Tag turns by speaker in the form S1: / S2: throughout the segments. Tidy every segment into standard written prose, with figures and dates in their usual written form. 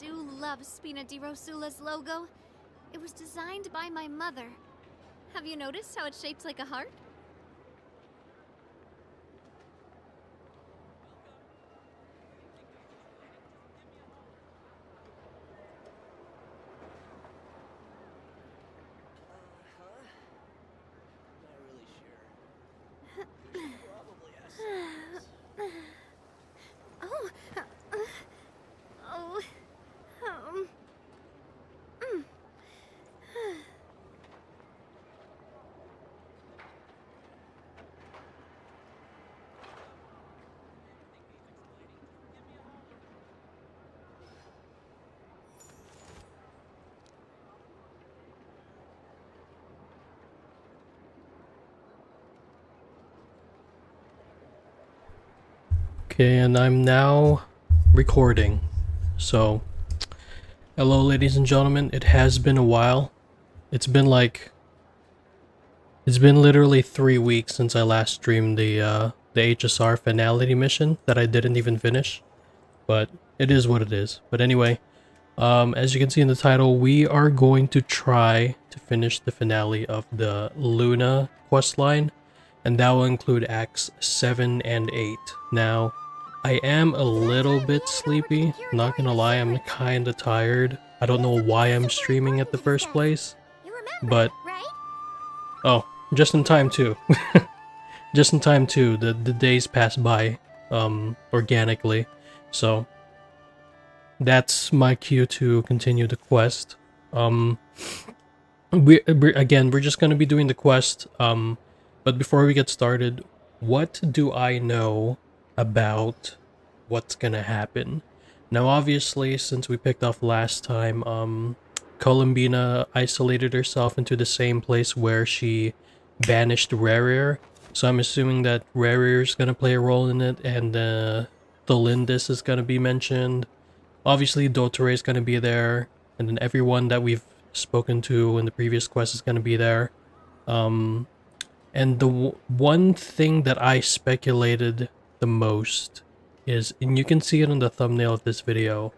S1: do love Spina di Rosula's logo. It was designed by my mother. Have you noticed how it's shaped like a heart?
S2: Not really sure. You should probably ask someone else.
S1: Oh, oh, um, mm.
S3: Okay, and I'm now recording. So, hello ladies and gentlemen, it has been a while. It's been literally 3 weeks since I last streamed the HSR finality mission that I didn't even finish. But it is what it is. But anyway, as you can see in the title, we are going to try to finish the finale of the Luna questline, and that will include acts 7 and 8. Now, I am a little bit sleepy, not gonna lie, I'm kinda tired. I don't know why I'm streaming at the first place, but... Oh, just in time too. Just in time too, the days pass by, organically, so... That's my cue to continue the quest. We're just gonna be doing the quest, but before we get started, what do I know about what's gonna happen? Now, obviously, since we picked off last time, Columbina isolated herself into the same place where she banished Rarir, so I'm assuming that Rarir's gonna play a role in it, and the Lindis is gonna be mentioned. Obviously, Dotore is gonna be there, and then everyone that we've spoken to in the previous quest is going to be there. And the one thing that I speculated the most is, and you can see it in the thumbnail of this video,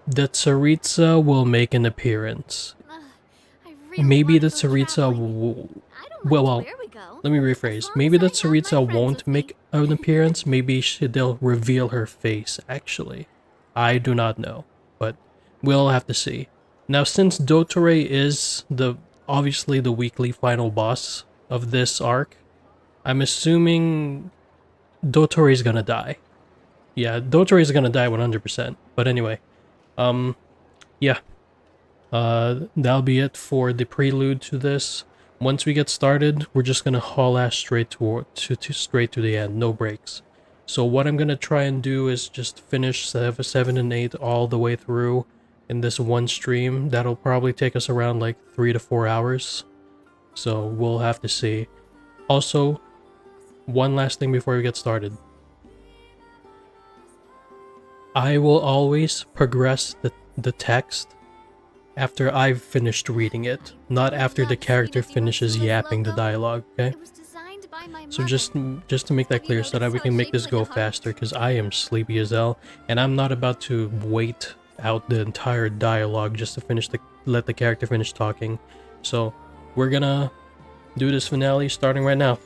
S3: that Tsaritsa will make an appearance. Maybe that Tsaritsa well, let me rephrase. Maybe that Tsaritsa won't make an appearance. Maybe they'll reveal her face, actually. I do not know, but we'll have to see. Now, since Dotore is obviously the weekly final boss of this arc, I'm assuming Dotore is gonna die. Yeah, Dotore is gonna die 100%. But anyway, yeah. That'll be it for the prelude to this. Once we get started, we're just gonna haul ass straight straight to the end, no breaks. So what I'm gonna try and do is just finish 7 and 8 all the way through in this one stream. That'll probably take us around like 3 to 4 hours. So we'll have to see. Also, one last thing before we get started. I will always progress the text after I've finished reading it, not after the character finishes yapping the dialogue, okay? So just to make that clear so that we can make this go faster, because I am sleepy as hell, and I'm not about to wait out the entire dialogue just to let the character finish talking. So we're gonna do this finale starting right now.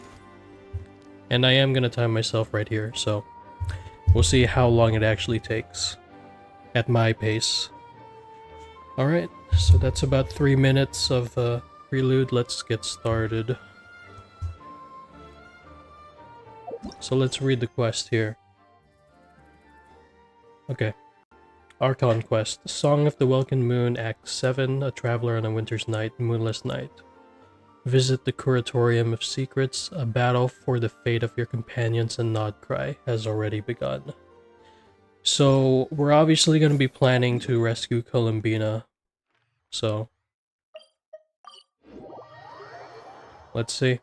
S3: And I am gonna time myself right here, so we'll see how long it actually takes at my pace. Alright, so that's about 3 minutes of prelude. Let's get started. So let's read the quest here. Okay. Archon quest. Song of the Welkin Moon, Act 7, A Traveler on a Winter's Night, Moonless Night. Visit the Curatorium of Secrets. A battle for the fate of your companions and Nodcry has already begun. So, we're obviously going to be planning to rescue Columbina. So, let's see.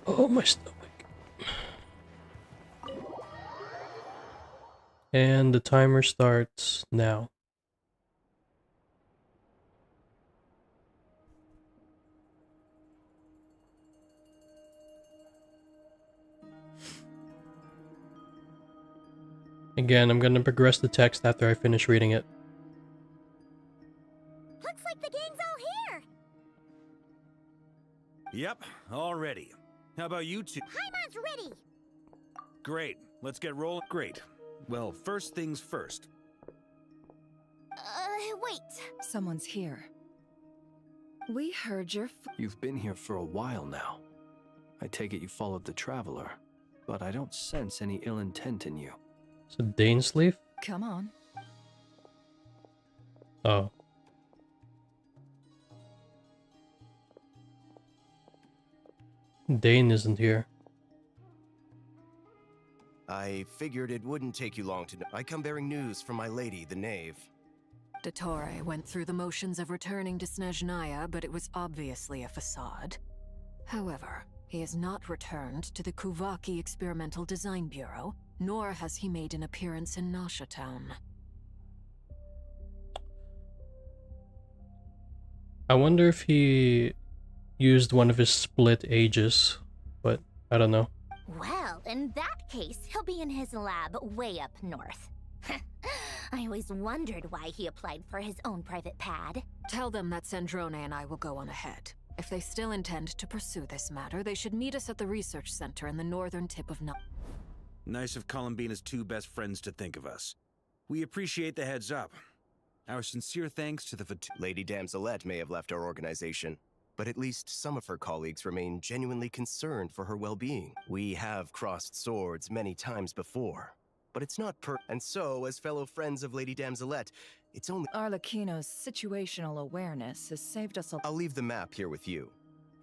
S3: Oh, my stomach. And the timer starts now. Again, I'm gonna progress the text after I finish reading it.
S4: Looks like the gang's all here.
S5: Yep, all ready. How about you two?
S4: Paimon's ready.
S5: Great, let's get rolling. Great. Well, first things first.
S4: Wait.
S6: Someone's here. We heard your
S2: You've been here for a while now. I take it you followed the Traveler, but I don't sense any ill intent in you.
S3: So Dainsleif?
S6: Come on.
S3: Oh. Dane isn't here.
S7: I figured it wouldn't take you long to know. I come bearing news from my lady, the Knave.
S8: Dottore went through the motions of returning to Snezhnaya, but it was obviously a facade. However, he has not returned to the Kuvaki Experimental Design Bureau, nor has he made an appearance in Nasha Town.
S3: I wonder if he used one of his split ages, but I don't know.
S4: Well, in that case, he'll be in his lab way up north. I always wondered why he applied for his own private pad.
S8: Tell them that Sandrone and I will go on ahead. If they still intend to pursue this matter, they should meet us at the research center in the northern tip of
S5: Nice of Columbina's two best friends to think of us. We appreciate the heads up. Our sincere thanks to the
S7: Lady Damselette may have left our organization, but at least some of her colleagues remain genuinely concerned for her well-being. We have crossed swords many times before, but it's not And so, as fellow friends of Lady Damselette, it's only-
S6: Arlecchino's situational awareness has saved us a
S7: I'll leave the map here with you.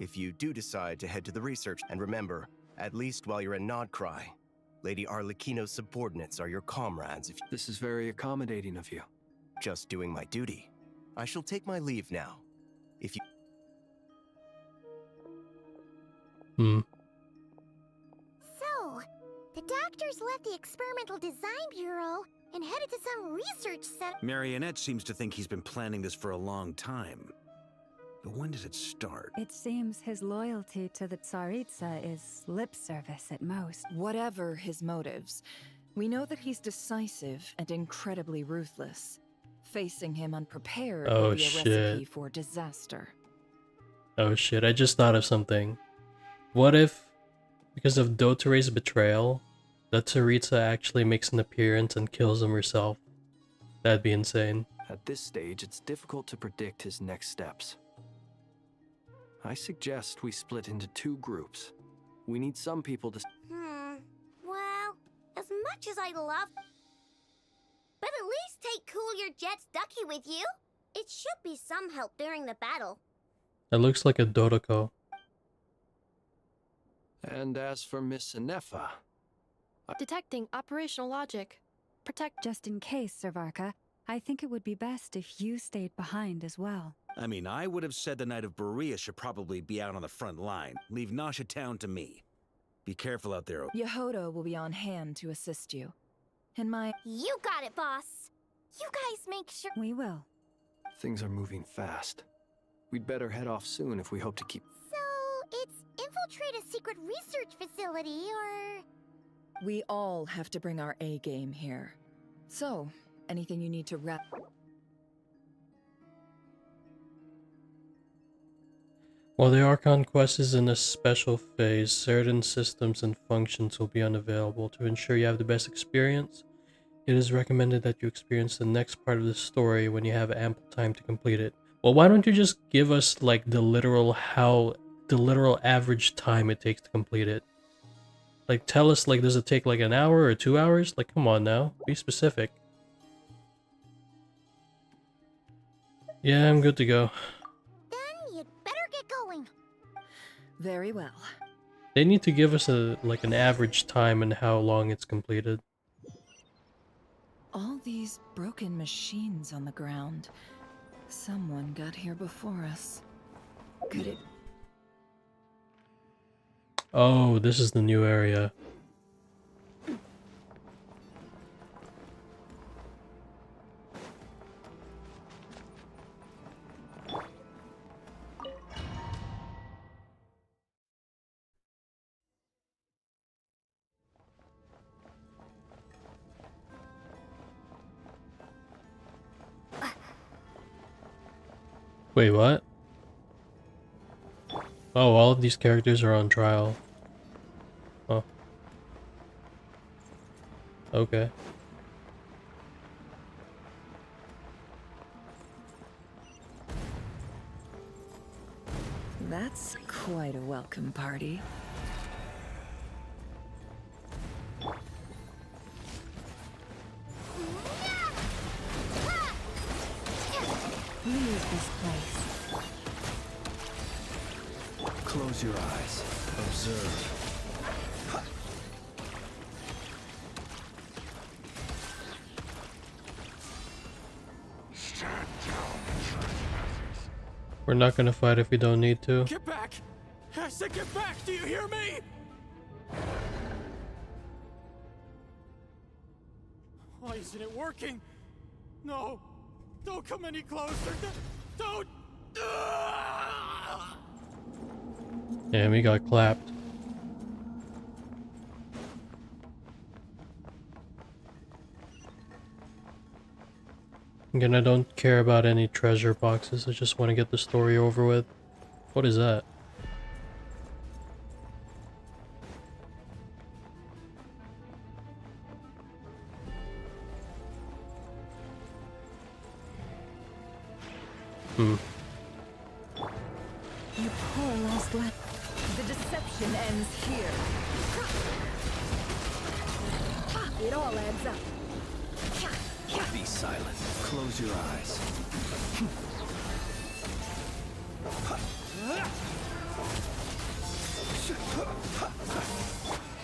S7: If you do decide to head to the research, and remember, at least while you're in Nodcry, Lady Arlecchino's subordinates are your comrades if
S2: This is very accommodating of you.
S7: just doing my duty. I shall take my leave now. If you
S4: So, the doctors left the Experimental Design Bureau and headed to some research center.
S5: Marionette seems to think he's been planning this for a long time. But when does it start?
S9: It seems his loyalty to the Tsaritsa is lip service at most.
S6: Whatever his motives, we know that he's decisive and incredibly ruthless. Facing him unprepared
S3: Oh,
S6: will be a
S3: shit.
S6: recipe for disaster.
S3: Oh shit, I just thought of something. What if, because of Dotare's betrayal, the Tsaritsa actually makes an appearance and kills him herself? That'd be insane.
S2: At this stage, it's difficult to predict his next steps. I suggest we split into two groups. We need some people to...
S4: Well, as much as I love... But at least take Cool Your Jet's Ducky with you. It should be some help during the battle.
S3: It looks like a Dodoko.
S2: And as for Miss Inefa,
S10: Detecting operational logic. Protect.
S9: Just in case, Servarka, I think it would be best if you stayed behind as well.
S5: I mean, I would have said the Knight of Berea should probably be out on the front line. Leave Nasha Town to me. Be careful out there.
S6: Yehodo will be on hand to assist you. In my...
S4: You got it, boss. You guys make sure...
S9: We will.
S2: things are moving fast. We'd better head off soon if we hope to keep...
S4: So, it's infiltrate a secret research facility, or...
S6: We all have to bring our A game here. So, anything you need to wrap...
S3: While the Archon quest is in a special phase, certain systems and functions will be unavailable. To ensure you have the best experience, it is recommended that you experience the next part of the story when you have ample time to complete it. Well, why don't you just give us like the literal average time it takes to complete it? Like tell us, like, does it take like an hour or 2 hours? Like, come on now, be specific. Yeah, I'm good to go.
S4: Then you'd better get going.
S6: Very well.
S3: They need to give us a like an average time and how long it's completed.
S6: All these broken machines on the ground. Someone got here before us. Could it...
S3: Oh, this is the new area. Wait, what? Oh, all of these characters are on trial. Oh. Okay.
S6: That's quite a welcome party.
S9: Leave this place.
S2: Close your eyes. Observe.
S3: We're not gonna fight if we don't need to.
S5: Get back! I said get back! Do you hear me? Why isn't it working? No! Don't come any closer! Don't!
S3: Damn, we got clapped. Again, I don't care about any treasure boxes, I just want to get the story over with. What is that?
S6: You poor lost lad. The deception ends here. It all adds up.
S2: Be silent. Close your eyes.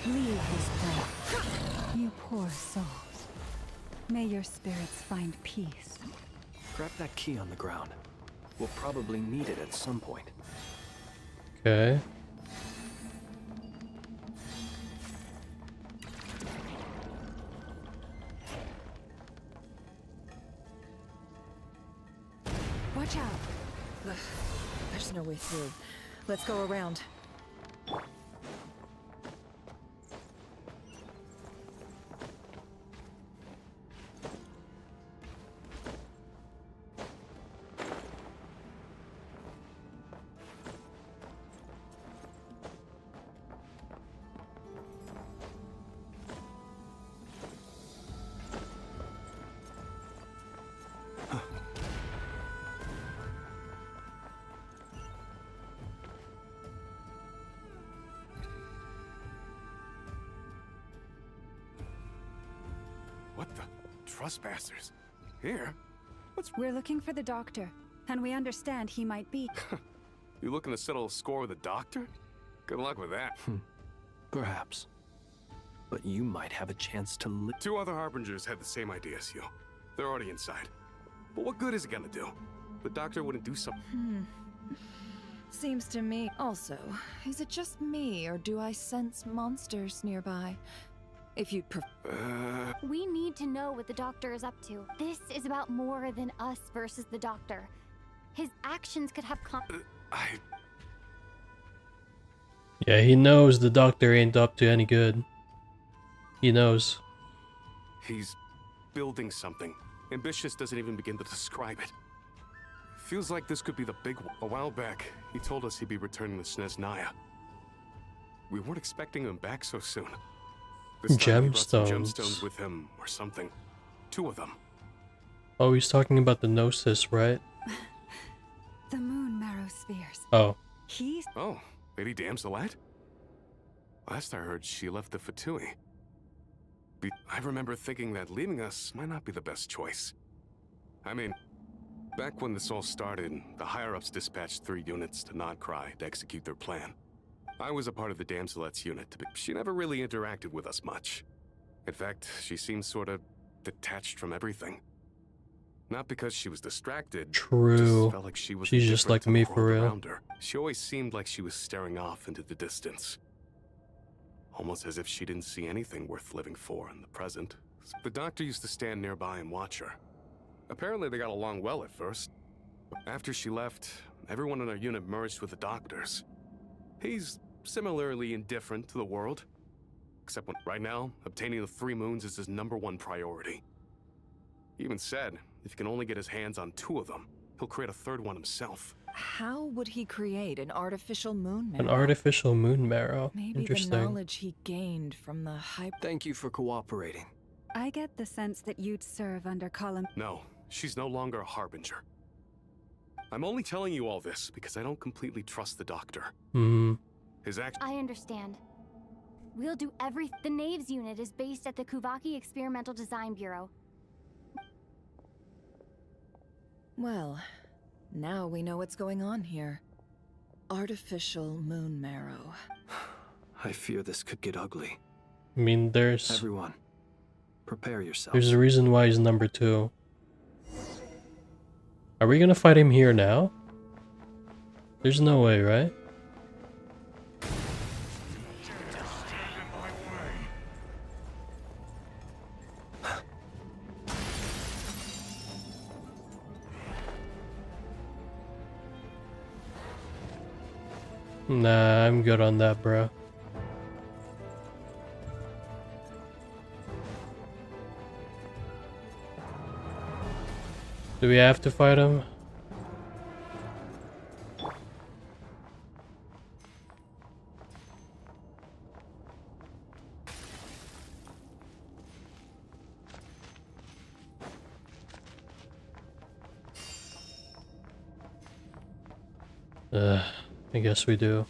S9: Leave this place. You poor souls. May your spirits find peace.
S2: Grab that key on the ground. We'll probably need it at some point.
S3: Okay.
S6: Watch out. There's no way through. Let's go around.
S11: What the? Trespassers? Here?
S9: We're looking for the doctor, and we understand he might be.
S11: You looking to settle a score with a doctor? Good luck with that.
S2: Perhaps. But you might have a chance to live.
S11: 2 other harbingers had the same idea as you. They're already inside. But what good is it gonna do? The doctor wouldn't do something.
S6: Seems to me. Also, is it just me, or do I sense monsters nearby? If you'd
S1: We need to know what the doctor is up to. This is about more than us versus the doctor. His actions could have
S3: Yeah, he knows the doctor ain't up to any good. He knows.
S11: He's building something. Ambitious doesn't even begin to describe it. Feels like this could be the big one. A while back, he told us he'd be returning to Snezhnaya. We weren't expecting him back so soon. This time he brought some gemstones with him, or something. 2 of them.
S3: Oh, he's talking about the Gnosis, right?
S9: The moon marrow spheres.
S3: Oh.
S9: He's...
S11: Oh, Lady Damselite? Last I heard, she left the Fatui. I remember thinking that leaving us might not be the best choice. I mean, back when this all started, the higher-ups dispatched 3 units to Nodcry to execute their plan. I was a part of the Damselet's unit, but she never really interacted with us much. In fact, she seemed sort of detached from everything. Not because she was distracted.
S3: True.
S11: Just felt like she was
S3: She's just like me for real.
S11: around her. She always seemed like she was staring off into the distance. Almost as if she didn't see anything worth living for in the present. The doctor used to stand nearby and watch her. Apparently they got along well at first. After she left, everyone in our unit merged with the doctor's. He's similarly indifferent to the world. Except when right now, obtaining the 3 moons is his #1 priority. He even said, if he can only get his hands on 2 of them, he'll create a third one himself.
S6: How would he create an artificial moon marrow?
S3: An artificial moon marrow.
S6: Maybe
S3: Interesting.
S6: the knowledge he gained from the
S2: Thank you for cooperating.
S9: I get the sense that you'd serve under column.
S11: No, she's no longer a harbinger. I'm only telling you all this because I don't completely trust the doctor.
S3: Hmm.
S11: His act.
S1: I understand. We'll do The Knaves unit is based at the Kuvaki Experimental Design Bureau.
S6: Well, now we know what's going on here. Artificial moon marrow.
S2: I fear this could get ugly.
S3: I mean, there's
S2: Everyone, prepare yourself.
S3: a reason why he's number 2. Are we gonna fight him here now? There's no way, right? Nah, I'm good on that, bro. Do we have to fight him? I guess we do.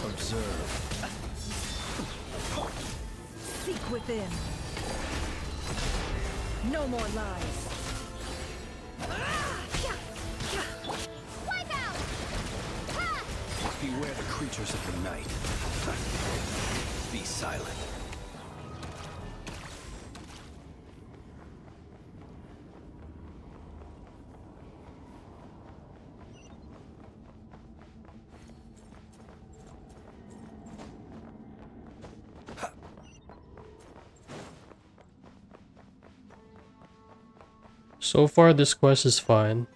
S2: Observe.
S6: Seek within. No more lies.
S4: Wipe out!
S2: Beware the creatures of the night. Be silent.
S3: So far, this quest is fine.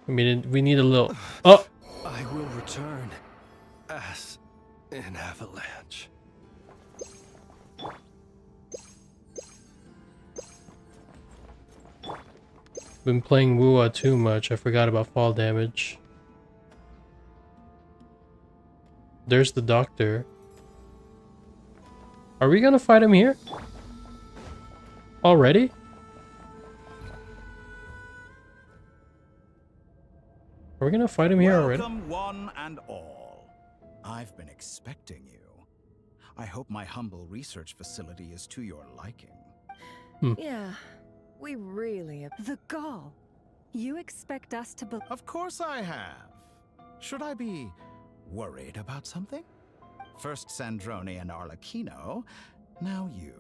S3: I mean, we need a little... Oh!
S2: I will return as an avalanche.
S3: Been playing Wuwa too much. I forgot about fall damage. There's the doctor. Are we gonna fight him here? Already? Are we gonna fight him here already?
S12: Welcome, one and all. I've been expecting you. I hope my humble research facility is to your liking.
S6: Yeah, we really...
S9: The gall. You expect us to believe...
S12: Of course I have. Should I be worried about something? First Sandrone and Arlecchino, now you.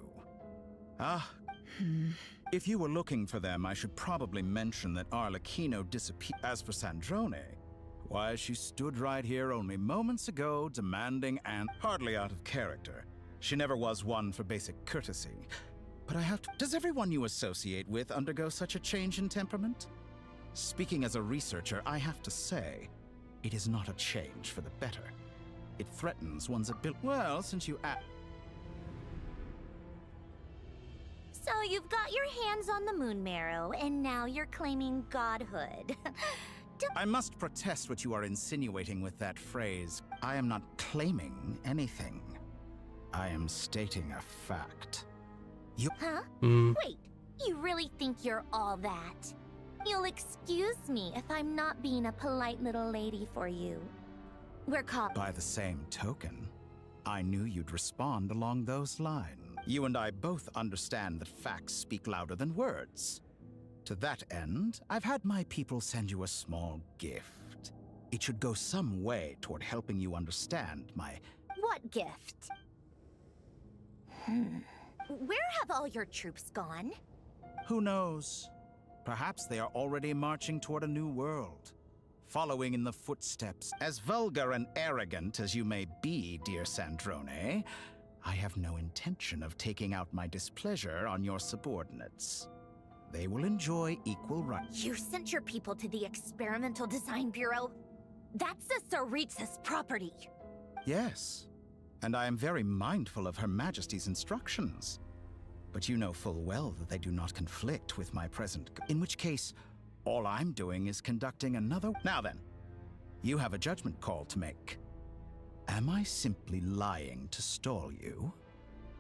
S12: If you were looking for them, I should probably mention that Arlecchino disappeared. As for Sandrone, why, she stood right here only moments ago demanding and hardly out of character. She never was one for basic courtesy. But I have to... Does everyone you associate with undergo such a change in temperament? Speaking as a researcher, I have to say, it is not a change for the better. It threatens one's ability. Well, since you
S4: So you've got your hands on the moon marrow, and now you're claiming godhood.
S12: I must protest what you are insinuating with that phrase. I am not claiming anything. I am stating a fact. You...
S4: Huh? Wait, you really think you're all that? You'll excuse me if I'm not being a polite little lady for you. We're caught.
S12: By the same token, I knew you'd respond along those lines. You and I both understand that facts speak louder than words. To that end, I've had my people send you a small gift. It should go some way toward helping you understand my...
S4: What gift? Where have all your troops gone?
S12: Who knows? Perhaps they are already marching toward a new world, following in the footsteps. As vulgar and arrogant as you may be, dear Sandrone, I have no intention of taking out my displeasure on your subordinates. They will enjoy equal rights.
S4: You sent your people to the Experimental Design Bureau? That's the Tsaritsa's property.
S12: Yes, and I am very mindful of Her Majesty's instructions. But you know full well that they do not conflict with my present. In which case, all I'm doing is conducting another. Now then, you have a judgment call to make. Am I simply lying to stall you?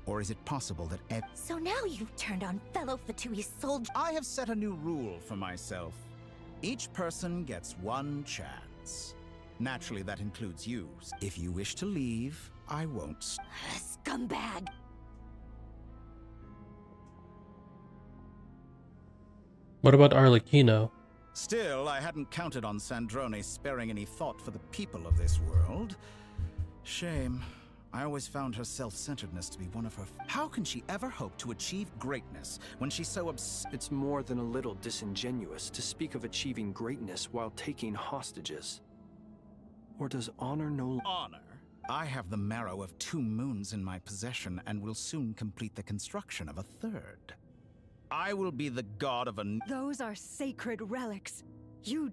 S12: Or is it possible that
S4: So now you've turned on fellow Fatui soldier.
S12: I have set a new rule for myself. Each person gets one chance. Naturally, that includes you. If you wish to leave, I won't.
S4: Scumbag.
S3: What about Arlecchino?
S12: Still, I hadn't counted on Sandrone sparing any thought for the people of this world. Shame. I always found her self-centeredness to be one of her... How can she ever hope to achieve greatness when she's so
S2: It's more than a little disingenuous to speak of achieving greatness while taking hostages. Or does honor no...
S12: Honor? I have the marrow of 2 moons in my possession and will soon complete the construction of a 3rd. I will be the god of a...
S9: Those are sacred relics.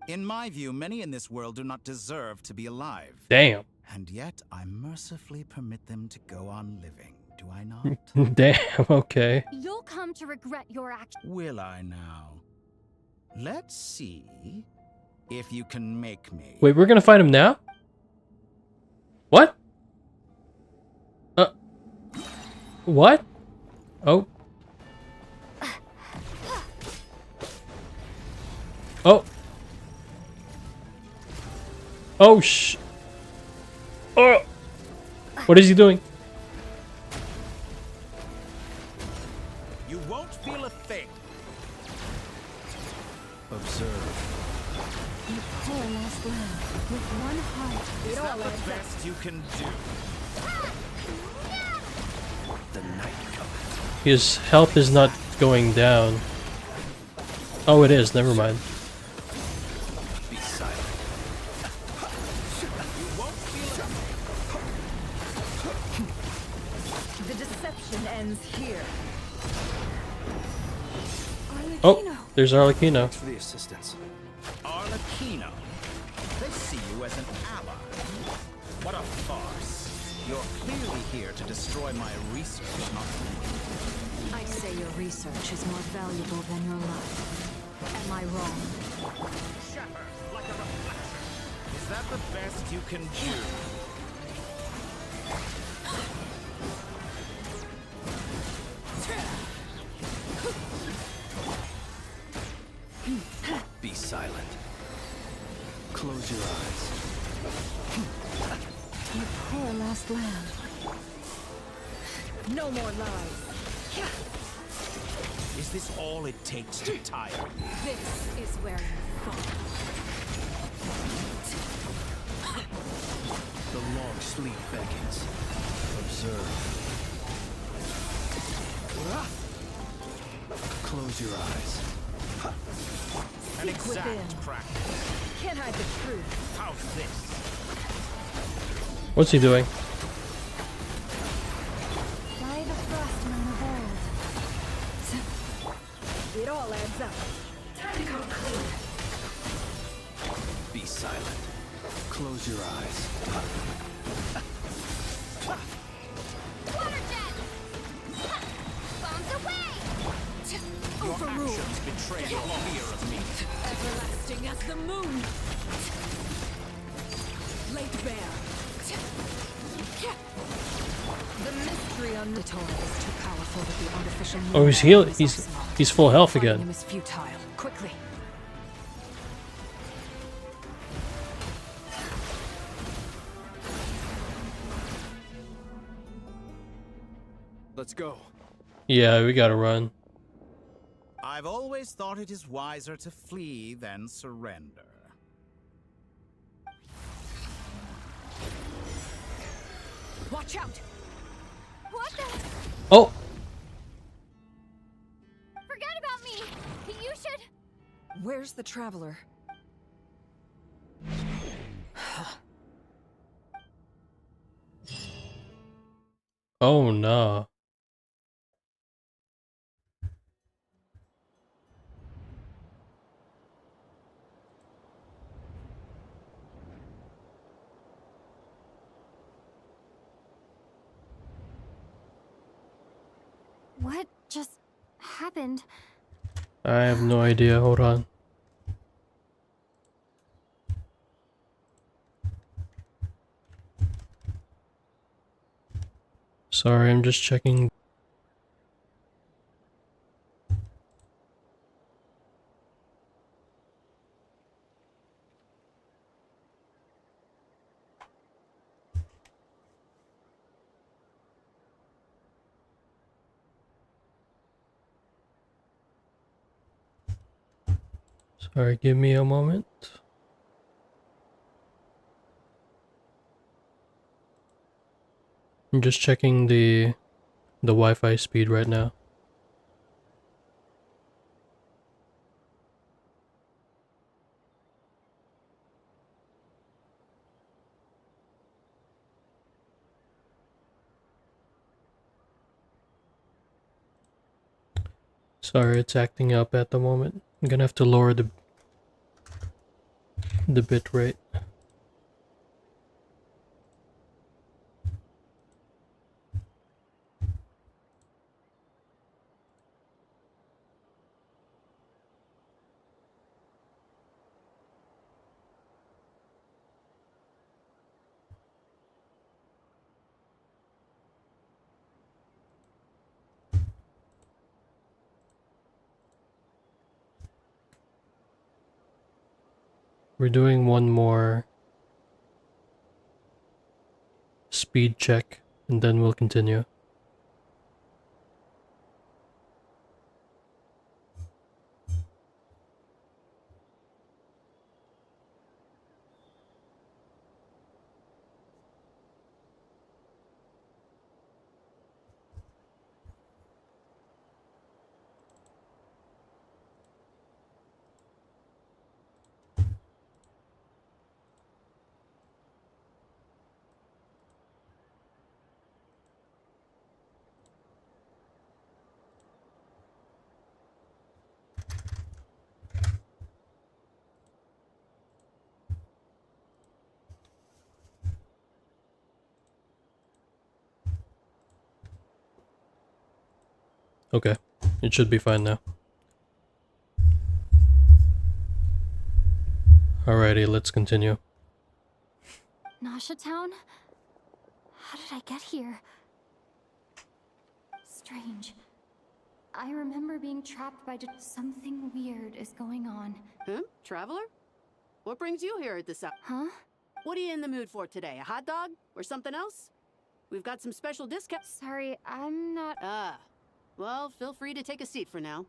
S12: In my view, many in this world do not deserve to be alive.
S3: Damn.
S12: And yet, I mercifully permit them to go on living, do I not?
S3: Damn, okay.
S1: You'll come to regret your actions.
S12: Will I now? Let's see if you can make me.
S3: Wait, we're gonna fight him now? What? What? Oh. Oh. Oh, oh. What is he doing?
S12: You won't feel a thing.
S2: Observe.
S9: You poor lost lamb. With one heart,
S12: Is
S9: it all
S12: that the
S9: adds up.
S12: best you can do?
S2: The night cometh.
S3: His health is not going down. Oh, it is. Never mind.
S2: Be silent.
S6: The deception ends here.
S3: Oh, there's Arlecchino.
S2: Thanks for the assistance.
S12: Arlecchino. They see you as an ally. What a farce. You're clearly here to destroy my research, not me.
S8: I'd say your research is more valuable than your life. Am I wrong?
S12: Shatter like a reflection. Is that the best you can do?
S2: Be silent. Close your eyes.
S9: You poor lost lamb.
S6: No more lies.
S12: Is this all it takes to tire you?
S8: This is where you fall.
S2: The long sleep beckons. Observe. Close your eyes.
S12: An
S6: Seek within.
S12: exact practice.
S6: Can't hide the truth.
S12: How's this?
S3: What's he doing?
S9: By the frostman of old.
S6: It all adds up. Time to go clean.
S2: Be silent. Close your eyes.
S4: Water jet! Bombs away!
S12: Your
S8: Overruled.
S12: actions betray your fear of me.
S8: Everlasting as the moon. Laid bare.
S6: The mystery on
S8: The Torah is too powerful with the artificial
S3: Oh, he's
S8: moon
S3: healed.
S8: in his
S3: He's
S8: arsenal.
S3: full health
S8: Fighting
S3: again.
S8: him is futile. Quickly.
S2: Let's go.
S3: Yeah, we gotta run.
S12: I've always thought it is wiser to flee than surrender.
S8: Watch out!
S1: What the?
S3: Oh,
S1: Forget about me. You should.
S6: Where's the traveler?
S3: oh no.
S1: What just happened?
S3: I have no idea. Hold on. Sorry, I'm just checking. Sorry, give me a moment. I'm just checking the Wi-Fi speed right now. Sorry, it's acting up at the moment. I'm gonna have to lower the bit rate. We're doing one more speed check and then we'll continue. Okay, it should be fine now. Alrighty, let's continue.
S1: Nasha Town? How did I get here? Strange. I remember being trapped by something weird is going on.
S13: Traveler? What brings you here at this hour?
S1: Huh?
S13: What are you in the mood for today? A hot dog? Or something else? We've got some special discounts.
S1: Sorry, I'm not...
S13: Well, feel free to take a seat for now.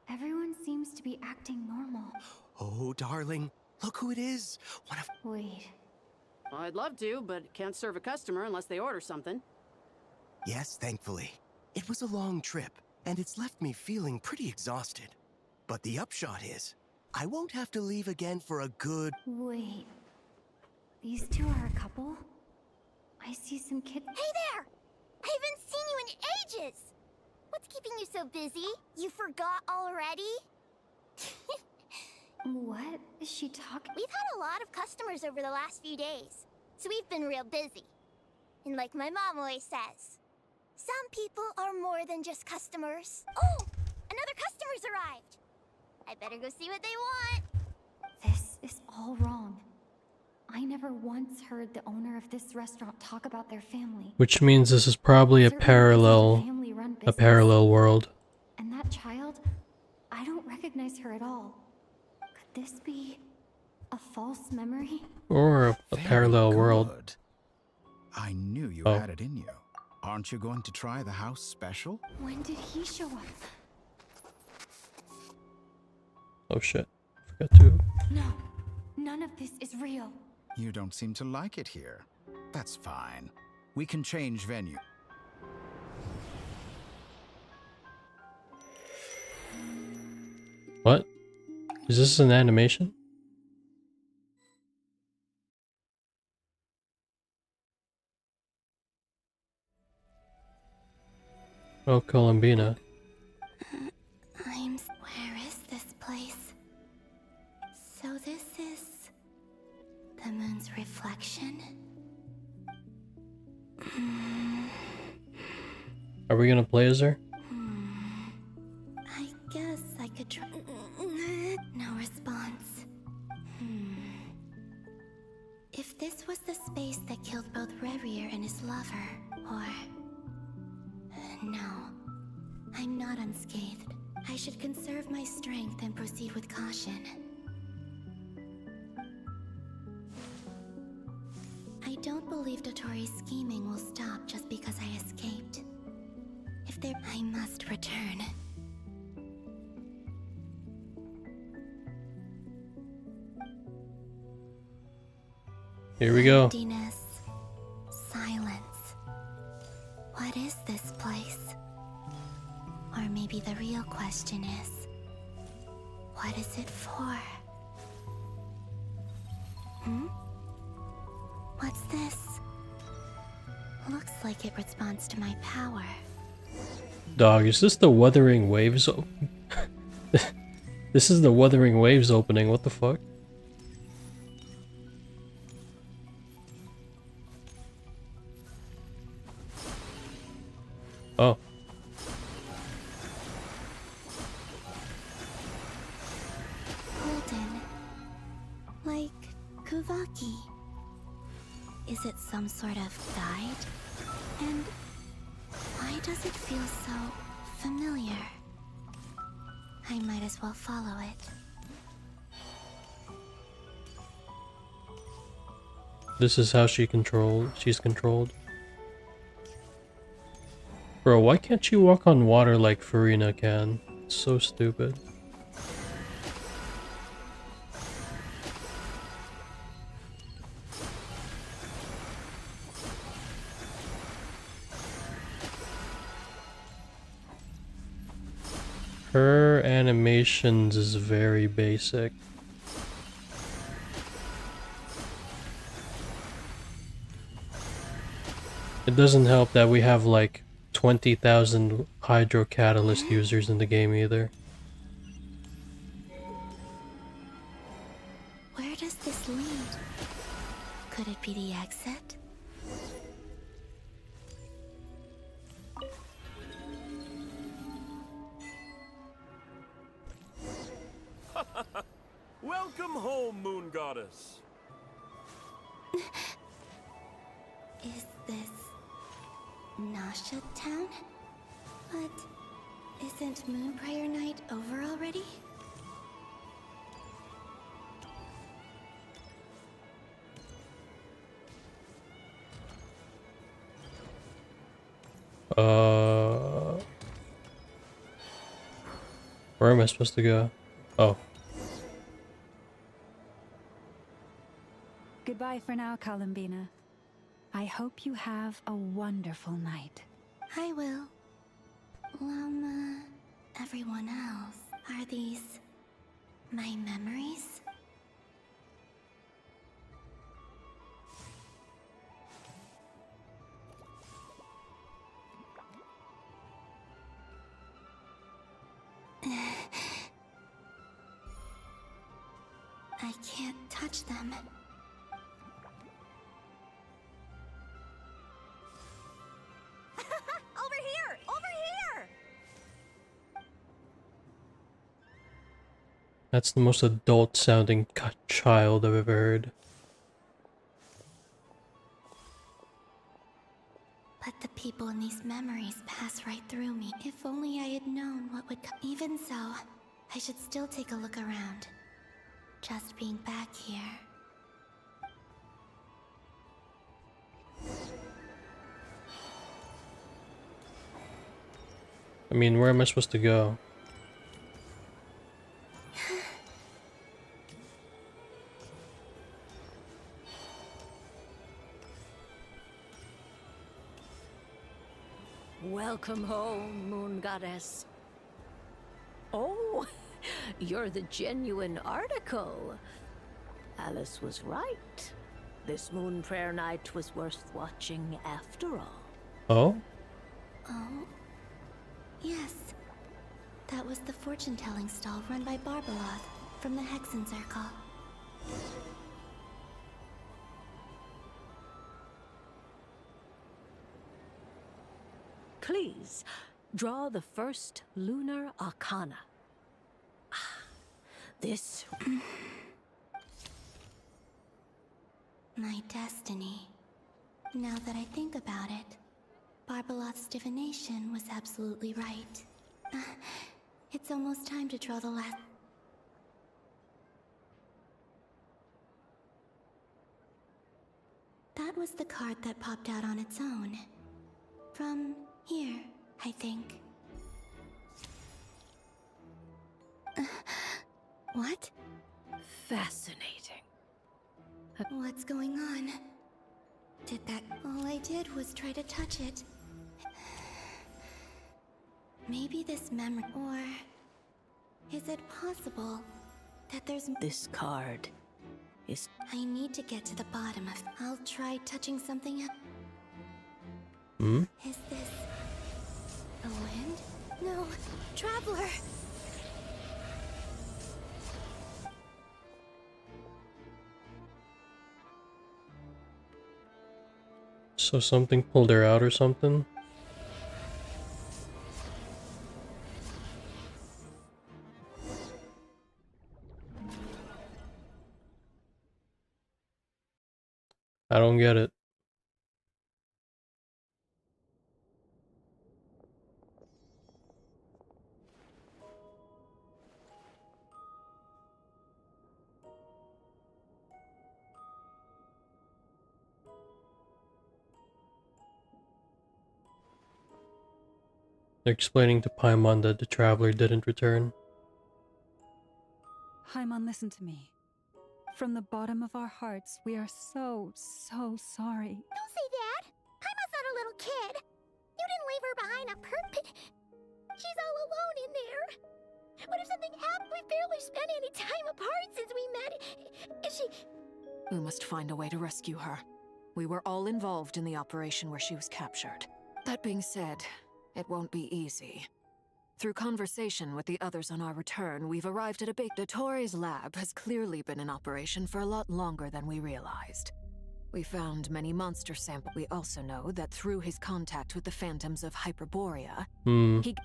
S1: Everyone seems to be acting normal.
S7: Oh, darling, look who it is. One of...
S1: Wait.
S13: Well, I'd love to, but can't serve a customer unless they order something.
S7: Yes, thankfully. It was a long trip, and it's left me feeling pretty exhausted. But the upshot is, I won't have to leave again for a good...
S1: Wait. These two are a couple? I see some kids...
S4: Hey there! I haven't seen you in ages! What's keeping you so busy? You forgot already?
S1: What is she talking?
S4: We've had a lot of customers over the last few days, so we've been real busy. And like my mom always says, some people are more than just customers. Oh! Another customer's arrived! I better go see what they want.
S1: This is all wrong. I never once heard the owner of this restaurant talk about their family.
S3: Which means this is probably a parallel world.
S1: And that child, I don't recognize her at all. Could this be a false memory?
S3: Or a parallel world.
S12: I knew you had it in you. Aren't you going to try the house special?
S1: When did he show up?
S3: Oh shit. Forgot to...
S1: No, none of this is real.
S12: You don't seem to like it here. That's fine. We can change venue.
S3: What? Is this an animation? Oh, Columbina.
S4: Where is this place? So this is... the moon's reflection?
S3: Are we gonna play as her?
S4: I guess I could try. No response. If this was the space that killed both Revier and his lover, or... No. I'm not unscathed. I should conserve my strength and proceed with caution. I don't believe Dotori's scheming will stop just because I escaped. If there, I must return.
S3: Here we go.
S4: Emptiness. Silence. What is this place? Or maybe the real question is, what is it for? What's this? Looks like it responds to my power.
S3: Dog, is this the Wuthering Waves? This is the Wuthering Waves opening, what the fuck? Oh.
S4: Golden. Like Kuvaki. Is it some sort of guide? And why does it feel so familiar? I might as well follow it.
S3: This is how she's controlled. Bro, why can't she walk on water like Farina can? It's so stupid. Her animations is very basic. It doesn't help that we have like 20,000 Hydro Catalyst users in the game either.
S4: Where does this lead? Could it be the exit?
S14: Welcome home, Moon Goddess.
S4: Is this Nasha Town? But isn't Moon Prayer Night over already?
S3: Where am I supposed to go? Oh.
S9: Goodbye for now, Columbina. I hope you have a wonderful night.
S4: I will. Llama, everyone else. Are these my memories? I can't touch them.
S15: Over here! Over here!
S3: That's the most adult sounding child I've ever heard.
S4: But the people in these memories pass right through me. If only I had known what would come. Even so, I should still take a look around. Just being back here.
S3: I mean, where am I supposed to go?
S16: Welcome home, Moon Goddess. Oh, you're the genuine article. Alice was right. This Moon Prayer Night was worth watching after all.
S3: Oh?
S4: Oh? Yes. That was the fortune-telling stall run by Barbeloth from the Hexen Circle.
S16: Please, draw the first lunar arcana. This...
S4: My destiny. Now that I think about it, Barbalot's divination was absolutely right. It's almost time to draw the last... That was the card that popped out on its own. From here, I think. What?
S16: Fascinating.
S4: What's going on? Did that... All I did was try to touch it. Maybe this memory... Or... Is it possible that there's...
S16: This card is...
S4: I need to get to the bottom of... I'll try touching something else.
S3: Hmm?
S4: Is this... the wind? No! Traveler!
S3: So something pulled her out or something? I don't get it. They're explaining to Paimon that the traveler didn't return.
S9: Paimon, listen to me. From the bottom of our hearts, we are so sorry.
S4: Don't say that! Paimon's not a little kid! You didn't leave her behind on purpose! She's all alone in there! What if something happened? We've barely spent any time apart since we met! Is she...
S8: We must find a way to rescue her. We were all involved in the operation where she was captured. That being said, it won't be easy. Through conversation with the others on our return, we've arrived at a big... Dottore's lab has clearly been in operation for a lot longer than we realized. We found many monster samples. We also know that through his contact with the phantoms of Hyperborea,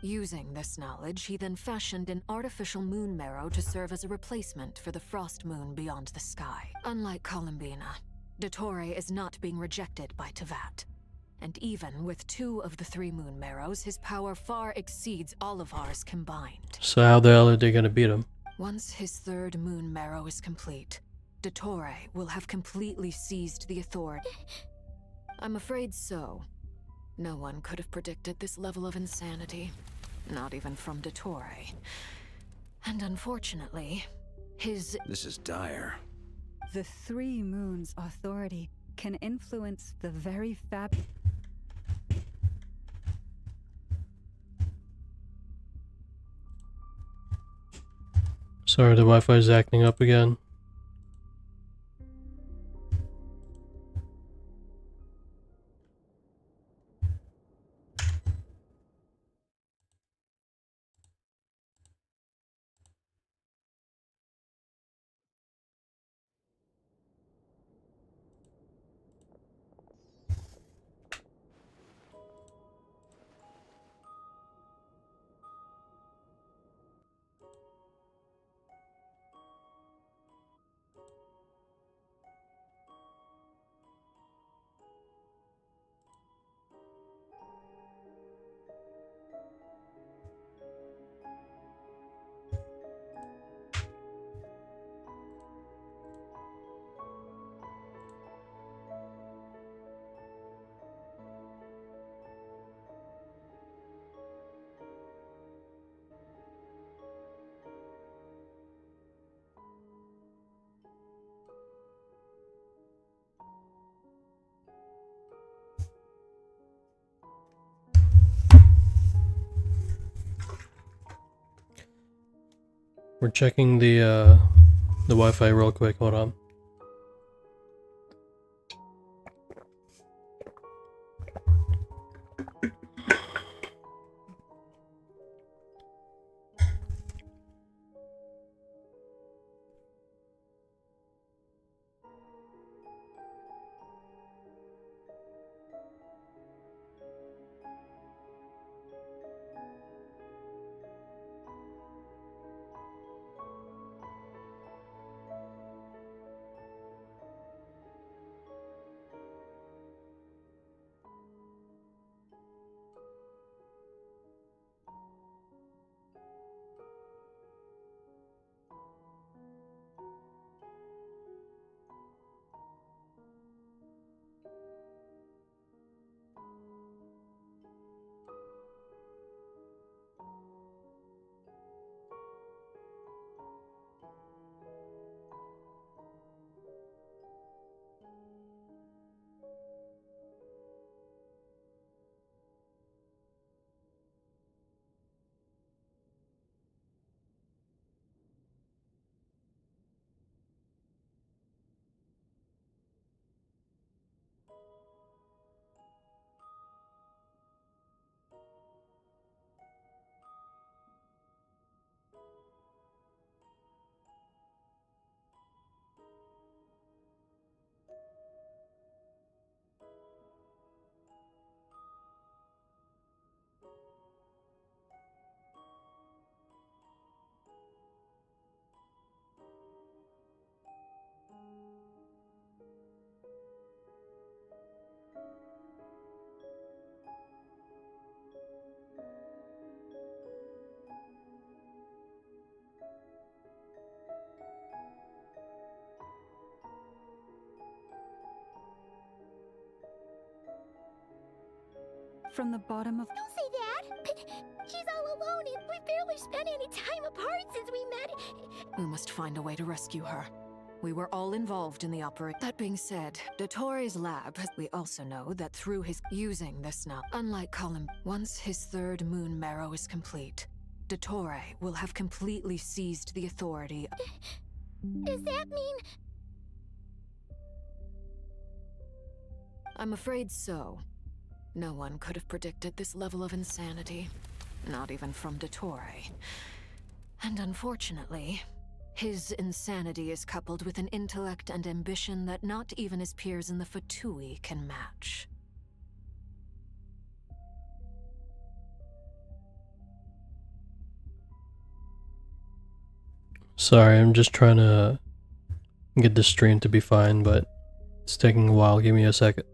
S8: using this knowledge, he then fashioned an artificial moon marrow to serve as a replacement for the frost moon beyond the sky. Unlike Columbina, Dottore is not being rejected by Tevat. And even with 2 of the 3 moon marrows, his power far exceeds all of ours combined.
S3: So how the hell are they gonna beat him?
S8: Once his 3rd moon marrow is complete, Dottore will have completely seized the authority. I'm afraid so. No one could have predicted this level of insanity. Not even from Dottore. And unfortunately, his...
S5: This is dire.
S9: The 3 moons' authority can influence the very
S3: Sorry, the Wi-Fi is acting up again. We're checking the Wi-Fi real quick, hold on.
S9: From the bottom of...
S4: Don't say that! She's all alone and we've barely spent any time apart since we met.
S8: We must find a way to rescue her. We were all involved in the operation. That being said, Dottore's lab, we also know that through his using this now, unlike Colin, once his third moon marrow is complete, Dottore will have completely seized the authority.
S4: Does that mean...
S8: I'm afraid so. No one could have predicted this level of insanity. Not even from Dottore. And unfortunately, his insanity is coupled with an intellect and ambition that not even his peers in the Fatui can match.
S3: Sorry, I'm just trying to get the stream to be fine, but it's taking a while. Give me a second.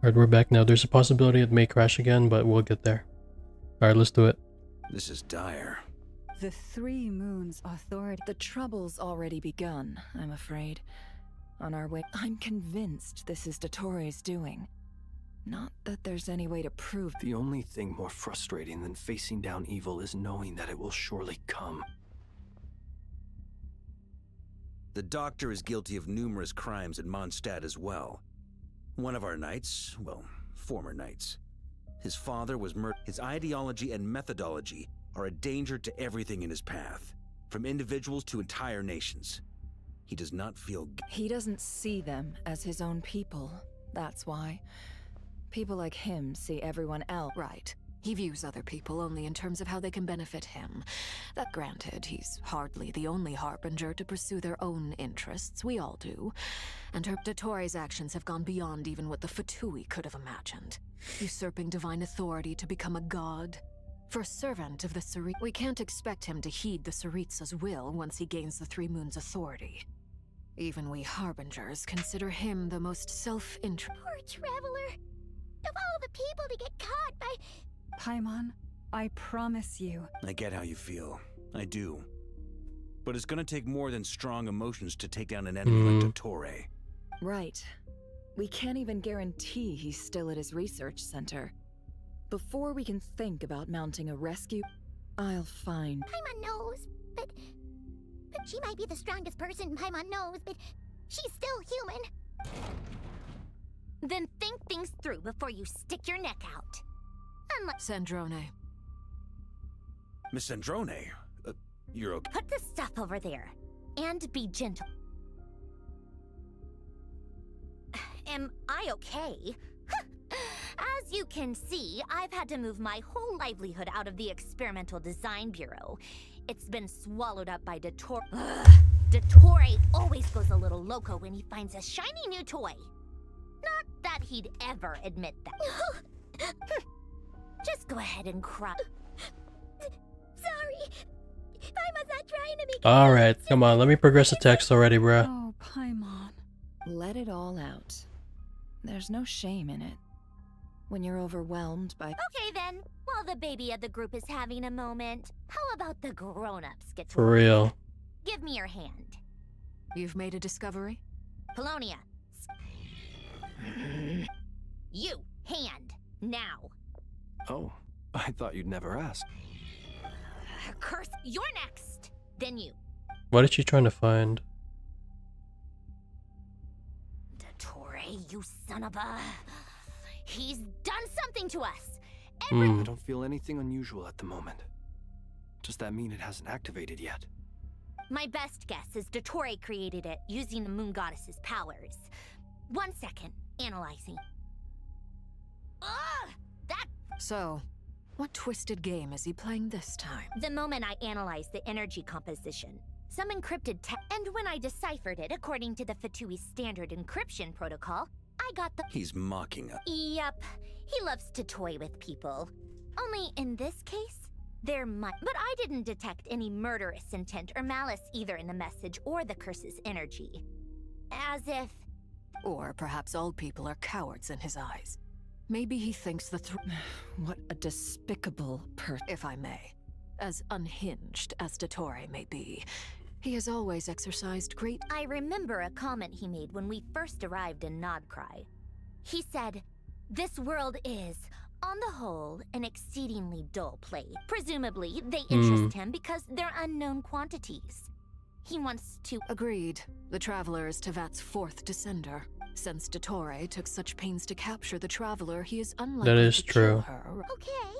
S3: Alright, we're back now. There's a possibility it may crash again, but we'll get there. Alright, let's do it.
S5: This is dire.
S9: The Three Moons Authority.
S6: The trouble's already begun, I'm afraid. On our way, I'm convinced this is Dottore's doing. Not that there's any way to prove.
S2: The only thing more frustrating than facing down evil is knowing that it will surely come.
S5: The Doctor is guilty of numerous crimes in Mondstadt as well. One of our knights, well, former knights. His father was murdered. His ideology and methodology are a danger to everything in his path. from individuals to entire nations. He does not feel...
S6: He doesn't see them as his own people. That's why. People like him see everyone else.
S8: Right. He views other people only in terms of how they can benefit him. That granted, he's hardly the only harbinger to pursue their own interests. We all do. And Dottore actions have gone beyond even what the Fatui could have imagined. Usurping divine authority to become a god. For a servant of the Sarit, we can't expect him to heed the Saritsa's will once he gains the Three Moons' authority. Even we harbingers consider him the most self-interested.
S4: Poor traveler. Of all the people to get caught by...
S9: Paimon, I promise you.
S5: I get how you feel. I do. But it's gonna take more than strong emotions to take down an enemy like Dottore.
S6: Right. We can't even guarantee he's still at his research center. Before we can think about mounting a rescue, I'll find...
S4: Paimon knows, but she might be the strongest person Paimon knows, but she's still human.
S17: Then think things through before you stick your neck out.
S8: Sandrone.
S5: Miss Sandrone, you're okay.
S17: Put the stuff over there, and be gentle. Am I okay? As you can see, I've had to move my whole livelihood out of the Experimental Design Bureau. It's been swallowed up by Dottore. Dottore always goes a little loco when he finds a shiny new toy. Not that he'd ever admit that. Just go ahead and cry.
S4: Sorry. Paimon's not trying to make...
S3: Alright, come on, let me progress the text already, bruh.
S9: Oh, Paimon.
S6: Let it all out. There's no shame in it. When you're overwhelmed by...
S17: Okay then, while the baby of the group is having a moment, how about the grown-ups get to...
S3: For real.
S17: Give me your hand.
S8: You've made a discovery?
S17: Polonia. You, hand, now.
S2: Oh, I thought you'd never ask.
S17: Curse, you're next. Then you.
S3: What is she trying to find?
S17: Dottore, you son of a... He's done something to us.
S2: I don't feel anything unusual at the moment. Does that mean it hasn't activated yet?
S17: My best guess is Dottore created it using the Moon Goddess's powers. 1 second, analyzing. Ugh! That...
S8: So, what twisted game is he playing this time?
S17: The moment I analyzed the energy composition, some encrypted and when I deciphered it according to the Fatui standard encryption protocol, I got the...
S5: He's mocking us.
S17: Yep, he loves to toy with people. Only in this case, there might... But I didn't detect any murderous intent or malice either in the message or the curse's energy. As if...
S8: Or perhaps all people are cowards in his eyes. Maybe he thinks the
S6: What a despicable person.
S8: If I may. As unhinged as Dottore may be, he has always exercised great...
S17: I remember a comment he made when we first arrived in Nodcry. He said, "This world is, on the whole, an exceedingly dull place. Presumably, they interest him because they're unknown quantities. He wants to..."
S8: Agreed. The Traveler is Tevat's 4th descender. Since Dottore took such pains to capture the Traveler, he is unlikely
S3: that is
S8: to
S3: true.
S8: kill her.
S17: Okay.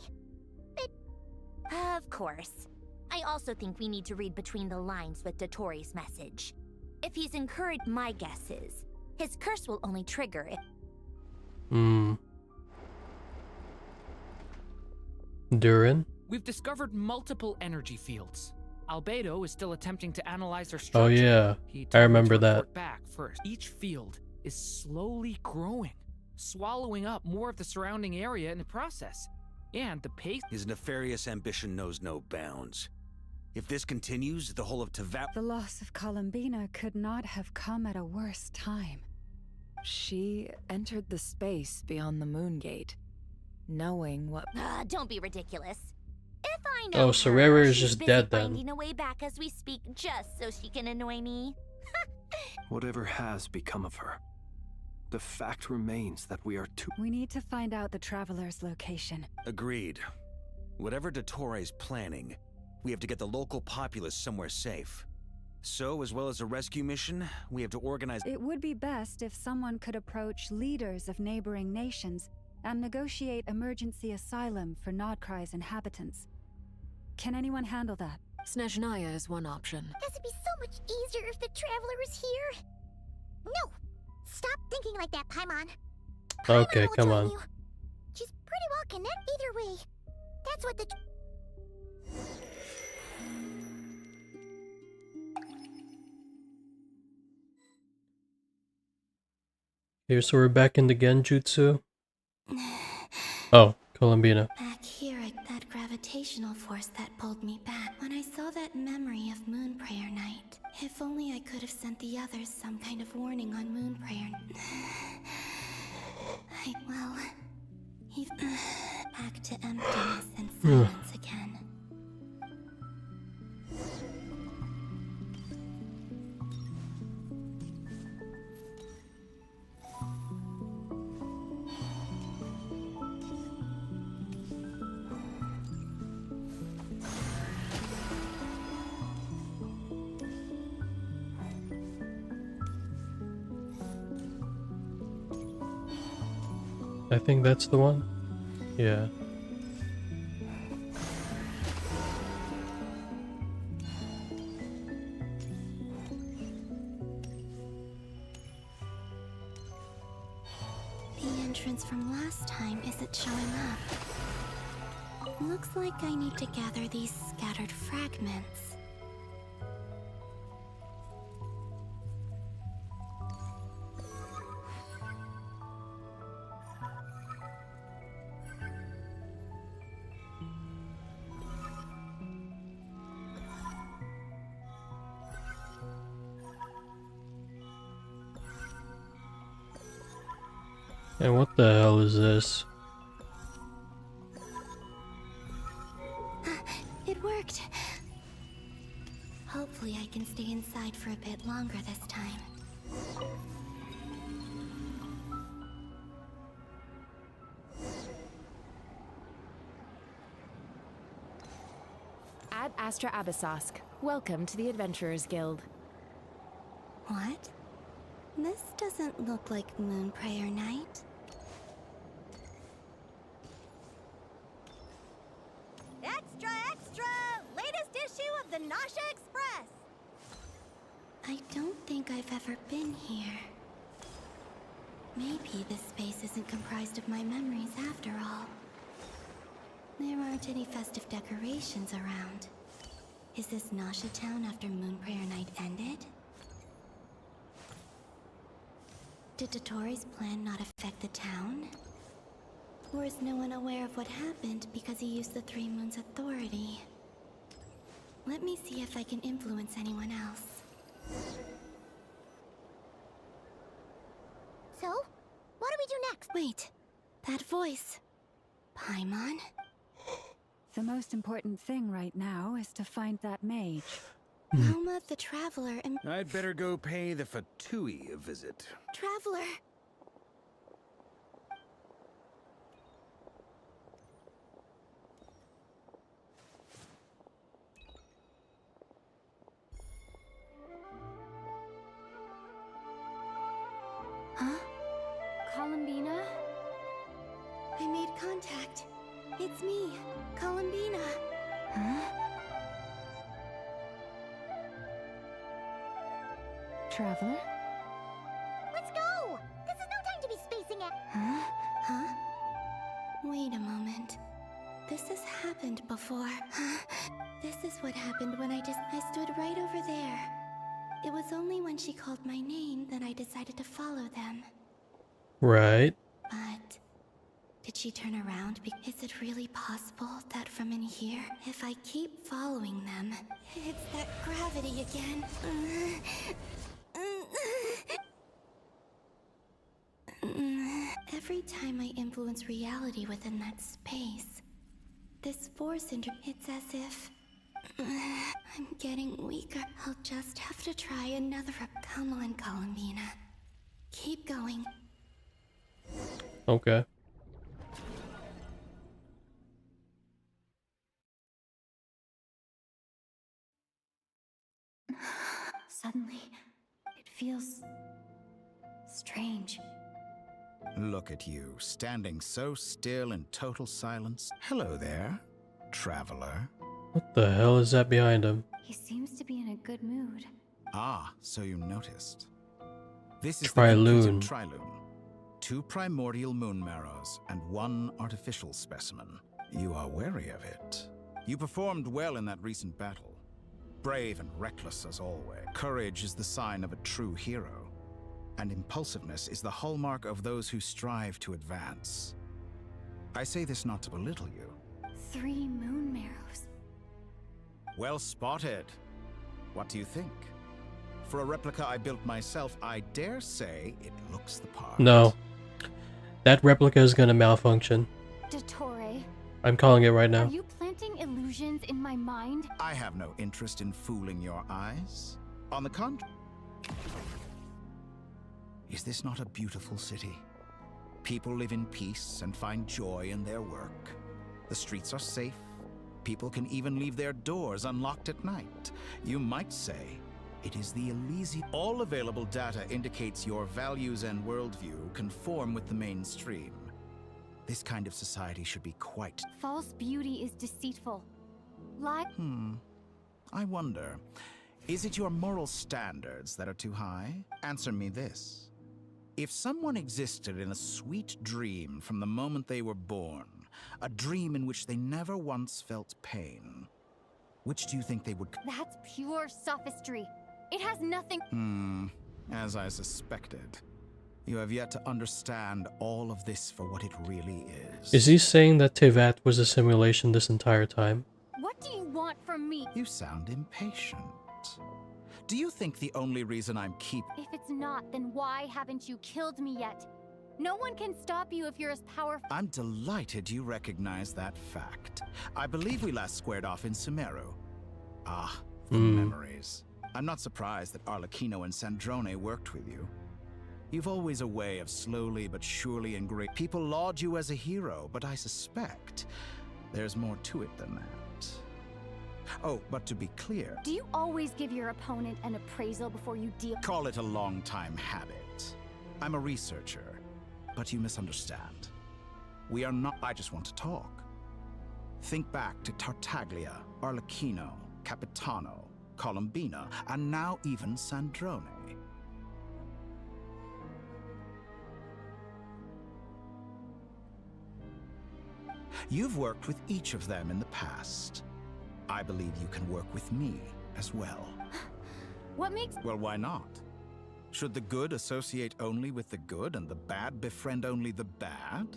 S17: Of course. I also think we need to read between the lines with Dottore's message. If he's encouraged, my guess is, his curse will only trigger if...
S3: Durin?
S18: We've discovered multiple energy fields. Albedo is still attempting to analyze their structure.
S3: Oh yeah,
S18: He
S3: I remember
S18: told me to
S3: that.
S18: report back first. Each field is slowly growing, swallowing up more of the surrounding area in the process. And the pace...
S5: His nefarious ambition knows no bounds. If this continues, the whole of Tevat...
S9: The loss of Columbina could not have come at a worse time.
S6: She entered the space beyond the Moon Gate, knowing what...
S17: Don't be ridiculous. If I know
S3: Oh, so Rara is
S17: she's
S3: just
S17: busy
S3: dead then.
S17: finding a way back as we speak just so she can annoy me.
S2: Whatever has become of her, the fact remains that we are too...
S9: We need to find out the Traveler's location.
S5: Agreed. Whatever Dottore's planning, we have to get the local populace somewhere safe. So, as well as a rescue mission, we have to organize...
S9: It would be best if someone could approach leaders of neighboring nations and negotiate emergency asylum for Nodcry's inhabitants. Can anyone handle that?
S8: Snezhnaya is one option.
S4: Guess it'd be so much easier if the Traveler was here. No! Stop thinking like that, Paimon.
S3: Okay, come on.
S4: You. She's pretty well connected either way. That's what the...
S3: Here, so we're back in the Genjutsu. Oh, Columbina.
S19: Back here, that gravitational force that pulled me back. When I saw that memory of Moon Prayer Night, if only I could have sent the others some kind of warning on Moon Prayer. Well, he's back to emptiness and silence again.
S3: I think that's the one. Yeah.
S19: The entrance from last time isn't showing up. Looks like I need to gather these scattered fragments.
S3: And what the hell is this?
S19: It worked. Hopefully I can stay inside for a bit longer this time.
S20: Ad Astra Abyssosque. Welcome to the Adventurers Guild.
S19: What? This doesn't look like Moon Prayer Night.
S15: Extra, extra! Latest issue of the Nasha Express!
S19: I don't think I've ever been here. Maybe this space isn't comprised of my memories after all. There aren't any festive decorations around. Is this Nasha town after Moon Prayer Night ended? Did Dotori's plan not affect the town? Or is no one aware of what happened because he used the Three Moons' authority? Let me see if I can influence anyone else.
S4: So, what do we do next?
S19: Wait, that voice. Paimon?
S9: The most important thing right now is to find that mage.
S19: Alma the Traveler and...
S5: I'd better go pay the Fatui a visit.
S19: Traveler! Huh?
S1: Columbina?
S19: I made contact. It's me, Columbina.
S9: Huh? Traveler?
S4: Let's go! This is no time to be spacing it!
S19: Huh? Huh? Wait a moment. This has happened before. This is what happened when I stood right over there. It was only when she called my name that I decided to follow them.
S3: Right.
S19: But did she turn around? Is it really possible that from in here, if I keep following them, it's that gravity again? Every time I influence reality within that space, this force it's as if I'm getting weaker. I'll just have to try another. Come on, Columbina. Keep going.
S3: Okay.
S19: Suddenly, it feels strange.
S12: Look at you, standing so still in total silence. Hello there, traveler.
S3: What the hell is that behind him?
S1: He seems to be in a good mood.
S12: Ah, so you noticed. This is
S3: Trilune.
S12: the Trilune. 2 primordial moon marrows and 1 artificial specimen. You are wary of it. You performed well in that recent battle. Brave and reckless as always. Courage is the sign of a true hero. And impulsiveness is the hallmark of those who strive to advance. I say this not to belittle you.
S1: 3 moon marrows.
S12: Well spotted. What do you think? For a replica I built myself, I dare say it looks the part.
S3: No. That replica is gonna malfunction.
S1: Dottore,
S3: I'm calling it right now.
S1: are you planting illusions in my mind?
S12: I have no interest in fooling your eyes. On the contrary. Is this not a beautiful city? People live in peace and find joy in their work. The streets are safe. People can even leave their doors unlocked at night. You might say it is the Elysium. All available data indicates your values and worldview conform with the mainstream. This kind of society should be quite...
S1: False beauty is deceitful.
S12: I wonder, is it your moral standards that are too high? Answer me this. If someone existed in a sweet dream from the moment they were born, a dream in which they never once felt pain, which do you think they would...
S1: That's pure sophistry. It has nothing...
S12: As I suspected. You have yet to understand all of this for what it really is.
S3: Is he saying that Tevat was a simulation this entire time?
S1: What do you want from me?
S12: You sound impatient. Do you think the only reason I'm
S1: If it's not, then why haven't you killed me yet? No one can stop you if you're as powerful...
S12: I'm delighted you recognize that fact. I believe we last squared off in Sumeru. Ah, the memories. I'm not surprised that Arlecchino and Sandrone worked with you. You've always a way of slowly but surely ingraining. People laud you as a hero, but I suspect there's more to it than that. Oh, but to be clear...
S1: Do you always give your opponent an appraisal before you deal...
S12: Call it a long-time habit. I'm a researcher, but you misunderstand. We are not... I just want to talk. Think back to Tartaglia, Arlecchino, Capitano, Colombina, and now even Sandrone. You've worked with each of them in the past. I believe you can work with me as well.
S1: What makes...
S12: Well, why not? Should the good associate only with the good and the bad befriend only the bad?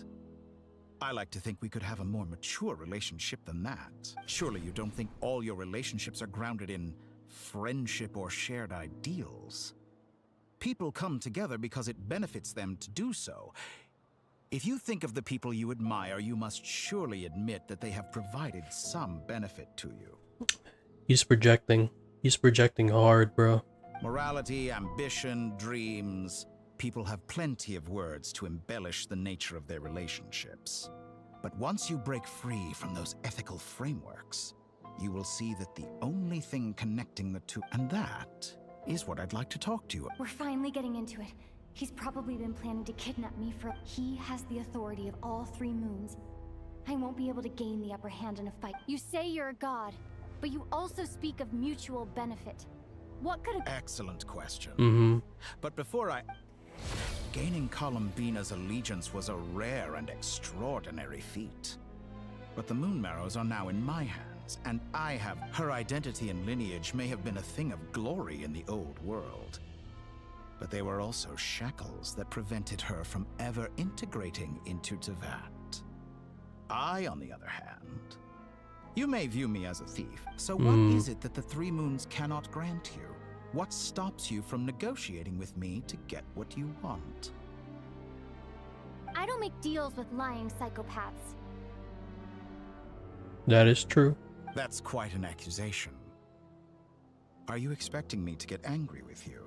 S12: I like to think we could have a more mature relationship than that. Surely you don't think all your relationships are grounded in friendship or shared ideals? People come together because it benefits them to do so. If you think of the people you admire, you must surely admit that they have provided some benefit to you.
S3: He's projecting. He's projecting hard, bro.
S12: Morality, ambition, dreams. People have plenty of words to embellish the nature of their relationships. But once you break free from those ethical frameworks, you will see that the only thing connecting the two, and that is what I'd like to talk to you.
S1: We're finally getting into it. He's probably been planning to kidnap me for... He has the authority of all 3 moons. I won't be able to gain the upper hand in a fight. You say you're a god, but you also speak of mutual benefit. What could a...
S12: Excellent question. But before Gaining Colombina's allegiance was a rare and extraordinary feat. But the Moon Marrows are now in my hands, and I have... Her identity and lineage may have been a thing of glory in the old world. But they were also shackles that prevented her from ever integrating into Tevat. I, on the other hand... You may view me as a thief, so what is it that the 3 moons cannot grant you? What stops you from negotiating with me to get what you want?
S1: I don't make deals with lying psychopaths.
S3: That is true.
S12: That's quite an accusation. Are you expecting me to get angry with you?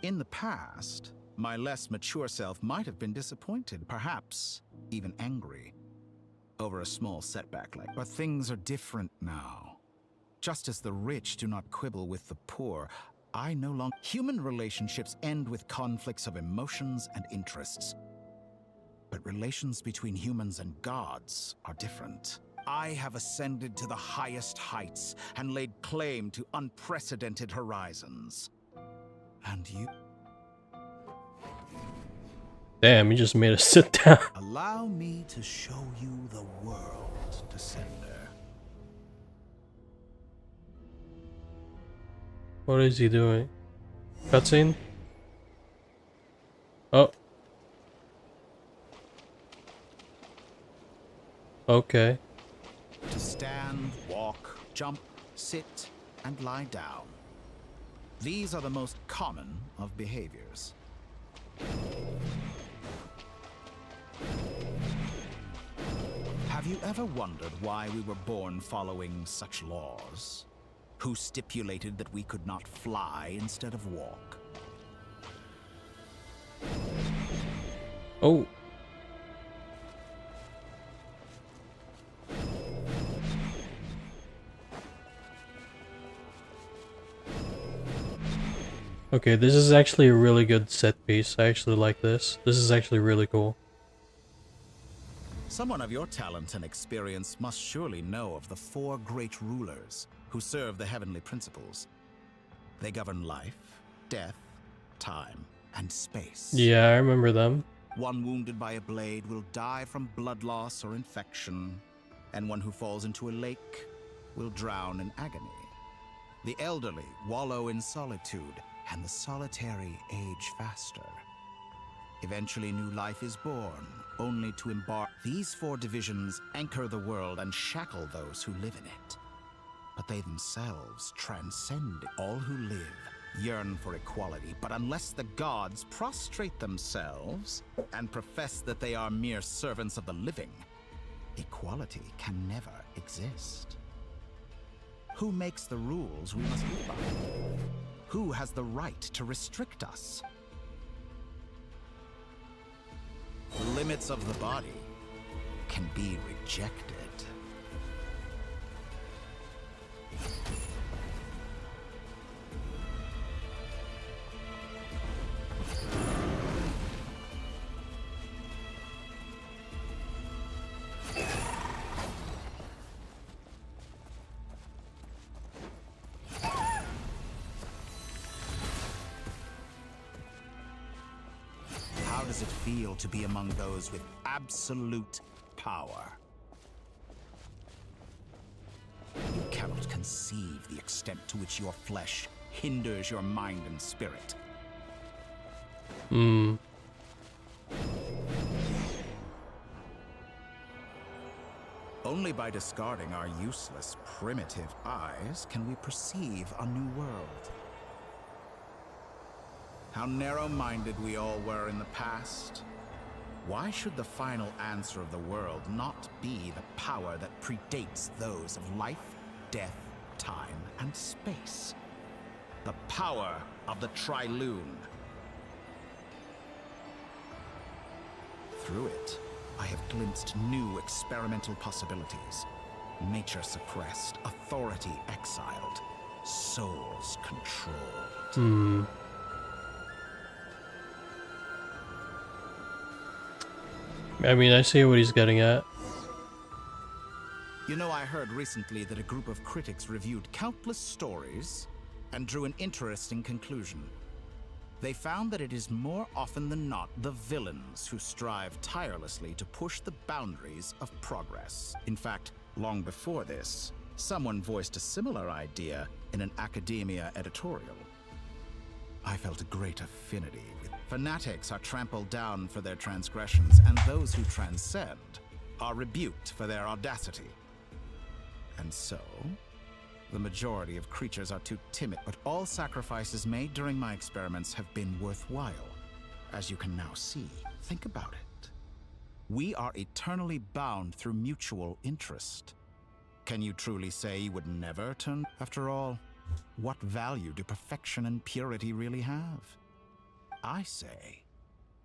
S12: In the past, my less mature self might have been disappointed, perhaps even angry, over a small setback like... But things are different now. Just as the rich do not quibble with the poor, I no longer... Human relationships end with conflicts of emotions and interests. But relations between humans and gods are different. I have ascended to the highest heights and laid claim to unprecedented horizons. And you...
S3: Damn, you just made us sit down.
S12: Allow me to show you the world, Descender.
S3: What is he doing? Cutscene? Oh. Okay.
S12: To stand, walk, jump, sit, and lie down. These are the most common of behaviors. Have you ever wondered why we were born following such laws? Who stipulated that we could not fly instead of walk?
S3: Oh. Okay, this is actually a really good set piece. I actually like this. This is actually really cool.
S12: Someone of your talent and experience must surely know of the 4 great rulers who serve the heavenly principles. They govern life, death, time, and space.
S3: Yeah, I remember them.
S12: One wounded by a blade will die from blood loss or infection, and one who falls into a lake will drown in agony. The elderly wallow in solitude, and the solitary age faster. Eventually new life is born, only to embark. These 4 divisions anchor the world and shackle those who live in it. But they themselves transcend it. All who live yearn for equality, but unless the gods prostrate themselves and profess that they are mere servants of the living, equality can never exist. Who makes the rules we must live by? Who has the right to restrict us? The limits of the body can be rejected. How does it feel to be among those with absolute power? You cannot conceive the extent to which your flesh hinders your mind and spirit. Only by discarding our useless, primitive eyes can we perceive a new world. How narrow-minded we all were in the past. Why should the final answer of the world not be the power that predates those of life, death, time, and space? The power of the Trilune. Through it, I have glimpsed new experimental possibilities. Nature suppressed, authority exiled, souls controlled.
S3: I mean, I see what he's getting at.
S12: You know, I heard recently that a group of critics reviewed countless stories and drew an interesting conclusion. They found that it is more often than not the villains who strive tirelessly to push the boundaries of progress. In fact, long before this, someone voiced a similar idea in an academia editorial. I felt a great affinity with fanatics are trampled down for their transgressions, and those who transcend are rebuked for their audacity. And so, the majority of creatures are too timid, but all sacrifices made during my experiments have been worthwhile, as you can now see. Think about it. We are eternally bound through mutual interest. Can you truly say you would never turn? After all, what value do perfection and purity really have? I say,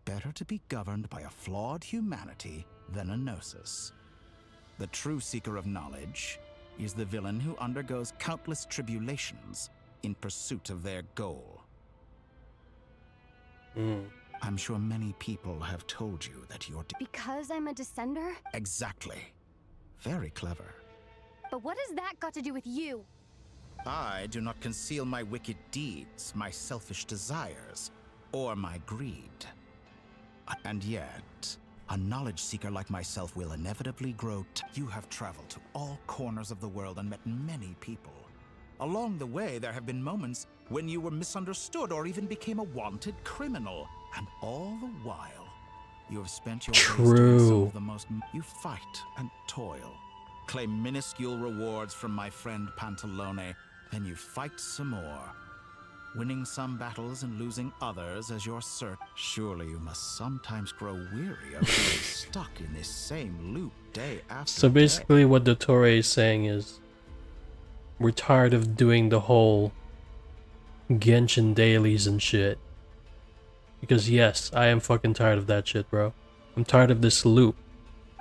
S12: better to be governed by a flawed humanity than a gnosis. The true seeker of knowledge is the villain who undergoes countless tribulations in pursuit of their goal. I'm sure many people have told you that you're...
S1: Because I'm a descender?
S12: Exactly. Very clever.
S1: But what has that got to do with you?
S12: I do not conceal my wicked deeds, my selfish desires, or my greed. And yet, a knowledge seeker like myself will inevitably grow. You have traveled to all corners of the world and met many people. Along the way, there have been moments when you were misunderstood or even became a wanted criminal. And all the while, you have spent your days doing some of the most... You fight and toil, claim minuscule rewards from my friend Pantalone, then you fight some more, winning some battles and losing others as your search. Surely you must sometimes grow weary of being stuck in this same loop day after
S3: So
S12: day.
S3: basically what Dottore is saying is, we're tired of doing the whole Genshin dailies and shit. Because yes, I am fucking tired of that shit, bro. I'm tired of this loop.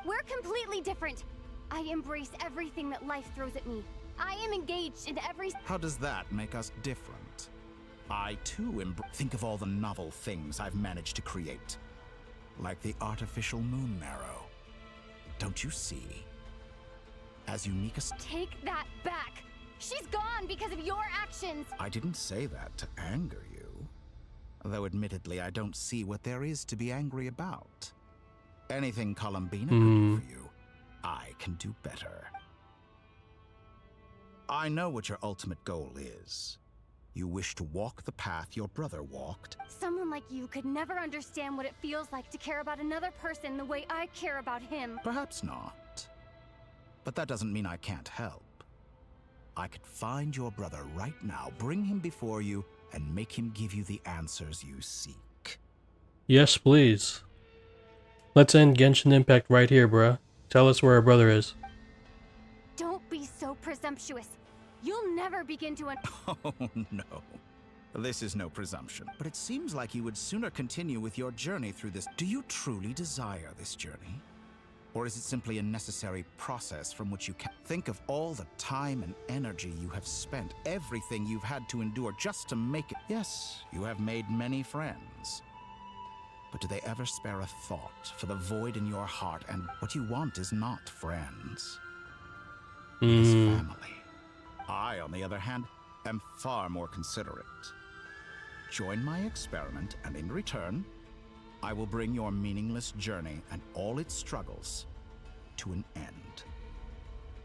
S1: We're completely different. I embrace everything that life throws at me. I am engaged in every...
S12: How does that make us different? I too think of all the novel things I've managed to create. Like the artificial moon marrow. Don't you see? As unique as...
S1: Take that back! She's gone because of your actions!
S12: I didn't say that to anger you. Though admittedly, I don't see what there is to be angry about. Anything Columbina could do for you, I can do better. I know what your ultimate goal is. You wish to walk the path your brother walked.
S1: Someone like you could never understand what it feels like to care about another person the way I care about him.
S12: Perhaps not. But that doesn't mean I can't help. I could find your brother right now, bring him before you, and make him give you the answers you seek.
S3: Yes, please. Let's end Genshin Impact right here, bruh. Tell us where our brother is.
S1: Don't be so presumptuous. You'll never begin to...
S12: Oh, no. This is no presumption. But it seems like you would sooner continue with your journey through this. Do you truly desire this journey? Or is it simply a necessary process from which you can think of all the time and energy you have spent, everything you've had to endure just to make it? Yes, you have made many friends. But do they ever spare a thought for the void in your heart? And what you want is not friends. It is family. I, on the other hand, am far more considerate. Join my experiment, and in return, I will bring your meaningless journey and all its struggles to an end.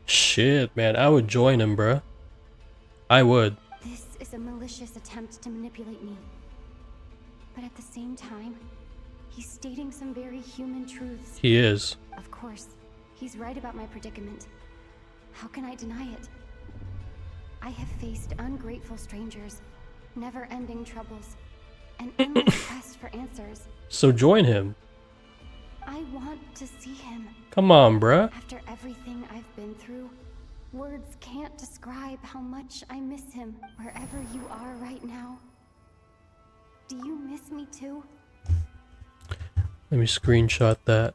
S3: Shit, man, I would join him, bruh. I would.
S1: This is a malicious attempt to manipulate me. But at the same time, he's stating some very human truths.
S3: He is.
S1: Of course, he's right about my predicament. How can I deny it? I have faced ungrateful strangers, never-ending troubles, an endless quest for answers.
S3: So join him.
S1: I want to see him.
S3: Come on, bruh.
S1: After everything I've been through, words can't describe how much I miss him wherever you are right now. Do you miss me too?
S3: Let me screenshot that.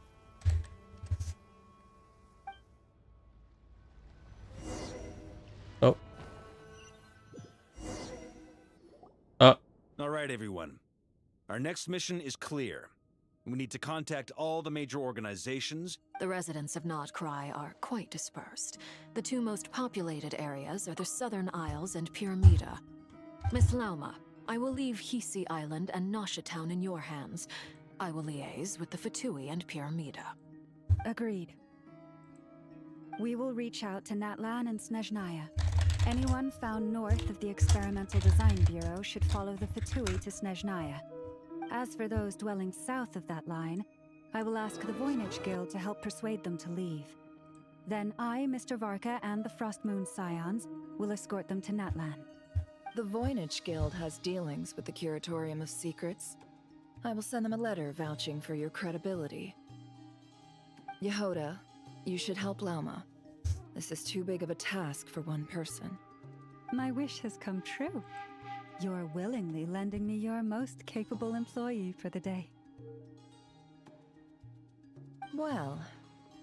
S3: Oh.
S5: All right, everyone. Our next mission is clear. We need to contact all the major organizations.
S8: The residents of Notcry are quite dispersed. The two most populated areas are the Southern Isles and Pyramida. Miss Lauma, I will leave Hisi Island and Nasha Town in your hands. I will liaise with the Fatui and Pyramida.
S9: Agreed. We will reach out to Natlan and Snezhnaya. Anyone found north of the Experimental Design Bureau should follow the Fatui to Snezhnaya. As for those dwelling south of that line, I will ask the Voynich Guild to help persuade them to leave. Then I, Mr. Varka, and the Frostmoon Scions will escort them to Natlan.
S6: The Voynich Guild has dealings with the Curatorium of Secrets. I will send them a letter vouching for your credibility. Yehoda, you should help Lauma. This is too big of a task for one person.
S9: My wish has come true. You're willingly lending me your most capable employee for the day.
S6: Well,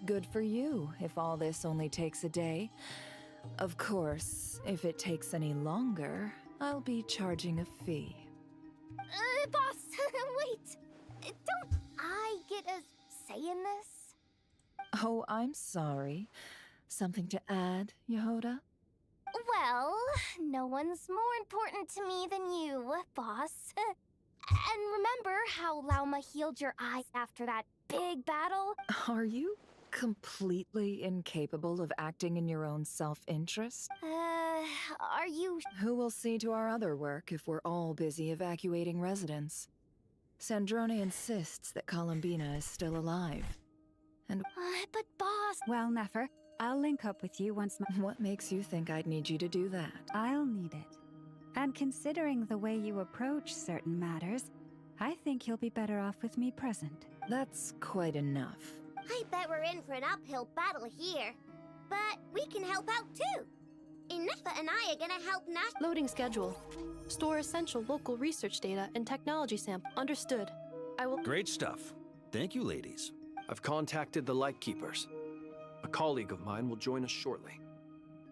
S6: good for you if all this only takes a day. Of course, if it takes any longer, I'll be charging a fee.
S4: Boss, wait! Don't I get a say in this?
S6: Oh, I'm sorry. Something to add, Yehoda?
S4: Well, no one's more important to me than you, boss. And remember how Lauma healed your eyes after that big battle?
S6: Are you completely incapable of acting in your own self-interest?
S4: Are you...
S6: Who will see to our other work if we're all busy evacuating residents? Sandrone insists that Columbina is still alive. And...
S4: but boss...
S9: Well, Nefer, I'll link up with you once my...
S6: What makes you think I'd need you to do that?
S9: I'll need it. And considering the way you approach certain matters, I think you'll be better off with me present.
S6: That's quite enough.
S4: I bet we're in for an uphill battle here. But we can help out too. Inefa and I are gonna help Nash.
S10: Loading schedule. Store essential local research data and technology sample. Understood. I will.
S5: Great stuff. Thank you, ladies.
S2: I've contacted the Lightkeepers. A colleague of mine will join us shortly.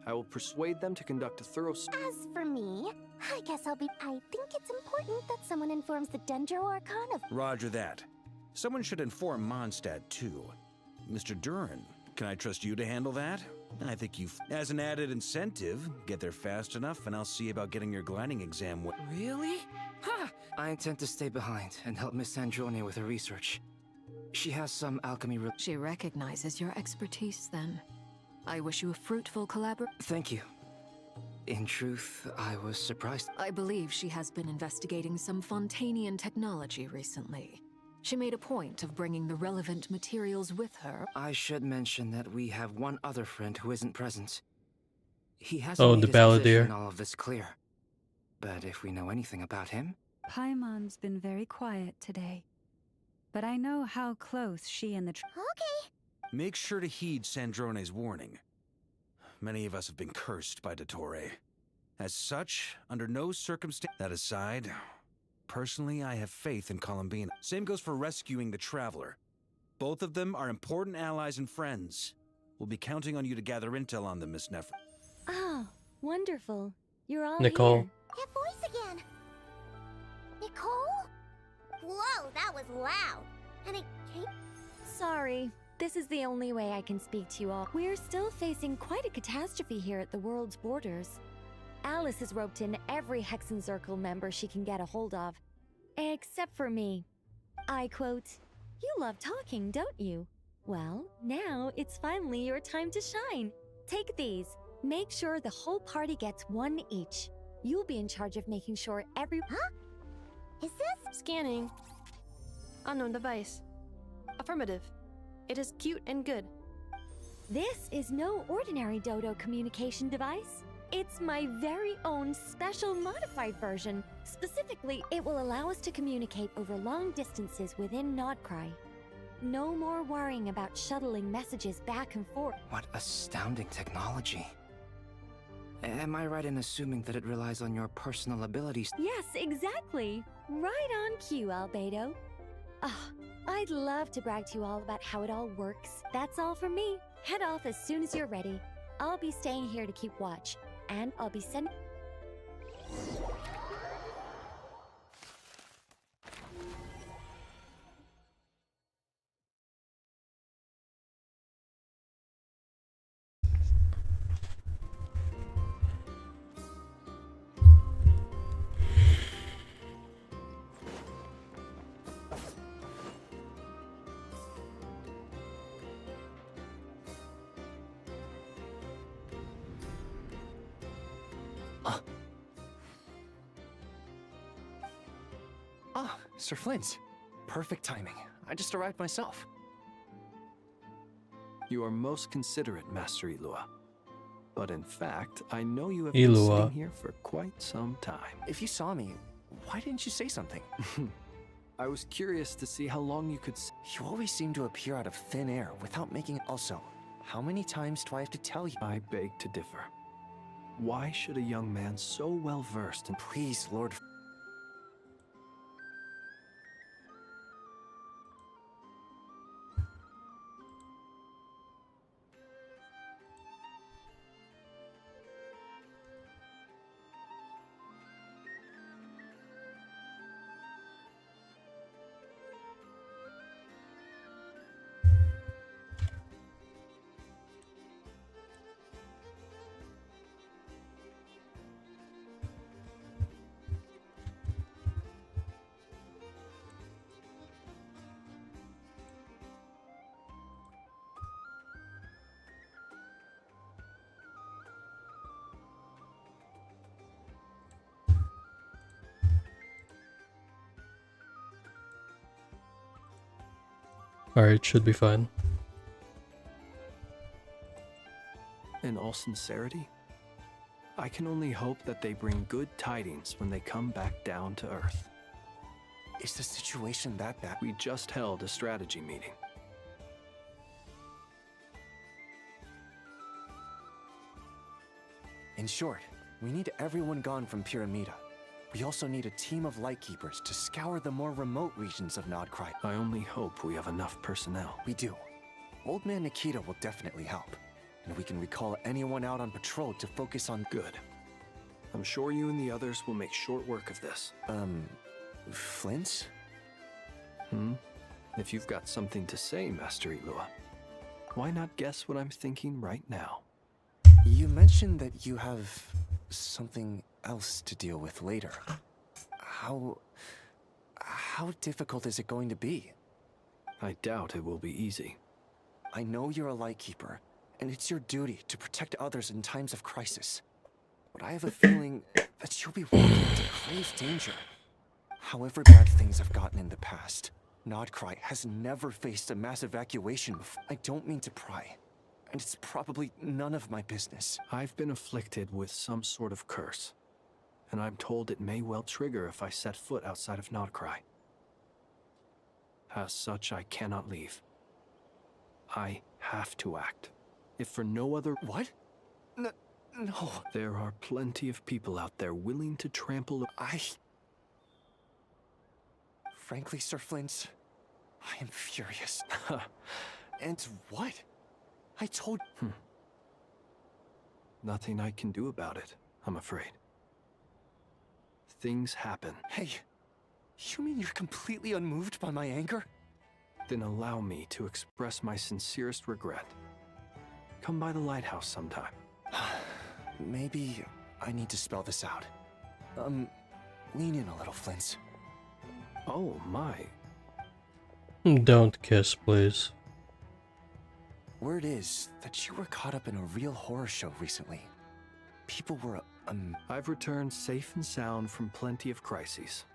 S2: I will persuade them to conduct a thorough...
S4: As for me, I guess I think it's important that someone informs the Dendro Archon of...
S5: Roger that. Someone should inform Mondstadt, too. Mr. Duran, can I trust you to handle that? I think you... As an added incentive, get there fast enough and I'll see about getting your gliding exam...
S18: Really? Ha! I intend to stay behind and help Miss Sandrone with her research. She has some alchemy...
S8: She recognizes your expertise, then. I wish you a fruitful collaboration.
S18: Thank you. In truth, I was surprised.
S8: I believe she has been investigating some Fontanian technology recently. She made a point of bringing the relevant materials with her.
S18: I should mention that we have one other friend who isn't present. He hasn't
S3: the
S18: made his position
S3: Balladeer.
S18: in all of this clear. But if we know anything about him...
S9: Paimon's been very quiet today. But I know how close she and the...
S4: Okay.
S5: Make sure to heed Sandrone's warning. Many of us have been cursed by Dottore. As such, under no circumstance... That aside, personally, I have faith in Columbina. Same goes for rescuing the Traveler. Both of them are important allies and friends. We'll be counting on you to gather intel on them, Miss Nefer.
S1: Oh, wonderful. You're all
S3: Nicole.
S1: here.
S4: That voice again. Nicole? Whoa, that was loud. And it came...
S1: Sorry. This is the only way I can speak to you all. We're still facing quite a catastrophe here at the world's borders. Alice has roped in every Hexen Circle member she can get a hold of. Except for me. I quote, "You love talking, don't you? Well, now it's finally your time to shine. Take these. Make sure the whole party gets one each. You'll be in charge of making sure every...
S4: Huh? Is this?
S10: Scanning. Unknown device. Affirmative. It is cute and good.
S1: This is no ordinary Dodo communication device. It's my very own special modified version. Specifically, it will allow us to communicate over long distances within Nodcry. No more worrying about shuttling messages back and forth.
S18: What astounding technology. Am I right in assuming that it relies on your personal abilities?
S1: Yes, exactly. Right on cue, Albedo. I'd love to brag to you all about how it all works. That's all from me. Head off as soon as you're ready. I'll be staying here to keep watch, and I'll be sending...
S18: Ah, Sir Flint. Perfect timing. I just arrived myself.
S2: You are most considerate, Master Ilua. But in fact, I know you have been
S3: Ilua.
S2: sitting here for quite some time.
S18: If you saw me, why didn't you say something?
S2: I was curious to see how long you could...
S18: You always seem to appear out of thin air without making... Also, how many times do I have to tell you?
S2: I beg to differ. Why should a young man so well-versed in...
S18: Please, Lord...
S3: Alright, should be fine.
S2: In all sincerity, I can only hope that they bring good tidings when they come back down to Earth.
S21: Is the situation that bad?
S2: We just held a strategy meeting.
S21: In short, we need everyone gone from Pyramida. We also need a team of Lightkeepers to scour the more remote regions of Nodcry.
S2: I only hope we have enough personnel.
S21: We do. Old Man Nikita will definitely help. And we can recall anyone out on patrol to focus on...
S2: Good. I'm sure you and the others will make short work of this.
S21: Flint?
S2: If you've got something to say, Master Ilua, why not guess what I'm thinking right now?
S21: You mentioned that you have something else to deal with later. How difficult is it going to be?
S2: I doubt it will be easy.
S21: I know you're a Lightkeeper, and it's your duty to protect others in times of crisis. But I have a feeling that you'll be walking into grave danger. However bad things have gotten in the past, Nodcry has never faced a mass evacuation before. I don't mean to pry, and it's probably none of my business.
S2: I've been afflicted with some sort of curse, and I'm told it may well trigger if I set foot outside of Nodcry. As such, I cannot leave. I have to act. If for no other...
S21: What? No.
S2: There are plenty of people out there willing to trample...
S21: Frankly, Sir Flint, I am furious. And what? I told...
S2: Nothing I can do about it, I'm afraid. Things happen.
S21: Hey, you mean you're completely unmoved by my anger?
S2: Then allow me to express my sincerest regret. Come by the lighthouse sometime.
S21: Maybe I need to spell this out. Lean in a little, Flint.
S2: Oh my.
S3: Don't kiss, please.
S21: Word is that you were caught up in a real horror show recently. People were,
S2: I've returned safe and sound from plenty of crises.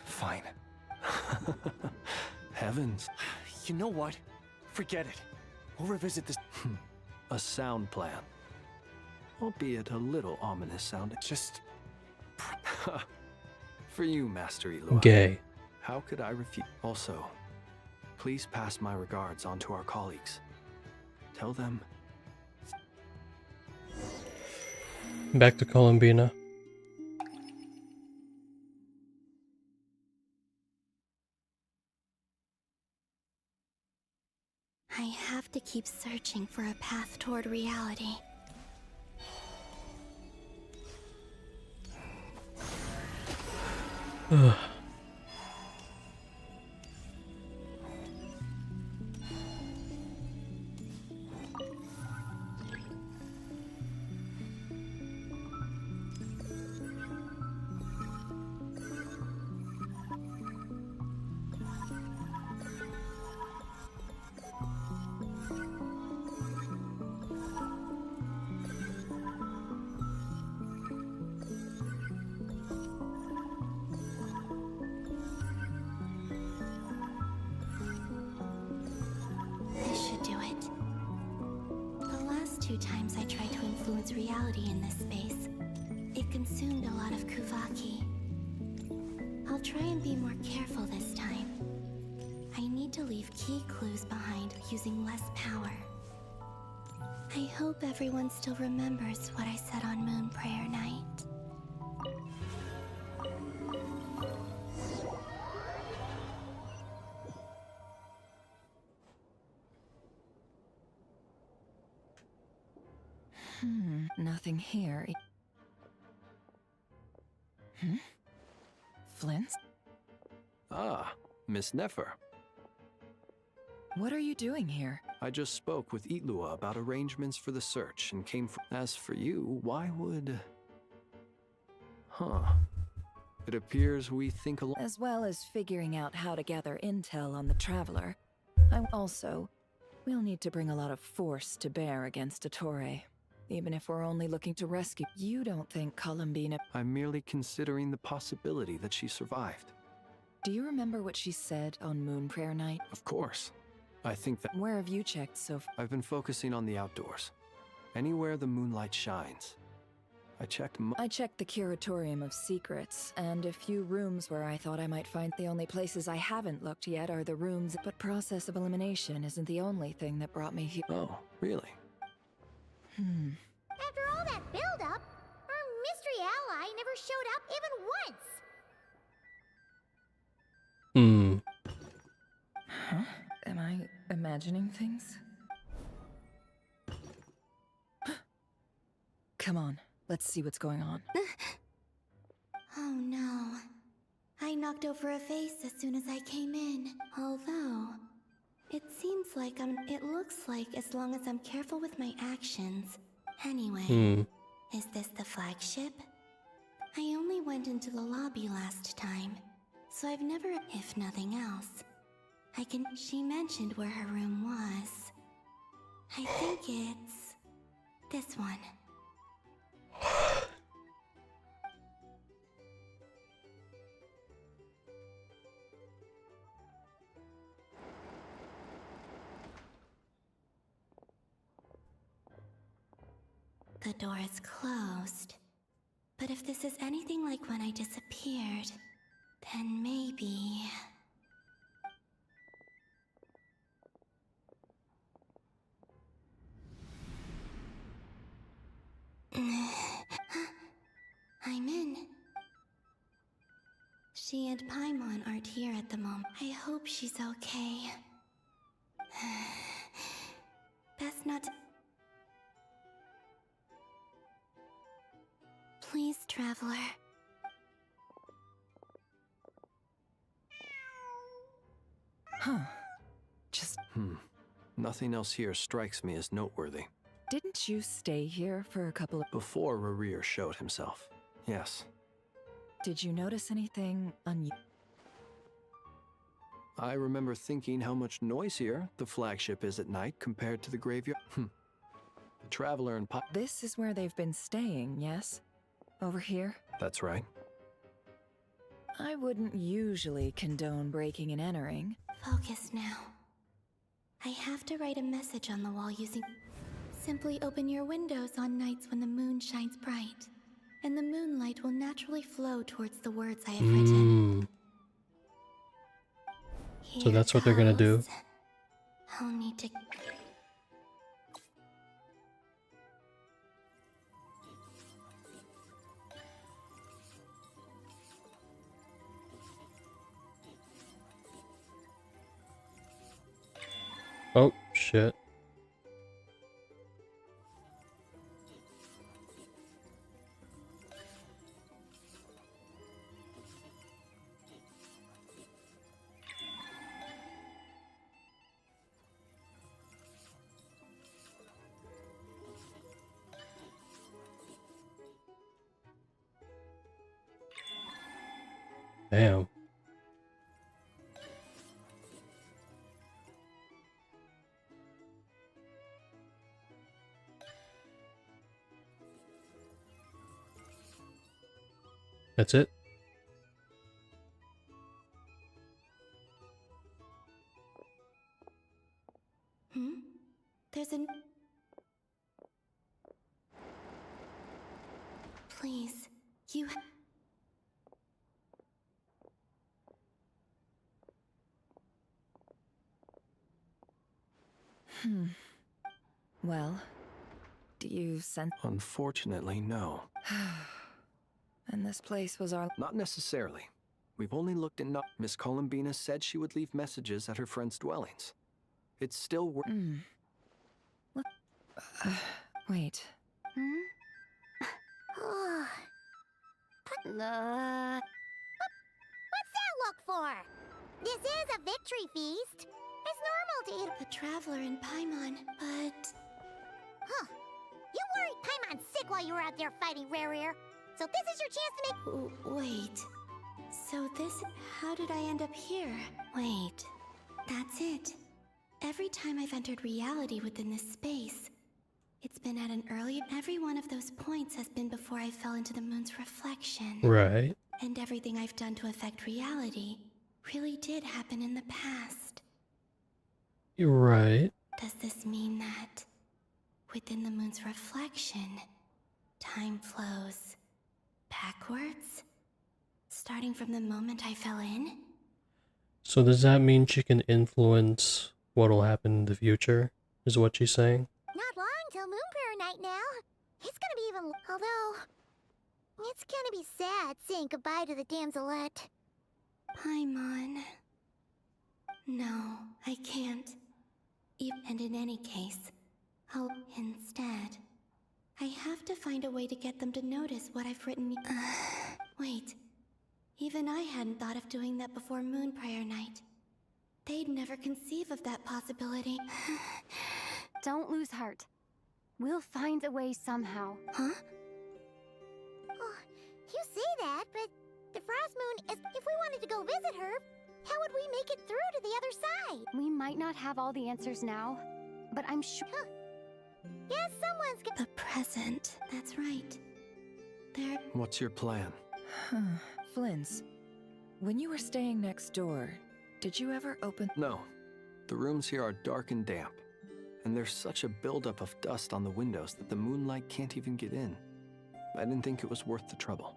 S21: Fine.
S2: Heavens.
S21: You know what? Forget it. We'll revisit this.
S2: A sound plan. Albeit a little ominous sounding.
S21: Just...
S2: For you, Master Ilua.
S3: Gay.
S2: How could I refuse? Also, please pass my regards on to our colleagues. Tell them...
S3: Back to Columbina.
S19: I have to keep searching for a path toward reality. This should do it. The last 2 times I tried to influence reality in this space, it consumed a lot of Kuvaki. I'll try and be more careful this time. I need to leave key clues behind using less power. I hope everyone still remembers what I said on Moon Prayer Night.
S6: Nothing here. Flint?
S2: Ah, Miss Nefer.
S6: What are you doing here?
S2: I just spoke with Ilua about arrangements for the search and came from... As for you, why would... It appears we think along...
S6: As well as figuring out how to gather intel on the Traveler, we'll need to bring a lot of force to bear against Dottore. Even if we're only looking to rescue... You don't think Columbina...
S2: I'm merely considering the possibility that she survived.
S6: Do you remember what she said on Moon Prayer Night?
S2: Of course. I think that
S6: Where have you checked so far?
S2: I've been focusing on the outdoors. Anywhere the moonlight shines. I checked
S6: the Curatorium of Secrets, and a few rooms where I thought I might find. The only places I haven't looked yet are the rooms, but process of elimination isn't the only thing that brought me here.
S2: Oh, really?
S4: After all that build-up, our mystery ally never showed up even once.
S6: Huh? Am I imagining things? Come on, let's see what's going on.
S19: Oh no. I knocked over a vase as soon as I came in. Although, it seems like it looks like as long as I'm careful with my actions. Anyway, is this the flagship? I only went into the lobby last time, so I've never, if nothing else. She mentioned where her room was. I think it's this one. The door is closed. But if this is anything like when I disappeared, then maybe... I'm in. She and Paimon aren't here at the moment. I hope she's okay. Best not... Please, Traveler.
S6: Huh. Just...
S2: Nothing else here strikes me as noteworthy.
S6: Didn't you stay here for a couple of...
S2: Before Rarir showed himself, yes.
S6: Did you notice anything unusual?
S2: I remember thinking how much noisier the flagship is at night compared to the graveyard. The Traveler and
S6: This is where they've been staying, yes? Over here?
S2: That's right.
S6: I wouldn't usually condone breaking and entering.
S19: Focus now. I have to write a message on the wall using... Simply open your windows on nights when the moon shines bright, and the moonlight will naturally flow towards the words I have written.
S3: So that's what they're gonna do.
S19: I'll need to...
S3: Oh, shit. Damn. That's it?
S19: There's an... Please, you...
S6: Well, do you sense...
S2: Unfortunately, no.
S6: And this place was our...
S2: Not necessarily. We've only looked in... Miss Columbina said she would leave messages at her friends' dwellings. It's still...
S6: Look... wait.
S4: What's that look for? This is a victory feast. It's normal to eat
S19: the Traveler and Paimon, but...
S4: Huh. You worried Paimon sick while you were out there fighting Rarir. So this is your chance to make...
S19: Wait. So this... How did I end up here? Wait. That's it. Every time I've entered reality within this space, it's been at an early... Every one of those points has been before I fell into the moon's reflection.
S3: Right.
S19: And everything I've done to affect reality really did happen in the past.
S3: You're right.
S19: Does this mean that within the moon's reflection, time flows backwards? Starting from the moment I fell in?
S3: So does that mean she can influence what'll happen in the future? Is what she's saying?
S4: Not long till Moon Prayer Night now. It's gonna be even... Although... It's gonna be sad saying goodbye to the damselette.
S19: Paimon. No, I can't. And in any case, I'll... Instead, I have to find a way to get them to notice what I've written. Wait. Even I hadn't thought of doing that before Moon Prayer Night. They'd never conceive of that possibility.
S1: Don't lose heart. We'll find a way somehow.
S19: Huh?
S4: Oh, you say that, but the Frost Moon is... If we wanted to go visit her, how would we make it through to the other side?
S1: We might not have all the answers now, but I'm sure...
S4: Huh. Yes, someone's...
S19: The present. That's right. There...
S2: What's your plan?
S6: Flynn's, when you were staying next door, did you ever open...
S2: No. The rooms here are dark and damp, and there's such a buildup of dust on the windows that the moonlight can't even get in. I didn't think it was worth the trouble.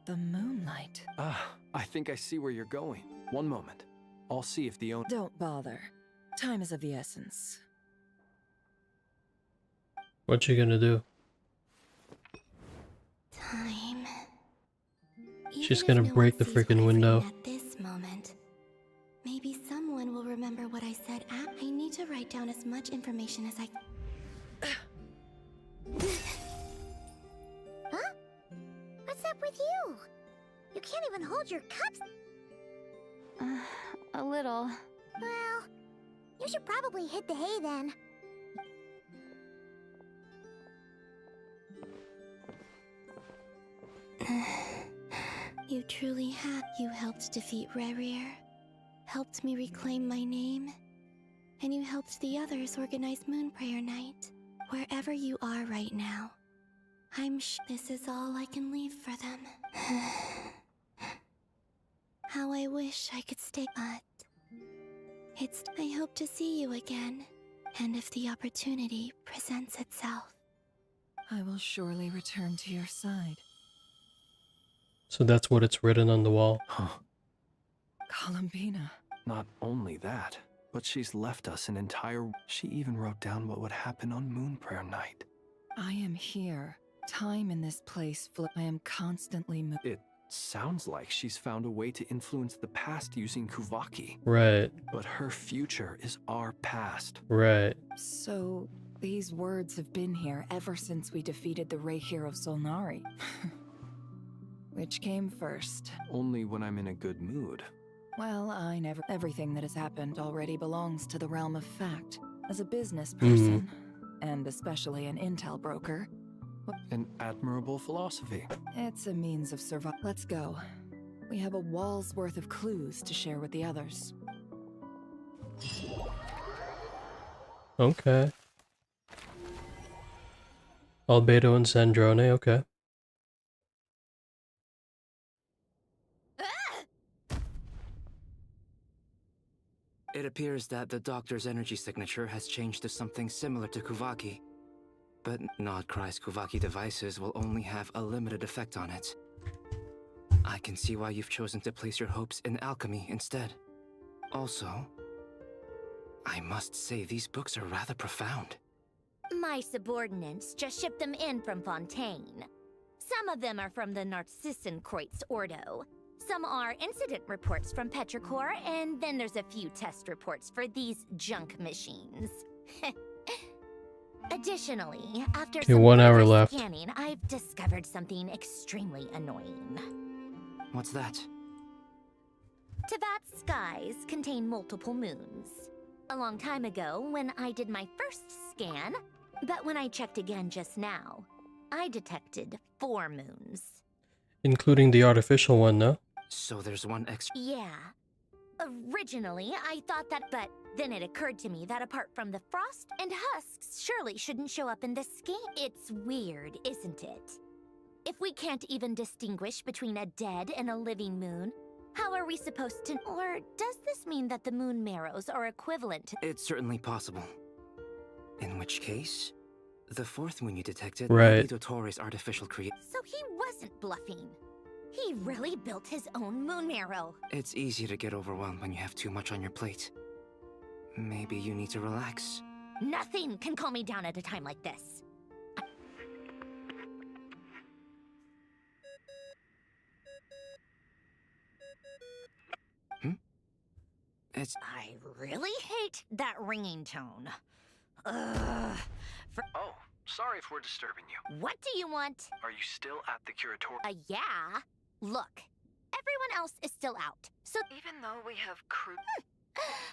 S6: The moonlight?
S2: Ah, I think I see where you're going. One moment. I'll see if the owner...
S6: Don't bother. Time is of the essence.
S3: What you gonna do?
S19: Time.
S3: She's gonna break the freaking window.
S19: At this moment, maybe someone will remember what I said. I need to write down as much information as I...
S4: Huh? What's up with you? You can't even hold your cups.
S1: A little.
S4: Well, you should probably hit the hay then.
S19: You truly have. You helped defeat Rerir, helped me reclaim my name, and you helped the others organize Moon Prayer Night. Wherever you are right now, I'm sure this is all I can leave for them. How I wish I could stay, but I hope to see you again, and if the opportunity presents itself.
S6: I will surely return to your side.
S3: So that's what it's written on the wall.
S2: Huh.
S6: Columbina.
S2: Not only that, but she's left us an entire... She even wrote down what would happen on Moon Prayer Night.
S6: I am here. Time in this place I am constantly
S2: It sounds like she's found a way to influence the past using Kuvaki.
S3: Right.
S2: But her future is our past.
S3: Right.
S6: So, these words have been here ever since we defeated the Ray hero Solnari. Which came first?
S2: Only when I'm in a good mood.
S6: Well, I never... Everything that has happened already belongs to the realm of fact. As a business person, and especially an intel broker...
S2: An admirable philosophy.
S6: It's a means of survival. Let's go. We have a wall's worth of clues to share with the others.
S3: Okay. Albedo and Sandrone, okay.
S11: It appears that the doctor's energy signature has changed to something similar to Kuvaki. But not Christ Kuvaki devices will only have a limited effect on it. I can see why you've chosen to place your hopes in alchemy instead. Also, I must say these books are rather profound.
S17: My subordinates just shipped them in from Fontaine. Some of them are from the Narcissenkreuz Ordo. Some are incident reports from Petrichor, and then there's a few test reports for these junk machines. Additionally, after some
S3: 1 hour
S17: further
S3: left.
S17: scanning, I've discovered something extremely annoying.
S11: What's that?
S17: Teyvat's skies contain multiple moons. A long time ago, when I did my first scan, but when I checked again just now, I detected 4 moons.
S3: Including the artificial one, no?
S11: So there's one extra...
S17: Yeah. Originally, I thought that, but then it occurred to me that apart from the frost and husks, surely shouldn't show up in this scan. It's weird, isn't it? If we can't even distinguish between a dead and a living moon, How are we supposed to... Or does this mean that the moon marrows are equivalent to...
S11: It's certainly possible. In which case, the fourth moon you detected
S3: Right.
S11: might be Dottore artificial creation.
S17: So he wasn't bluffing. He really built his own moon marrow.
S11: It's easy to get overwhelmed when you have too much on your plate. Maybe you need to relax.
S17: Nothing can calm me down at a time like this. I really hate that ringing tone. Ugh.
S2: Oh, sorry if we're disturbing you.
S17: What do you want?
S2: Are you still at the curatorium?
S17: Yeah. Look, everyone else is still out, so
S6: Even though we have crew...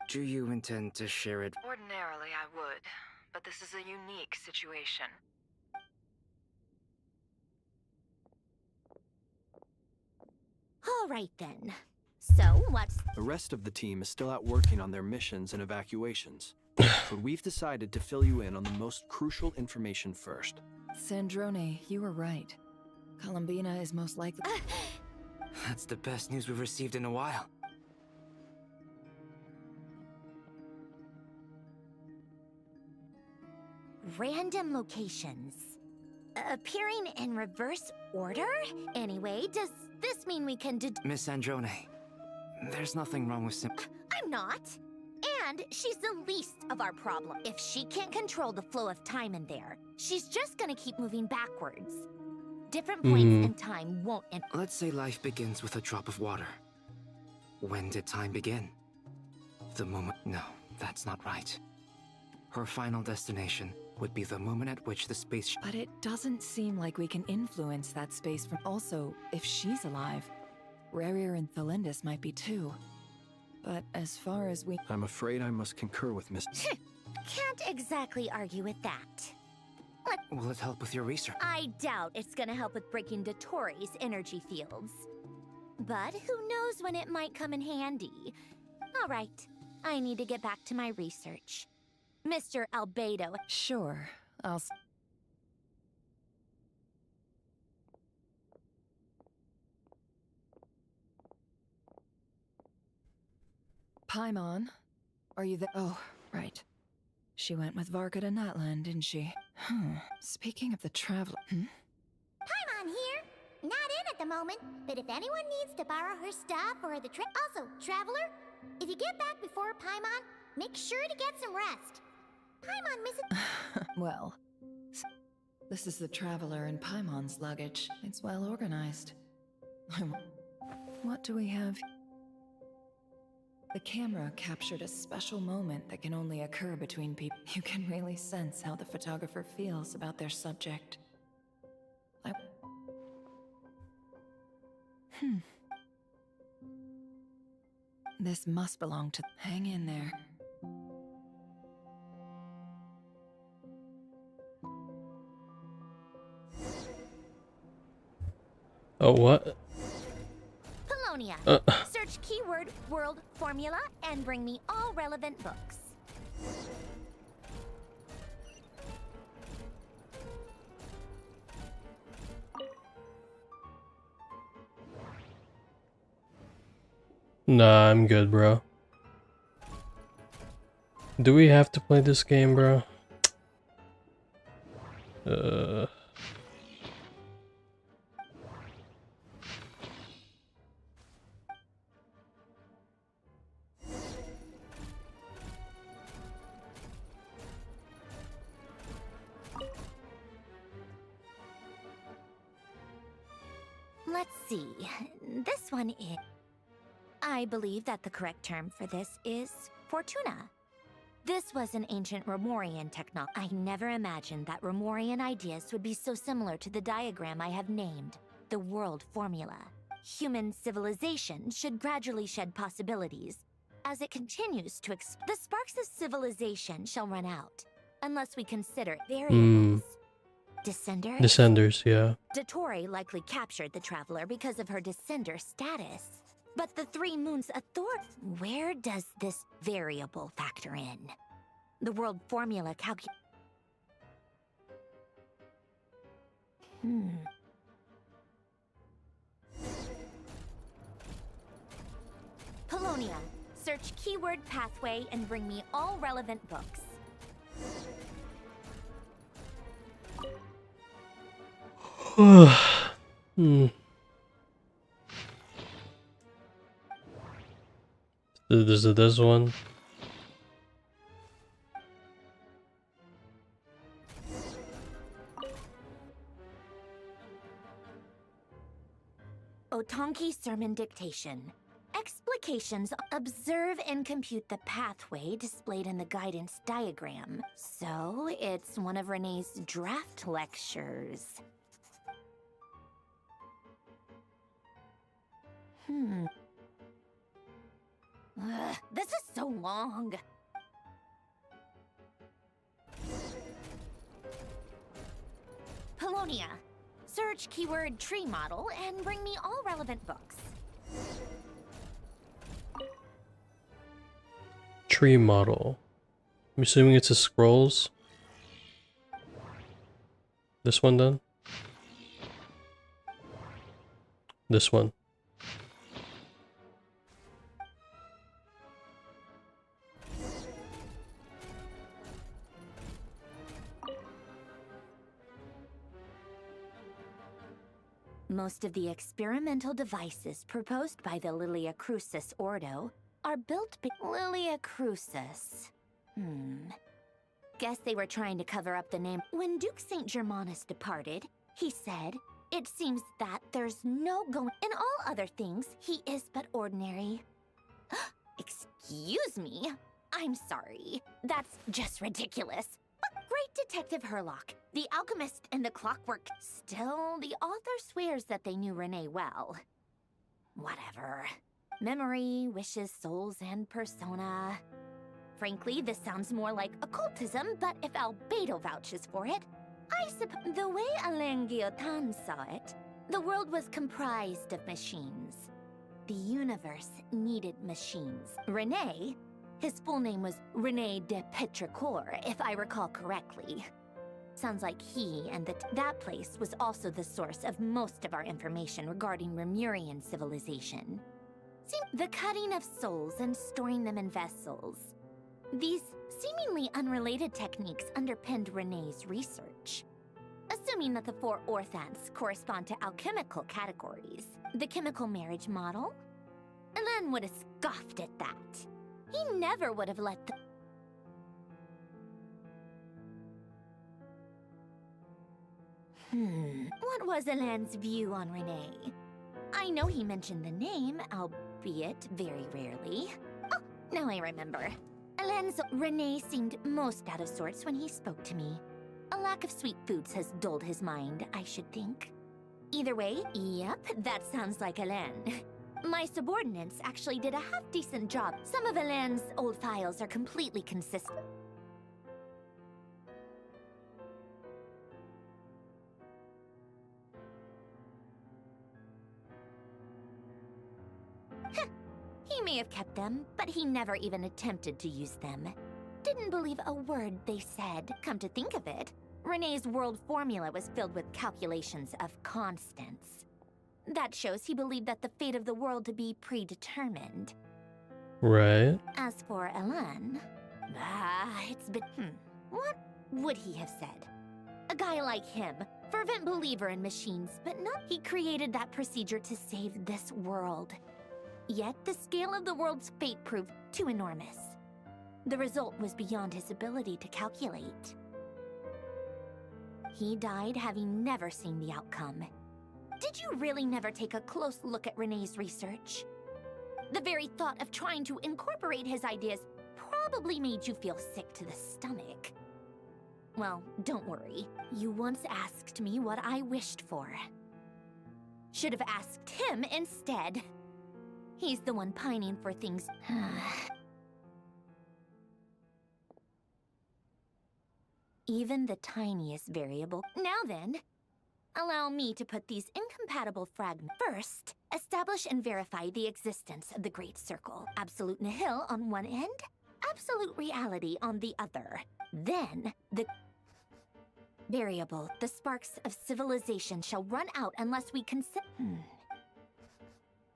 S11: Do you intend to share it?
S6: Ordinarily, I would, but this is a unique situation.
S17: all right then. So what's...
S2: The rest of the team is still out working on their missions and evacuations. But we've decided to fill you in on the most crucial information first.
S6: Sandrone, you were right. Columbina is most likely...
S11: That's the best news we've received in a while.
S17: Random locations. Appearing in reverse order? Anyway, does this mean we can
S11: Miss Sandrone, there's nothing wrong with
S17: I'm not. And she's the least of our problem. If she can't control the flow of time in there, she's just gonna keep moving backwards. Different points in time won't...
S11: Let's say life begins with a drop of water. When did time begin? The moment... No, that's not right. Her final destination would be the moment at which the space...
S6: But it doesn't seem like we can influence that space from... Also, if she's alive, Rarier and Thalindus might be too. But as far as we...
S2: I'm afraid I must concur with Miss...
S17: Can't exactly argue with that.
S11: Will it help with your research?
S17: I doubt it's gonna help with breaking Dottore's energy fields. But who knows when it might come in handy. All right, I need to get back to my research. Mr. Albedo.
S6: Sure, I'll... Paimon, are you there? Oh, right. She went with Varka to Natlan, didn't she? Speaking of the traveler...
S4: Paimon here. Not in at the moment, but if anyone needs to borrow her stuff or the trip... Also, Traveler, if you get back before Paimon, make sure to get some rest. Paimon misses...
S6: Well, this is the Traveler and Paimon's luggage. It's well organized. What do we have? The camera captured a special moment that can only occur between people. You can really sense how the photographer feels about their subject. This must belong to... Hang in there.
S3: Oh, what?
S17: Polonia. Search keyword world formula and bring me all relevant books.
S3: Nah, I'm good, bro. Do we have to play this game, bro?
S17: Let's see. This one is... I believe that the correct term for this is Fortuna. This was an ancient Romorian technology. I never imagined that Romorian ideas would be so similar to the diagram I have named, the world formula. Human civilization should gradually shed possibilities. As it continues to the sparks of civilization shall run out, unless we consider variables. Descenders?
S3: Descenders, yeah.
S17: Dottore likely captured the Traveler because of her descender status. But the Three Moons Authority... Where does this variable factor in? The world formula Polonia, search keyword pathway and bring me all relevant books.
S3: Is it this one?
S17: Otonki Sermon Dictation. Explications. Observe and compute the pathway displayed in the guidance diagram. So, it's one of Renee's draft lectures. This is so long. Polonia. Search keyword tree model and bring me all relevant books.
S3: Tree model. I'm assuming it's a scrolls. This one then? This one.
S17: Most of the experimental devices proposed by the Lilia Crucis Ordo are built by Lilia Crucis. Guess they were trying to cover up the name. When Duke St. Germanus departed, he said, "It seems that there's no going. In all other things, he is but ordinary." Excuse me? I'm sorry. That's just ridiculous. But great Detective Herlock, the alchemist and the clockwork. Still, the author swears that they knew Renee well. Whatever. Memory, wishes, souls, and persona. Frankly, this sounds more like occultism, but if Albedo vouches for it, I suppose the way Alain Guillotin saw it, the world was comprised of machines. The universe needed machines. Renee, his full name was Rene de Petrichor, if I recall correctly. Sounds like he and that place was also the source of most of our information regarding Remurian civilization. See, the cutting of souls and storing them in vessels. These seemingly unrelated techniques underpinned Renee's research. Assuming that the four orthants correspond to alchemical categories, the chemical marriage model, Alain would have scoffed at that. He never would have let the... What was Alain's view on Renee? I know he mentioned the name, albeit very rarely. Oh, now I remember. Alain's Renee seemed most out of sorts when he spoke to me. A lack of sweet foods has dulled his mind, I should think. Either way, yep, that sounds like Alain. My subordinates actually did a half-decent job. Some of Alain's old files are completely consistent. He may have kept them, but he never even attempted to use them. Didn't believe a word they said. Come to think of it, Renee's world formula was filled with calculations of constants. That shows he believed that the fate of the world to be predetermined.
S3: Right.
S17: As for Alain, it's been... What would he have said? A guy like him, fervent believer in machines, but not... He created that procedure to save this world. Yet the scale of the world's fate proved too enormous. The result was beyond his ability to calculate. He died having never seen the outcome. Did you really never take a close look at Renee's research? The very thought of trying to incorporate his ideas probably made you feel sick to the stomach. Well, don't worry. You once asked me what I wished for. Should have asked him instead. He's the one pining for things. Even the tiniest variable. Now then, allow me to put these incompatible fragments. First, establish and verify the existence of the Great Circle. Absolute nihil on one end, absolute reality on the other. Then, the variable, the sparks of civilization shall run out unless we consider...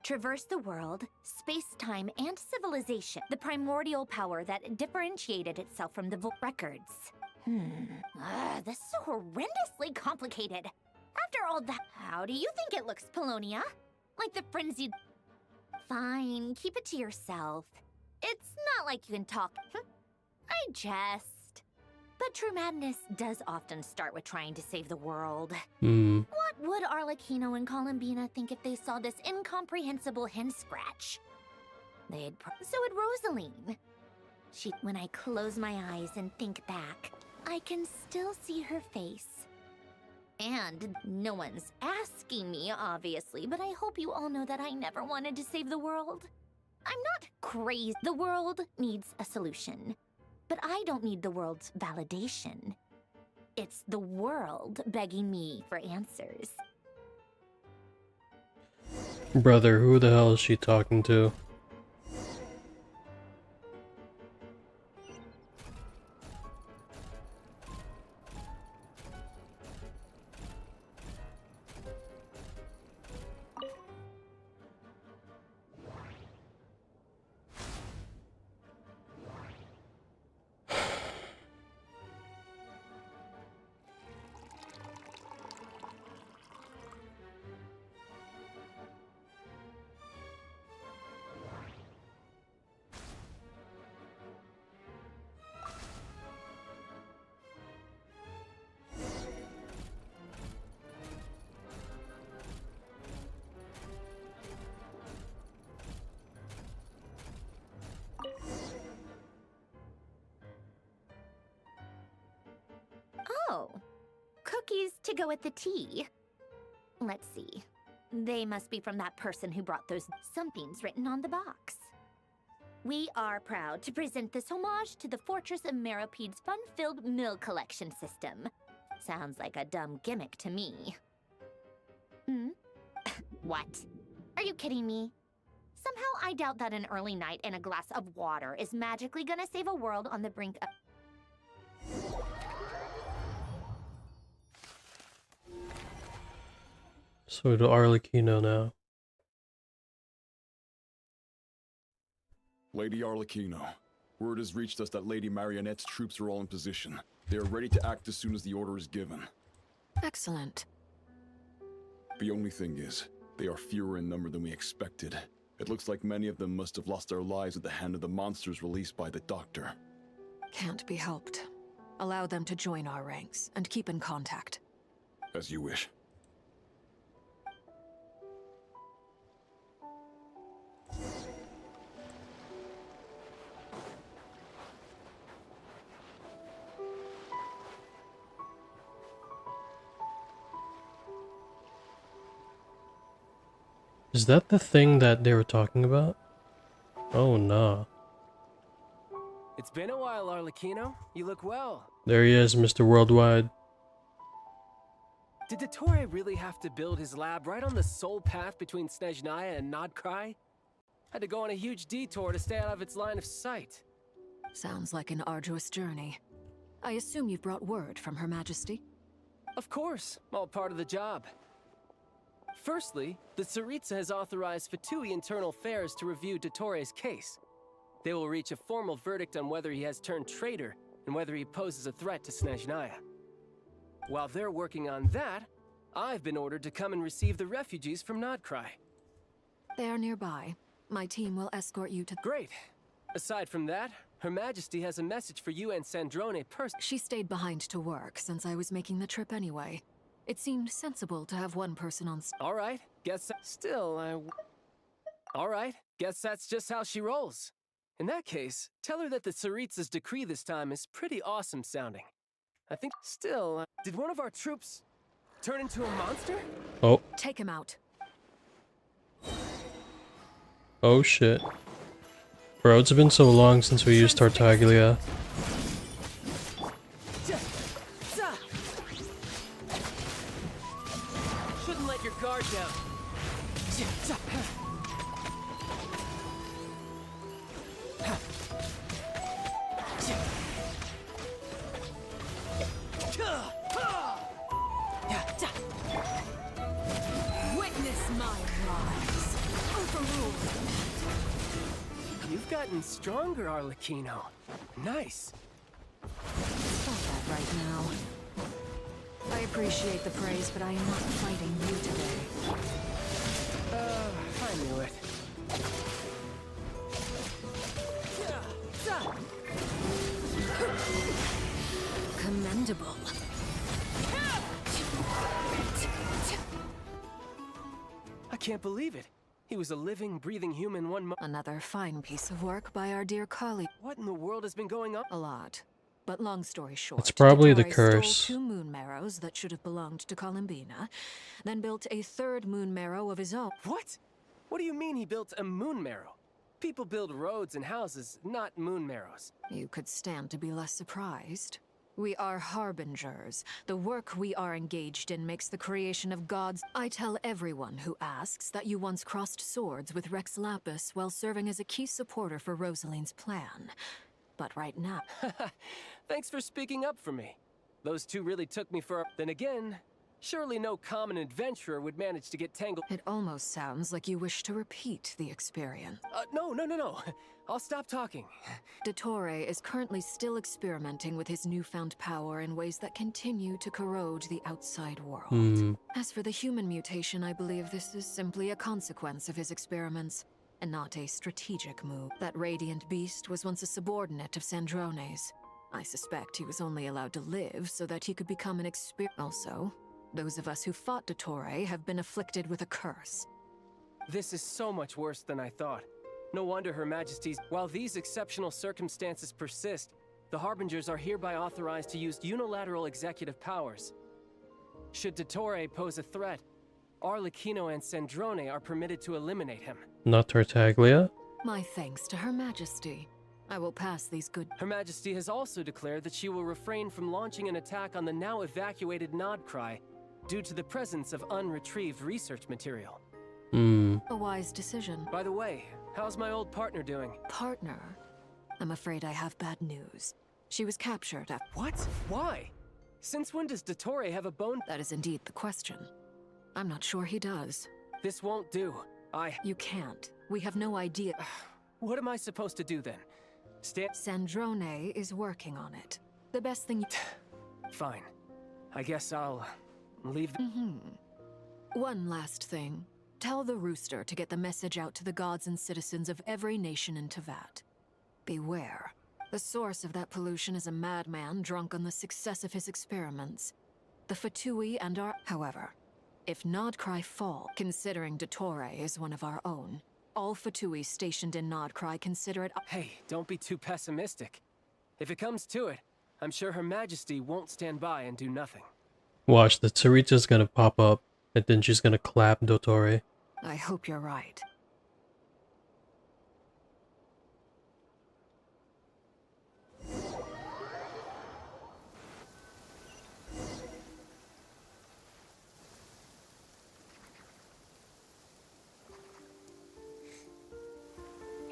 S17: traverse the world, space-time, and civilization. The primordial power that differentiated itself from the records. This is horrendously complicated. After all that, how do you think it looks, Polonia? Like the frenzied... Fine, keep it to yourself. It's not like you can talk. I jest. But true madness does often start with trying to save the world. What would Arlecchino and Columbina think if they saw this incomprehensible hen scratch? So would Rosaline. When I close my eyes and think back, I can still see her face. And no one's asking me, obviously, but I hope you all know that I never wanted to save the world. I'm not crazy. The world needs a solution. But I don't need the world's validation. It's the world begging me for answers.
S3: Brother, who the hell is she talking to?
S17: Oh, cookies to go with the tea. Let's see. They must be from that person who brought those somethings written on the box. We are proud to present this homage to the Fortress of Meropede's fun-filled mill collection system. Sounds like a dumb gimmick to me. What? Are you kidding me? Somehow I doubt that an early night and a glass of water is magically gonna save a world on the brink of...
S3: So to Arlecchino now.
S13: Lady Arlecchino, word has reached us that Lady Marionette's troops are all in position. They are ready to act as soon as the order is given.
S8: Excellent.
S13: The only thing is, they are fewer in number than we expected. It looks like many of them must have lost their lives at the hand of the monsters released by the Doctor.
S8: Can't be helped. Allow them to join our ranks, and keep in contact.
S13: As you wish.
S3: Is that the thing that they were talking about? Oh, nah.
S22: It's been a while, Arlecchino. You look well.
S3: There he is, Mr. Worldwide.
S22: Did Dottore really have to build his lab right on the sole path between Snezhnaya and Nodcry? Had to go on a huge detour to stay out of its line of sight.
S8: Sounds like an arduous journey. I assume you've brought word from Her Majesty?
S22: Of course, all part of the job. Firstly, the Tsaritsa has authorized Fatui Internal Affairs to review Dottore's case. They will reach a formal verdict on whether he has turned traitor and whether he poses a threat to Snezhnaya. While they're working on that, I've been ordered to come and receive the refugees from Nodcry.
S8: They are nearby. My team will escort you to...
S22: Great. Aside from that, Her Majesty has a message for you and Sandrone personally.
S8: She stayed behind to work since I was making the trip anyway. It seemed sensible to have one person on...
S22: Alright, guess Alright, guess that's just how she rolls. In that case, tell her that the Tsaritsa's decree this time is pretty awesome sounding. I think did one of our troops turn into a monster?
S3: Oh.
S8: Take him out.
S3: Oh shit. Bro, it's been so long since we used Tartaglia.
S22: Shouldn't let your guard down.
S8: Witness my rise.
S22: You've gotten stronger, Arlecchino. Nice.
S8: Stop that right now. I appreciate the praise, but I am not fighting you today.
S22: I knew it.
S8: Commendable.
S22: I can't believe it. He was a living, breathing human
S8: Another fine piece of work by our dear colleague.
S22: What in the world has been going on?
S8: A lot. But long story short,
S3: It's probably the
S8: Dottore
S3: curse.
S8: stole 2 moon marrows that should have belonged to Columbina, then built a 3rd moon marrow of his own.
S22: What? What do you mean he built a moon marrow? People build roads and houses, not moon marrows.
S8: You could stand to be less surprised. We are harbingers. The work we are engaged in makes the creation of gods. I tell everyone who asks that you once crossed swords with Rex Lapis while serving as a key supporter for Rosaline's plan. But right now...
S22: Thanks for speaking up for me. Those 2 really took me for a... Then again, surely no common adventurer would manage to get tangled...
S8: It almost sounds like you wish to repeat the experience.
S22: No. I'll stop talking.
S8: Dottore is currently still experimenting with his newfound power in ways that continue to corrode the outside world. As for the human mutation, I believe this is simply a consequence of his experiments, and not a strategic move. That radiant beast was once a subordinate of Sandrone's. I suspect he was only allowed to live so that he could become an Also, those of us who fought Dottore have been afflicted with a curse.
S22: This is so much worse than I thought. No wonder Her Majesty's... While these exceptional circumstances persist, the Harbingers are hereby authorized to use unilateral executive powers. Should Dottore pose a threat, Arlecchino and Sandrone are permitted to eliminate him.
S3: Not Tartaglia?
S8: My thanks to Her Majesty. I will pass these good...
S22: Her Majesty has also declared that she will refrain from launching an attack on the now evacuated Nodcry due to the presence of unretrieved research material.
S8: A wise decision.
S22: By the way, how's my old partner doing?
S8: Partner? I'm afraid I have bad news. She was captured at...
S22: What? Why? Since when does Dottore have a bone...
S8: That is indeed the question. I'm not sure he does.
S22: This won't do.
S8: You can't. We have no idea...
S22: What am I supposed to do then?
S8: Sandrone is working on it. The best thing...
S22: Fine. I guess I'll... leave the...
S8: One last thing. Tell the Rooster to get the message out to the gods and citizens of every nation in Teyvat. Beware. The source of that pollution is a madman drunk on the success of his experiments. The Fatui and our... However, if Nodcry fall, considering Dottore is one of our own, all Fatui stationed in Nodcry consider it...
S22: Hey, don't be too pessimistic. If it comes to it, I'm sure Her Majesty won't stand by and do nothing.
S3: Watch, the Tsarita's gonna pop up, and then she's gonna clap Dottore.
S8: I hope you're right.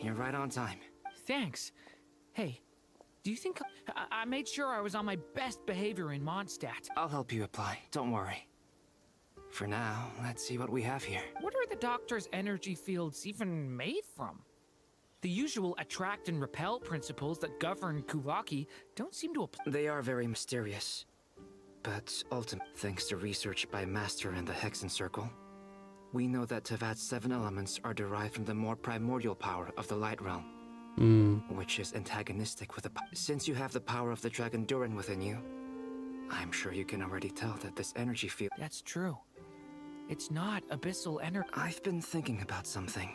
S11: You're right on time.
S18: Thanks. Hey, do you think... I made sure I was on my best behavior in Mondstadt.
S11: I'll help you apply, don't worry. For now, let's see what we have here.
S18: What are the Doctor's energy fields even made from? The usual attract and repel principles that govern Kuvaki don't seem to apply.
S11: They are very mysterious. But ultimately, thanks to research by Master and the Hexen Circle, we know that Teyvat's 7 elements are derived from the more primordial power of the Light Realm. Which is antagonistic with the... Since you have the power of the Dragon Durin within you, I'm sure you can already tell that this energy field...
S18: That's true. It's not abyssal energy.
S11: I've been thinking about something.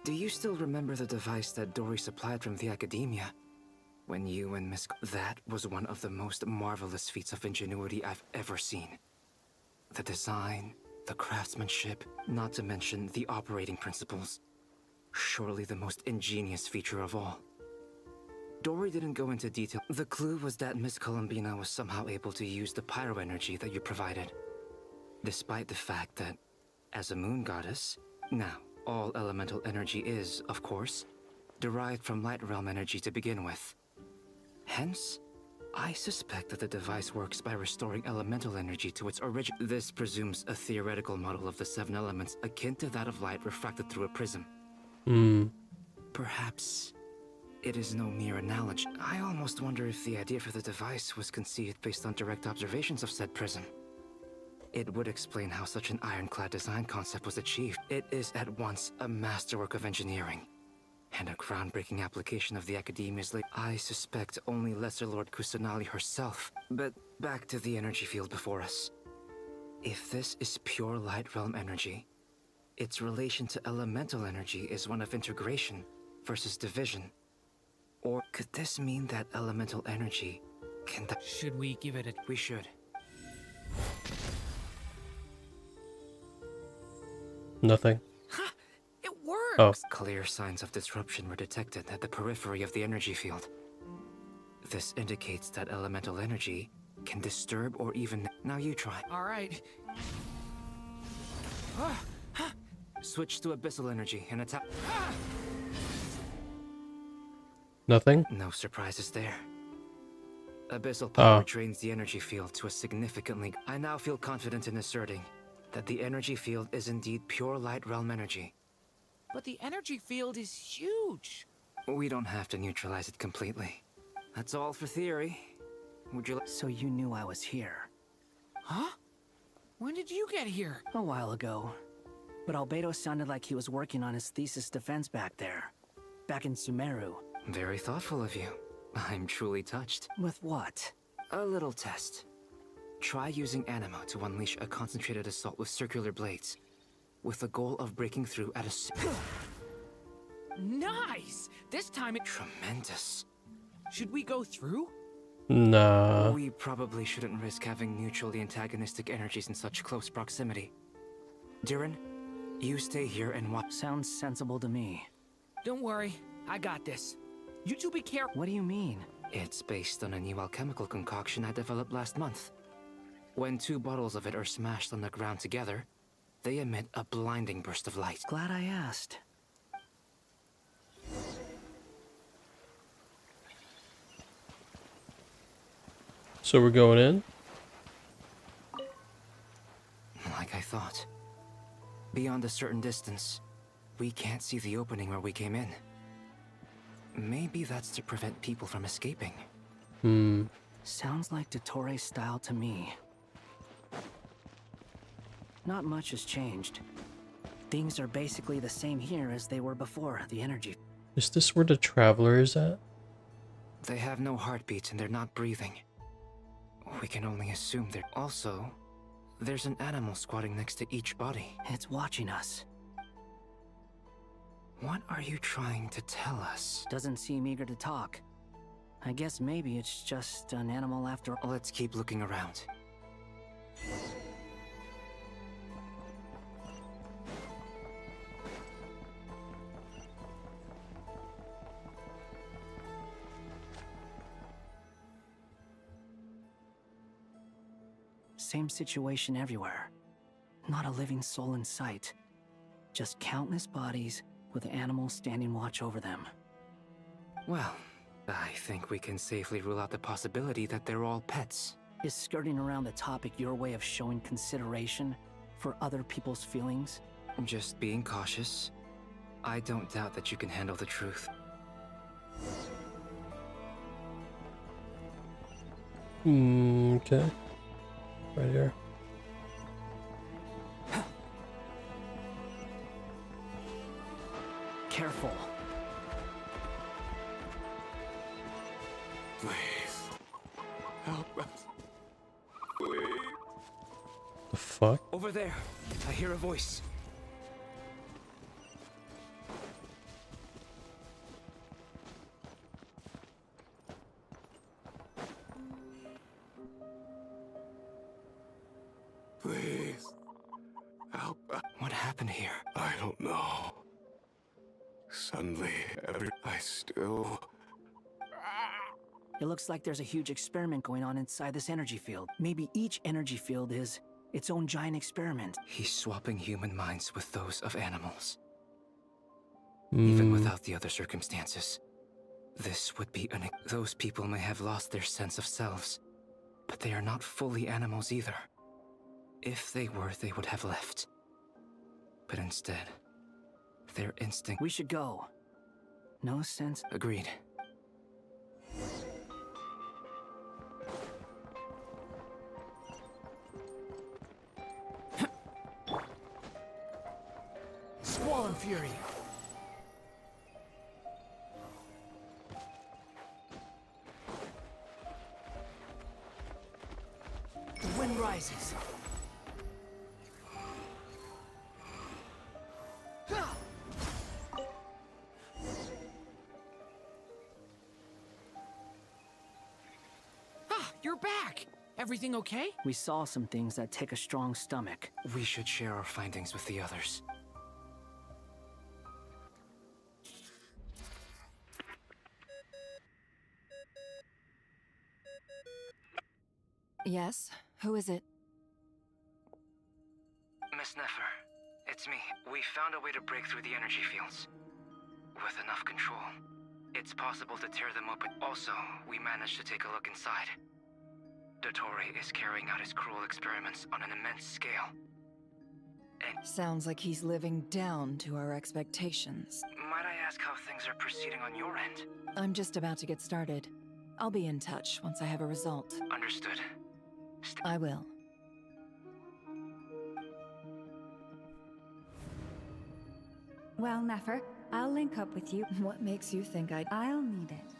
S11: Do you still remember the device that Dory supplied from the Academia? When you and Miss... That was one of the most marvelous feats of ingenuity I've ever seen. The design, the craftsmanship, not to mention the operating principles. Surely the most ingenious feature of all. Dory didn't go into detail. The clue was that Miss Columbina was somehow able to use the pyro energy that you provided. Despite the fact that, as a moon goddess, now, all elemental energy is, of course, derived from light realm energy to begin with. Hence, I suspect that the device works by restoring elemental energy to its origin. This presumes a theoretical model of the 7 elements akin to that of light refracted through a prism. Perhaps it is no mere analogy. I almost wonder if the idea for the device was conceived based on direct observations of said prism. It would explain how such an ironclad design concept was achieved. It is at once a masterwork of engineering and a groundbreaking application of the Academia's I suspect only Lesser Lord Kusanali herself. But back to the energy field before us. If this is pure light realm energy, its relation to elemental energy is one of integration versus division. Or could this mean that elemental energy can...
S18: Should we give it a...
S11: We should.
S3: Nothing.
S18: Ha! It works!
S3: Oh.
S11: Clear signs of disruption were detected at the periphery of the energy field. This indicates that elemental energy can disturb or even... Now you try.
S18: Alright.
S11: Switch to abyssal energy and attack.
S3: Nothing?
S11: No surprises there. Abyssal power drains the energy field to a significantly... I now feel confident in asserting that the energy field is indeed pure light realm energy.
S18: But the energy field is huge.
S11: We don't have to neutralize it completely. That's all for theory. Would you like...
S7: So you knew I was here?
S18: Huh? When did you get here?
S7: A while ago. But Albedo sounded like he was working on his thesis defense back there. Back in Sumeru.
S11: Very thoughtful of you. I'm truly touched.
S7: With what?
S11: A little test. Try using Anima to unleash a concentrated assault with circular blades, with the goal of breaking through at a...
S18: Nice! This time it...
S11: Tremendous.
S18: Should we go through?
S3: Nah.
S11: We probably shouldn't risk having mutually antagonistic energies in such close proximity. Durin, you stay here and watch.
S7: Sounds sensible to me.
S18: Don't worry, I got this. You two be careful.
S7: What do you mean?
S11: It's based on a new alchemical concoction I developed last month. When 2 bottles of it are smashed on the ground together, they emit a blinding burst of light.
S7: Glad I asked.
S3: So we're going in?
S11: Like I thought. Beyond a certain distance, we can't see the opening where we came in. Maybe that's to prevent people from escaping.
S7: Sounds like Dottore style to me. Not much has changed. Things are basically the same here as they were before the energy.
S3: Is this where the traveler is at?
S11: They have no heartbeats and they're not breathing. We can only assume they're... Also, there's an animal squatting next to each body.
S7: It's watching us.
S11: What are you trying to tell us?
S7: Doesn't seem eager to talk. I guess maybe it's just an animal after...
S11: Let's keep looking around.
S7: Same situation everywhere. Not a living soul in sight. Just countless bodies with animals standing watch over them.
S11: Well, I think we can safely rule out the possibility that they're all pets.
S7: Is skirting around the topic your way of showing consideration for other people's feelings?
S11: Just being cautious. I don't doubt that you can handle the truth.
S3: Okay. Right here.
S7: Careful.
S13: Please. Help us. Please.
S3: The fuck?
S11: Over there. I hear a voice.
S13: Please. Help us.
S11: What happened here?
S13: I don't know. Suddenly, I still...
S7: It looks like there's a huge experiment going on inside this energy field. Maybe each energy field is its own giant experiment.
S11: He's swapping human minds with those of animals. Even without the other circumstances. This would be those people may have lost their sense of selves, but they are not fully animals either. If they were, they would have left. But instead, their instinct...
S7: We should go. no sense.
S11: Agreed.
S18: Squall and Fury. The wind rises. Ah, you're back! Everything okay?
S7: We saw some things that take a strong stomach.
S11: We should share our findings with the others.
S6: Yes? Who is it?
S11: Miss Nefer, it's me. We found a way to break through the energy fields. With enough control, it's possible to tear them open. Also, we managed to take a look inside. Dottore is carrying out his cruel experiments on an immense scale. And
S6: Sounds like he's living down to our expectations.
S11: might I ask how things are proceeding on your end?
S6: I'm just about to get started. I'll be in touch once I have a result.
S11: Understood.
S6: I will.
S9: Well, Nefer, I'll link up with you.
S6: What makes you think
S9: I'll need it.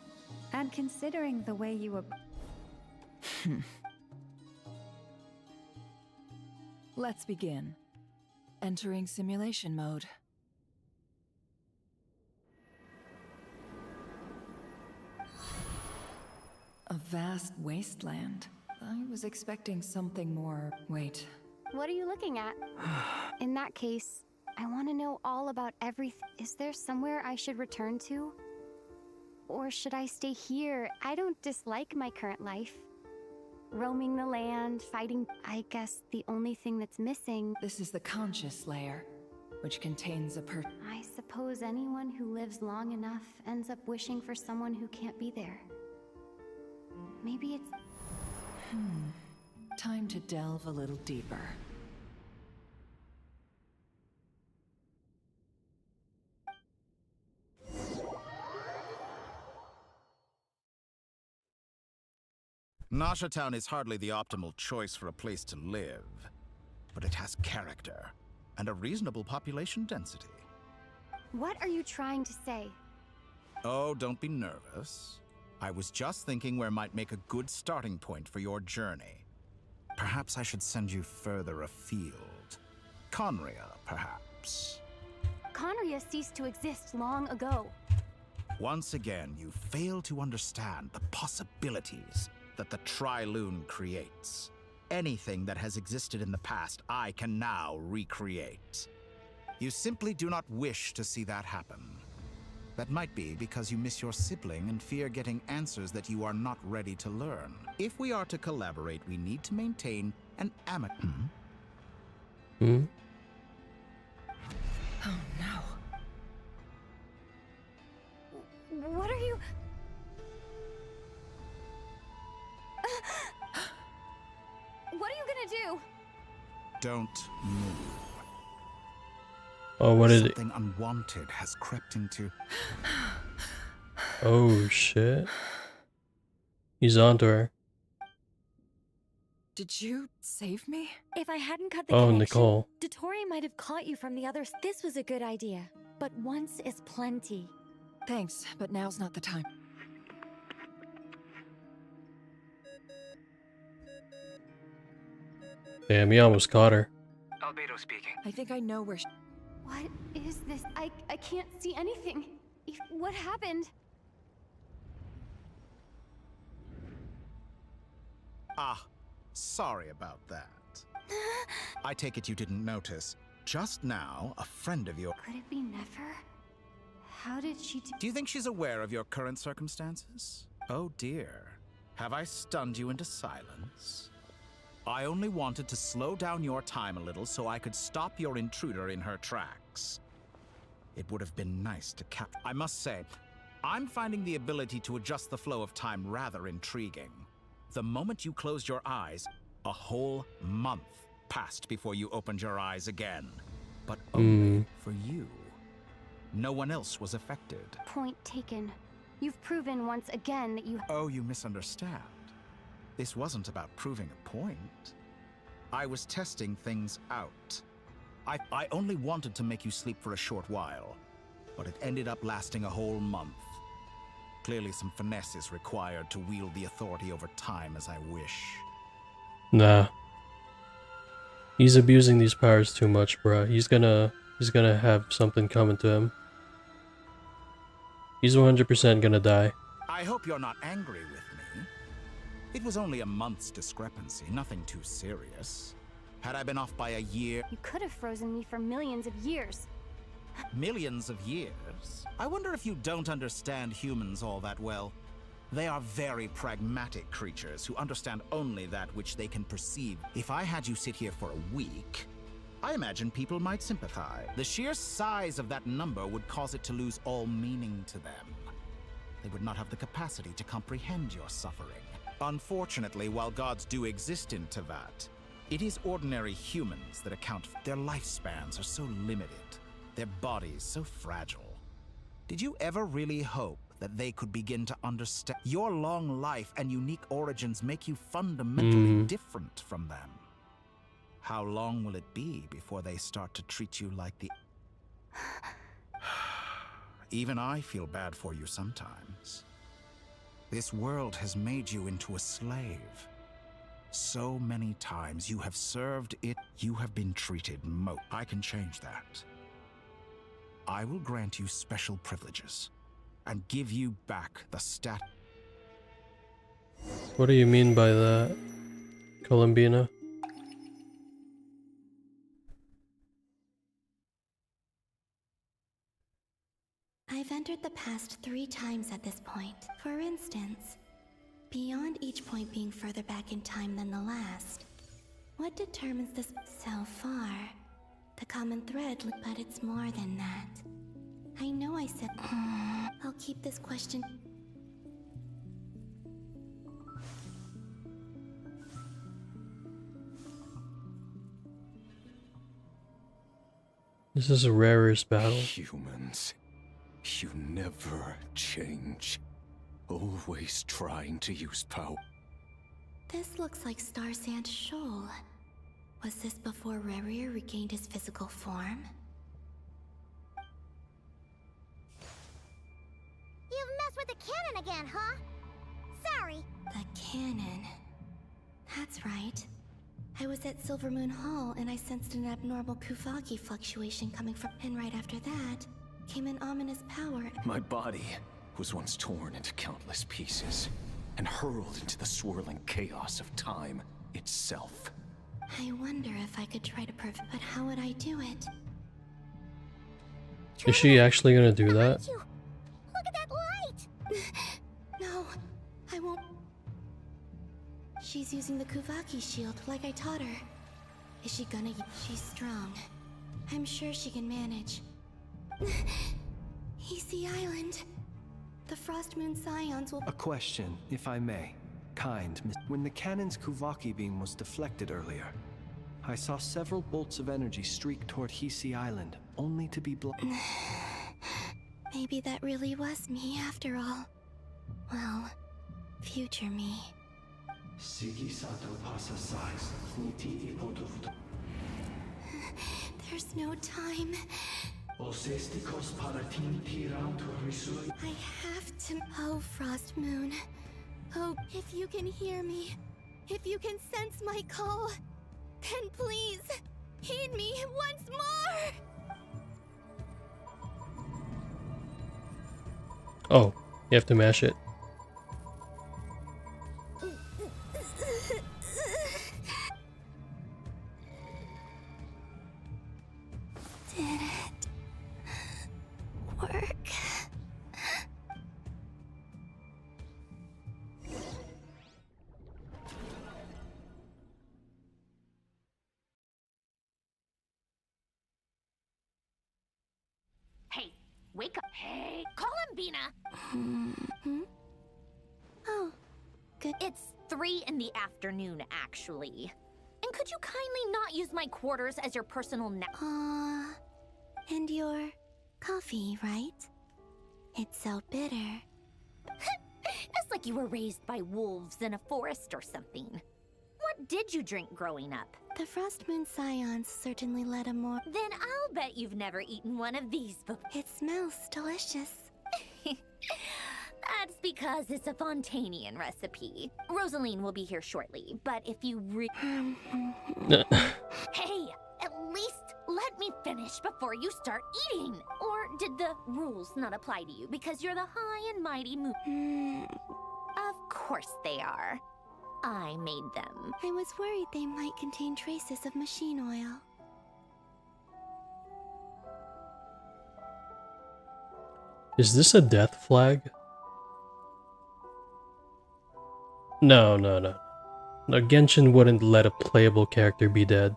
S9: And considering the way you were...
S6: Let's begin. Entering simulation mode. A vast wasteland. I was expecting something more... Wait.
S1: What are you looking at? In that case, I want to know all about everything. Is there somewhere I should return to? Or should I stay here? I don't dislike my current life. Roaming the land, fighting... I guess the only thing that's missing...
S6: This is the conscious layer, which contains a
S1: I suppose anyone who lives long enough ends up wishing for someone who can't be there. Maybe it's...
S6: Time to delve a little deeper.
S12: Nasha Town is hardly the optimal choice for a place to live, but it has character and a reasonable population density.
S1: What are you trying to say?
S12: Oh, don't be nervous. I was just thinking where might make a good starting point for your journey. Perhaps I should send you further afield. Conria, perhaps.
S1: Conria ceased to exist long ago.
S12: Once again, you fail to understand the possibilities that the Tri-Lune creates. Anything that has existed in the past, I can now recreate. You simply do not wish to see that happen. That might be because you miss your sibling and fear getting answers that you are not ready to learn. If we are to collaborate, we need to maintain an amicable...
S6: Oh no.
S1: What are you... What are you gonna do?
S12: Don't move.
S3: Oh, what is it?
S12: Something unwanted has crept into...
S3: Oh, shit. He's onto her.
S6: Did you save me?
S14: If I hadn't cut the
S3: Oh,
S14: connection,
S3: Nicole.
S14: Dottore might have caught you from the others. This was a good idea, but once is plenty.
S6: Thanks, but now's not the time.
S3: Damn, he almost caught her.
S11: Albedo speaking.
S6: I think I know where
S1: What is this? I can't see anything. What happened?
S12: Ah, sorry about that. I take it you didn't notice. Just now, a friend of yours...
S1: Could it be Nefer? How did she
S12: Do you think she's aware of your current circumstances? Oh dear. Have I stunned you into silence? I only wanted to slow down your time a little so I could stop your intruder in her tracks. It would have been nice to I must say, I'm finding the ability to adjust the flow of time rather intriguing. The moment you closed your eyes, a whole month passed before you opened your eyes again. But only for you. No one else was affected.
S1: Point taken. You've proven once again that you...
S12: Oh, you misunderstand. This wasn't about proving a point. I was testing things out. I only wanted to make you sleep for a short while, but it ended up lasting a whole month. Clearly some finesse is required to wield the authority over time as I wish.
S3: Nah. He's abusing these powers too much, bruh. He's gonna have something coming to him. He's 100% gonna die.
S12: I hope you're not angry with me. It was only a month's discrepancy, nothing too serious. Had I been off by a year...
S1: You could have frozen me for millions of years.
S12: Millions of years? I wonder if you don't understand humans all that well. They are very pragmatic creatures who understand only that which they can perceive. If I had you sit here for a week, I imagine people might sympathize. The sheer size of that number would cause it to lose all meaning to them. They would not have the capacity to comprehend your suffering. Unfortunately, while gods do exist in Tevat, it is ordinary humans that account for their lifespans are so limited, their bodies so fragile. Did you ever really hope that they could begin to understand? Your long life and unique origins make you fundamentally different from them. How long will it be before they start to treat you like the... Even I feel bad for you sometimes. This world has made you into a slave. So many times you have served it, you have been treated I can change that. I will grant you special privileges and give you back the stat.
S3: What do you mean by that, Columbina?
S19: I've entered the past 3 times at this point. For instance, beyond each point being further back in time than the last, what determines this so far? The common thread, but it's more than that. I know I said, I'll keep this question.
S3: This is a rarest battle.
S16: Humans, you never change. Always trying to use power.
S19: This looks like Star Sand Shoal. Was this before Rerir regained his physical form?
S4: You've messed with the cannon again, huh? Sorry.
S19: The cannon. That's right. I was at Silvermoon Hall and I sensed an abnormal Kuvaki fluctuation coming from... And right after that, came an ominous power...
S16: My body was once torn into countless pieces and hurled into the swirling chaos of time itself.
S19: I wonder if I could try to but how would I do it?
S3: Is she actually gonna do that?
S4: Look at that light!
S19: No, I won't. She's using the Kuvaki shield like I taught her. Is she gonna... She's strong. I'm sure she can manage. Easy Island. The Frost Moon Scions will...
S2: A question, if I may. Kind, when the cannon's Kuvaki beam was deflected earlier, I saw several bolts of energy streak toward Hisi Island, only to be blocked.
S19: Maybe that really was me after all. Well, future me. There's no time. I have to... Oh, Frost Moon. Oh, if you can hear me, if you can sense my call, then please, heed me once more!
S3: Oh, you have to mash it.
S19: Did it work?
S17: Hey, wake up. Hey, Columbina!
S19: Oh, good.
S17: It's 3 in the afternoon, actually. And could you kindly not use my quarters as your personal
S19: and your Coffee, right? It's so bitter.
S17: It's like you were raised by wolves in a forest or something. What did you drink growing up?
S19: The Frost Moon Scions certainly led a more...
S17: Then I'll bet you've never eaten one of these before.
S19: It smells delicious.
S17: That's because it's a Fontanian recipe. Rosaline will be here shortly, but if you Hey, at least let me finish before you start eating! Or did the rules not apply to you because you're the high and mighty moon? Of course they are. I made them.
S19: I was worried they might contain traces of machine oil.
S3: Is this a death flag? No. No, Genshin wouldn't let a playable character be dead.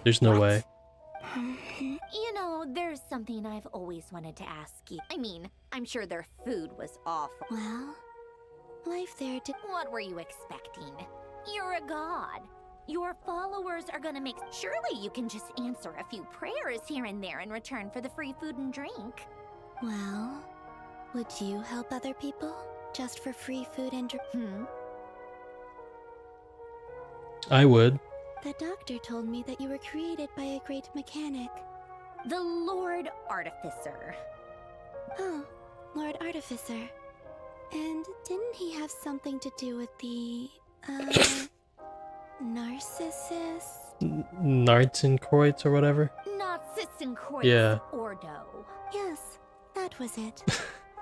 S3: There's no way.
S17: You know, there's something I've always wanted to ask you. I mean, I'm sure their food was awful.
S19: Well, life there did...
S17: What were you expecting? You're a god. Your followers are gonna make... Surely you can just answer a few prayers here and there in return for the free food and drink.
S19: Well, would you help other people? Just for free food and drink?
S3: I would.
S19: The doctor told me that you were created by a great mechanic.
S17: The Lord Artificer.
S19: Oh, Lord Artificer. And didn't he have something to do with the, Narcissus?
S3: Nartzenkreuz or whatever?
S17: Narcissenkreuz.
S3: Yeah.
S17: Ordo.
S19: Yes, that was it.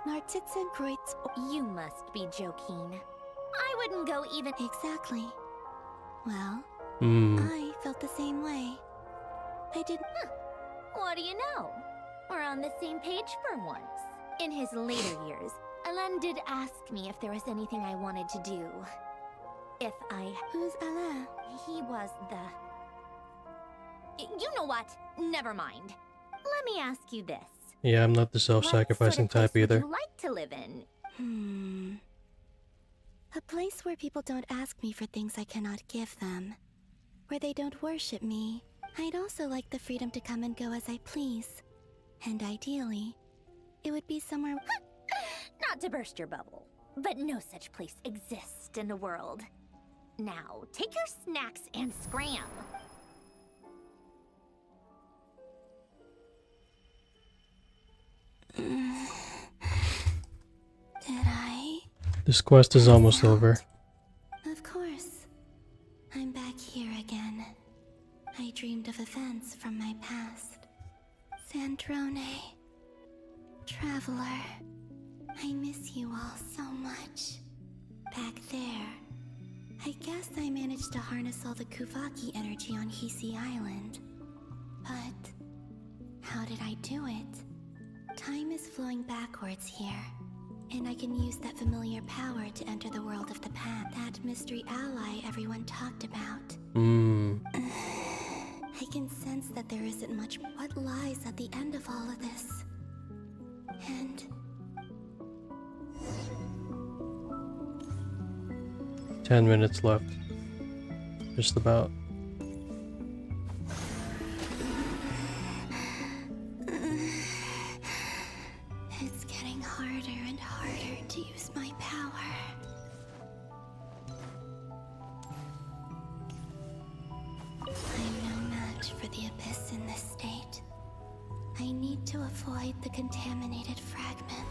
S19: Narcissenkreuz.
S17: You must be joking. I wouldn't go even...
S19: Exactly. Well, I felt the same way. I didn't...
S17: What do you know? We're on the same page for once. In his later years, Alain did ask me if there was anything I wanted to do. If I...
S19: Who's Alain?
S17: He was the... You know what? Never mind. Let me ask you this.
S3: Yeah, I'm not the self-sacrificing type either.
S17: What would you like to live in?
S19: A place where people don't ask me for things I cannot give them. Where they don't worship me. I'd also like the freedom to come and go as I please. And ideally, it would be somewhere...
S17: Not to burst your bubble, but no such place exists in the world. Now, take your snacks and scram.
S19: Did I?
S3: This quest is almost over.
S19: Of course. I'm back here again. I dreamed of events from my past. Sandrone. Traveler. I miss you all so much. Back there. I guess I managed to harness all the Kuvaki energy on Hisi Island. But how did I do it? Time is flowing backwards here. And I can use that familiar power to enter the world of the past. That mystery ally everyone talked about. I can sense that there isn't much what lies at the end of all of this. And...
S3: 10 minutes left. Just about.
S19: It's getting harder and harder to use my power. I'm no match for the Abyss in this state. I need to avoid the contaminated fragments.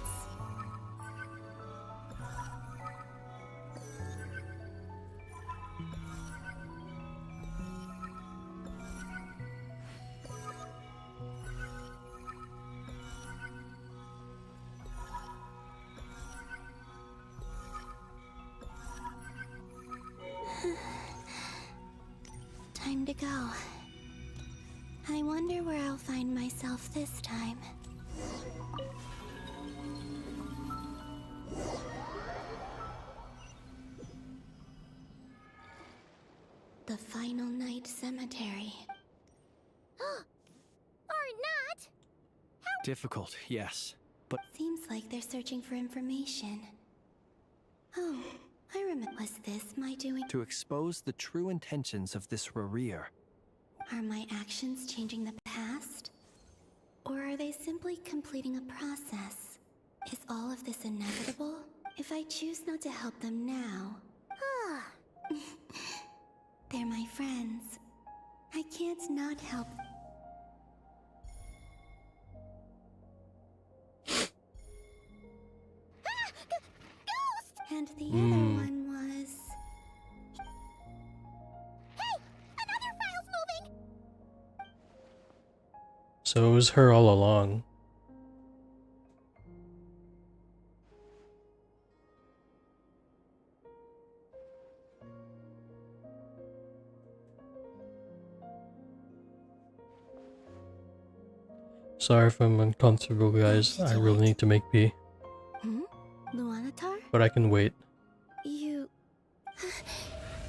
S19: Time to go. I wonder where I'll find myself this time. The Final Night Cemetery.
S17: Or not!
S2: Difficult, yes, but...
S19: Seems like they're searching for information. Oh, I remember. Was this my doing?
S2: To expose the true intentions of this Rarir.
S19: Are my actions changing the past? Or are they simply completing a process? Is all of this inevitable? If I choose not to help them now... they're my friends. I can't not help. Ghost! And the other one was... Hey! Another file's moving!
S3: So it was her all along. Sorry if I'm uncomfortable, guys. I really need to make pee.
S19: Luanatar?
S3: But I can wait.
S19: You...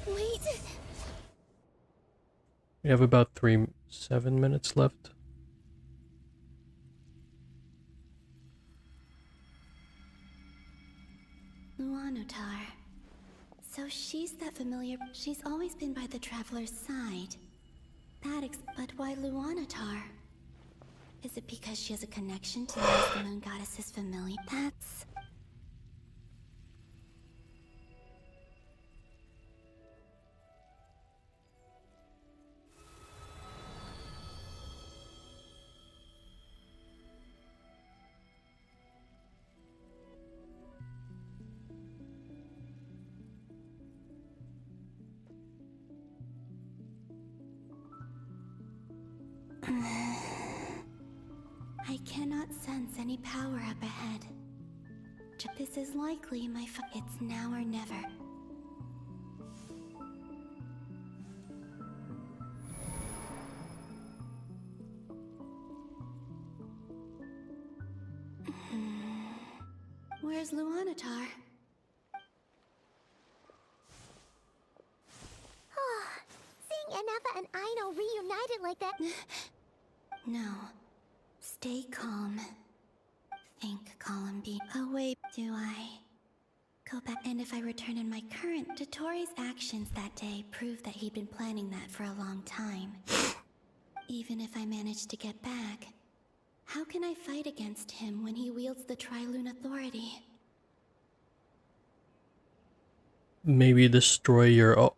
S19: Wait!
S3: We have about 7 minutes left.
S19: Luanatar. So she's that familiar... She's always been by the Traveler's side. But why Luanatar? Is it because she has a connection to the Moon Goddess's familiar? That's... I cannot sense any power up ahead. This is likely my it's now or never. Where's Luanatar?
S4: Seeing Enefa and Aino reunited like that...
S19: No. Stay calm. Think, Column B. Oh wait, do I? Go back, and if I return in my current... Dottoro's actions that day prove that he'd been planning that for a long time. Even if I manage to get back, how can I fight against him when he wields the Tri-Lune Authority?
S3: Maybe destroy your...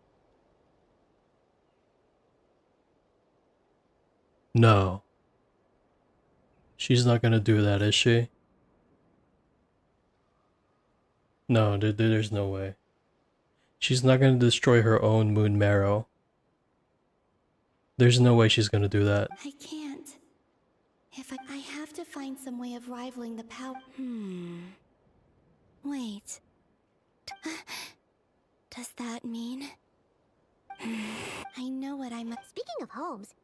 S3: No. She's not gonna do that, is she? No, there's no way. She's not gonna destroy her own moon marrow. There's no way she's gonna do that.
S19: I can't. If I have to find some way of rivaling the power... Wait. Does that mean... I know what I must...
S4: Speaking of homes,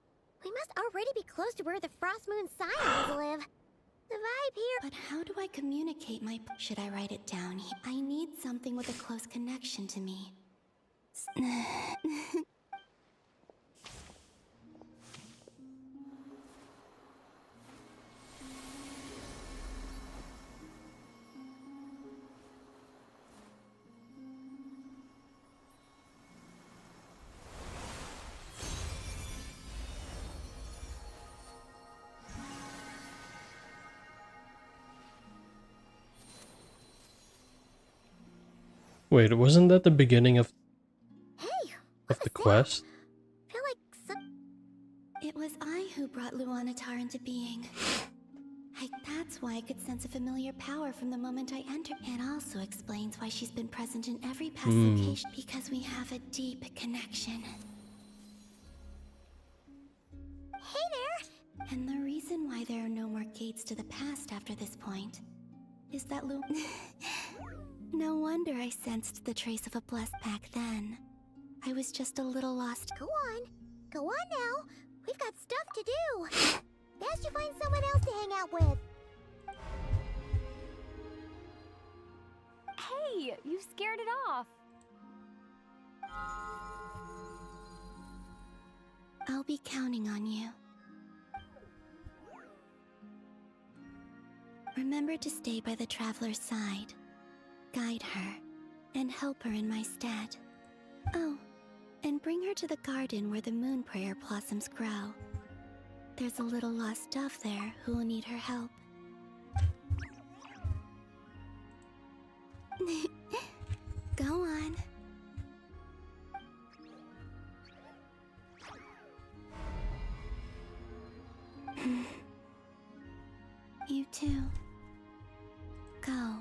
S4: we must already be close to where the Frost Moon Scions live. The vibe here...
S19: But how do I communicate my... Should I write it down? I need something with a close connection to me.
S3: Wait, wasn't that the beginning of the quest?
S19: I feel like it was I who brought Luanatar into being. That's why I could sense a familiar power from the moment I entered. It also explains why she's been present in every past location, because we have a deep connection.
S4: Hey there!
S19: And the reason why there are no more gates to the past after this point is that No wonder I sensed the trace of a blessed back then. I was just a little lost.
S4: Go on. Go on now. We've got stuff to do. Best you find someone else to hang out with.
S1: Hey, you scared it off.
S19: I'll be counting on you. Remember to stay by the Traveler's side. Guide her, and help her in my stead. Oh, and bring her to the garden where the moon prayer blossoms grow. there's a little lost dove there who will need her help. Go on. You too. Go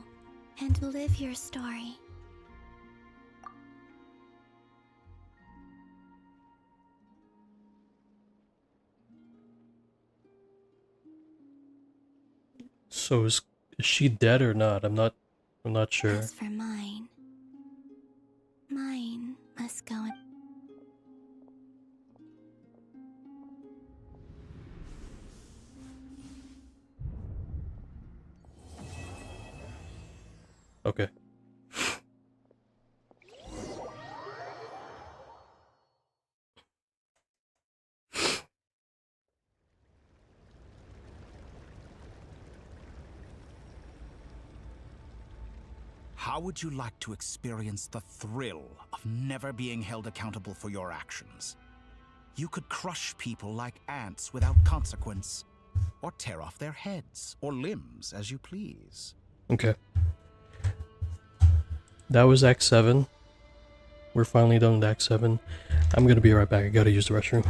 S19: and live your story.
S3: So is she dead or not? I'm not sure.
S19: As for mine must go in.
S3: Okay.
S12: How would you like to experience the thrill of never being held accountable for your actions? You could crush people like ants without consequence, or tear off their heads or limbs as you please.
S3: Okay. That was Act 7. We're finally done with Act 7. I'm gonna be right back. I gotta use the restroom.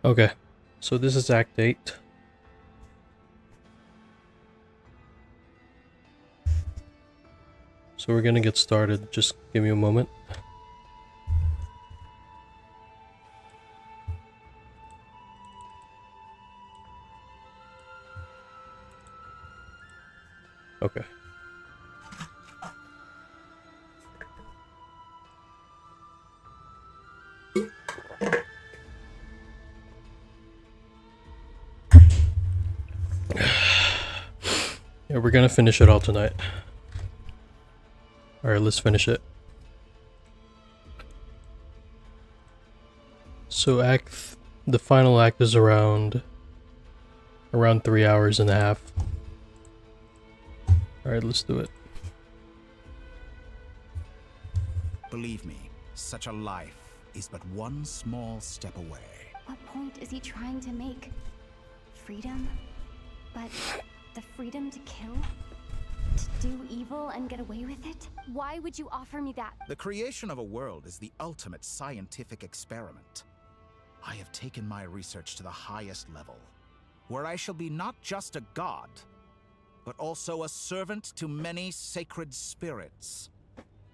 S3: Okay, so this is Act 8. So we're gonna get started. Just give me a moment. Okay. Yeah, we're gonna finish it all tonight. Alright, let's finish it. So the final act is around 3 hours and a half. Alright, let's do it.
S12: Believe me, such a life is but one small step away.
S1: What point is he trying to make? Freedom? But the freedom to kill? To do evil and get away with it? Why would you offer me that?
S12: The creation of a world is the ultimate scientific experiment. I have taken my research to the highest level, where I shall be not just a god, but also a servant to many sacred spirits.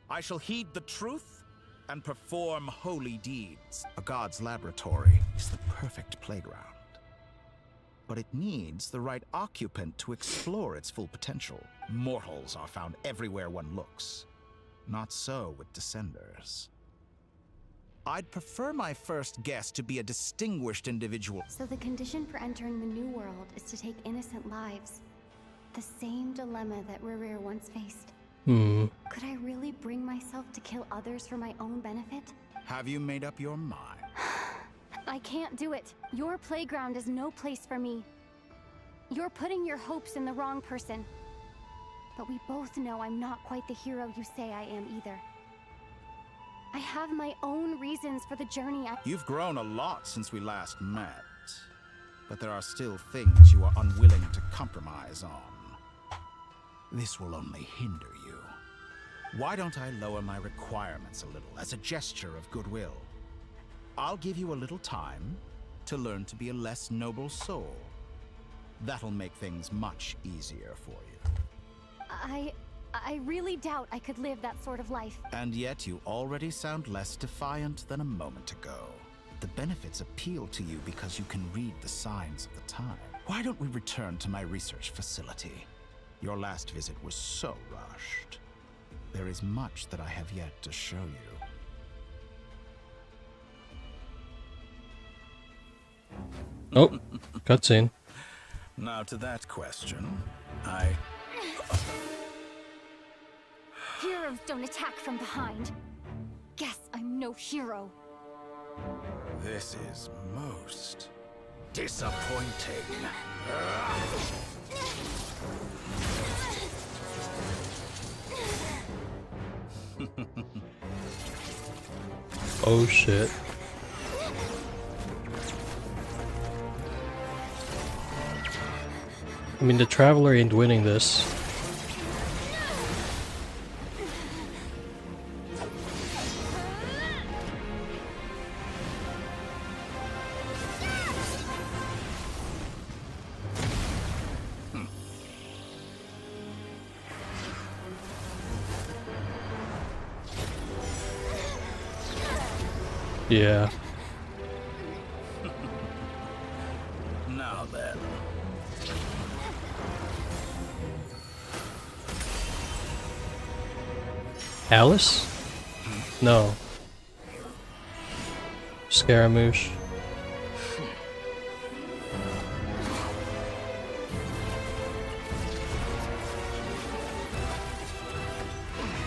S12: I shall heed the truth and perform holy deeds. A god's laboratory is the perfect playground. But it needs the right occupant to explore its full potential. Mortals are found everywhere one looks. Not so with Descenders. I'd prefer my first guest to be a distinguished individual.
S1: So the condition for entering the new world is to take innocent lives. The same dilemma that Rerir once faced. Could I really bring myself to kill others for my own benefit?
S12: Have you made up your mind?
S1: I can't do it. Your playground is no place for me. You're putting your hopes in the wrong person. But we both know I'm not quite the hero you say I am either. I have my own reasons for the journey
S12: You've grown a lot since we last met. But there are still things you are unwilling to compromise on. This will only hinder you. Why don't I lower my requirements a little as a gesture of goodwill? I'll give you a little time to learn to be a less noble soul. That'll make things much easier for you.
S1: I really doubt I could live that sort of life.
S12: And yet you already sound less defiant than a moment ago. The benefits appeal to you because you can read the signs of the time. Why don't we return to my research facility? Your last visit was so rushed. There is much that I have yet to show you.
S3: Oh, cutscene.
S12: Now to that question,
S1: Heroes don't attack from behind. Guess I'm no hero.
S12: This is most disappointing.
S3: Oh shit. I mean, the Traveler ain't winning this. Yeah.
S12: Now then.
S3: Alice? No. Scaramouche.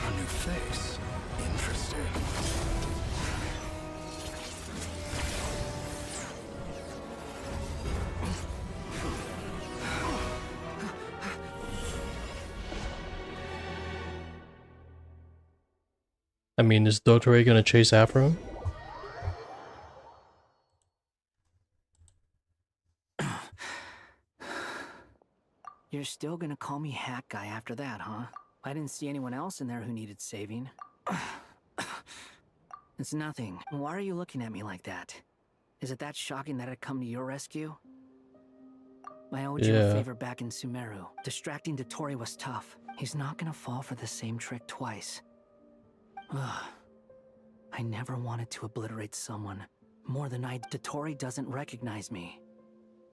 S12: A new face. Interesting.
S3: I mean, is Dotore gonna chase after him?
S7: You're still gonna call me Hack Guy after that, huh? I didn't see anyone else in there who needed saving. It's nothing. Why are you looking at me like that? Is it that shocking that I'd come to your rescue? I owed you a favor back in Sumeru. Distracting Dottore was tough. He's not gonna fall for the same trick twice. Ugh. I never wanted to obliterate someone more than Dottore doesn't recognize me.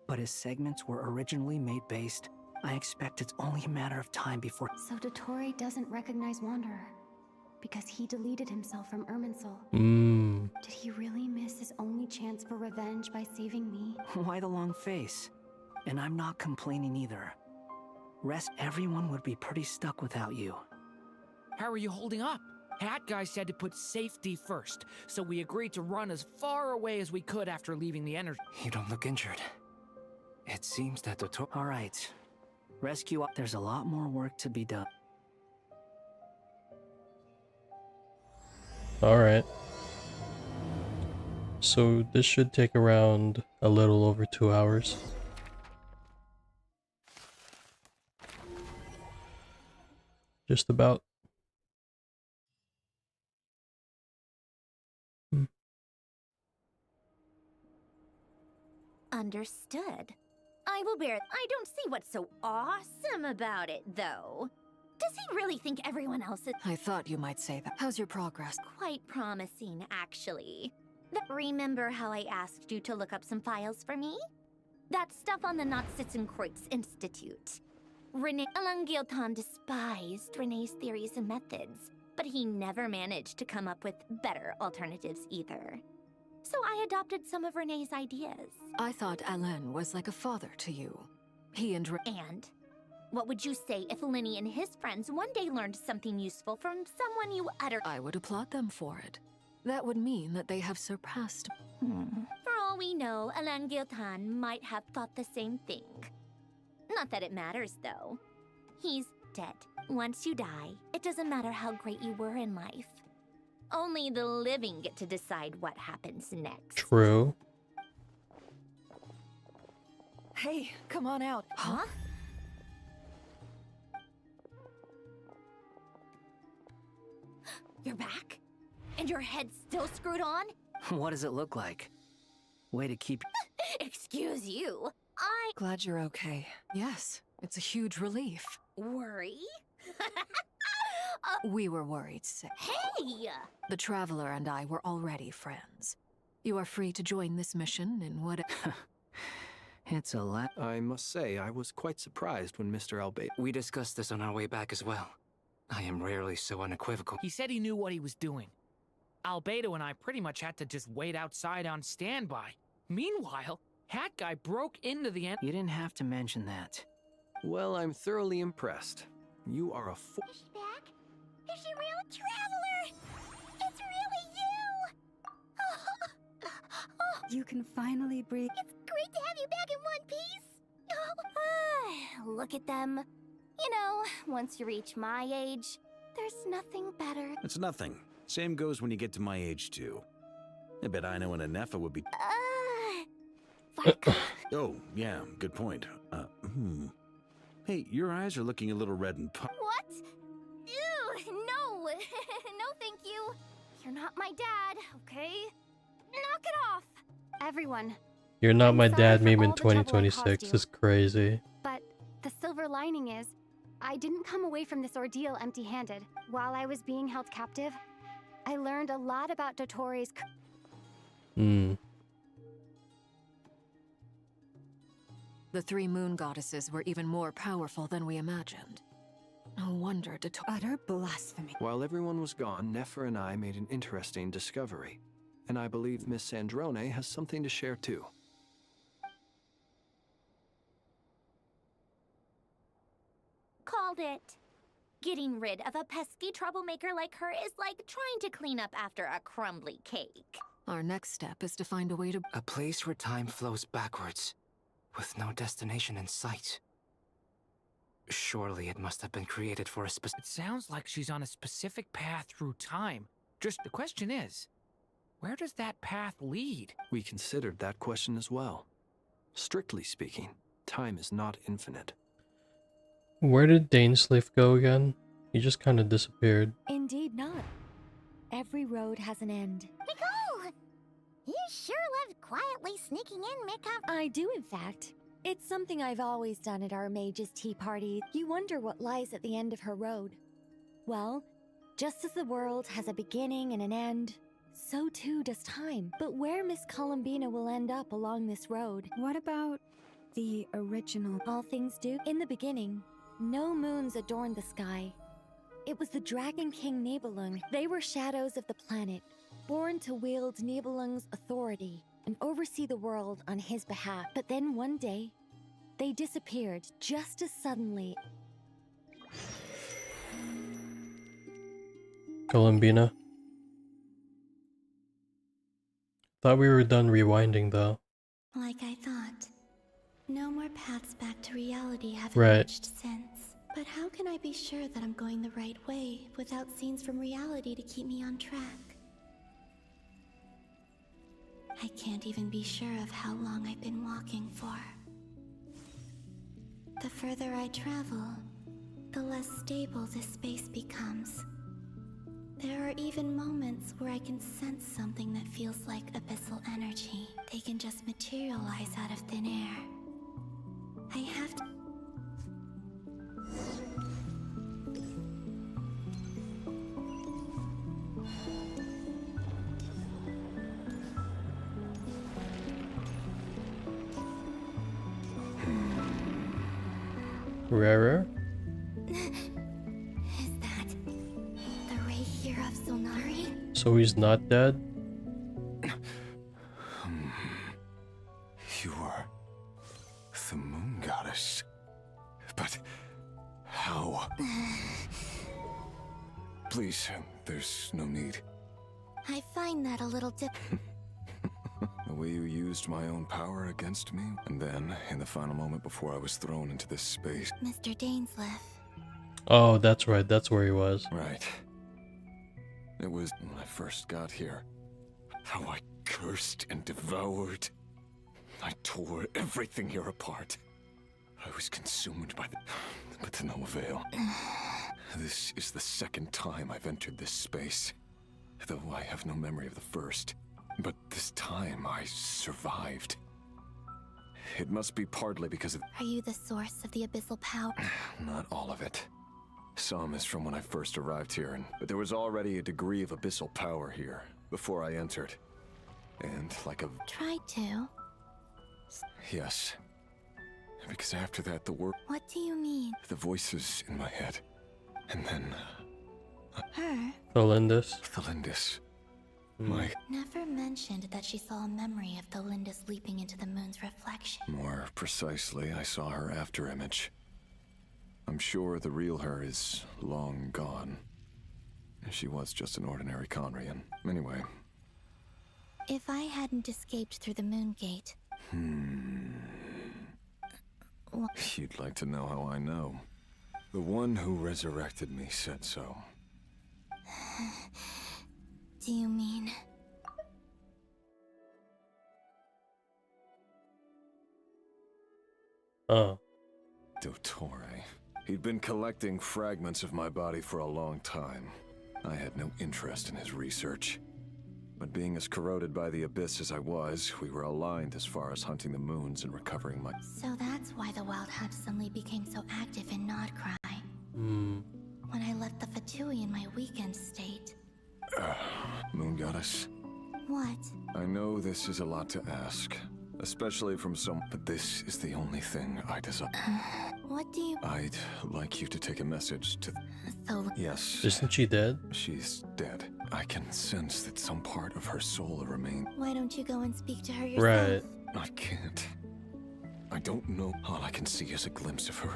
S7: But his segments were originally made based. I expect it's only a matter of time before—
S1: So Dottore doesn't recognize Wanderer because he deleted himself from Irminsul. Did he really miss his only chance for revenge by saving me?
S7: Why the long face? And I'm not complaining either. Everyone would be pretty stuck without you.
S18: How are you holding up? Hat Guy said to put safety first, so we agreed to run as far away as we could after leaving the energy.
S11: You don't look injured. It seems that Dottore—
S7: All right. Rescue— There's a lot more work to be done.
S3: Alright. So this should take around a little over 2 hours. Just about.
S17: Understood. I will bear. I don't see what's so awesome about it, though. Does he really think everyone else is—
S8: I thought you might say that. How's your progress?
S17: Quite promising, actually. Remember how I asked you to look up some files for me? That stuff on the Nachtschitzenkreuz Institute. Alain Guillotin despised Rene's theories and methods, but he never managed to come up with better alternatives either. So I adopted some of Rene's ideas.
S8: I thought Alain was like a father to you. He and
S17: And what would you say if Lenny and his friends one day learned something useful from someone you
S8: I would applaud them for it. That would mean that they have surpassed.
S17: For all we know, Alain Guillotin might have thought the same thing. Not that it matters, though. He's dead. Once you die, it doesn't matter how great you were in life. Only the living get to decide what happens next.
S3: True.
S6: Hey, come on out.
S17: Huh? You're back? And your head's still screwed on?
S7: What does it look like? Way to keep—
S17: Excuse you.
S6: Glad you're okay.
S8: Yes, it's a huge relief.
S17: Worry?
S8: We were worried sick.
S17: Hey!
S8: The Traveler and I were already friends. You are free to join this mission in what—
S7: It's a lot.
S2: I must say, I was quite surprised when Mr. Albedo—
S11: We discussed this on our way back as well. I am rarely so unequivocal.
S18: He said he knew what he was doing. Albedo and I pretty much had to just wait outside on standby. Meanwhile, Hat Guy broke into the
S7: You didn't have to mention that.
S2: Well, I'm thoroughly impressed. You are a
S4: Is she back? Is she real, Traveler? It's really you!
S9: You can finally breathe.
S4: It's great to have you back in one piece!
S1: Look at them. You know, once you reach my age, there's nothing better.
S5: It's nothing. Same goes when you get to my age, too. I bet I know an Anefa would be— Oh, yeah, good point. Hey, your eyes are looking a little red and
S1: What? Ew, no. No, thank you. You're not my dad, okay? Knock it off. Everyone.
S3: You're not my
S1: sorry
S3: dad
S1: for
S3: meme
S1: all
S3: in
S1: the trouble I
S3: 2026
S1: caused you.
S3: is crazy.
S1: But the silver lining is, I didn't come away from this ordeal empty-handed. While I was being held captive, I learned a lot about Dottore's—
S8: The 3 moon goddesses were even more powerful than we imagined. No wonder Dottore—
S9: Utter blasphemy.
S2: While everyone was gone, Nefer and I made an interesting discovery. And I believe Miss Sandrone has something to share too.
S17: Called it. Getting rid of a pesky troublemaker like her is like trying to clean up after a crumbly cake.
S8: Our next step is to find a way to—
S11: A place where time flows backwards, with no destination in sight. Surely it must have been created for a specific—
S18: It sounds like she's on a specific path through time. Just the question is, where does that path lead?
S2: We considered that question as well. Strictly speaking, time is not infinite.
S3: Where did Dainsleif go again? He just kind of disappeared.
S14: Indeed not. Every road has an end.
S4: Nicole! You sure of quietly sneaking in mid-com?
S14: I do, in fact. It's something I've always done at our mage's tea party. You wonder what lies at the end of her road. Well, just as the world has a beginning and an end, so too does time. But where Miss Columbina will end up along this road?
S9: What about the original?
S14: All things do. In the beginning, no moons adorned the sky. It was the Dragon King Nibelung. They were shadows of the planet, born to wield Nibelung's authority and oversee the world on his behalf. But then one day, they disappeared just as suddenly.
S3: Columbina. Thought we were done rewinding though.
S19: Like I thought. No more paths back to reality have
S3: Right.
S19: emerged since. But how can I be sure that I'm going the right way without scenes from reality to keep me on track? I can't even be sure of how long I've been walking for. The further I travel, the less stable this space becomes. There are even moments where I can sense something that feels like abyssal energy. They can just materialize out of thin air. I have to...
S3: Rarer?
S19: Is that the ray here of Zulnari?
S3: So he's not dead?
S16: You are the moon goddess. But how? Please, there's no need.
S19: I find that a little
S16: The way you used my own power against me, and then, in the final moment before I was thrown into this space.
S19: Mr. Dainsleif.
S3: Oh, that's right, that's where he was.
S16: Right. It was when I first got here. How I cursed and devoured. I tore everything here apart. I was consumed by but to no avail. This is the second time I've entered this space. Though I have no memory of the first. But this time I survived. It must be partly because of...
S19: Are you the source of the abyssal power?
S16: Not all of it. Some is from when I first arrived here, but there was already a degree of abyssal power here before I entered. And like a...
S19: Tried to.
S16: Yes. Because after that, the word...
S19: What do you mean?
S16: The voices in my head. And then...
S19: Her?
S3: Thalindis.
S16: Thalindis. My...
S19: Never mentioned that she saw a memory of Thalindis leaping into the moon's reflection.
S16: More precisely, I saw her after image. I'm sure the real her is long gone. She was just an ordinary Conrian. Anyway.
S19: If I hadn't escaped through the moon gate...
S16: You'd like to know how I know. The one who resurrected me said so.
S19: Do you mean...
S3: Oh.
S16: Dottore. He'd been collecting fragments of my body for a long time. I had no interest in his research. But being as corroded by the abyss as I was, we were aligned as far as hunting the moons and recovering my...
S19: So that's why the Wild Hunt suddenly became so active in Nodcry. When I left the Fatui in my weakened state.
S16: Moon Goddess?
S19: What?
S16: I know this is a lot to ask. Especially from some... But this is the only thing I desire.
S19: What do you...
S16: I'd like you to take a message to... Yes.
S3: Isn't she dead?
S16: She's dead. I can sense that some part of her soul remains.
S19: Why don't you go and speak to her yourself?
S3: Right.
S16: I can't. I don't know. All I can see is a glimpse of her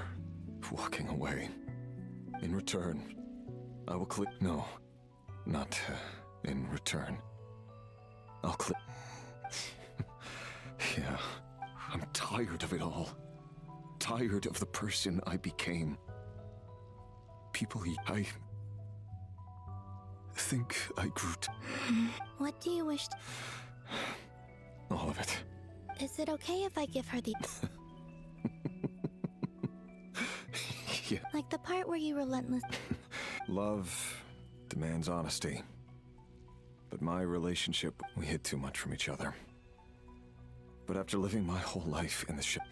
S16: walking away. In return, I will click... No. Not in return. I'll click... Yeah. I'm tired of it all. Tired of the person I became. People I think I grew to...
S19: What do you wish...
S16: All of it.
S19: Is it okay if I give her the...
S16: Yeah.
S19: Like the part where you relentless...
S16: Love demands honesty. But my relationship, we hid too much from each other. But after living my whole life in the ship...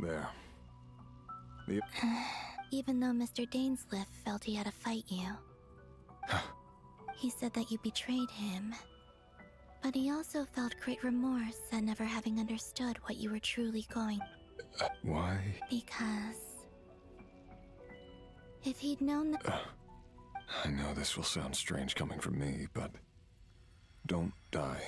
S16: There.
S19: Even though Mr. Dainsliff felt he had to fight you. He said that you betrayed him. But he also felt great remorse at never having understood what you were truly going.
S16: Why?
S19: Because... if he'd known that...
S16: I know this will sound strange coming from me, but... don't die.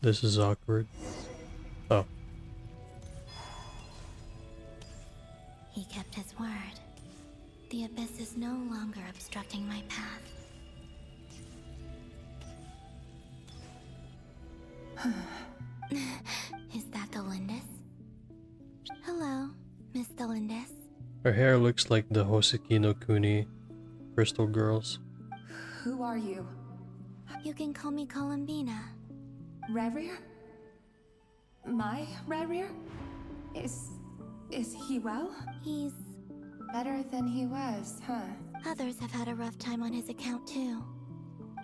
S3: This is awkward. Oh.
S19: He kept his word. The abyss is no longer obstructing my path. Is that Delindis? Hello, Miss Delindis.
S3: Her hair looks like the Hoseki no Kuni crystal girls.
S15: Who are you?
S19: You can call me Columbina.
S15: Rerir? My Rerir? Is he well?
S19: He's...
S15: better than he was, huh?
S19: Others have had a rough time on his account too.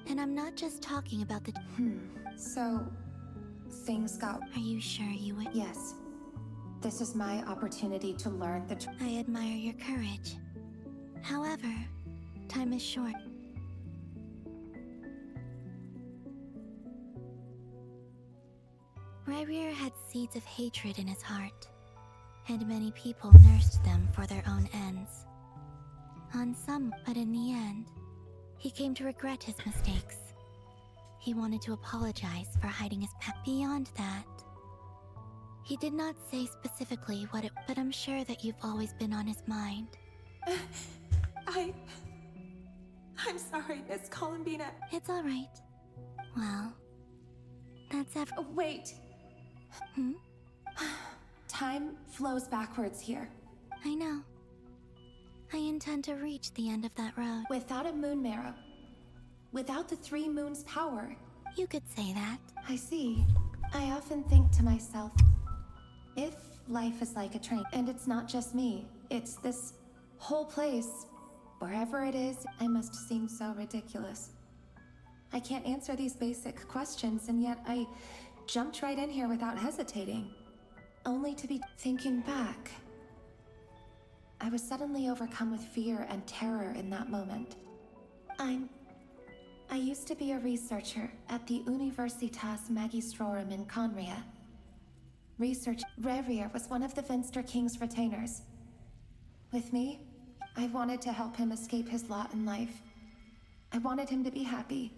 S19: And I'm not just talking about the...
S15: So... things got...
S19: Are you sure you would...
S15: Yes. This is my opportunity to learn the...
S19: I admire your courage. However, time is short. Rerir had seeds of hatred in his heart, and many people nursed them for their own ends. On some, but in the end, he came to regret his mistakes. He wanted to apologize for hiding his past. Beyond that, he did not say specifically what it, but I'm sure that you've always been on his mind.
S15: I'm sorry, Miss Columbina.
S19: It's all right. Well, that's
S15: wait. Time flows backwards here.
S19: I know. I intend to reach the end of that road.
S15: Without a moon marrow. Without the 3 moons' power.
S19: You could say that.
S15: I see. I often think to myself, if life is like a train, and it's not just me, it's this whole place, wherever it is, I must seem so ridiculous. I can't answer these basic questions, and yet I jumped right in here without hesitating. Only to be thinking back. I was suddenly overcome with fear and terror in that moment. I used to be a researcher at the Universitas Magistrorum in Conria. Rerir was one of the Venster King's retainers. With me, I wanted to help him escape his lot in life. I wanted him to be happy.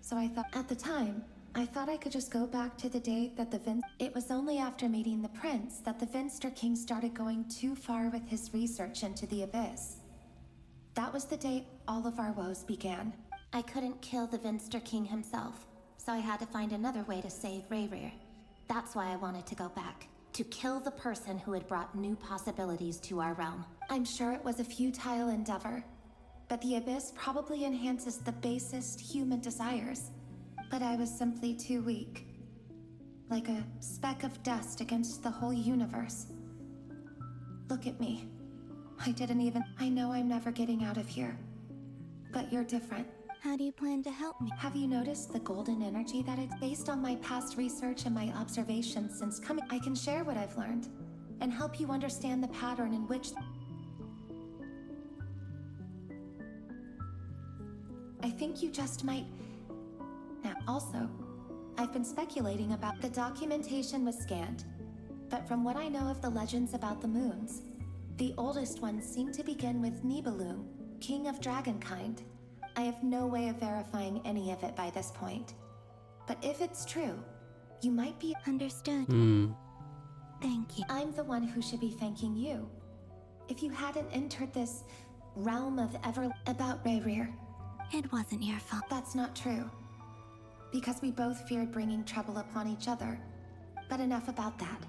S15: So I thought, at the time, I thought I could just go back to the day that it was only after meeting the prince that the Venster King started going too far with his research into the abyss. That was the day all of our woes began.
S20: I couldn't kill the Venster King himself, so I had to find another way to save Rerir. That's why I wanted to go back. To kill the person who had brought new possibilities to our realm.
S15: I'm sure it was a futile endeavor, but the abyss probably enhances the basest human desires. But I was simply too weak. Like a speck of dust against the whole universe. Look at me. I know I'm never getting out of here. But you're different.
S19: How do you plan to help me?
S15: Have you noticed the golden energy that it's based on my past research and my observations since coming? I can share what I've learned and help you understand the pattern in which... I think you just might... Now, also, I've been speculating about the documentation was scanned, but from what I know of the legends about the moons, the oldest ones seem to begin with Nibelung, king of dragonkind. I have no way of verifying any of it by this point. But if it's true, you might be...
S19: Understood. Thank you.
S15: I'm the one who should be thanking you. If you hadn't entered this realm of about Rerir,
S19: It wasn't your fault.
S15: That's not true. Because we both feared bringing trouble upon each other. But enough about that.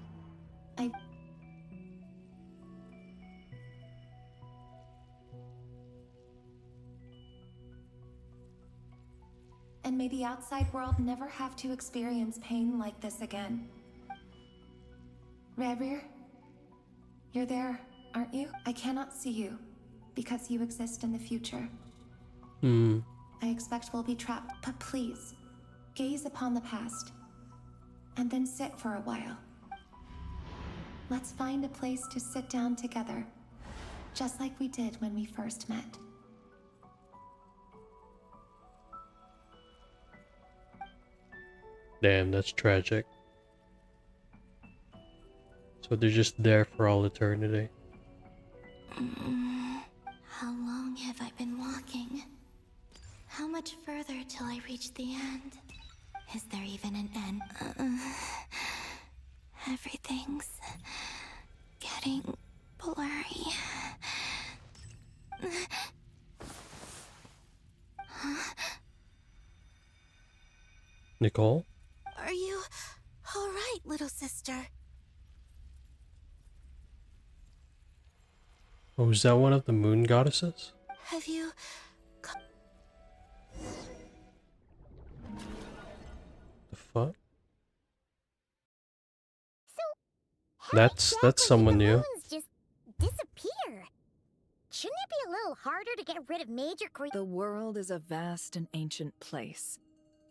S15: And may the outside world never have to experience pain like this again. Rerir, you're there, aren't you? I cannot see you, because you exist in the future. I expect we'll be trapped, but please, gaze upon the past, and then sit for a while. Let's find a place to sit down together, just like we did when we first met.
S3: Damn, that's tragic. So they're just there for all eternity.
S19: How long have I been walking? How much further till I reach the end? Is there even an end? Everything's getting blurry.
S3: Nicole?
S19: Are you all right, little sister?
S3: Oh, is that one of the moon goddesses?
S19: Have you...
S3: The fuck? That's someone new.
S4: Moons just disappear. Shouldn't it be a little harder to get rid of major
S6: The world is a vast and ancient place.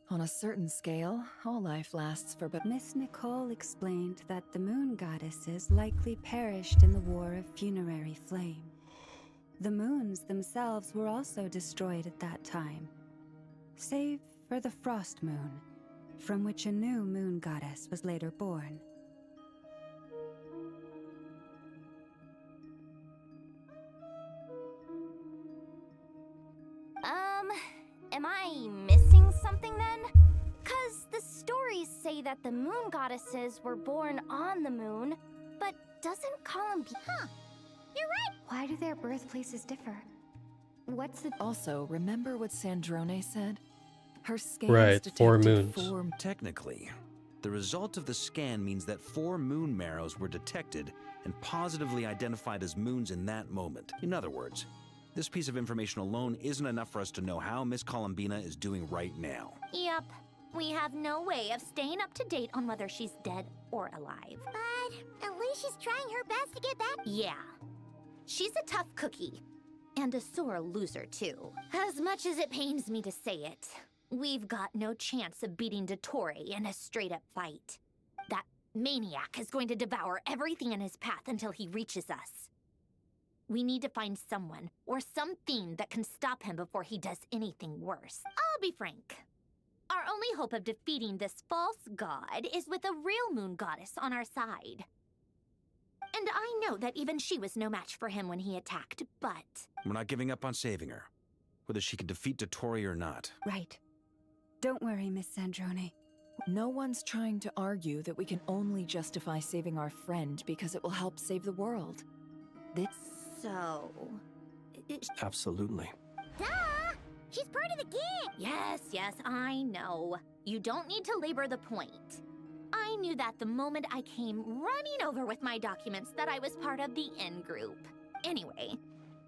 S6: On a certain scale, all life lasts for but...
S9: Miss Nicole explained that the moon goddesses likely perished in the War of Funerary Flame. The moons themselves were also destroyed at that time, save for the Frost Moon, from which a new moon goddess was later born.
S1: Am I missing something then? 'Cause the stories say that the moon goddesses were born on the moon, but doesn't Colin be?
S4: Huh, you're right.
S1: Why do their birthplaces differ? What's the...
S6: Also, remember what Sandrone said? Her scans
S3: Right, 4
S6: detected
S3: moons.
S5: Technically, the result of the scan means that 4 moon marrows were detected and positively identified as moons in that moment. In other words, this piece of information alone isn't enough for us to know how Miss Columbina is doing right now.
S17: Yep. We have no way of staying up to date on whether she's dead or alive.
S4: But at least she's trying her best to get back.
S17: Yeah. She's a tough cookie. And a sore loser, too. As much as it pains me to say it, we've got no chance of beating Dottore in a straight-up fight. That maniac is going to devour everything in his path until he reaches us. We need to find someone or something that can stop him before he does anything worse. I'll be frank. Our only hope of defeating this false god is with a real moon goddess on our side. And I know that even she was no match for him when he attacked, but...
S5: We're not giving up on saving her, whether she can defeat Dottore or not.
S9: Right. Don't worry, Miss Sandrone.
S6: No one's trying to argue that we can only justify saving our friend because it will help save the world.
S17: So...
S2: Absolutely.
S4: Duh! She's part of the gang!
S17: Yes, I know. You don't need to labor the point. I knew that the moment I came running over with my documents that I was part of the in-group. Anyway,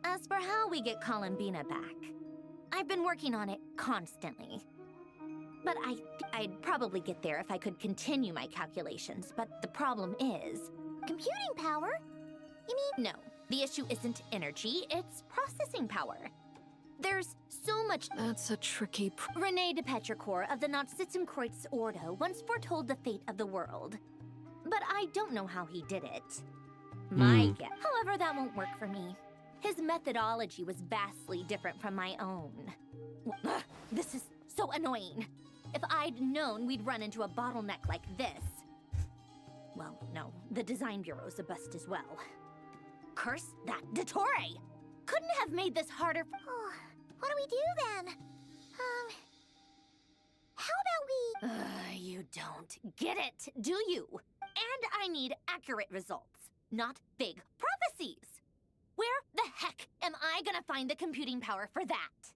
S17: as for how we get Columbina back, I've been working on it constantly. But I'd probably get there if I could continue my calculations, but the problem is...
S4: Computing power? You mean...
S17: No, the issue isn't energy, it's processing power. There's so much...
S6: That's a tricky...
S17: René de Petrichor of the Nazissenkreuz Ordo once foretold the fate of the world. But I don't know how he did it. My guess. However, that won't work for me. His methodology was vastly different from my own. This is so annoying. If I'd known we'd run into a bottleneck like this... Well, no, the design bureau's a bust as well. Curse that Dottore! Couldn't have made this harder.
S4: Oh, what do we do then? How about we...
S17: You don't get it, do you? And I need accurate results, not big prophecies. Where the heck am I gonna find the computing power for that?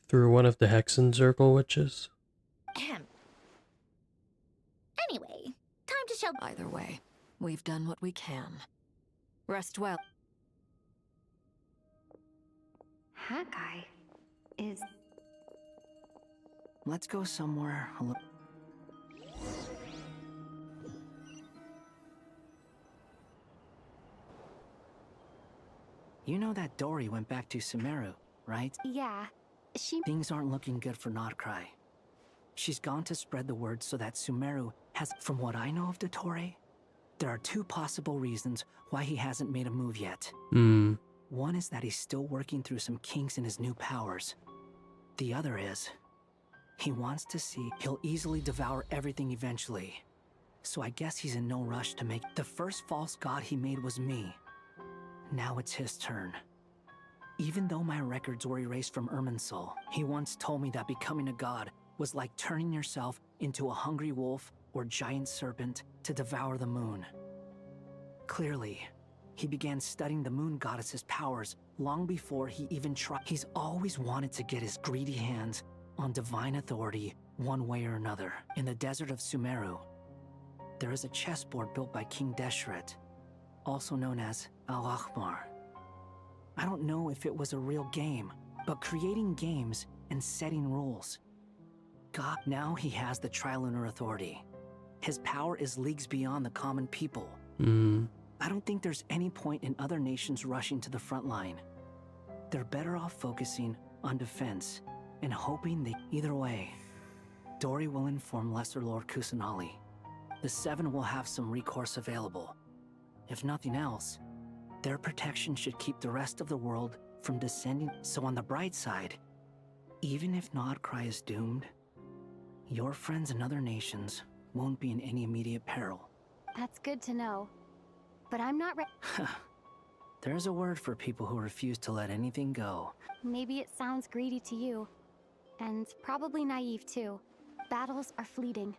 S3: Through one of the Hexen Circle witches?
S17: Ahem. Anyway, time to show.
S8: Either way, we've done what we can. Rest well.
S9: That guy is...
S7: Let's go somewhere a little... You know that Dory went back to Sumeru, right?
S1: Yeah, she...
S7: Things aren't looking good for Notcry. She's gone to spread the word so that Sumeru has... From what I know of Dottore, there are two possible reasons why he hasn't made a move yet. One is that he's still working through some kinks in his new powers. The other is... he wants to see he'll easily devour everything eventually. So I guess he's in no rush to make... The first false god he made was me. Now it's his turn. Even though my records were erased from Irminsul, he once told me that becoming a god was like turning yourself into a hungry wolf or giant serpent to devour the moon. Clearly, he began studying the moon goddess's powers long before he even tried. He's always wanted to get his greedy hands on divine authority one way or another. In the desert of Sumeru, there is a chessboard built by King Deshret, also known as Al-Ahmar. I don't know if it was a real game, but creating games and setting rules. God, now he has the Trilunar Authority. His power is leagues beyond the common people. I don't think there's any point in other nations rushing to the front line. They're better off focusing on defense and hoping they... Either way, Dory will inform Lesser Lord Kusanali. The Seven will have some recourse available. If nothing else, their protection should keep the rest of the world from descending. So on the bright side, even if Notcry is doomed, your friends in other nations won't be in any immediate peril.
S1: That's good to know. But I'm not ready.
S7: There's a word for people who refuse to let anything go.
S1: Maybe it sounds greedy to you. And probably naive too. Battles are fleeting.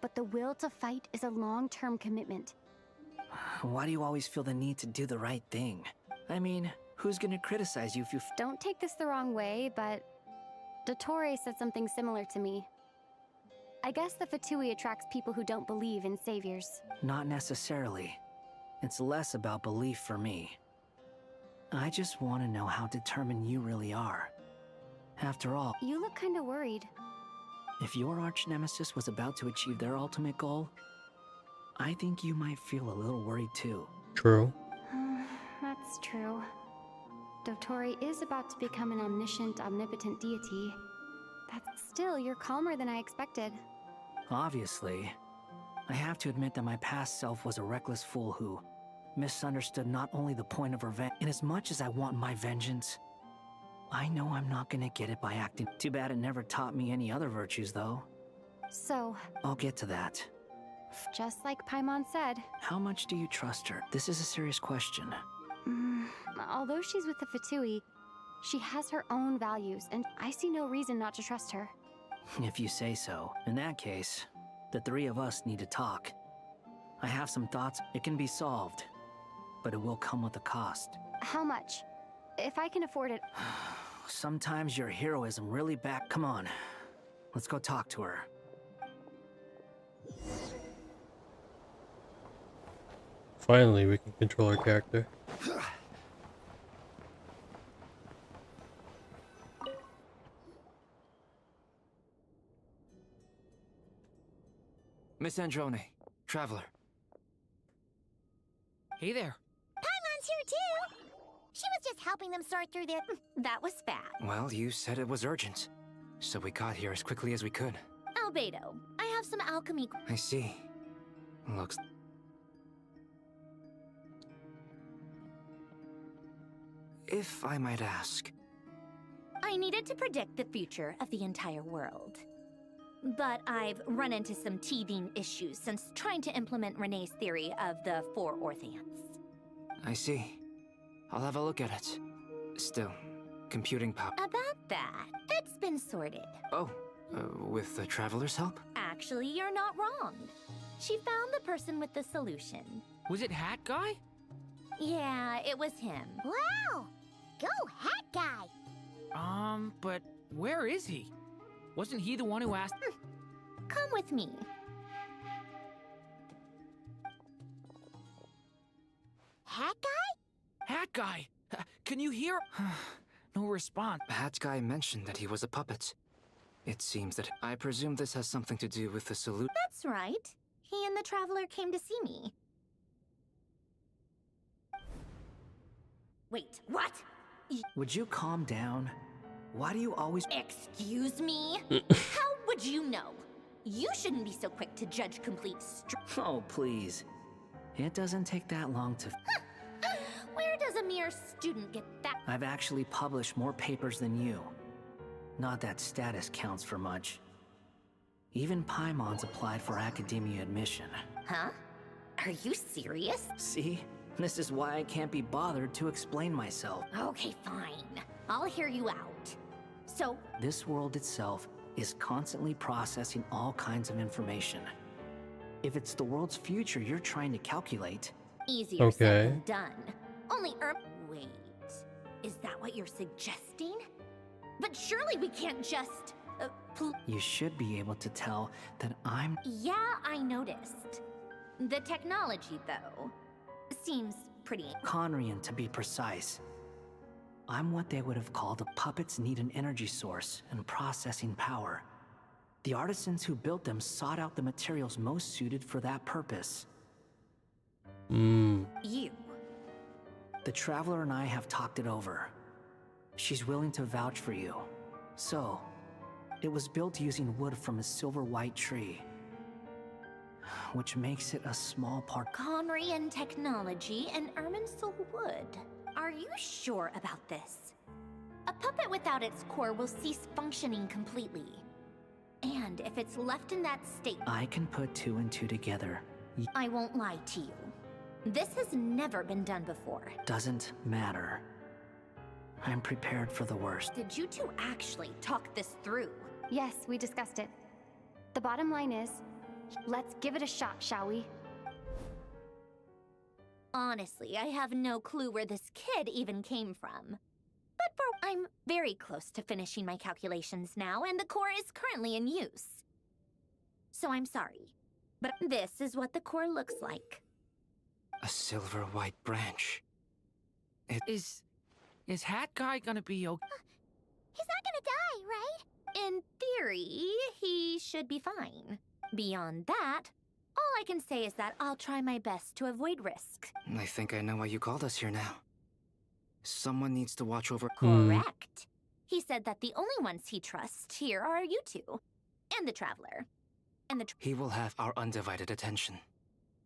S1: But the will to fight is a long-term commitment.
S7: Why do you always feel the need to do the right thing? I mean, who's gonna criticize you if you...
S1: Don't take this the wrong way, but... Dottore said something similar to me. I guess the Fatui attracts people who don't believe in saviors.
S7: Not necessarily. It's less about belief for me. I just want to know how determined you really are. After all...
S1: You look kinda worried.
S7: If your arch-nemesis was about to achieve their ultimate goal, I think you might feel a little worried too.
S3: True.
S1: That's true. Dottore is about to become an omniscient, omnipotent deity. Still, you're calmer than I expected.
S7: Obviously. I have to admit that my past self was a reckless fool who misunderstood not only the point of revenge. Inasmuch as I want my vengeance, I know I'm not gonna get it by acting. Too bad it never taught me any other virtues, though.
S1: So...
S7: I'll get to that.
S1: Just like Paimon said.
S7: How much do you trust her? This is a serious question.
S1: Although she's with the Fatui, she has her own values, and I see no reason not to trust her.
S7: If you say so. In that case, the three of us need to talk. I have some thoughts. It can be solved, but it will come with a cost.
S1: How much? If I can afford it.
S7: Sometimes your heroism really back. Come on. Let's go talk to her.
S3: Finally, we can control our character.
S11: Miss Androne, Traveler.
S18: Hey there.
S4: Paimon's here too! She was just helping them sort through their...
S17: That was bad.
S11: Well, you said it was urgent, so we got here as quickly as we could.
S17: Albedo, I have some alchemy...
S11: I see. Looks... If I might ask...
S17: I needed to predict the future of the entire world. But I've run into some teething issues since trying to implement Renee's theory of the four Orthants.
S11: I see. I'll have a look at it. Still, computing power...
S17: About that, it's been sorted.
S11: Oh, with the Traveler's help?
S17: Actually, you're not wrong. She found the person with the solution.
S18: Was it Hat Guy?
S17: Yeah, it was him.
S4: Wow! Go Hat Guy!
S18: But Where is he? Wasn't he the one who asked?
S17: Come with me.
S4: Hat guy?
S18: Hat guy! Can you hear? No response.
S11: Hat guy mentioned that he was a puppet. It seems that I presume this has something to do with the salute.
S17: That's right. He and the Traveler came to see me. Wait, what?
S7: Would you calm down? Why do you always...
S17: Excuse me? How would you know? You shouldn't be so quick to judge complete
S7: Oh, please. It doesn't take that long to...
S17: Where does a mere student get that?
S7: I've actually published more papers than you. Not that status counts for much. Even Paimon's applied for academia admission.
S17: Huh? Are you serious?
S7: See? This is why I can't be bothered to explain myself.
S17: Okay, fine. I'll hear you out. So,
S7: This world itself is constantly processing all kinds of information. If it's the world's future you're trying to calculate...
S17: easier said than done. Only Wait, is that what you're suggesting? But surely we can't just...
S7: You should be able to tell that I'm...
S17: Yeah, I noticed. The technology, though, seems pretty...
S7: Conrian, to be precise. I'm what they would have called puppets need an energy source and processing power. The artisans who built them sought out the materials most suited for that purpose.
S17: You.
S7: The Traveler and I have talked it over. She's willing to vouch for you. So, it was built using wood from a silver white tree, which makes it a small part...
S17: Conrian technology and Irminsul wood. Are you sure about this? A puppet without its core will cease functioning completely. And if it's left in that state...
S7: I can put two and two together.
S17: I won't lie to you. This has never been done before.
S7: Doesn't matter. I'm prepared for the worst.
S17: Did you two actually talk this through?
S1: Yes, we discussed it. The bottom line is, let's give it a shot, shall we?
S17: Honestly, I have no clue where this kid even came from. But I'm very close to finishing my calculations now, and the core is currently in use. So I'm sorry, but this is what the core looks like.
S11: A silver white branch.
S18: Is Hat Guy gonna be okay?
S17: He's not gonna die, right? In theory, he should be fine. Beyond that, all I can say is that I'll try my best to avoid risk.
S11: I think I know why you called us here now. Someone needs to watch over...
S17: Correct. He said that the only ones he trusts here are you two. And the Traveler. And
S11: He will have our undivided attention.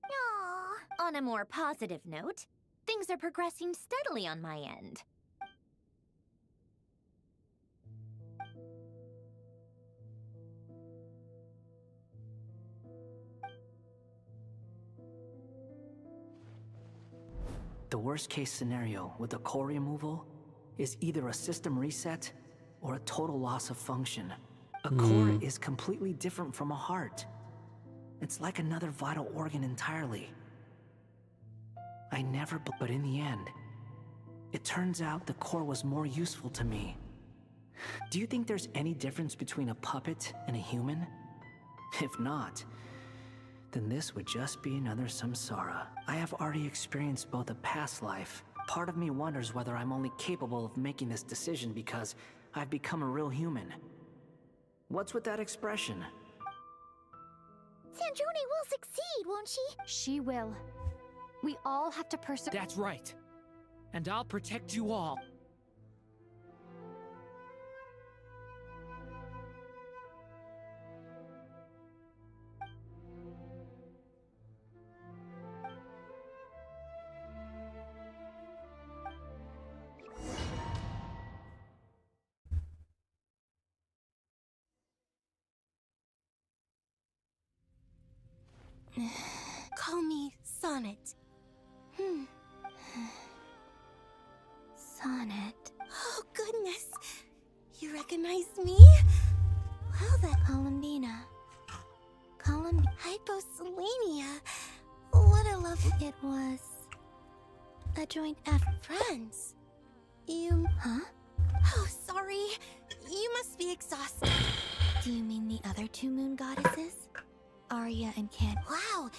S17: Aww. On a more positive note, things are progressing steadily on my end.
S7: The worst case scenario with the core removal is either a system reset or a total loss of function. A core is completely different from a heart. It's like another vital organ entirely. I never, but in the end, it turns out the core was more useful to me. Do you think there's any difference between a puppet and a human? If not, then this would just be another samsara. I have already experienced both a past life. Part of me wonders whether I'm only capable of making this decision because I've become a real human. What's with that expression?
S4: Sandrone will succeed, won't she?
S1: She will. We all have to persevere.
S18: That's right. And I'll protect you all.
S19: Call me Sonnet. Sonnet. Oh, goodness. You recognize me? Well, that Columbina. Hyposelenia. What a lovely... It was... a joint friends. You... Huh? Oh, sorry. You must be exhausted. Do you mean the other two moon goddesses? Arya and Ken. Wow,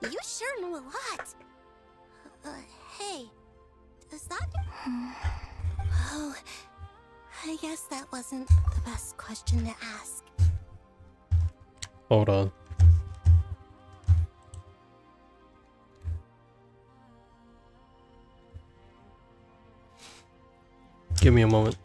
S19: you sure know a lot. Hey, does that... Oh, I guess that wasn't the best question to ask.
S3: Hold on. Give me a moment.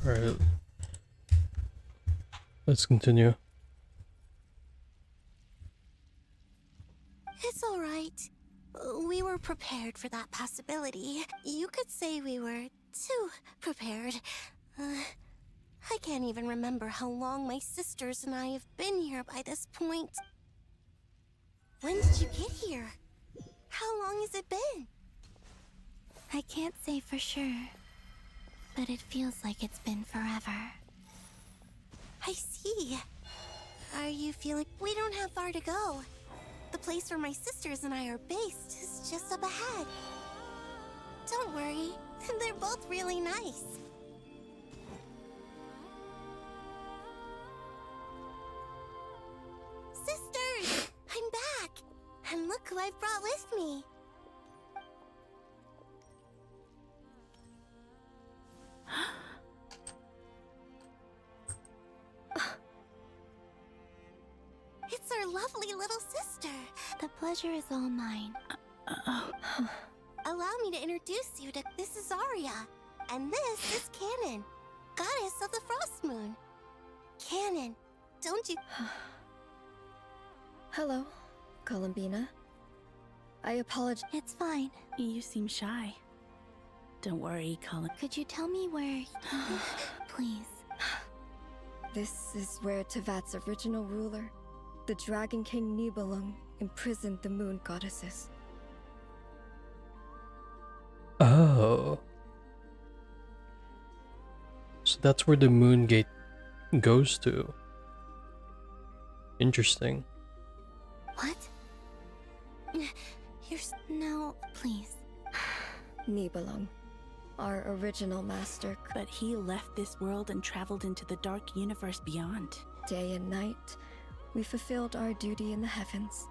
S3: Alright. Let's continue.
S19: It's all right. We were prepared for that possibility. You could say we were too prepared. I can't even remember how long my sisters and I have been here by this point. When did you get here? How long has it been?
S15: I can't say for sure, but it feels like it's been forever.
S19: I see. Are you feeling... We don't have far to go. The place where my sisters and I are based is just up ahead. Don't worry, they're both really nice. Sisters! I'm back! And look who I've brought with me. It's our lovely little sister.
S15: The pleasure is all mine.
S19: Allow me to introduce you to... This is Arya. And this is Canon, goddess of the Frost Moon. Canon, don't you...
S6: Hello, Columbina. I apologize.
S15: It's fine.
S10: You seem shy. Don't worry, Colin.
S15: Could you tell me where... Please.
S6: This is where Tevat's original ruler, the Dragon King Nibelung, imprisoned the moon goddesses.
S3: Oh. So that's where the moon gate goes to. Interesting.
S19: What?
S15: No, please.
S6: Nibelung, our original master.
S10: But he left this world and traveled into the dark universe beyond.
S6: Day and night, we fulfilled our duty in the heavens.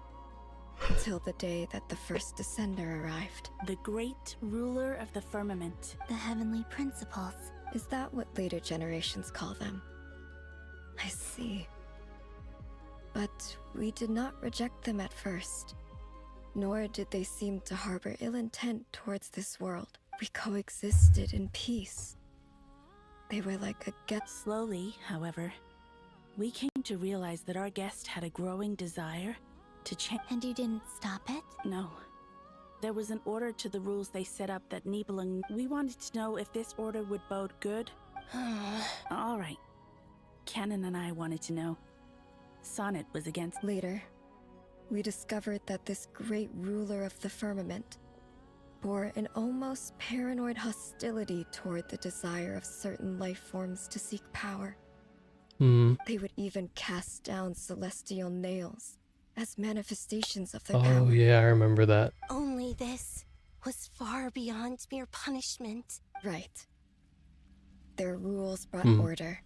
S6: Until the day that the first descender arrived.
S10: The great ruler of the firmament.
S15: The heavenly principles.
S6: Is that what later generations call them? I see.
S21: But we did not reject them at first, nor did they seem to harbor ill intent towards this world. We coexisted in peace. They were like a guest.
S10: Slowly, however, we came to realize that our guest had a growing desire to change.
S19: And you didn't stop it?
S10: No. There was an order to the rules they set up that Nibelung. We wanted to know if this order would bode good. All right. Canon and I wanted to know. Sonnet was against.
S21: Later, we discovered that this great ruler of the firmament bore an almost paranoid hostility toward the desire of certain life forms to seek power. They would even cast down celestial nails as manifestations of their power.
S3: Oh yeah, I remember that.
S19: Only this was far beyond mere punishment.
S21: Right. Their rules brought order,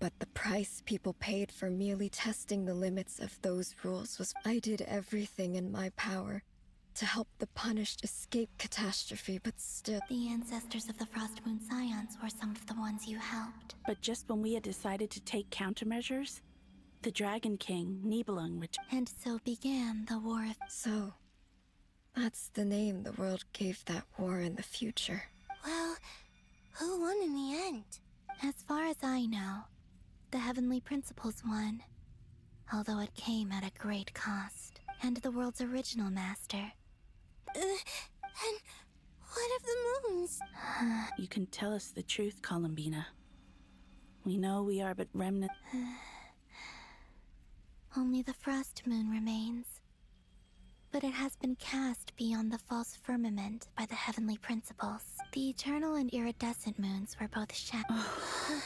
S21: but the price people paid for merely testing the limits of those rules was I did everything in my power to help the punished escape catastrophe, but still.
S19: The ancestors of the Frost Moon Scions were some of the ones you helped.
S10: But just when we had decided to take countermeasures, the Dragon King, Nibelung, returned.
S19: And so began the War of...
S21: So, that's the name the world gave that war in the future.
S19: Well, who won in the end? As far as I know, the Heavenly Principles won. Although it came at a great cost. And the world's original master. And what of the moons?
S10: You can tell us the truth, Columbina. We know we are but remnant.
S19: Only the Frost Moon remains. But it has been cast beyond the false firmament by the Heavenly Principles. The eternal and iridescent moons were both shattered.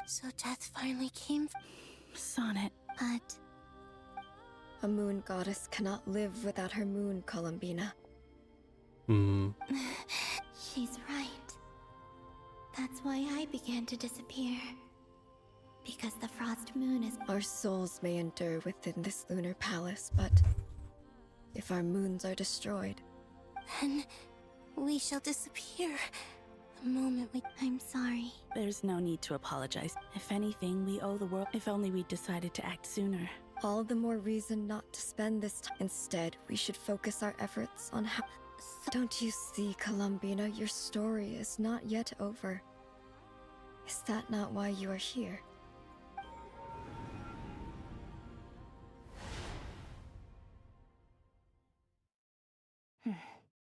S19: So death finally came.
S10: Sonnet.
S19: But
S21: a moon goddess cannot live without her moon, Columbina.
S19: She's right. That's why I began to disappear. Because the Frost Moon is...
S21: Our souls may endure within this lunar palace, but if our moons are destroyed,
S19: then we shall disappear the moment we... I'm sorry.
S10: There's no need to apologize. If anything, we owe the world... If only we decided to act sooner.
S21: All the more reason not to spend this time. Instead, we should focus our efforts on how... Don't you see, Columbina, your story is not yet over. Is that not why you are here?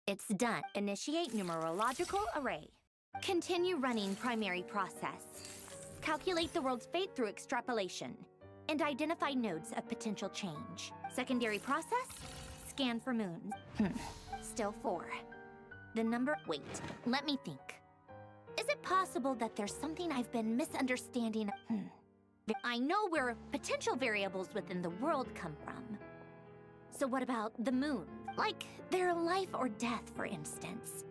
S17: It's done. Initiate numerological array. Continue running primary process. Calculate the world's fate through extrapolation. And identify nodes of potential change. Secondary process? Scan for moons. Still 4. The number... Wait, let me think. Is it possible that there's something I've been misunderstanding? I know where potential variables within the world come from. So what about the moon? Like their life or death, for instance.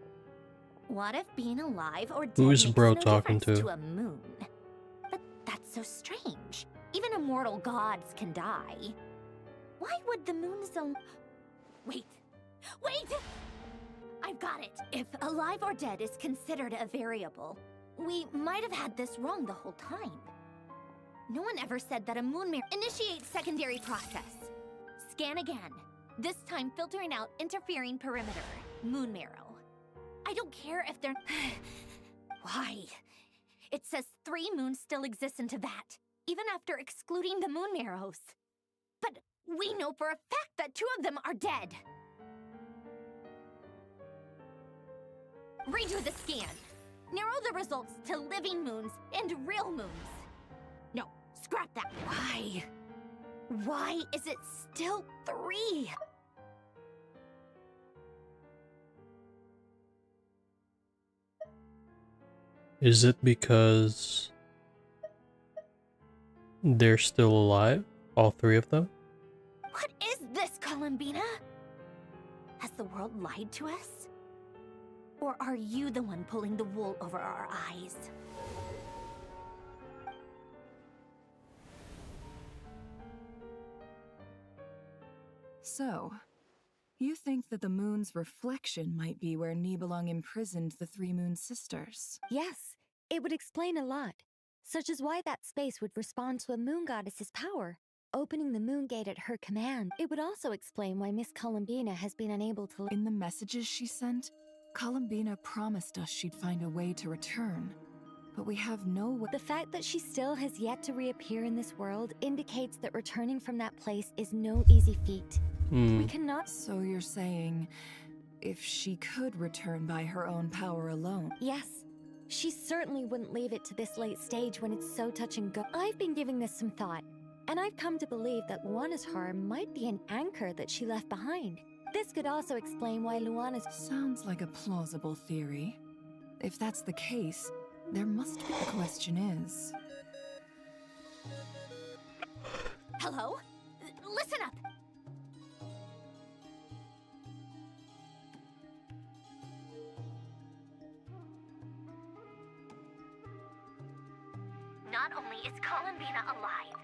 S17: What if being alive or dead
S3: Who is
S17: makes
S3: bro
S17: no
S3: talking
S17: difference
S3: to?
S17: a moon? But that's so strange. Even immortal gods can die. Why would the moon's own... Wait! I've got it! If alive or dead is considered a variable, we might have had this wrong the whole time. No one ever said that a moon marrow... Initiate secondary process. Scan again. This time filtering out interfering perimeter. Moon marrow. I don't care if they're... Why? It says 3 moons still exist into that, even after excluding the moon marrows. But we know for a fact that 2 of them are dead. Redo the scan. Narrow the results to living moons and real moons. No, scrap that. Why? Why is it still 3?
S3: Is it because they're still alive? All 3 of them?
S17: What is this, Columbina? Has the world lied to us? Or are you the one pulling the wool over our eyes?
S6: So, you think that the moon's reflection might be where Nibelung imprisoned the 3 Moon Sisters?
S14: Yes, it would explain a lot, such as why that space would respond to a moon goddess's power. opening the moon gate at her command. It would also explain why Miss Columbina has been unable to...
S6: In the messages she sent, Columbina promised us she'd find a way to return. But we have no way.
S14: The fact that she still has yet to reappear in this world indicates that returning from that place is no easy feat. We cannot...
S6: So you're saying, if she could return by her own power alone?
S14: Yes. She certainly wouldn't leave it to this late stage when it's so touch and go. I've been giving this some thought, and I've come to believe that Luana's harm might be an anchor that she left behind. This could also explain why Luana's...
S6: Sounds like a plausible theory. If that's the case, there must be... The question is...
S17: Hello? Listen up! Not only is Columbina alive,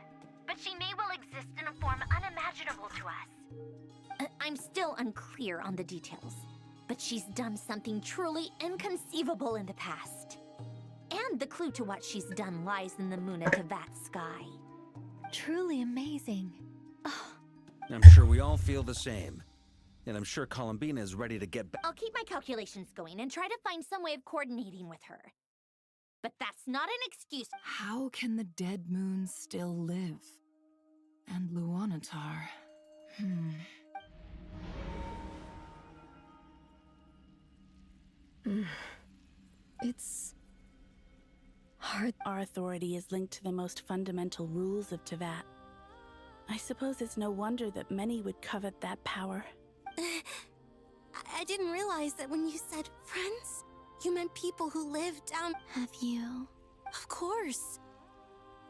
S17: but she may well exist in a form unimaginable to us. I'm still unclear on the details, but she's done something truly inconceivable in the past. And the clue to what she's done lies in the moon at Tevat's sky.
S14: Truly amazing. Oh.
S5: I'm sure we all feel the same. And I'm sure Columbina is ready to get back.
S17: I'll keep my calculations going and try to find some way of coordinating with her. But that's not an excuse.
S6: How can the dead moon still live? And Luanatar...
S9: It's... hard.
S10: Our authority is linked to the most fundamental rules of Tevat. I suppose it's no wonder that many would covet that power.
S19: I didn't realize that when you said friends, you meant people who live down... Have you? Of course.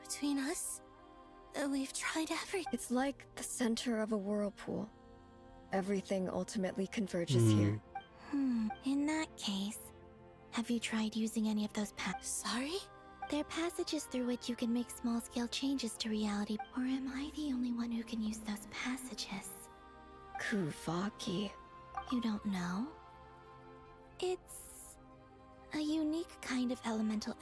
S19: Between us, we've tried everything.
S21: It's like the center of a whirlpool. Everything ultimately converges here.
S19: In that case, have you tried using any of those Sorry? They're passages through which you can make small-scale changes to reality. Or am I the only one who can use those passages?
S21: Kuvaki.
S19: You don't know? It's a unique kind of elemental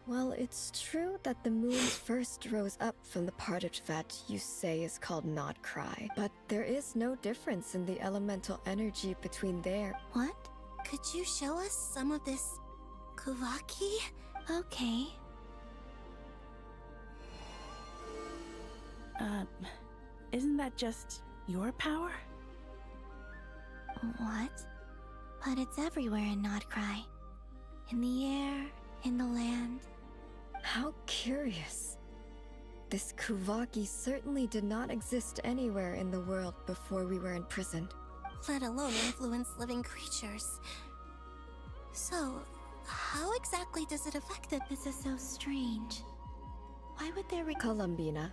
S21: Well, it's true that the moon first rose up from the part of Tevat you say is called Not Cry, but there is no difference in the elemental energy between there.
S19: What? Could you show us some of this Kuvaki? Okay.
S10: Isn't that just your power?
S19: What? But it's everywhere in Nodcry. In the air, in the land.
S21: How curious. This Kuvaki certainly did not exist anywhere in the world before we were imprisoned.
S19: Let alone influence living creatures. So, how exactly does it affect them? This is so strange. Why would there
S21: Columbina,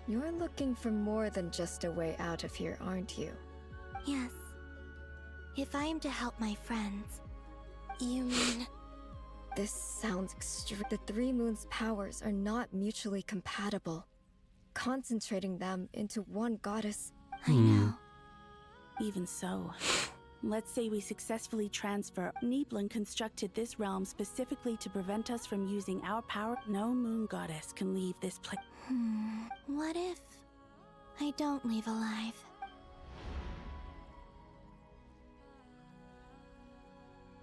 S21: you're looking for more than just a way out of here, aren't you?
S19: Yes. If I am to help my friends, you mean...
S21: This sounds extreme. The Three Moons' powers are not mutually compatible. Concentrating them into one goddess...
S19: I know.
S10: Even so, let's say we successfully transfer. Nibelung constructed this realm specifically to prevent us from using our power. No moon goddess can leave this place.
S19: What if I don't leave alive?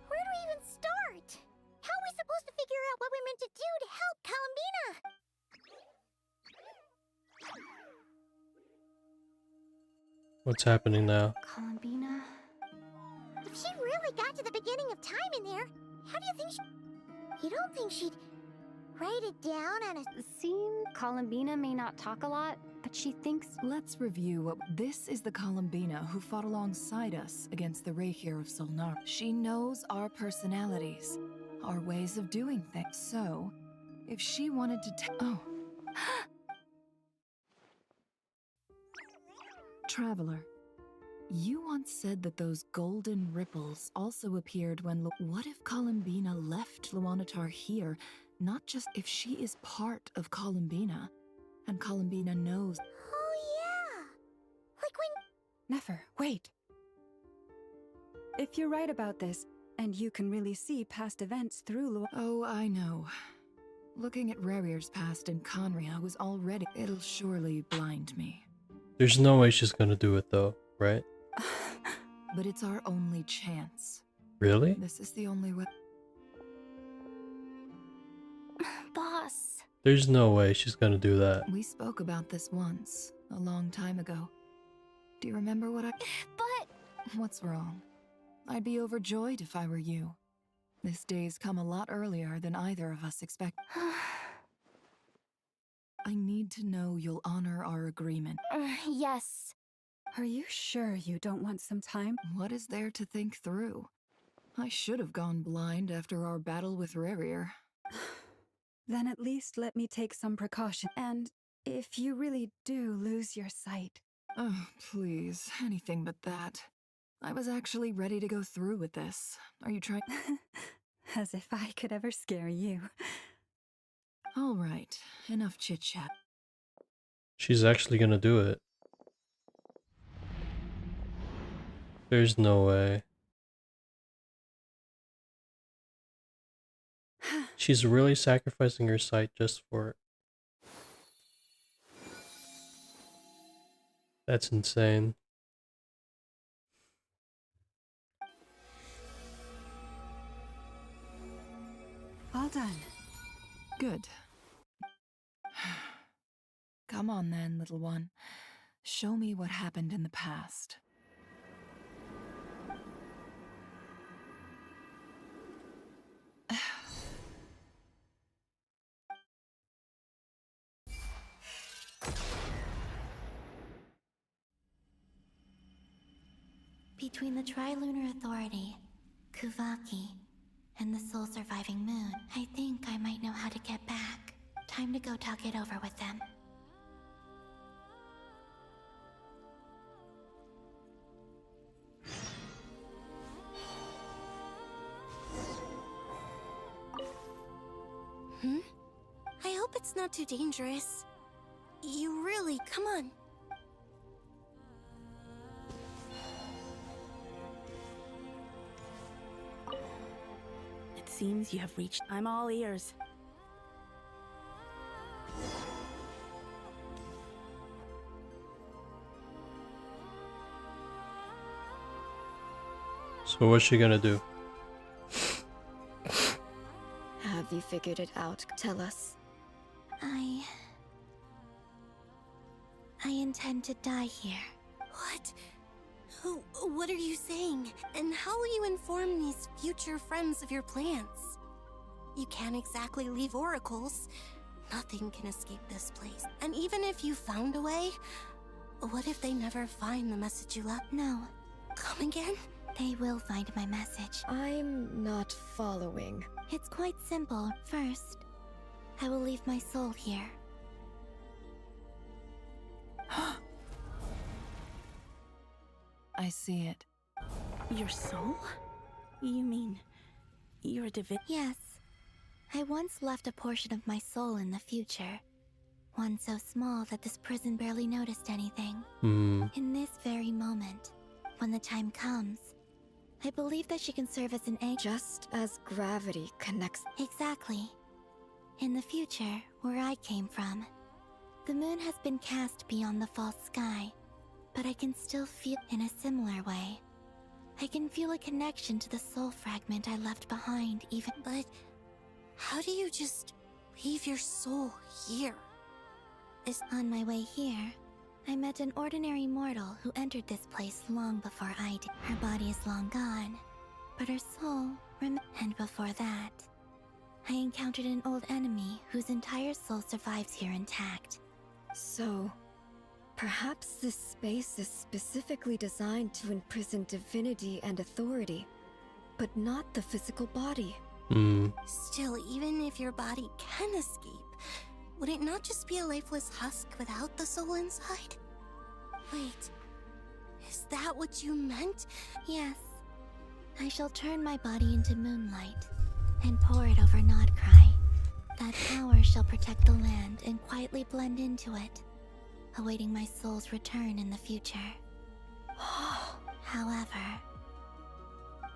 S4: Where do we even start? How are we supposed to figure out what we're meant to do to help Columbina?
S3: What's happening now?
S1: Columbina?
S4: If she really got to the beginning of time in there, how do you think You don't think she'd write it down on a...
S1: Columbina may not talk a lot, but she thinks...
S6: Let's review what... This is the Columbina who fought alongside us against the Reikir of Solnar. She knows our personalities, our ways of doing things. So, if she wanted to Traveler, you once said that those golden ripples also appeared when... What if Columbina left Luanatar here, not just if she is part of Columbina, and Columbina knows...
S4: Oh yeah! Like when...
S9: Nefer, wait. If you're right about this, and you can really see past events through
S6: Oh, I know. Looking at Rerir's past in Conria was already... It'll surely blind me.
S3: There's no way she's gonna do it though, right?
S6: But it's our only chance.
S3: Really?
S6: This is the only way.
S19: Boss.
S3: There's no way she's gonna do that.
S6: We spoke about this once, a long time ago. Do you remember what I...
S19: But...
S6: What's wrong? I'd be overjoyed if I were you. This day's come a lot earlier than either of us expect. I need to know you'll honor our agreement.
S19: Yes.
S9: Are you sure you don't want some time?
S6: What is there to think through? I should have gone blind after our battle with Rerir.
S9: Then at least let me take some precaution. And if you really do lose your sight...
S6: Oh, please, anything but that. I was actually ready to go through with this. Are you trying?
S9: As if I could ever scare you.
S6: All right, enough chit-chat.
S3: She's actually gonna do it. There's no way. She's really sacrificing her sight just for it. That's insane.
S9: All done.
S6: Good. Come on then, little one. Show me what happened in the past.
S20: Between the Trilunar Authority, Kuvaki, and the Soul Surviving Moon, I think I might know how to get back. Time to go talk it over with them.
S19: I hope it's not too dangerous. You really, come on.
S10: It seems you have reached... I'm all ears.
S3: So what's she gonna do?
S21: Have you figured it out? Tell us.
S19: I intend to die here. What? What are you saying? And how will you inform these future friends of your plans? You can't exactly leave oracles. Nothing can escape this place. And even if you found a way, what if they never find the message you left?
S20: No.
S19: Come again?
S20: They will find my message.
S21: I'm not following.
S20: It's quite simple. First, I will leave my soul here.
S6: I see it.
S10: Your soul? You mean you're a divine?
S20: Yes. I once left a portion of my soul in the future. One so small that this prison barely noticed anything. In this very moment, when the time comes, I believe that she can serve as an anchor.
S21: Just as gravity connects...
S20: Exactly. In the future, where I came from, the moon has been cast beyond the false sky, but I can still feel in a similar way. I can feel a connection to the soul fragment I left behind even...
S19: But how do you just leave your soul here?
S20: On my way here, I met an ordinary mortal who entered this place long before I did. Her body is long gone, but her soul and before that, I encountered an old enemy whose entire soul survives here intact.
S21: So, perhaps this space is specifically designed to imprison divinity and authority, but not the physical body.
S19: Still, even if your body can escape, would it not just be a lifeless husk without the soul inside? Wait, is that what you meant?
S20: Yes. I shall turn my body into moonlight and pour it over Nodcry. That power shall protect the land and quietly blend into it, awaiting my soul's return in the future. However,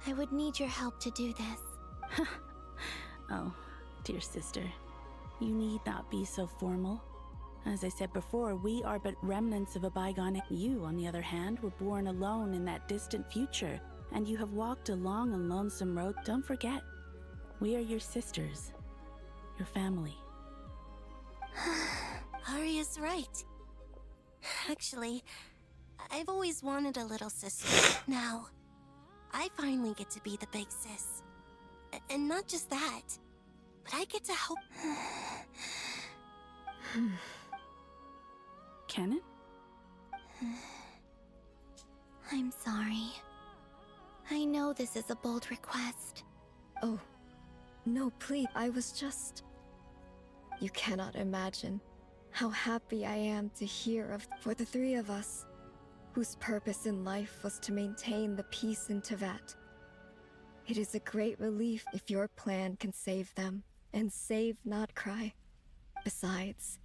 S20: I would need your help to do this.
S10: Oh, dear sister. You need not be so formal. As I said before, we are but remnants of a bygone. You, on the other hand, were born alone in that distant future, and you have walked a long and lonesome road. Don't forget, we are your sisters, your family.
S20: Arya's right. Actually, I've always wanted a little sister. Now, I finally get to be the big sis. And not just that, but I get to help.
S10: Kennen?
S19: I'm sorry. I know this is a bold request.
S21: Oh, no, please. I was just... You cannot imagine how happy I am to hear of for the three of us, whose purpose in life was to maintain the peace in Tevat. It is a great relief if your plan can save them, and save not Cry. Besides,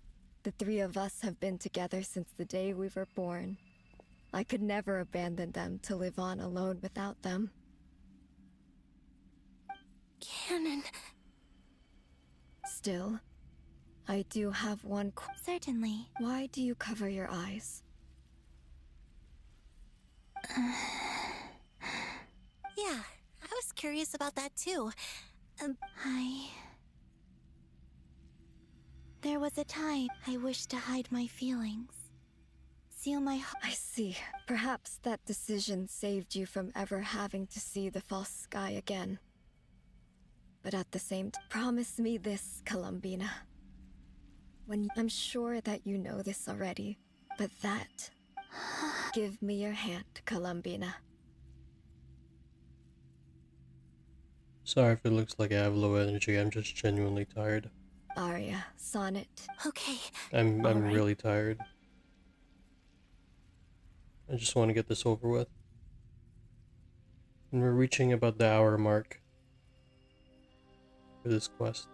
S21: the three of us have been together since the day we were born. I could never abandon them to live on alone without them.
S19: Kennen.
S21: Still, I do have one
S19: Certainly.
S21: Why do you cover your eyes?
S19: Yeah, I was curious about that too. There was a time I wished to hide my feelings. Seal my heart.
S21: I see. Perhaps that decision saved you from ever having to see the false sky again. But at the same time, promise me this, Columbina. I'm sure that you know this already, but that... Give me your hand, Columbina.
S3: Sorry if it looks like I have low energy, I'm just genuinely tired.
S21: Arya, Sonnet.
S19: Okay.
S3: I'm
S21: right.
S3: really tired. I just want to get this over with. And we're reaching about the hour mark for this quest.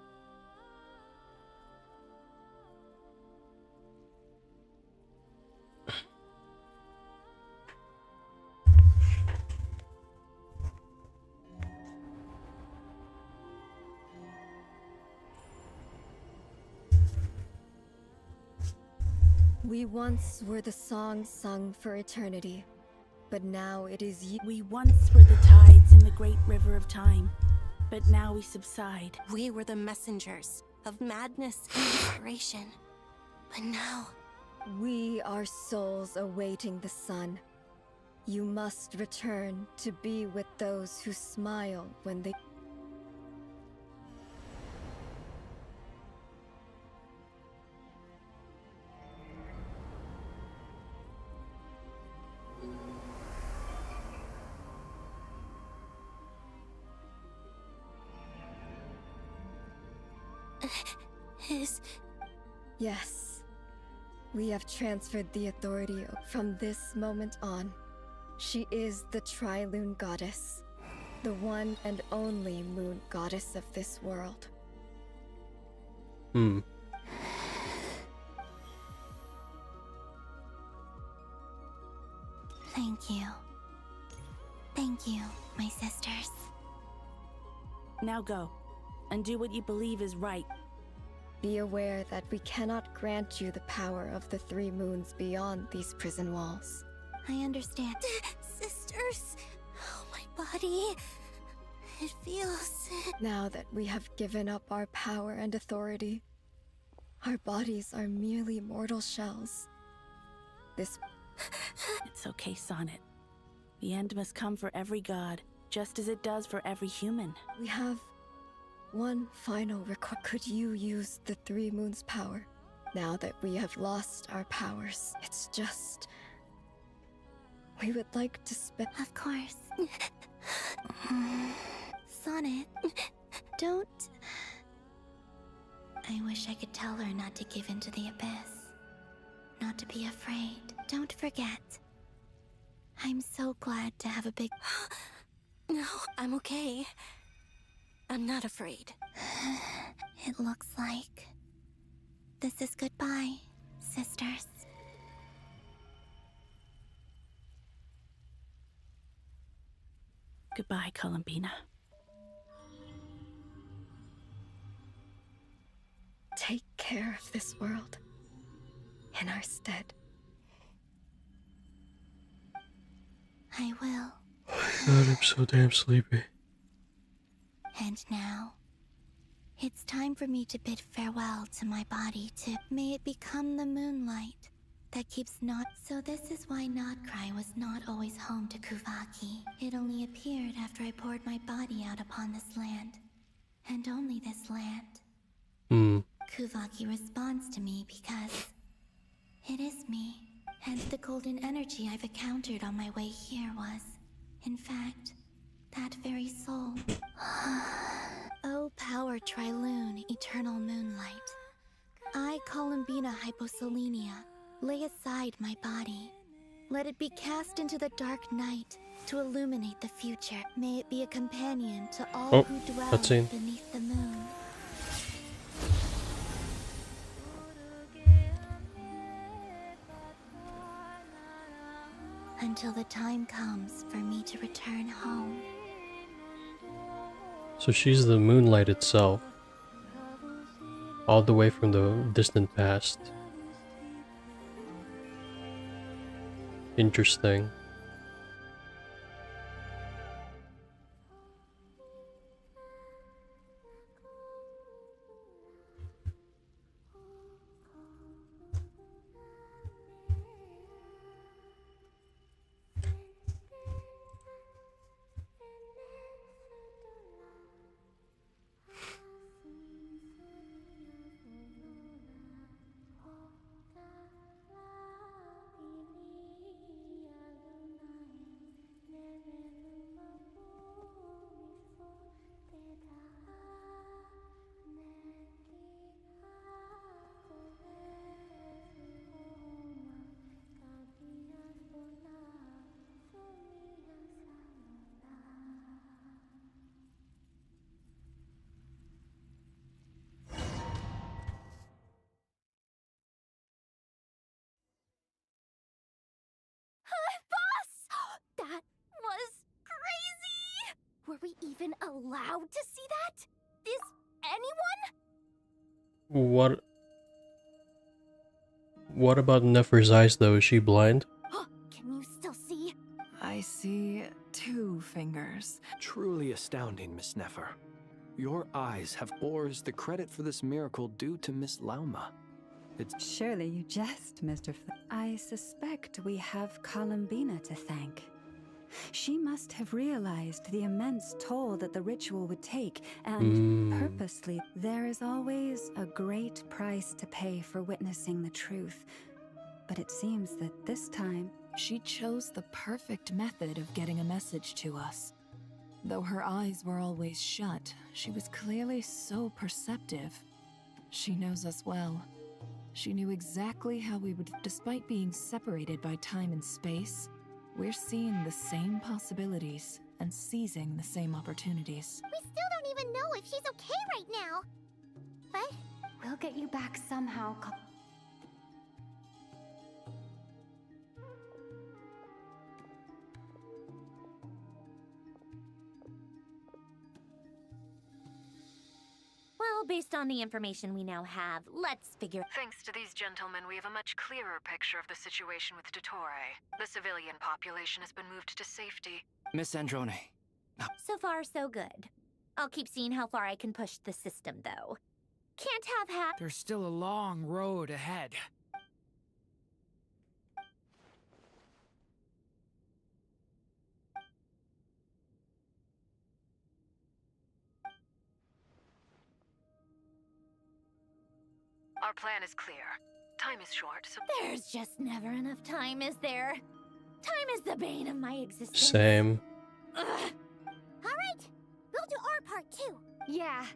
S21: We once were the song sung for eternity, but now it is you.
S10: We once were the tides in the great river of time, but now we subside.
S19: We were the messengers of madness and inspiration, but now...
S21: We are souls awaiting the sun. You must return to be with those who smile when they... Yes. We have transferred the authority from this moment on. She is the Tri-Lune Goddess, the one and only moon goddess of this world.
S19: Thank you. Thank you, my sisters.
S10: Now go, and do what you believe is right.
S21: Be aware that we cannot grant you the power of the three moons beyond these prison walls.
S19: I understand. Sisters, oh, my body. It feels...
S21: Now that we have given up our power and authority, our bodies are merely mortal shells. It's
S10: okay, Sonnet. The end must come for every god, just as it does for every human.
S21: We have one final request. Could you use the three moons' power? Now that we have lost our powers, it's just... We would like to spend...
S19: Of course. Sonnet, don't... I wish I could tell her not to give in to the abyss. Not to be afraid. Don't forget. I'm so glad to have a big...
S20: No, I'm okay. I'm not afraid.
S19: It looks like... this is goodbye, sisters.
S10: Goodbye, Columbina.
S21: Take care of this world in our stead.
S19: I will.
S3: God, I'm so damn sleepy.
S19: And now, it's time for me to bid farewell to my body too. May it become the moonlight that keeps not. So this is why Notcry was not always home to Kuvaki. It only appeared after I poured my body out upon this land. And only this land. Kuvaki responds to me because it is me. And the golden energy I've encountered on my way here was, in fact, that very soul. Oh, power Trilune, eternal moonlight. I, Columbina Hyposelenia, lay aside my body. Let it be cast into the dark night to illuminate the future. May it be a companion to all who dwell beneath the moon. Until the time comes for me to return home.
S3: So she's the moonlight itself. All the way from the distant past. Interesting.
S17: That was crazy! Were we even allowed to see that? Is anyone?
S3: What about Nefer's eyes though? Is she blind?
S17: Can you still see?
S6: I see 2 fingers.
S2: Truly astounding, Miss Nefer. Your eyes have oars. The credit for this miracle due to Miss Lauma.
S9: Surely you jest, Mr. I suspect we have Columbina to thank. She must have realized the immense toll that the ritual would take, and purposely, there is always a great price to pay for witnessing the truth. But it seems that this time,
S6: She chose the perfect method of getting a message to us. Though her eyes were always shut, she was clearly so perceptive. She knows us well. She knew exactly how we would, despite being separated by time and space, we're seeing the same possibilities and seizing the same opportunities.
S4: We still don't even know if she's okay right now. But
S1: we'll get you back somehow.
S17: Well, based on the information we now have, let's figure.
S8: Thanks to these gentlemen, we have a much clearer picture of the situation with Dottore. The civilian population has been moved to safety.
S11: Miss Androne.
S17: So far, so good. I'll keep seeing how far I can push the system, though. Can't have
S18: There's still a long road ahead.
S8: Our plan is clear. Time is short, so...
S17: There's just never enough time, is there? Time is the bane of my existence.
S3: Same.
S17: Ugh.
S4: all right, we'll do our part too.
S1: Yeah.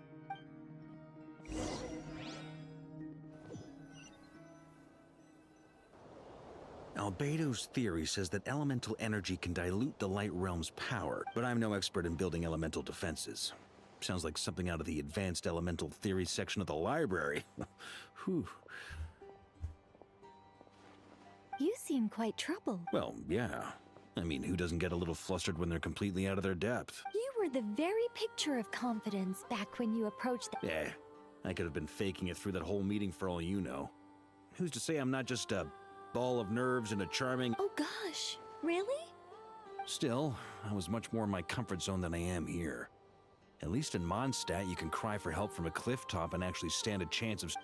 S5: Albedo's theory says that elemental energy can dilute the light realm's power, but I'm no expert in building elemental defenses. Sounds like something out of the advanced elemental theory section of the library. Whew.
S14: You seem quite troubled.
S5: Well, yeah. I mean, who doesn't get a little flustered when they're completely out of their depth?
S14: You were the very picture of confidence back when you approached the...
S5: Eh, I could have been faking it through that whole meeting for all you know. Who's to say I'm not just a ball of nerves and a charming...
S14: Oh gosh, really?
S5: Still, I was much more in my comfort zone than I am here. At least in Mondstadt, you can cry for help from a cliff top and actually stand a chance of...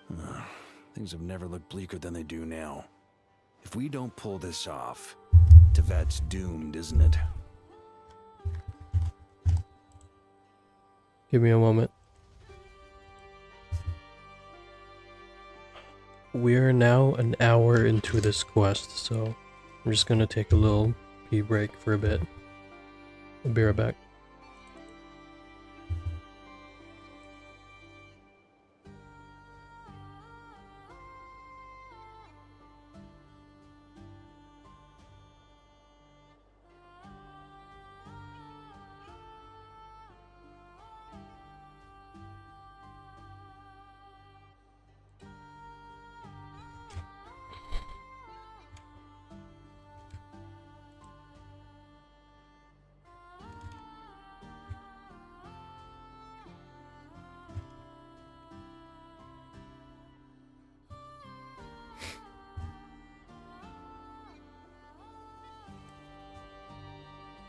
S5: Things have never looked bleaker than they do now. If we don't pull this off, Tevat's doomed, isn't it?
S3: Give me a moment. We're now an hour into this quest, so I'm just gonna take a little pee break for a bit. I'll be right back.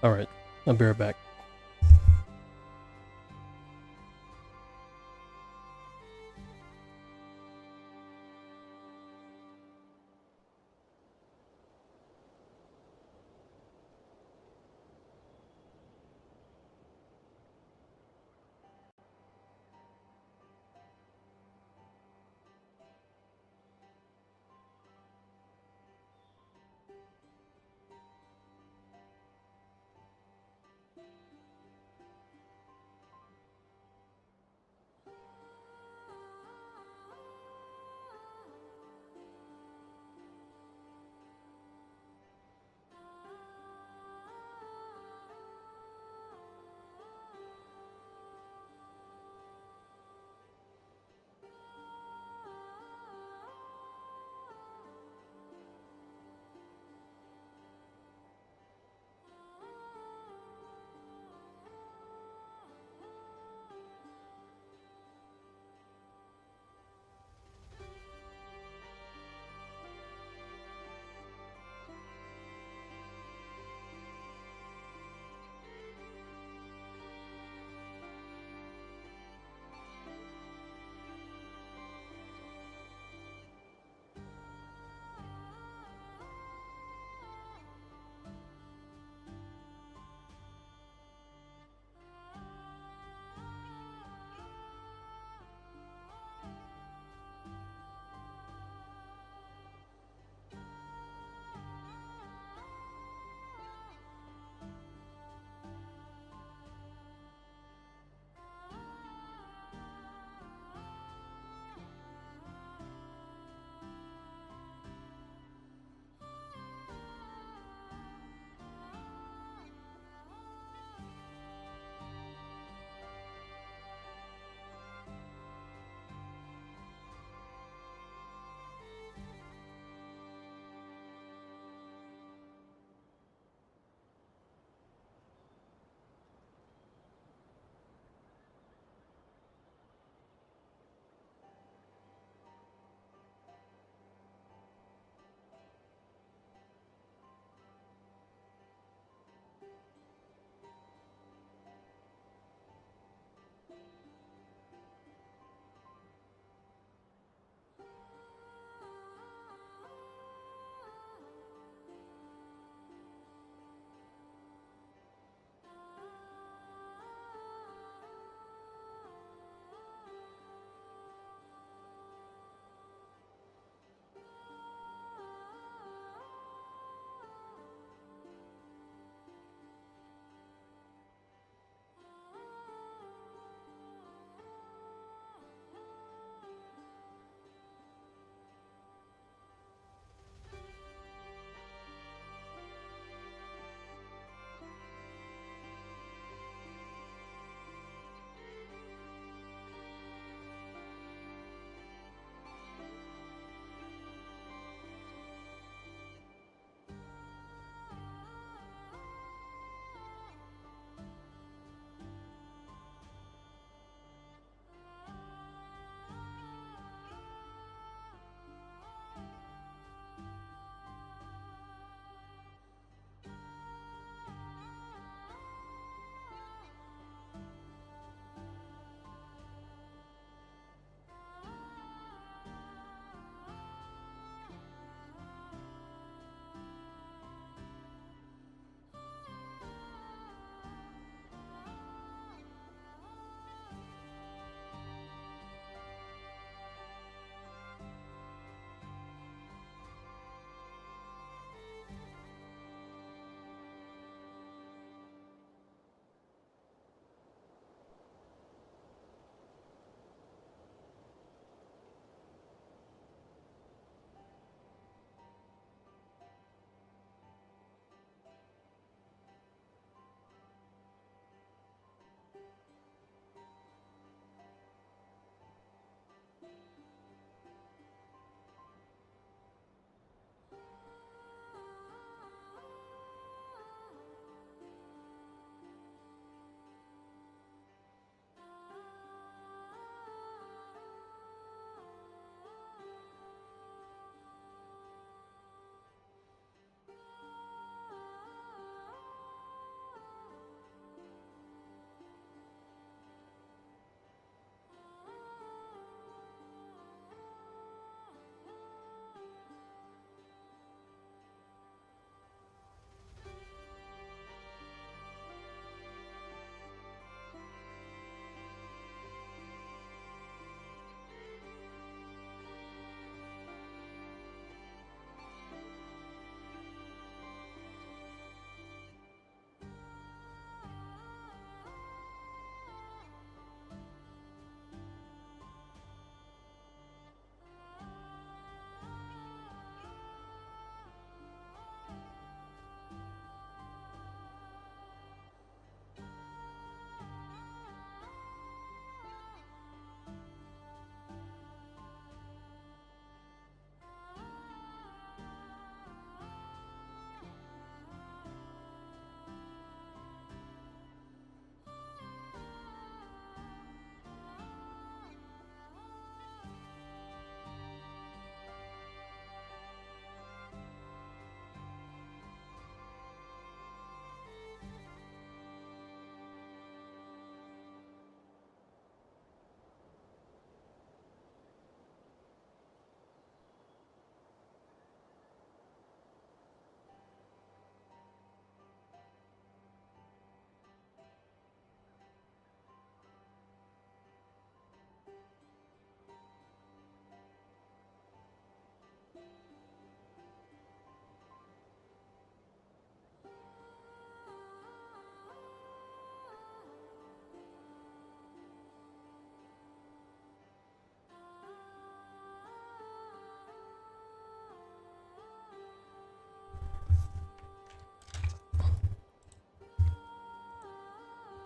S3: Alright, I'll be right back.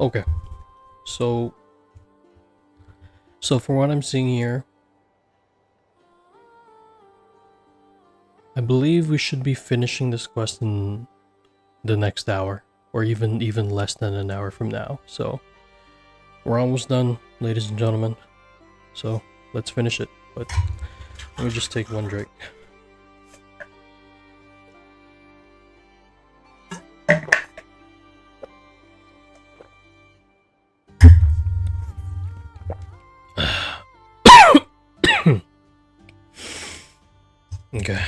S3: Okay. So from what I'm seeing here, I believe we should be finishing this quest in the next hour, or even less than an hour from now. So we're almost done, ladies and gentlemen. So let's finish it. But let me just take one drink. Okay.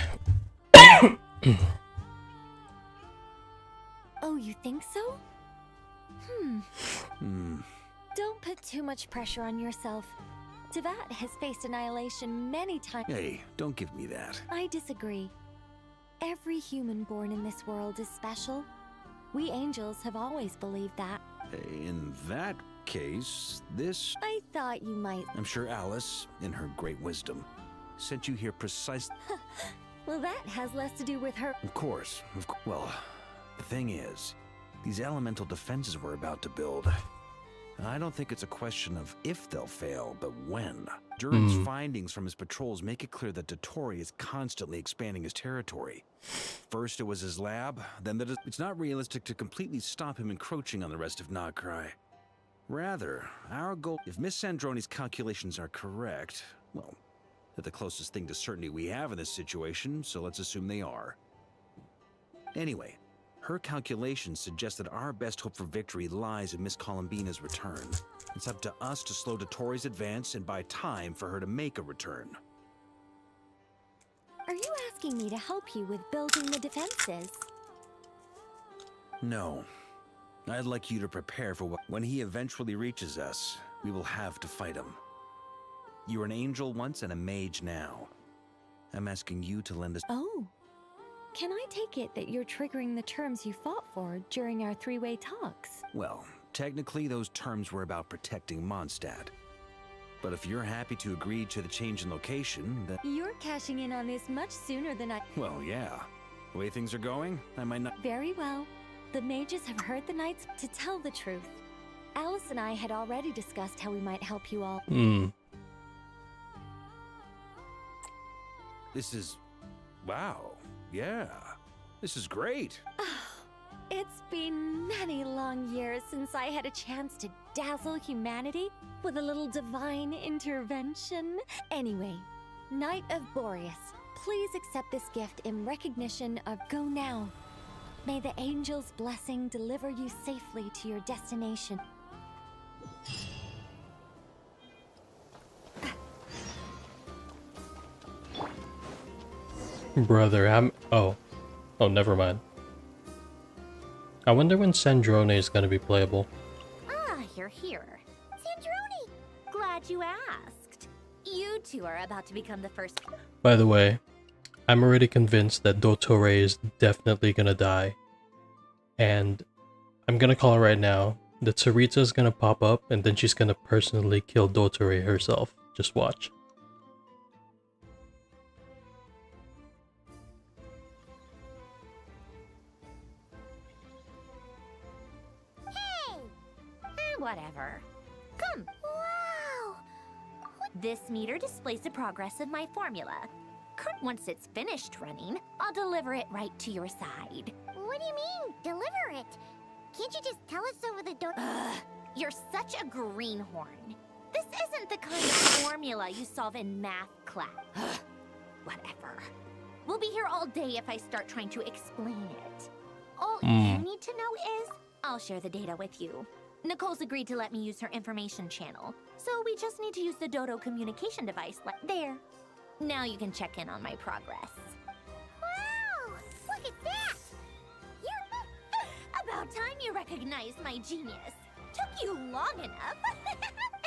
S14: Oh, you think so? Don't put too much pressure on yourself. Devat has faced annihilation many times.
S5: Hey, don't give me that.
S14: I disagree. Every human born in this world is special. We angels have always believed that.
S5: In that case, this...
S14: I thought you might.
S5: I'm sure Alice, in her great wisdom, sent you here precisely...
S14: Well, that has less to do with her.
S5: Of course. Well, the thing is, these elemental defenses we're about to build, I don't think it's a question of if they'll fail, but when. Durin's findings from his patrols make it clear that Dottore is constantly expanding his territory. First it was his lab, then it's not realistic to completely stop him encroaching on the rest of Nagcry. Rather, our goal, if Miss Sandroni's calculations are correct, well, they're the closest thing to certainty we have in this situation, so let's assume they are. Anyway, her calculations suggest that our best hope for victory lies in Miss Columbina's return. It's up to us to slow Dottore's advance and buy time for her to make a return.
S14: Are you asking me to help you with building the defenses?
S5: No. I'd like you to prepare for when he eventually reaches us, we will have to fight him. You were an angel once and a mage now. I'm asking you to lend us...
S14: Oh. Can I take it that you're triggering the terms you fought for during our three-way talks?
S5: Well, technically those terms were about protecting Mondstadt. But if you're happy to agree to the change in location, then...
S14: You're cashing in on this much sooner than I...
S5: Well, yeah. The way things are going, I might not...
S14: Very well. The mages have heard the knights. To tell the truth, Alice and I had already discussed how we might help you all.
S5: This is... Wow. Yeah. This is great.
S14: It's been many long years since I had a chance to dazzle humanity with a little divine intervention. Anyway, Knight of Boreas, please accept this gift in recognition of Go Now. May the angel's blessing deliver you safely to your destination.
S3: Brother, Oh, never mind. I wonder when Sandrone is gonna be playable.
S17: Ah, you're here. Sandrone! Glad you asked. You two are about to become the first...
S3: By the way, I'm already convinced that Dottore is definitely gonna die. And I'm gonna call it right now that Sarita's gonna pop up and then she's gonna personally kill Dottore herself. Just watch.
S17: Whatever. Come. Wow! This meter displays the progress of my formula. Once it's finished running, I'll deliver it right to your side.
S4: What do you mean, deliver it? Can't you just tell us over the door?
S17: You're such a greenhorn. This isn't the kind of formula you solve in math class. Whatever. We'll be here all day if I start trying to explain it. All you need to know is, I'll share the data with you. Nicole's agreed to let me use her information channel, so we just need to use the Dodo communication device there. Now you can check in on my progress.
S4: Wow! Look at that!
S17: About time you recognized my genius. Took you long enough.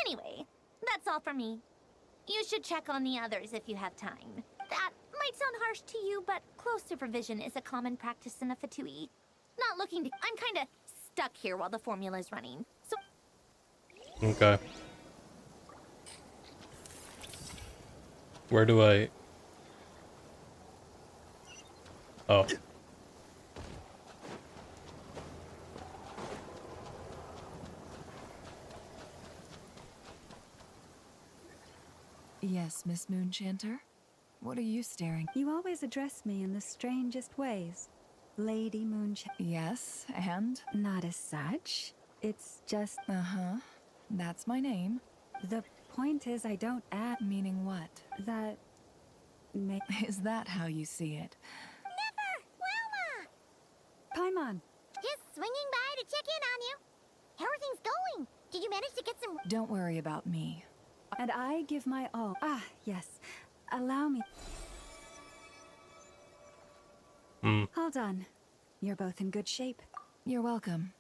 S17: Anyway, that's all from me. You should check on the others if you have time. That might sound harsh to you, but close supervision is a common practice in a Fatui. Not looking to... I'm kinda stuck here while the formula's running, so...
S3: Okay. Where do I... Oh.
S6: Yes, Miss Moonchanter? What are you staring?
S9: You always address me in the strangest ways. Lady Moonchanter.
S6: Yes, and?
S9: Not as such. It's just...
S6: Uh-huh. That's my name.
S9: The point is I don't add...
S6: Meaning what?
S9: That...
S6: Is that how you see it?
S9: Paimon!
S4: Just swinging by to check in on you. How are things going? Did you manage to get some...
S6: Don't worry about me.
S9: And I give my all. Ah, yes. Allow me... Hold on. You're both in good shape.
S6: You're welcome.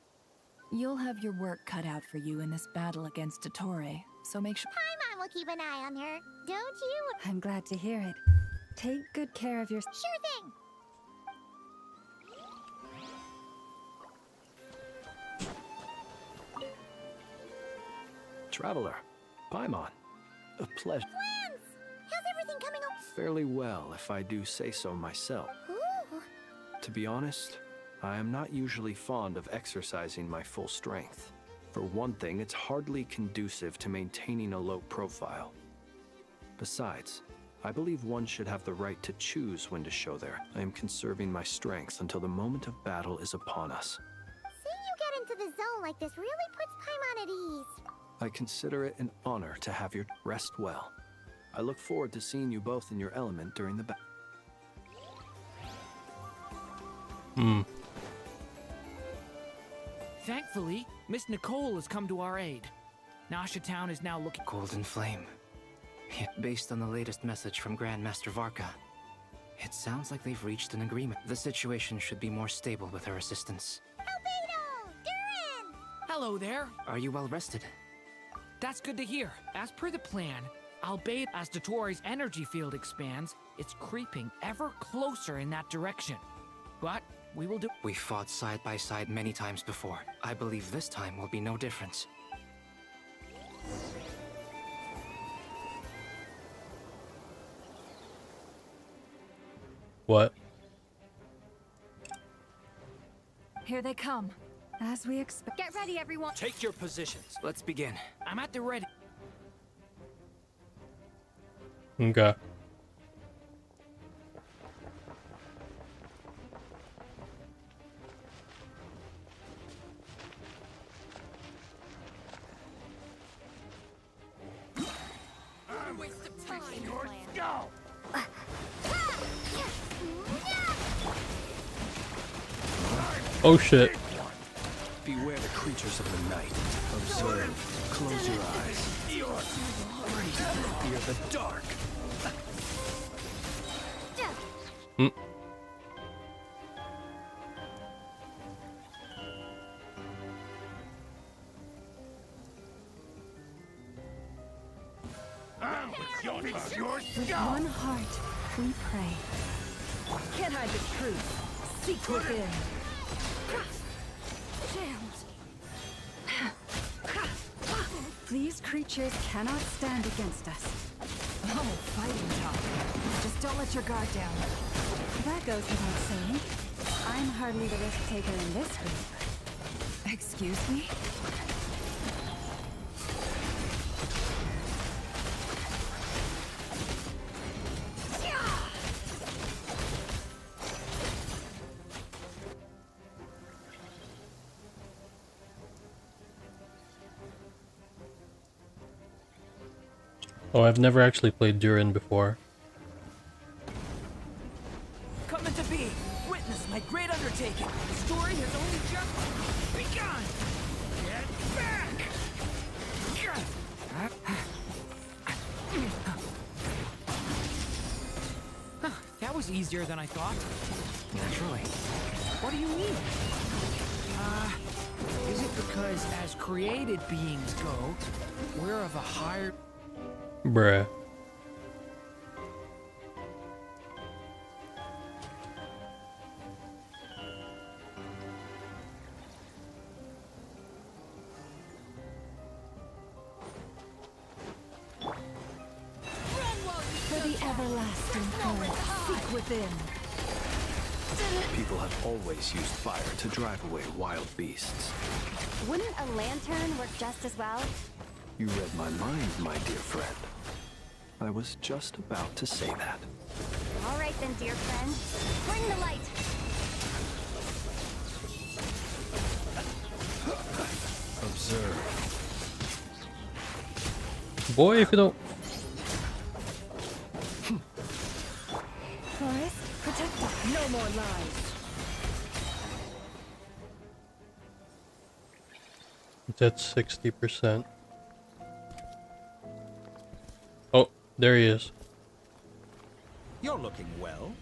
S6: You'll have your work cut out for you in this battle against Dottore, so make sure...
S4: Paimon will keep an eye on her, don't you?
S9: I'm glad to hear it. Take good care of your...
S4: Sure thing!
S2: Traveler, Paimon, a pleasure.
S4: Plans! How's everything coming along?
S2: Fairly well, if I do say so myself.
S4: Ooh.
S2: To be honest, I am not usually fond of exercising my full strength. For one thing, it's hardly conducive to maintaining a low profile. Besides, I believe one should have the right to choose when to show their. I am conserving my strength until the moment of battle is upon us.
S4: Seeing you get into the zone like this really puts Paimon at ease.
S2: I consider it an honor to have your rest well. I look forward to seeing you both in your element during the battle.
S18: Thankfully, Miss Nicole has come to our aid. Nasha Town is now looking...
S11: Golden Flame. Based on the latest message from Grandmaster Varka, it sounds like they've reached an agreement. The situation should be more stable with her assistance.
S4: Albedo! Durin!
S18: Hello there.
S11: Are you well rested?
S18: That's good to hear. As per the plan, albeit as Dottore's energy field expands, it's creeping ever closer in that direction. But we will do...
S11: We fought side by side many times before. I believe this time will be no different.
S3: What?
S6: Here they come.
S9: As we expect.
S1: Get ready, everyone!
S18: Take your positions.
S11: Let's begin.
S18: I'm at the ready.
S3: Okay.
S18: Waste of time. Your skull.
S3: Oh shit.
S2: Beware the creatures of the night. Observe. Close your eyes. Fear the dark.
S9: With one heart, we pray.
S6: Can't hide the truth. Seek within.
S9: These creatures cannot stand against us.
S6: Oh, fighting talk. Just don't let your guard down.
S9: That goes without saying. I'm hardly the risk taker in this group.
S6: Excuse me?
S3: Oh, I've never actually played Durin before.
S18: Coming to be. Witness my great undertaking. The story has only just begun. Get back! That was easier than I thought.
S11: Naturally.
S18: What do you mean? Is it because as created beings go, we're of a higher...
S3: Bruh.
S9: For the everlasting current, seek within.
S2: People have always used fire to drive away wild beasts.
S1: Wouldn't a lantern work just as well?
S2: You read my mind, my dear friend. I was just about to say that.
S1: All right then, dear friend. Bring the light.
S2: Observe.
S3: Boy, if you don't...
S9: Forest, protect us. No more lies.
S3: That's 60%. Oh, there he is.
S12: You're looking well.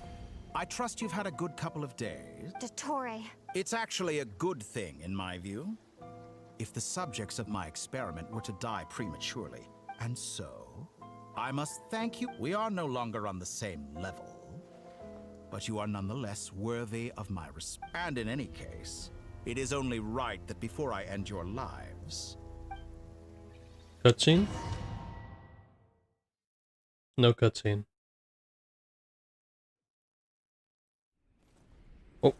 S12: I trust you've had a good couple of days.
S1: Dottore.
S12: It's actually a good thing, in my view. If the subjects of my experiment were to die prematurely, and so, I must thank you. We are no longer on the same level, but you are nonetheless worthy of my respect. And in any case, it is only right that before I end your lives...
S3: Cutscene? No cutscene. Oh.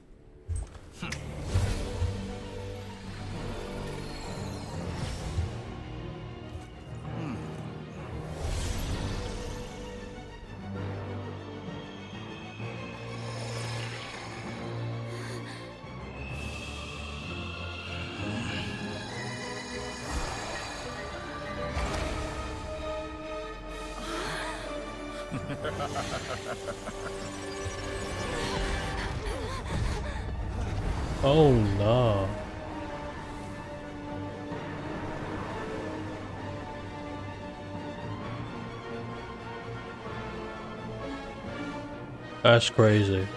S3: Oh no. That's crazy.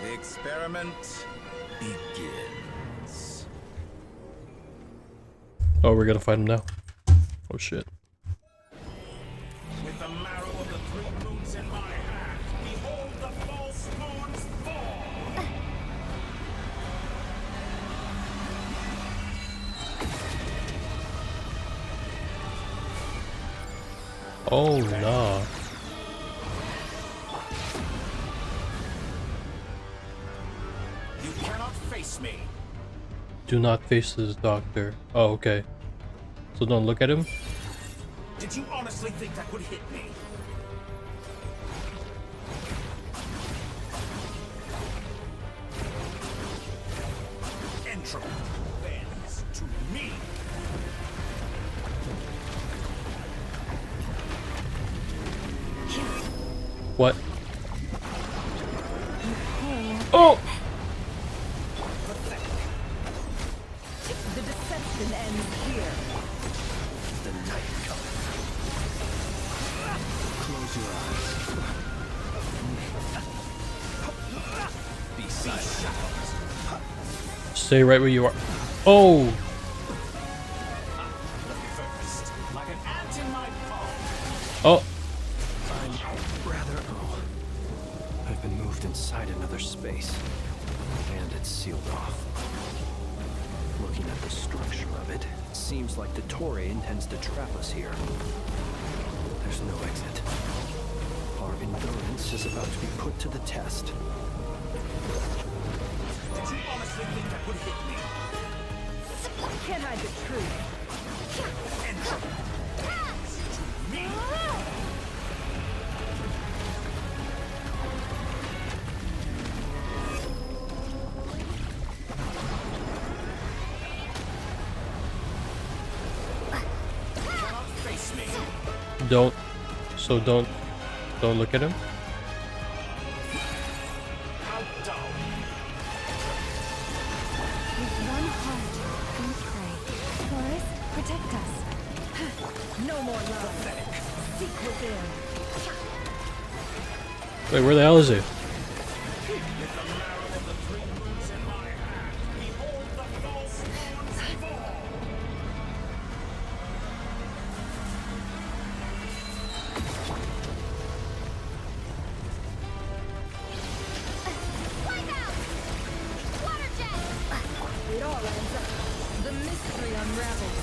S12: The experiment begins.
S3: Oh, we're gonna fight him now. Oh shit.
S12: With the marrow of the three moons in my hand, behold the false moons fall!
S3: Oh no.
S12: You cannot face me.
S3: Do not face this doctor. Oh, okay. So don't look at him?
S12: Did you honestly think that would hit me? Entropy bends to me.
S3: What? Oh!
S9: The deception ends here.
S2: The night coming. Close your eyes. Be silent.
S3: Stay right where you are. Oh!
S12: Like an ant in my palm.
S3: Oh!
S2: I've been moved inside another space, and it's sealed off. Looking at the structure of it, it seems like Dottore intends to trap us here. There's no exit. Our endurance is about to be put to the test.
S12: Did you honestly think that would hit me?
S9: Can't hide the truth.
S12: Entropy bends to me.
S3: Don't. So don't look at him.
S9: With one heart, we pray. Forest, protect us. No more lies. Seek within.
S3: Wait, where the hell is he?
S9: It all ends up. The mystery unravels.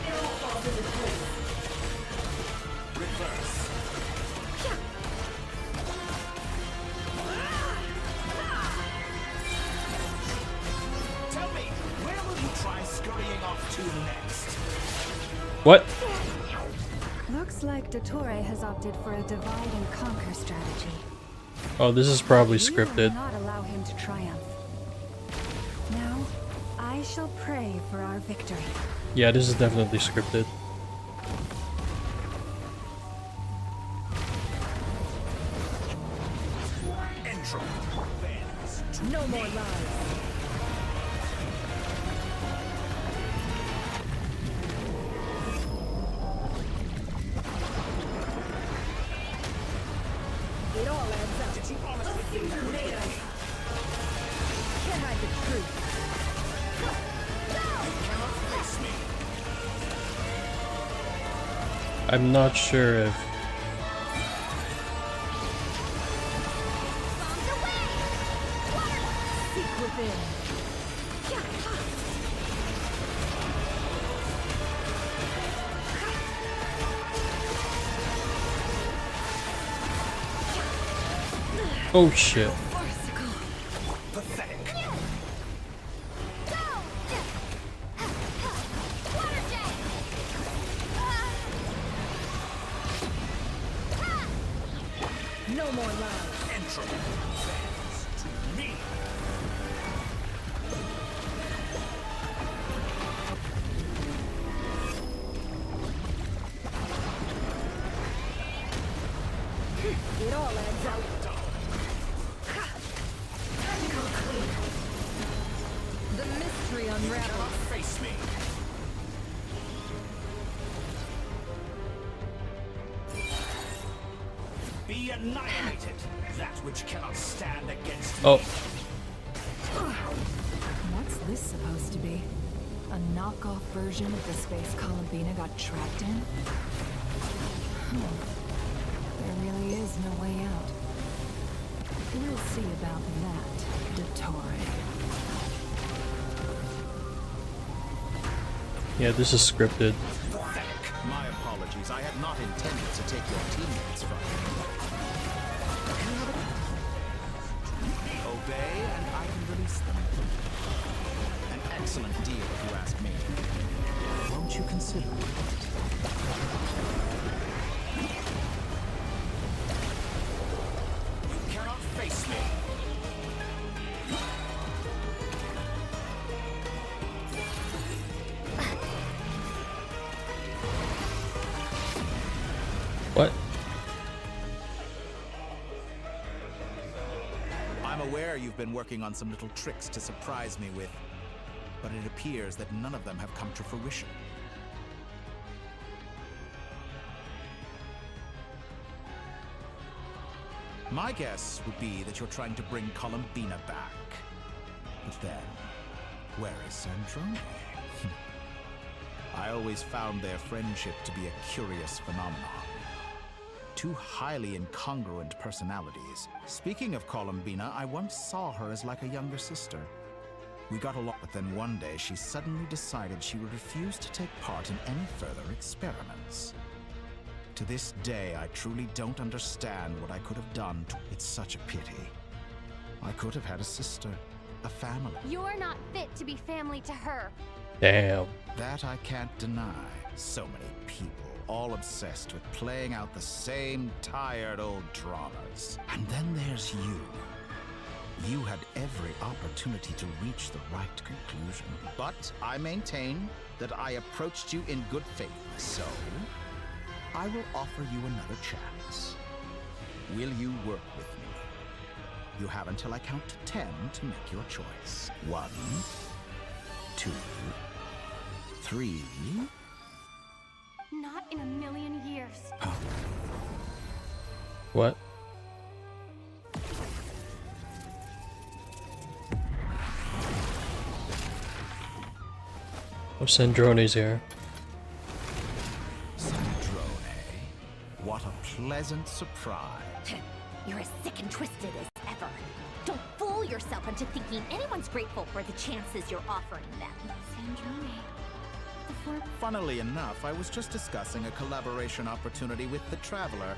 S9: It all falls into place.
S12: Reverse.
S3: What?
S9: Looks like Dottore has opted for a divide and conquer strategy.
S3: Oh, this is probably
S9: We
S3: scripted.
S9: will not allow him to triumph. Now, I shall pray for our victory.
S3: Yeah, this is definitely scripted.
S6: No more lies. It all adds up. Did you honestly think you made us? Can't hide the truth. You cannot face me.
S3: I'm not sure if...
S6: Seek within.
S3: Oh shit.
S6: Pathetic. No more lies. Entropy bends to me. It all adds up. The mystery unravels. Face me. Be annihilated. That which cannot stand against me.
S3: Oh.
S6: What's this supposed to be? A knockoff version of the space Columbina got trapped in? There really is no way out. We'll see about that, Dottore.
S3: Yeah, this is scripted.
S12: Pathetic. My apologies. I had not intended to take your teammates from you. Obey, and I can release them. An excellent deal, if you ask me. Won't you consider it?
S6: You cannot face me.
S3: What?
S12: I'm aware you've been working on some little tricks to surprise me with, but it appears that none of them have come to fruition. My guess would be that you're trying to bring Columbina back. But then, where is Sandrone? I always found their friendship to be a curious phenomenon. Two highly incongruent personalities. Speaking of Columbina, I once saw her as like a younger sister. We got along, but then one day she suddenly decided she would refuse to take part in any further experiments. To this day, I truly don't understand what I could have done. It's such a pity. I could have had a sister, a family.
S1: You're not fit to be family to her.
S3: Damn.
S12: That I can't deny. So many people, all obsessed with playing out the same tired old dramas. And then there's you. You had every opportunity to reach the right conclusion. But I maintain that I approached you in good faith. So, I will offer you another chance. Will you work with me? You have until I count to 10 to make your choice. 1, 2, 3.
S1: Not in a million years.
S3: What? Oh, Sandrone's here.
S12: Sandrone, what a pleasant surprise.
S17: You're as sick and twisted as ever. Don't fool yourself into thinking anyone's grateful for the chances you're offering them.
S1: Sandrone.
S12: Funnily enough, I was just discussing a collaboration opportunity with the Traveler,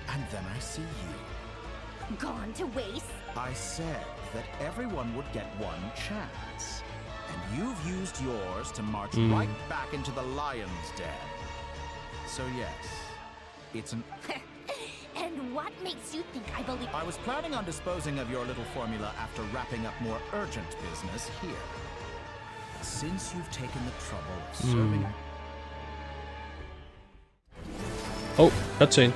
S12: and then I see you.
S17: Gone to waste?
S12: I said that everyone would get one chance, and you've used yours to march right back into the lion's den. So yes, it's an...
S17: And what makes you think I believe?
S12: I was planning on disposing of your little formula after wrapping up more urgent business here. Since you've taken the trouble of serving...
S3: Oh, cutscene.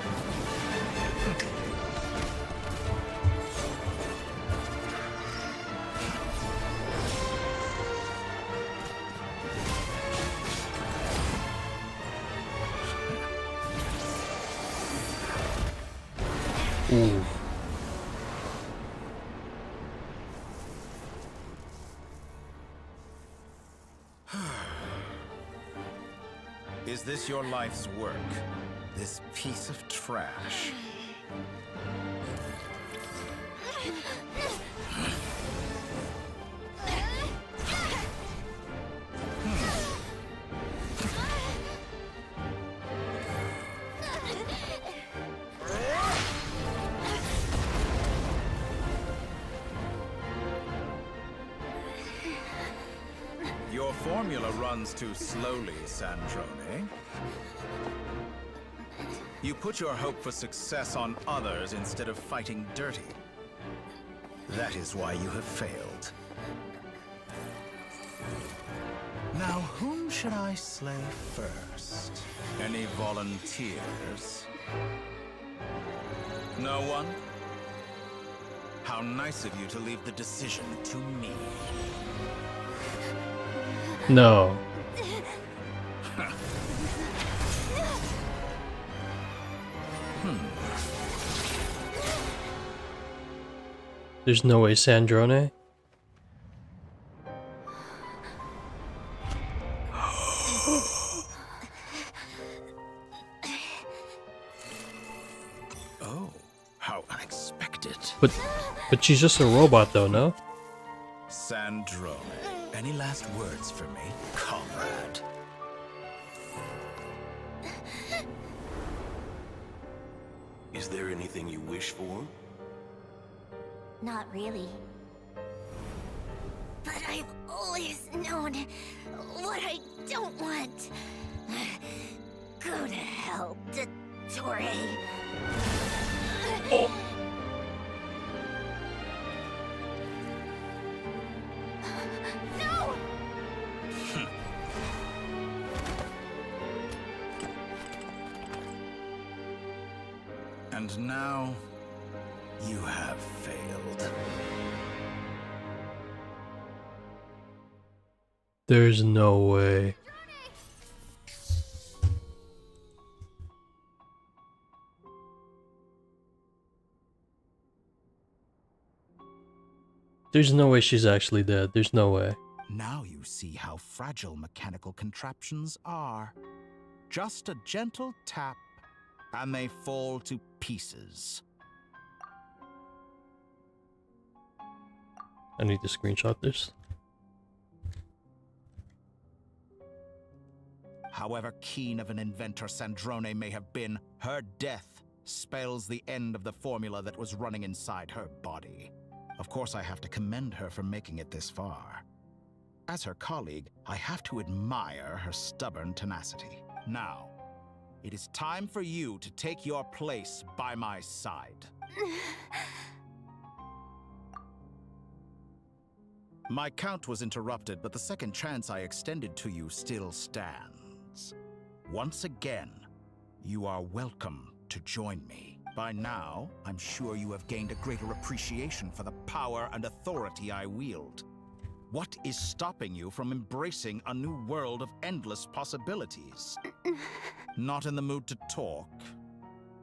S3: Ooh.
S12: Is this your life's work? This piece of trash. Your formula runs too slowly, Sandrone. You put your hope for success on others instead of fighting dirty. That is why you have failed. Now, whom should I slay first? Any volunteers? No one? How nice of you to leave the decision to me.
S3: No. There's no way, Sandrone.
S12: Oh, how unexpected.
S3: But she's just a robot though, no?
S12: Sandrone, any last words for me, comrade?
S13: Is there anything you wish for?
S17: Not really. But I've always known what I don't want. Go to hell, Dottore.
S12: Oh.
S17: No!
S12: And now, you have failed.
S3: There's no way. There's no way she's actually dead. There's no way.
S12: Now you see how fragile mechanical contraptions are. Just a gentle tap, and they fall to pieces.
S3: I need to screenshot this.
S12: However keen of an inventor Sandrone may have been, her death spells the end of the formula that was running inside her body. Of course, I have to commend her for making it this far. As her colleague, I have to admire her stubborn tenacity. Now, it is time for you to take your place by my side. My count was interrupted, but the second chance I extended to you still stands. Once again, you are welcome to join me. By now, I'm sure you have gained a greater appreciation for the power and authority I wield. What is stopping you from embracing a new world of endless possibilities? Not in the mood to talk?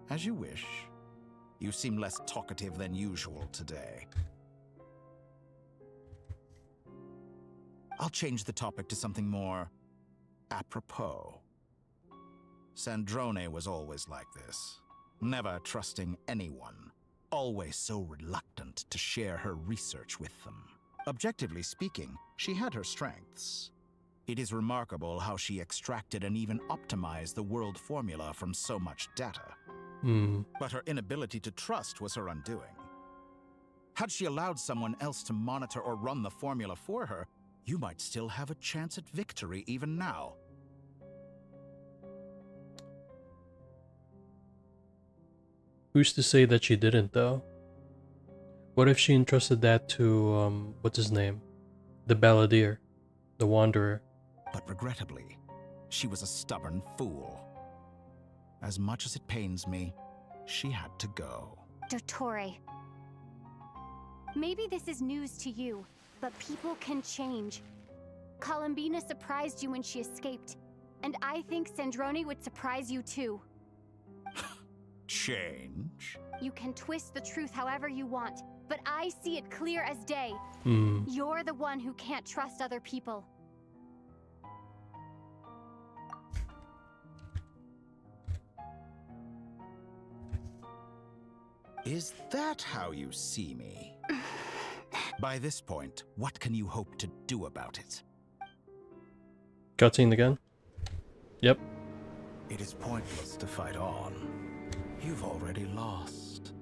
S12: As you wish. You seem less talkative than usual today. I'll change the topic to something more apropos. Sandrone was always like this. Never trusting anyone. Always so reluctant to share her research with them. Objectively speaking, she had her strengths. It is remarkable how she extracted and even optimized the world formula from so much data. But her inability to trust was her undoing. Had she allowed someone else to monitor or run the formula for her, you might still have a chance at victory even now.
S3: Who's to say that she didn't, though? What if she entrusted that to, what's his name? The Balladeer. The Wanderer.
S12: But regrettably, she was a stubborn fool. As much as it pains me, she had to go.
S1: Dottore. Maybe this is news to you, but people can change. Columbina surprised you when she escaped, and I think Sandrone would surprise you too.
S12: Change?
S1: You can twist the truth however you want, but I see it clear as day. You're the one who can't trust other people.
S12: Is that how you see me? By this point, what can you hope to do about it?
S3: Cutscene again? Yep.
S12: It is pointless to fight on. You've already lost.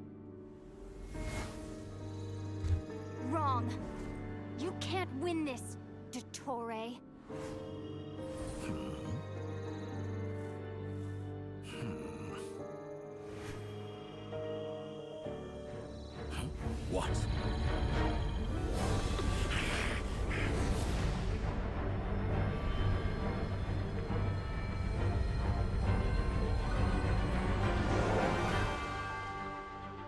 S1: Wrong. You can't win this, Dottore.
S12: What?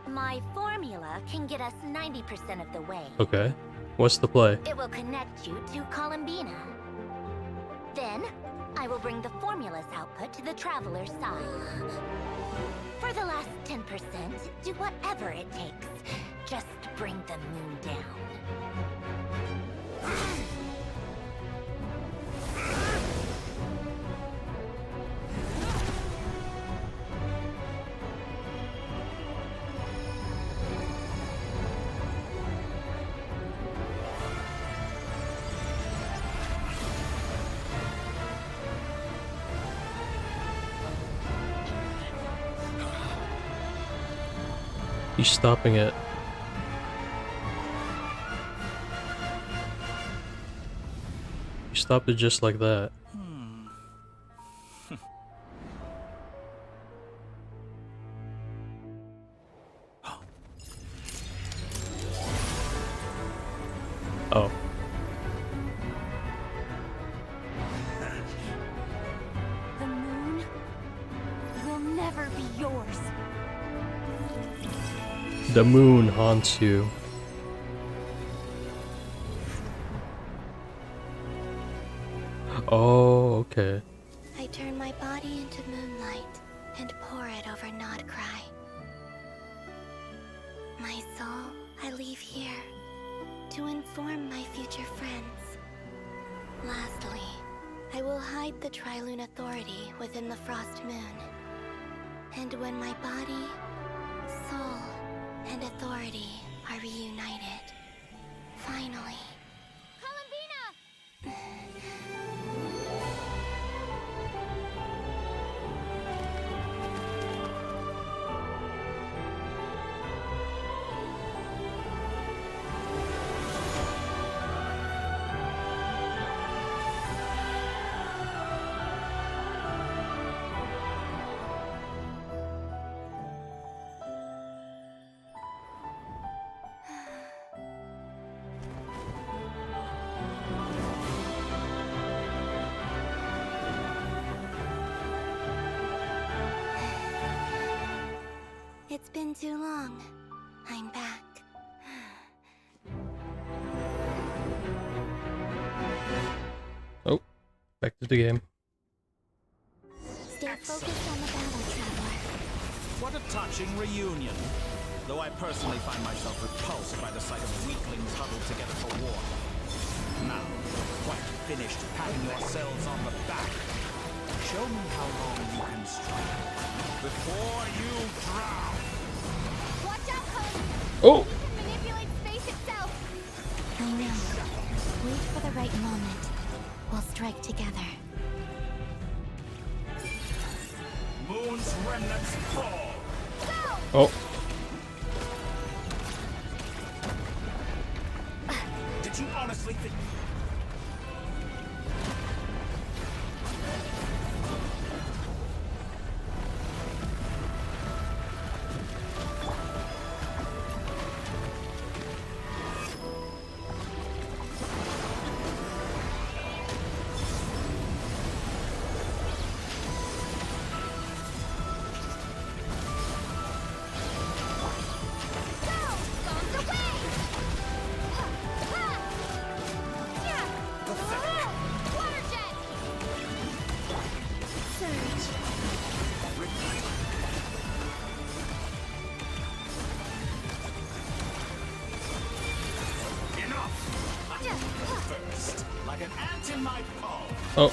S17: My formula can get us 90% of the way.
S3: Okay. What's the play?
S17: It will connect you to Columbina. Then, I will bring the formula's output to the Traveler's side. For the last 10%, do whatever it takes. Just bring the moon down.
S3: He's stopping it. He stopped it just like that. Oh.
S1: The moon will never be yours.
S3: The moon haunts you. Oh, okay.
S19: I turn my body into moonlight and pour it over Nodcry. My soul, I leave here to inform my future friends. Lastly, I will hide the Trilune Authority within the Frost Moon. And when my body, soul, and authority are reunited, finally. It's been too long. I'm back.
S3: Oh, back to the game.
S19: Stay focused on the battle, Traveler.
S12: What a touching reunion. Though I personally find myself repulsed by the sight of weaklings huddled together for war. Now, quite finished patting yourselves on the back. Show me how long you can strike before you drown.
S1: Watch out, Cole!
S3: Oh!
S1: You can manipulate space itself!
S19: I know. Wait for the right moment. We'll strike together.
S12: Moon's remnants fall.
S3: Oh.
S12: Did you honestly think...
S3: Oh.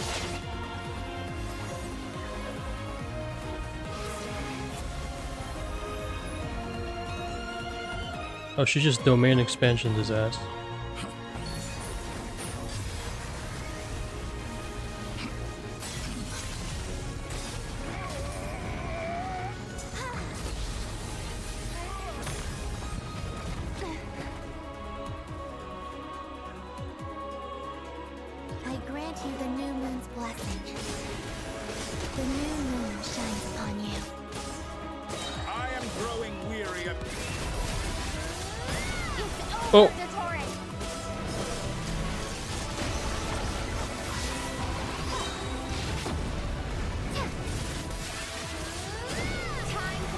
S3: Oh, she just domain expansioned his ass.
S4: I grant you the new moon's blessing. The new moon shines upon you.
S12: I am growing weary of...
S3: Oh.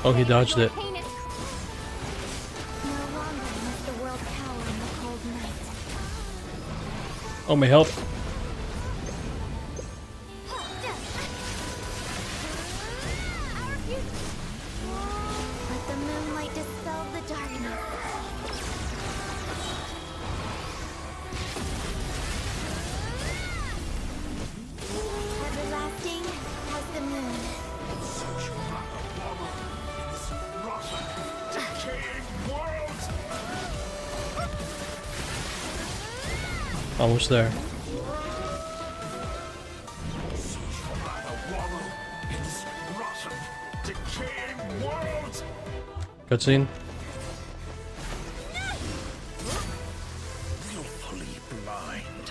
S3: Oh, he dodged it.
S4: No longer must the world cower in the cold night.
S3: Oh, my help.
S4: Let the moonlight dispel the darkness. Everlasting as the moon.
S3: Almost there. Cutscene.
S12: Willfully blind.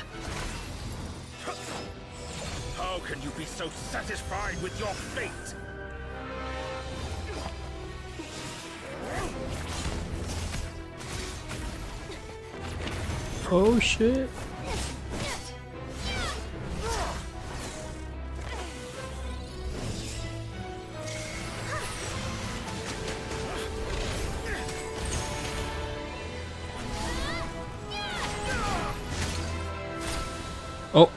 S12: How can you be so satisfied with your fate?
S3: Oh shit. Oh.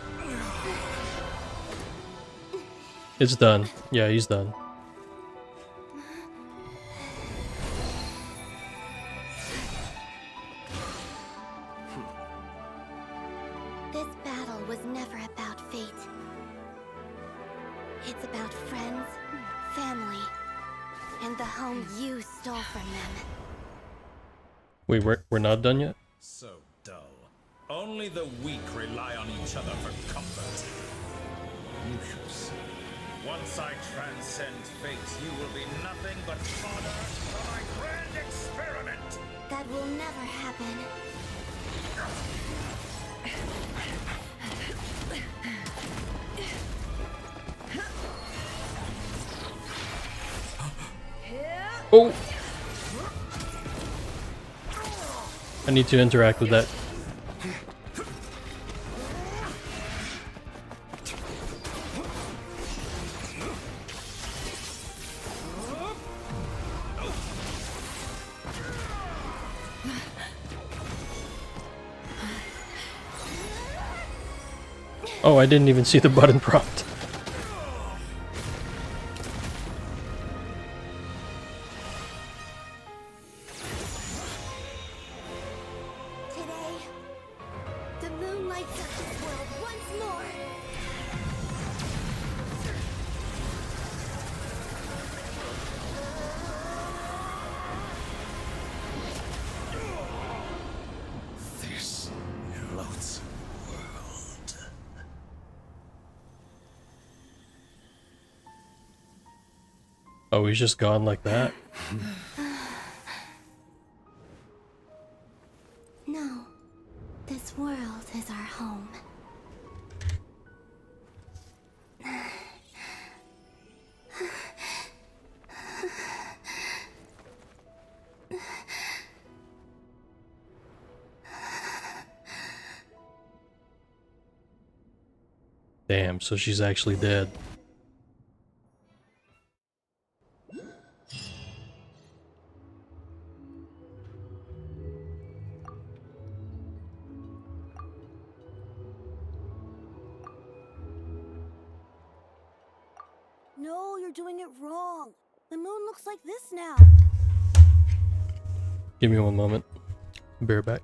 S3: It's done. Yeah, he's done.
S4: This battle was never about fate. It's about friends, family, and the home you stole from them.
S3: Wait, we're not done yet?
S12: So dull. Only the weak rely on each other for comfort. You shall see. Once I transcend fate, you will be nothing but fodder for my grand experiment.
S4: That will never happen.
S3: Oh! I need to interact with that. Oh, I didn't even see the button prompt.
S4: Today, the moon lights up this world once more.
S12: This loathsome world.
S3: Oh, he's just gone like that?
S4: No, this world is our home.
S3: Damn, so she's actually dead.
S10: No, you're doing it wrong. The moon looks like this now.
S3: Give me one moment. Be right back.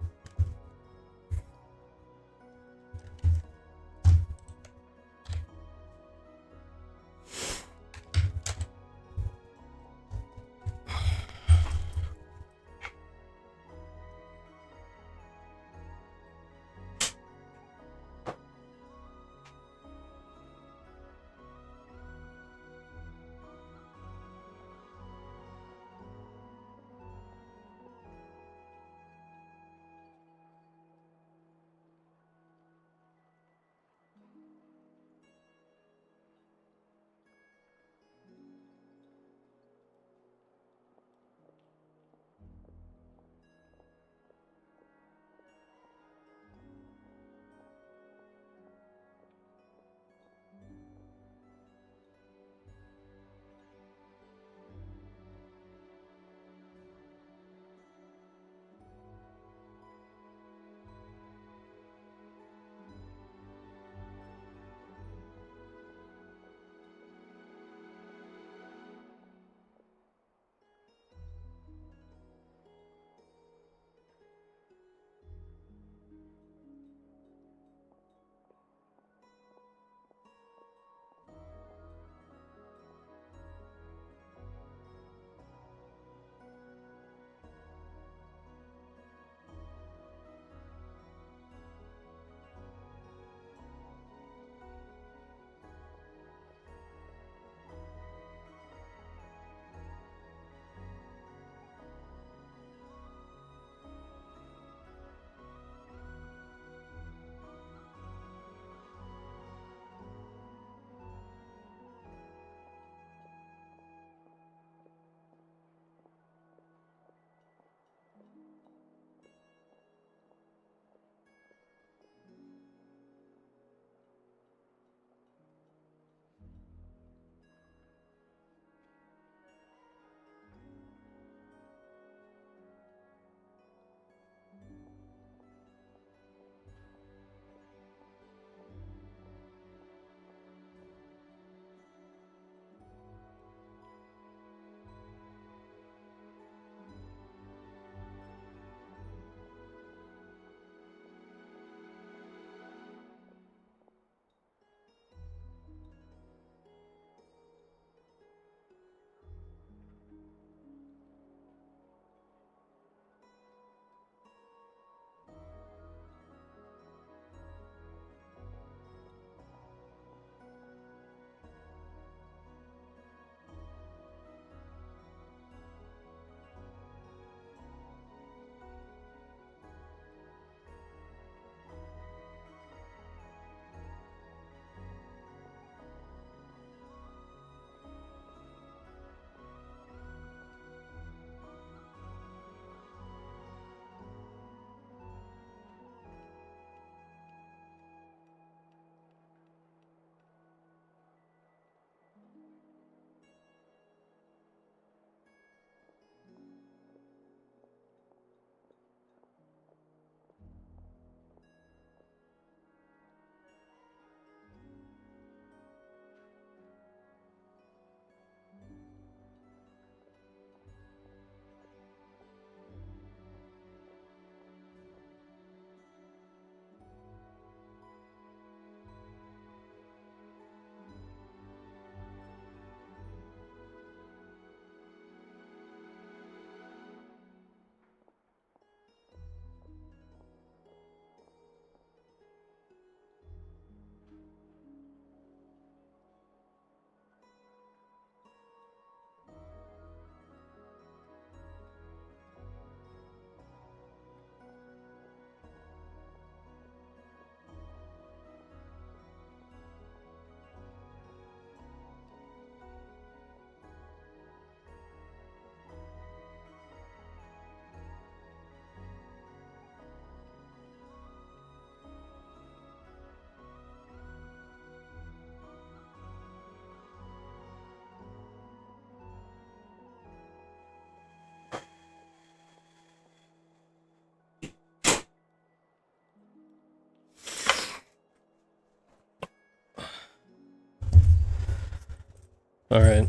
S3: All right.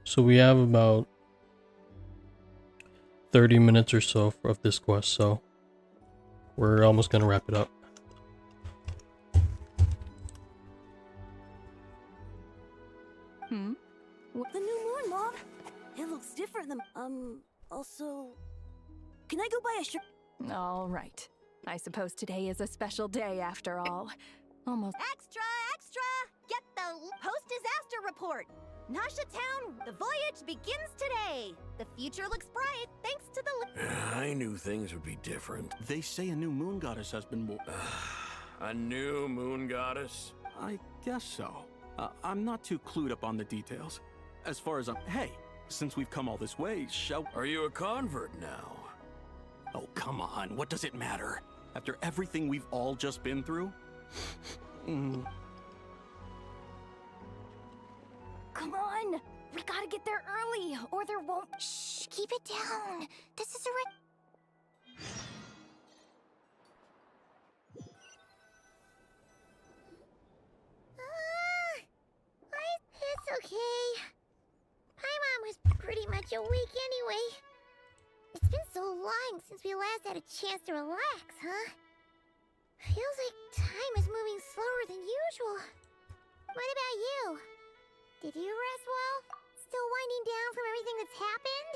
S3: So we have about 30 minutes or so of this quest, so we're almost gonna wrap it up.
S16: What the new moon, Mom? It looks different than also, can I go buy a shirt?
S6: All right. I suppose today is a special day after all. Almost.
S17: Extra, extra! Get the post-disaster report! Nasha Town, the voyage begins today! The future looks bright thanks to the...
S13: I knew things would be different.
S22: They say a new moon goddess has been born.
S13: A new moon goddess?
S22: I guess so. I'm not too clued up on the details. As far as hey, since we've come all this way, shall...
S13: Are you a convert now?
S22: Oh, come on. What does it matter? After everything we've all just been through?
S1: Come on! We gotta get there early, or there won't...
S4: Shh, keep it down. This is a It's okay. Paimon was pretty much awake anyway. It's been so long since we last had a chance to relax, huh? Feels like time is moving slower than usual. What about you? Did you rest well? Still winding down from everything that's happened?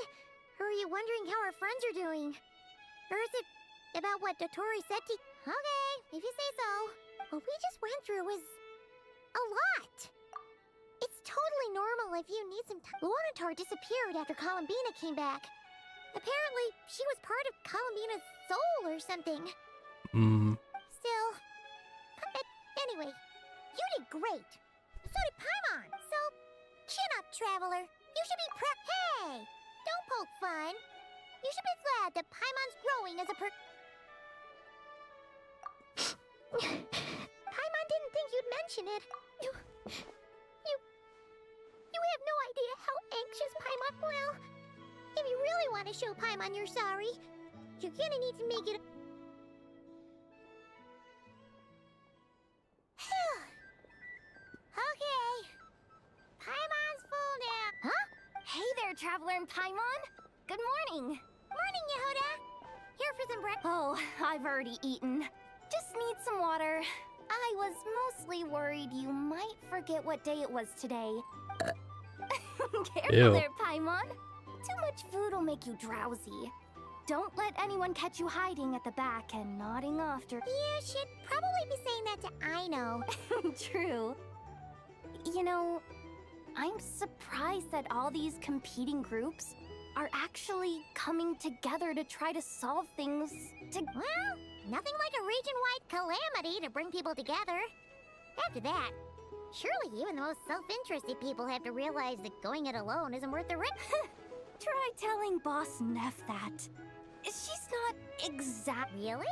S4: Or are you wondering how our friends are doing? Or is it about what Dotori said to... Okay, if you say so. What we just went through was... a lot. It's totally normal if you need some time. Luanatar disappeared after Columbina came back. Apparently, she was part of Columbina's soul or something. Still... Anyway, you did great. So did Paimon. So, chin up, Traveler. You should be Hey! Don't poke fun. You should be glad that Paimon's growing as a Paimon didn't think you'd mention it. You have no idea how anxious Paimon... Well, if you really want to show Paimon you're sorry, you're gonna need to make it... Okay. Paimon's full now.
S1: Huh? Hey there, Traveler and Paimon! Good morning!
S4: Morning, Yehuda! Here for some breakfast.
S1: Oh, I've already eaten. Just need some water. I was mostly worried you might forget what day it was today. Careful
S3: Ew.
S1: there, Paimon. Too much food will make you drowsy. Don't let anyone catch you hiding at the back and nodding off to...
S4: You should probably be saying that to Aino.
S1: True. You know, I'm surprised that all these competing groups are actually coming together to try to solve things
S4: Well, nothing like a region-wide calamity to bring people together. After that, surely even the most self-interested people have to realize that going it alone isn't worth the risk.
S1: Try telling Boss Neff that. She's not
S4: Really?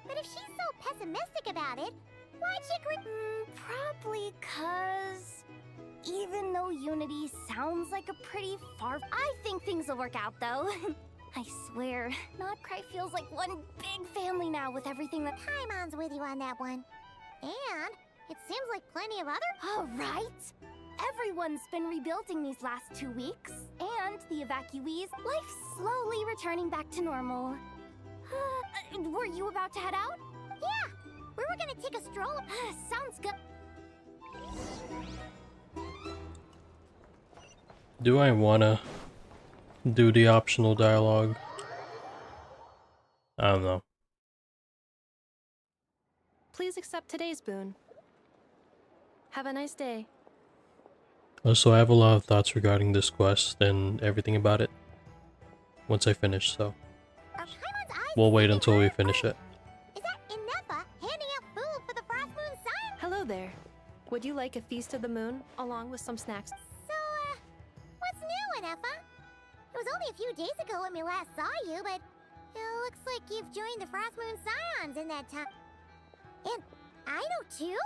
S4: But if she's so pessimistic about it, why'd she agree?
S1: Probably 'cause... Even though Unity sounds like a pretty far... I think things will work out, though. I swear, Notcry feels like one big family now with everything that...
S4: Paimon's with you on that one. And it seems like plenty of other...
S1: All right. Everyone's been rebuilding these last 2 weeks, and the evacuees, life's slowly returning back to normal. Were you about to head out?
S4: Yeah, we were gonna take a stroll.
S1: Sounds good.
S3: Do I wanna do the optional dialogue? I don't know.
S23: Please accept today's boon. Have a nice day.
S3: Also, I have a lot of thoughts regarding this quest and everything about it once I finish, so we'll wait until we finish it.
S4: Is that Inefa handing out food for the Frost Moon Sign?
S23: Hello there. Would you like a feast of the moon along with some snacks?
S4: So, what's new, Inefa? It was only a few days ago when we last saw you, but it looks like you've joined the Frost Moon Scions in that time. And I know too?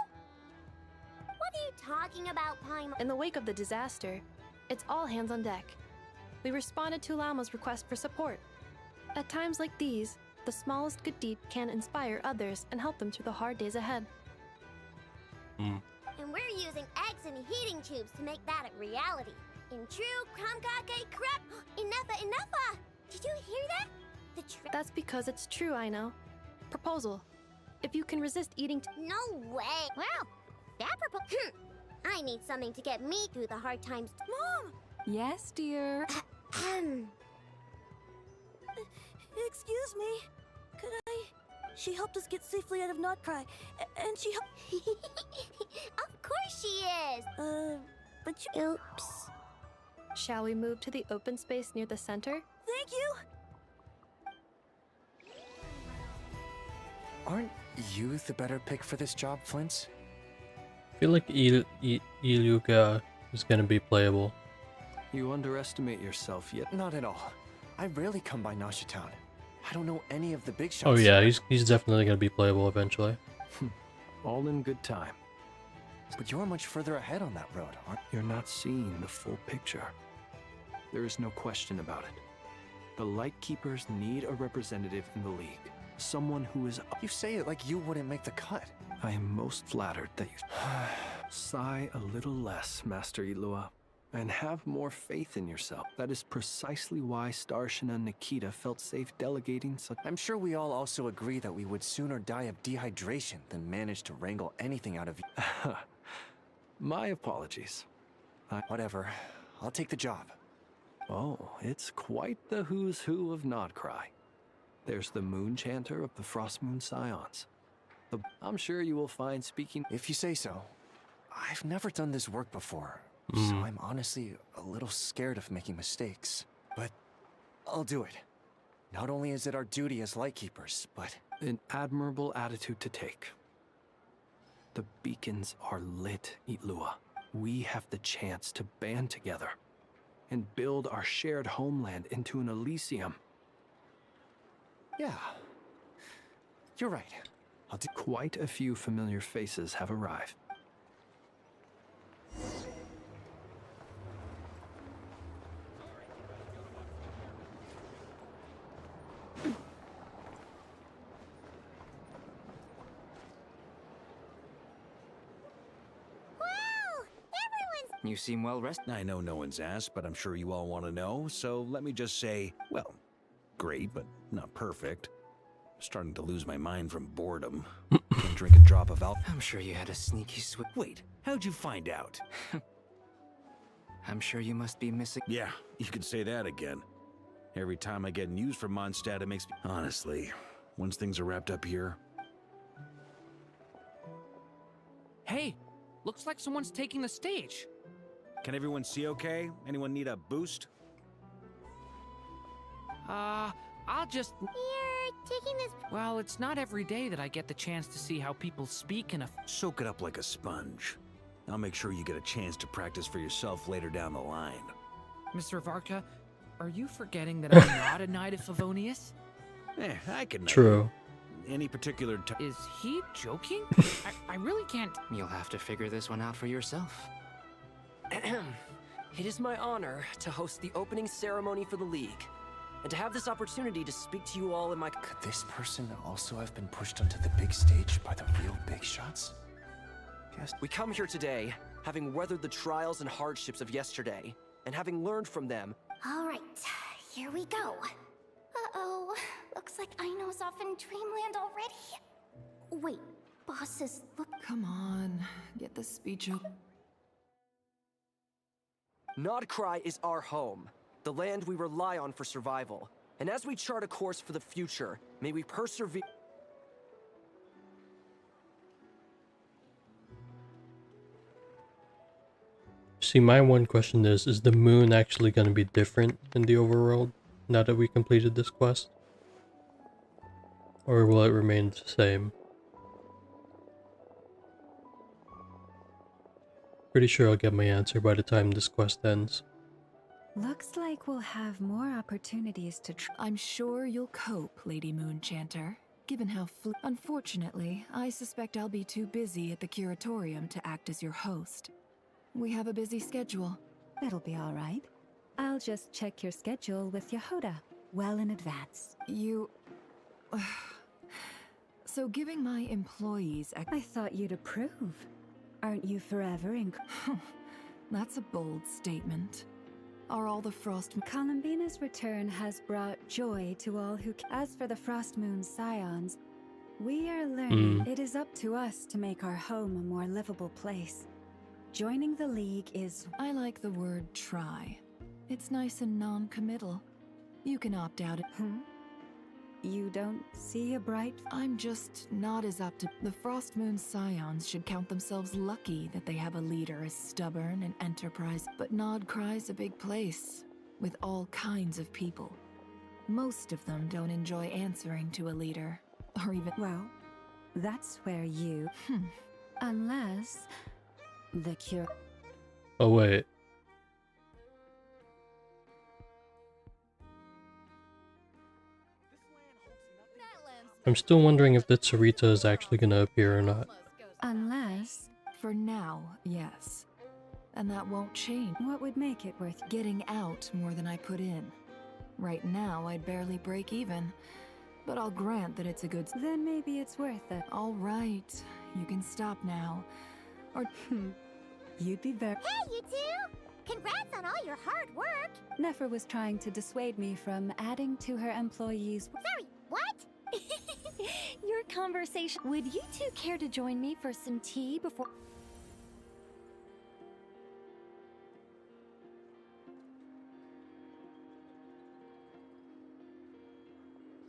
S4: What are you talking about, Paimon?
S23: In the wake of the disaster, it's all hands on deck. We responded to Lama's request for support. At times like these, the smallest good deed can inspire others and help them through the hard days ahead.
S4: And we're using eggs and heating tubes to make that a reality. In true Kamkake crap. Enough! Did you hear that?
S23: That's because it's true, I know. Proposal. If you can resist eating
S4: No way! Well, that I need something to get me through the hard times.
S6: Mom! Yes, dear.
S16: Excuse me. Could I? She helped us get safely out of Notcry, and she helped.
S4: Of course she is.
S16: But you.
S4: Oops.
S23: Shall we move to the open space near the center?
S16: Thank you.
S11: Aren't you the better pick for this job, Flint?
S3: I feel like Iluka is gonna be playable.
S2: You underestimate yourself yet.
S11: Not at all. I rarely come by Nasha Town. I don't know any of the big shots.
S3: Oh yeah, he's definitely gonna be playable eventually.
S2: All in good time.
S11: But you're much further ahead on that road, aren't you?
S2: You're not seeing the full picture. There is no question about it. The Lightkeepers need a representative in the League. Someone who is...
S11: You say it like you wouldn't make the cut.
S2: I am most flattered that you... Sigh a little less, Master Ilua, and have more faith in yourself. That is precisely why Starshin and Nikita felt safe delegating such...
S11: I'm sure we all also agree that we would sooner die of dehydration than manage to wrangle anything out of you.
S2: My apologies.
S11: Whatever. I'll take the job.
S2: Oh, it's quite the who's who of Nodcry. There's the Moon Chanter of the Frostmoon Scions. I'm sure you will find speaking...
S11: If you say so. I've never done this work before, so I'm honestly a little scared of making mistakes. But I'll do it. Not only is it our duty as Lightkeepers, but...
S2: An admirable attitude to take. The beacons are lit, Itlua. We have the chance to band together and build our shared homeland into an Elysium.
S11: Yeah. You're right.
S2: Quite a few familiar faces have arrived.
S11: You seem well rested.
S5: I know no one's asked, but I'm sure you all want to know, so let me just say, well, great, but not perfect. Starting to lose my mind from boredom. Can't drink a drop of alcohol.
S11: I'm sure you had a sneaky
S5: Wait, how'd you find out?
S11: I'm sure you must be missing...
S5: Yeah, you could say that again. Every time I get news from Mondstadt, it makes me... Honestly, once things are wrapped up here...
S18: Hey, looks like someone's taking the stage.
S5: Can everyone see okay? Anyone need a boost?
S18: I'll just...
S4: You're taking this...
S18: Well, it's not every day that I get the chance to see how people speak in a...
S5: Soak it up like a sponge. I'll make sure you get a chance to practice for yourself later down the line.
S18: Mr. Varka, are you forgetting that I'm not a Knight of Favonius?
S5: I can...
S3: True.
S5: Any particular time...
S18: Is he joking? I really can't...
S11: You'll have to figure this one out for yourself.
S7: It is my honor to host the opening ceremony for the League, and to have this opportunity to speak to you all in my...
S11: Could this person also have been pushed onto the big stage by the real big shots?
S7: Yes. We come here today, having weathered the trials and hardships of yesterday, and having learned from them.
S4: All right, here we go. Uh-oh, looks like Aino's off in Dreamland already. Wait, bosses, look...
S6: Come on, get the speech up.
S7: Nodcry is our home, the land we rely on for survival. And as we chart a course for the future, may we persevere...
S3: See, my one question is the moon actually going to be different in the overworld now that we completed this quest? Or will it remain the same? Pretty sure I'll get my answer by the time this quest ends.
S9: Looks like we'll have more opportunities to
S6: I'm sure you'll cope, Lady Moonchanter, given how Unfortunately, I suspect I'll be too busy at the Curatorium to act as your host. We have a busy schedule.
S9: It'll be all right. I'll just check your schedule with Yehoda well in advance.
S6: You... So giving my employees...
S9: I thought you'd approve. Aren't you forever in...
S6: That's a bold statement. Are all the Frost...
S9: Columbina's return has brought joy to all who... As for the Frost Moon Scions, we are learning it is up to us to make our home a more livable place. Joining the League is...
S6: I like the word try. It's nice and non-committal. You can opt out.
S9: You don't see a bright...
S6: I'm just not as up to... The Frost Moon Scions should count themselves lucky that they have a leader as stubborn and enterprising. But Nodcry's a big place, with all kinds of people. Most of them don't enjoy answering to a leader, or even...
S9: Well, that's where you... Unless... The cure...
S3: Oh, wait. I'm still wondering if the Tsarita is actually gonna appear or not.
S9: Unless...
S6: For now, yes. And that won't change.
S9: What would make it worth...
S6: Getting out more than I put in. Right now, I'd barely break even. But I'll grant that it's a good...
S9: Then maybe it's worth it.
S6: All right. You can stop now. Or...
S9: You'd be very...
S4: Hey, you two! Congrats on all your hard work!
S9: Nefer was trying to dissuade me from adding to her employees...
S4: Sorry, what?
S1: Your conversation... Would you two care to join me for some tea before...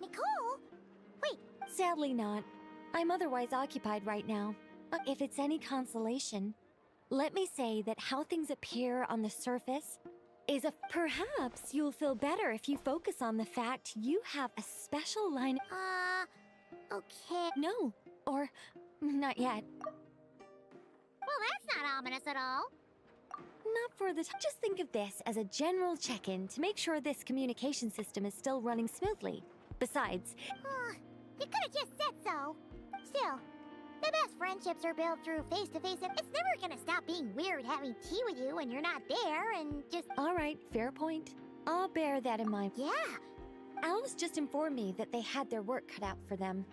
S4: Nicole? Wait.
S1: Sadly not. I'm otherwise occupied right now. If it's any consolation, let me say that how things appear on the surface is a... Perhaps you'll feel better if you focus on the fact you have a special line...
S4: Okay.
S1: No, or not yet.
S4: Well, that's not ominous at all.
S1: Not for the Just think of this as a general check-in to make sure this communication system is still running smoothly. Besides...
S4: You could have just said so. Still, the best friendships are built through face-to-face, and it's never gonna stop being weird having tea with you when you're not there, and just...
S1: Alright, fair point. I'll bear that in mind.
S4: Yeah.
S1: Alice just informed me that they had their work cut out for them.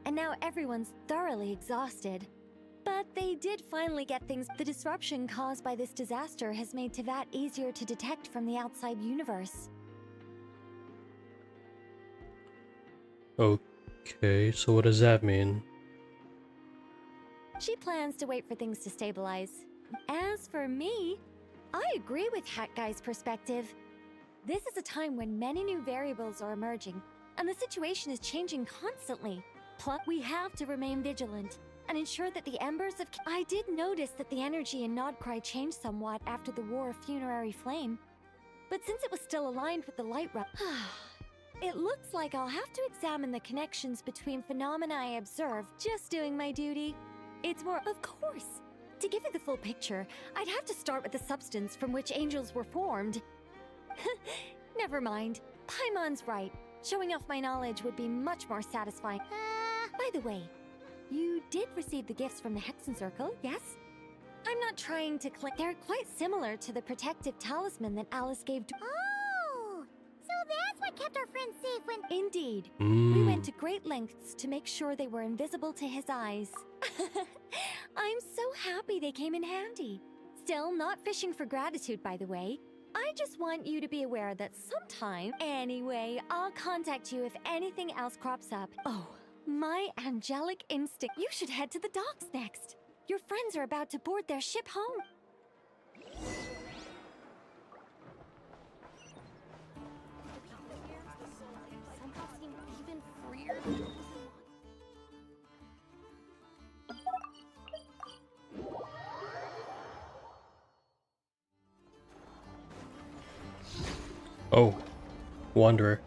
S1: And now everyone's thoroughly exhausted. But they did finally get things. The disruption caused by this disaster has made Tevat easier to detect from the outside universe.
S3: Okay, so what does that mean?
S1: She plans to wait for things to stabilize. As for me, I agree with Hat Guy's perspective. This is a time when many new variables are emerging, and the situation is changing constantly. Plus, we have to remain vigilant and ensure that the embers of... I did notice that the energy in Nodcry changed somewhat after the War of Funerary Flame, but since it was still aligned with the light it looks like I'll have to examine the connections between phenomena I observe, just doing my duty. It's more... Of course! To give you the full picture, I'd have to start with the substance from which angels were formed. Never mind. Paimon's right. Showing off my knowledge would be much more satisfying. By the way, you did receive the gifts from the Hexen Circle, yes? I'm not trying to They're quite similar to the protective talisman that Alice gave to...
S4: Oh! So that's what kept our friends safe when...
S1: Indeed. We went to great lengths to make sure they were invisible to his eyes. I'm so happy they came in handy. Still, not fishing for gratitude, by the way. I just want you to be aware that sometime... Anyway, I'll contact you if anything else crops up. Oh, my angelic instinct. You should head to the docks next. Your friends are about to board their ship home.
S17: Somehow seem even freer than those
S3: Oh, Wanderer.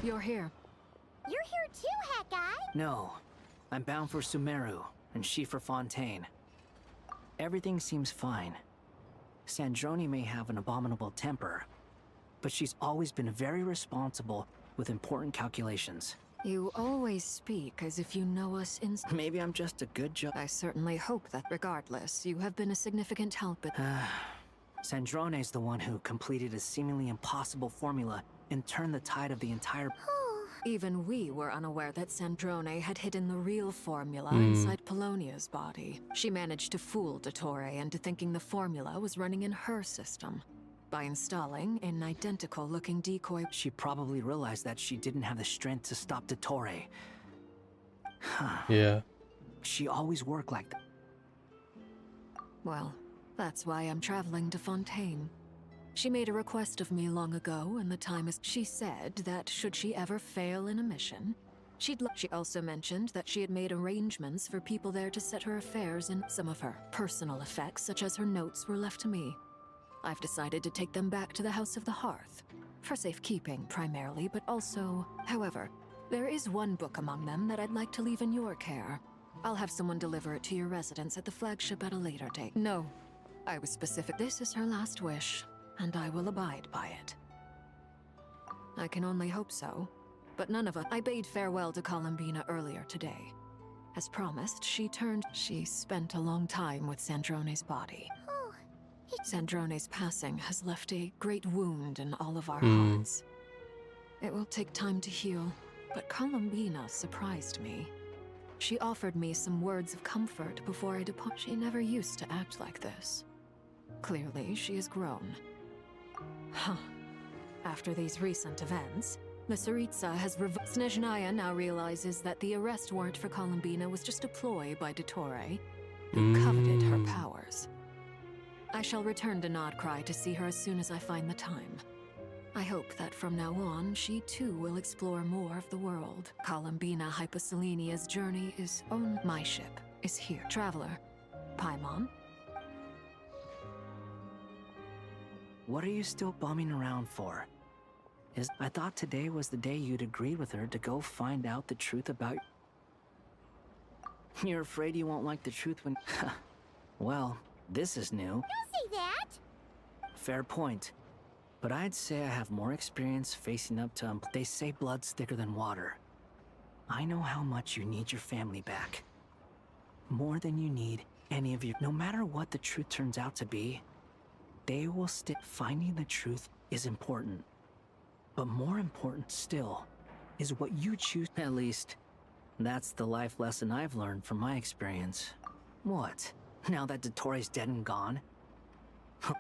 S6: You're here.
S4: You're here too, Hat Guy!
S15: No. I'm bound for Sumeru, and she for Fontaine. Everything seems fine. Sandrone may have an abominable temper, but she's always been very responsible with important calculations.
S6: You always speak as if you know us in...
S15: Maybe I'm just a good judge.
S6: I certainly hope that regardless, you have been a significant help at...
S15: Sandrone's the one who completed a seemingly impossible formula and turned the tide of the entire...
S6: Even we were unaware that Sandrone had hidden the real formula inside Polonia's body. She managed to fool Dottore into thinking the formula was running in her system by installing an identical-looking decoy.
S15: She probably realized that she didn't have the strength to stop Dottore.
S3: Yeah.
S15: She always worked like that.
S6: Well, that's why I'm traveling to Fontaine. She made a request of me long ago, and the time is... She said that should she ever fail in a mission, she also mentioned that she had made arrangements for people there to set her affairs, and some of her personal effects, such as her notes, were left to me. I've decided to take them back to the House of the Hearth. For safekeeping, primarily, but also... However, there is one book among them that I'd like to leave in your care. I'll have someone deliver it to your residence at the flagship at a later date. No, I was specific. This is her last wish, and I will abide by it. I can only hope so, but none of us... I bade farewell to Columbina earlier today. As promised, she spent a long time with Sandrone's body. Sandrone's passing has left a great wound in all of our hearts. It will take time to heal, but Columbina surprised me. She offered me some words of comfort before I depart. She never used to act like this. Clearly, she has grown. Huh. After these recent events, the Tsaritsa has Snezhnaya now realizes that the arrest warrant for Columbina was just a ploy by Dottore, who coveted her powers. I shall return to Nodcry to see her as soon as I find the time. I hope that from now on, she too will explore more of the world. Columbina Hyposelenia's journey is on. My ship is here. Traveler, Paimon?
S15: What are you still bumming around for? I thought today was the day you'd agreed with her to go find out the truth about... You're afraid you won't like the truth when... Well, this is new.
S4: Don't say that!
S15: Fair point. But I'd say I have more experience facing up to... They say blood's thicker than water. I know how much you need your family back. More than you need any of you. No matter what the truth turns out to be, they will stick. Finding the truth is important. But more important still is what you choose. At least, that's the life lesson I've learned from my experience. What? Now that Dottore's dead and gone?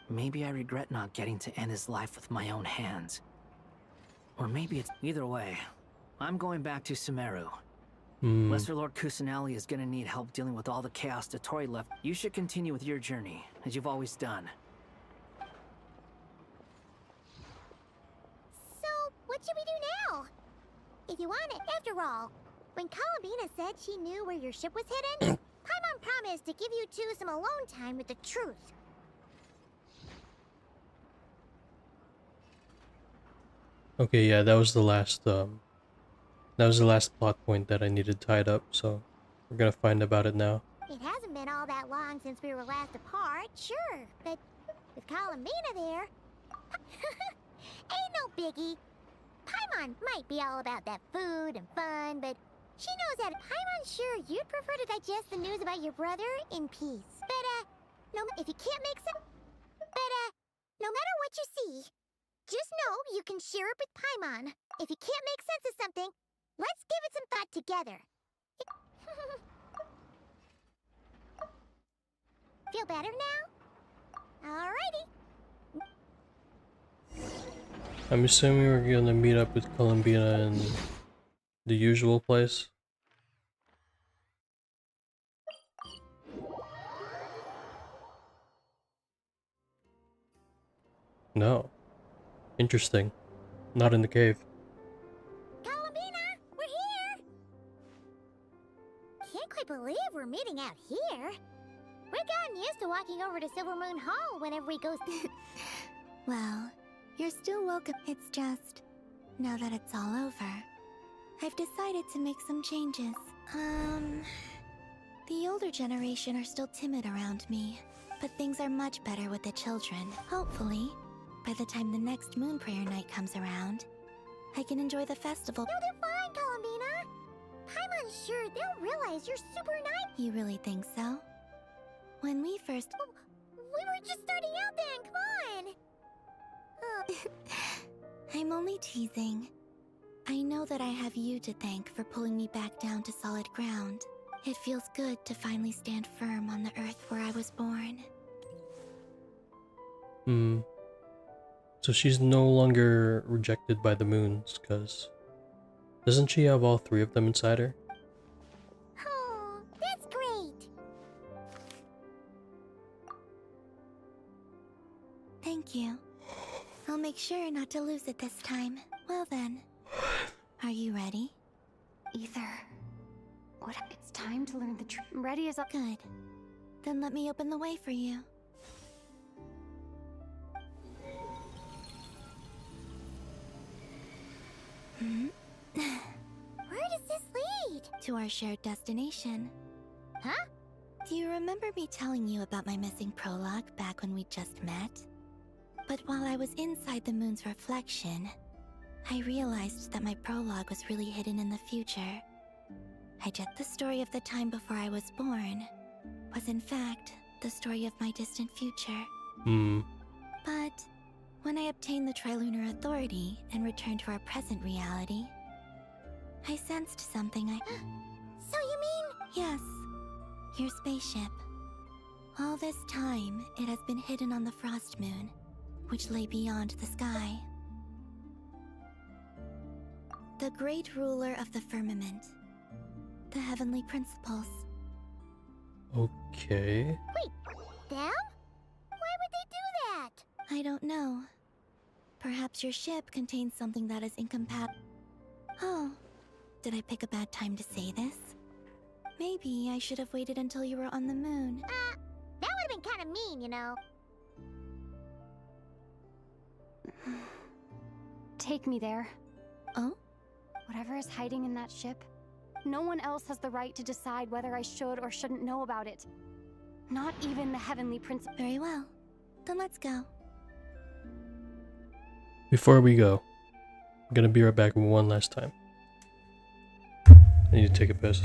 S15: Maybe I regret not getting to end his life with my own hands. Or maybe it's... Either way, I'm going back to Sumeru. Lesser Lord Kusanali is gonna need help dealing with all the chaos Dottore left. You should continue with your journey, as you've always done.
S4: So, what should we do now? If you want it, after all, when Columbina said she knew where your ship was hidden, Paimon promised to give you two some alone time with the truth.
S3: Okay, yeah, that was the last plot point that I needed tied up, so we're gonna find about it now.
S4: It hasn't been all that long since we were last apart, sure, but with Columbina there... Ain't no biggie. Paimon might be all about that food and fun, but she knows that Paimon's sure you'd prefer to digest the news about your brother in peace. But, if you can't make sense... But, no matter what you see, just know you can share it with Paimon. If you can't make sense of something, let's give it some thought together. Feel better now? Alrighty.
S3: I'm assuming we're gonna meet up with Columbina in the usual place. No. Interesting. Not in the cave.
S4: Columbina, we're here! Can't quite believe we're meeting out here. We've gotten used to walking over to Silver Moon Hall whenever we go...
S19: Well, you're still welcome. It's just, now that it's all over, I've decided to make some changes. The older generation are still timid around me, but things are much better with the children. Hopefully, by the time the next Moon Prayer Night comes around, I can enjoy the festival.
S4: You'll do fine, Columbina! sure they'll realize you're super nice.
S19: You really think so? When we first...
S4: We were just starting out then, come on!
S19: I'm only teasing. I know that I have you to thank for pulling me back down to solid ground. It feels good to finally stand firm on the earth where I was born.
S3: So she's no longer rejected by the moons, because doesn't she have all three of them inside her?
S4: Oh, that's great!
S19: Thank you. I'll make sure not to lose it this time. Well then, are you ready?
S1: Ether. What? It's time to learn the truth. Ready as a—
S19: Good. Then let me open the way for you.
S4: Where does this lead?
S19: To our shared destination.
S4: Huh?
S19: Do you remember me telling you about my missing prologue back when we just met? But while I was inside the moon's reflection, I realized that my prologue was really hidden in the future. The story of the time before I was born was in fact the story of my distant future. But when I obtained the Trilunar Authority and returned to our present reality, I sensed something
S4: So you mean...
S19: Yes, your spaceship. All this time, it has been hidden on the Frost Moon, which lay beyond the sky. The great ruler of the firmament. The heavenly principles.
S3: Okay.
S4: Wait, them? Why would they do that?
S19: I don't know. Perhaps your ship contains something that is incompatible. Oh, did I pick a bad time to say this? Maybe I should have waited until you were on the moon.
S4: That would have been kind of mean, you know.
S1: Take me there.
S19: Oh?
S1: Whatever is hiding in that ship, no one else has the right to decide whether I should or shouldn't know about it. Not even the Heavenly Principle.
S19: Very well. Then let's go.
S3: Before we go, I'm gonna be right back one last time. I need to take a piss.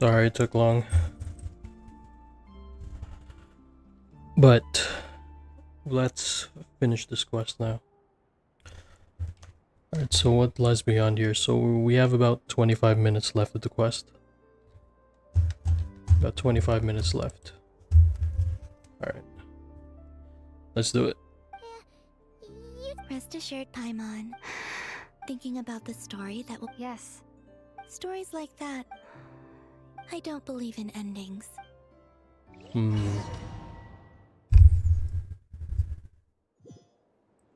S3: Sorry it took long. But let's finish this quest now. Alright, so what lies beyond here? So we have about 25 minutes left of the quest. About 25 minutes left. Alright. Let's do it.
S19: Rest assured, Paimon. Thinking about the story that will...
S1: Yes.
S19: Stories like that. I don't believe in endings.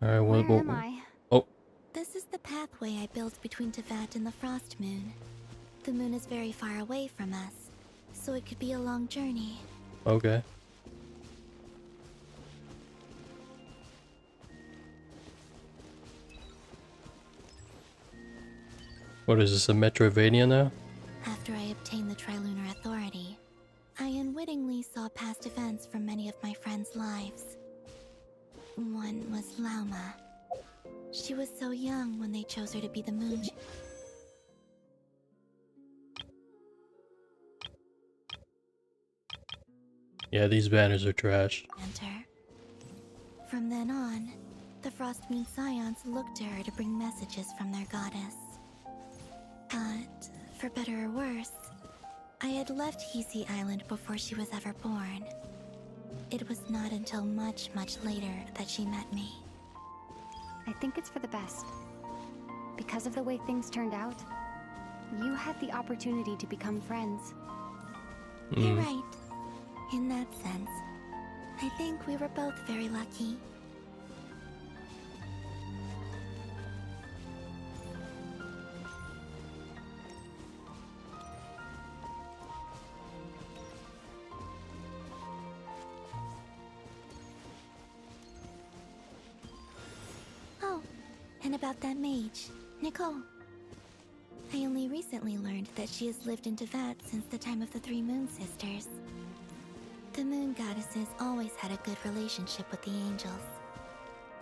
S3: Alright,
S19: Where am I?
S3: Oh.
S19: This is the pathway I built between Teyvat and the Frost Moon. The moon is very far away from us, so it could be a long journey.
S3: Okay. What is this, a Metroidvania now?
S19: After I obtained the Trilunar Authority, I unwittingly saw past events from many of my friends' lives. One was Lauma. She was so young when they chose her to be the moon.
S3: Yeah, these banners are trash.
S19: Enter. From then on, the Frost Moon Scions looked to her to bring messages from their goddess. But, for better or worse, I had left Hisi Island before she was ever born. It was not until much, much later that she met me.
S1: I think it's for the best. Because of the way things turned out, you had the opportunity to become friends.
S19: You're right. In that sense, I think we were both very lucky. Oh, and about that mage, Nicole. I only recently learned that she has lived in Teyvat since the time of the Three Moon Sisters. The Moon Goddesses always had a good relationship with the angels.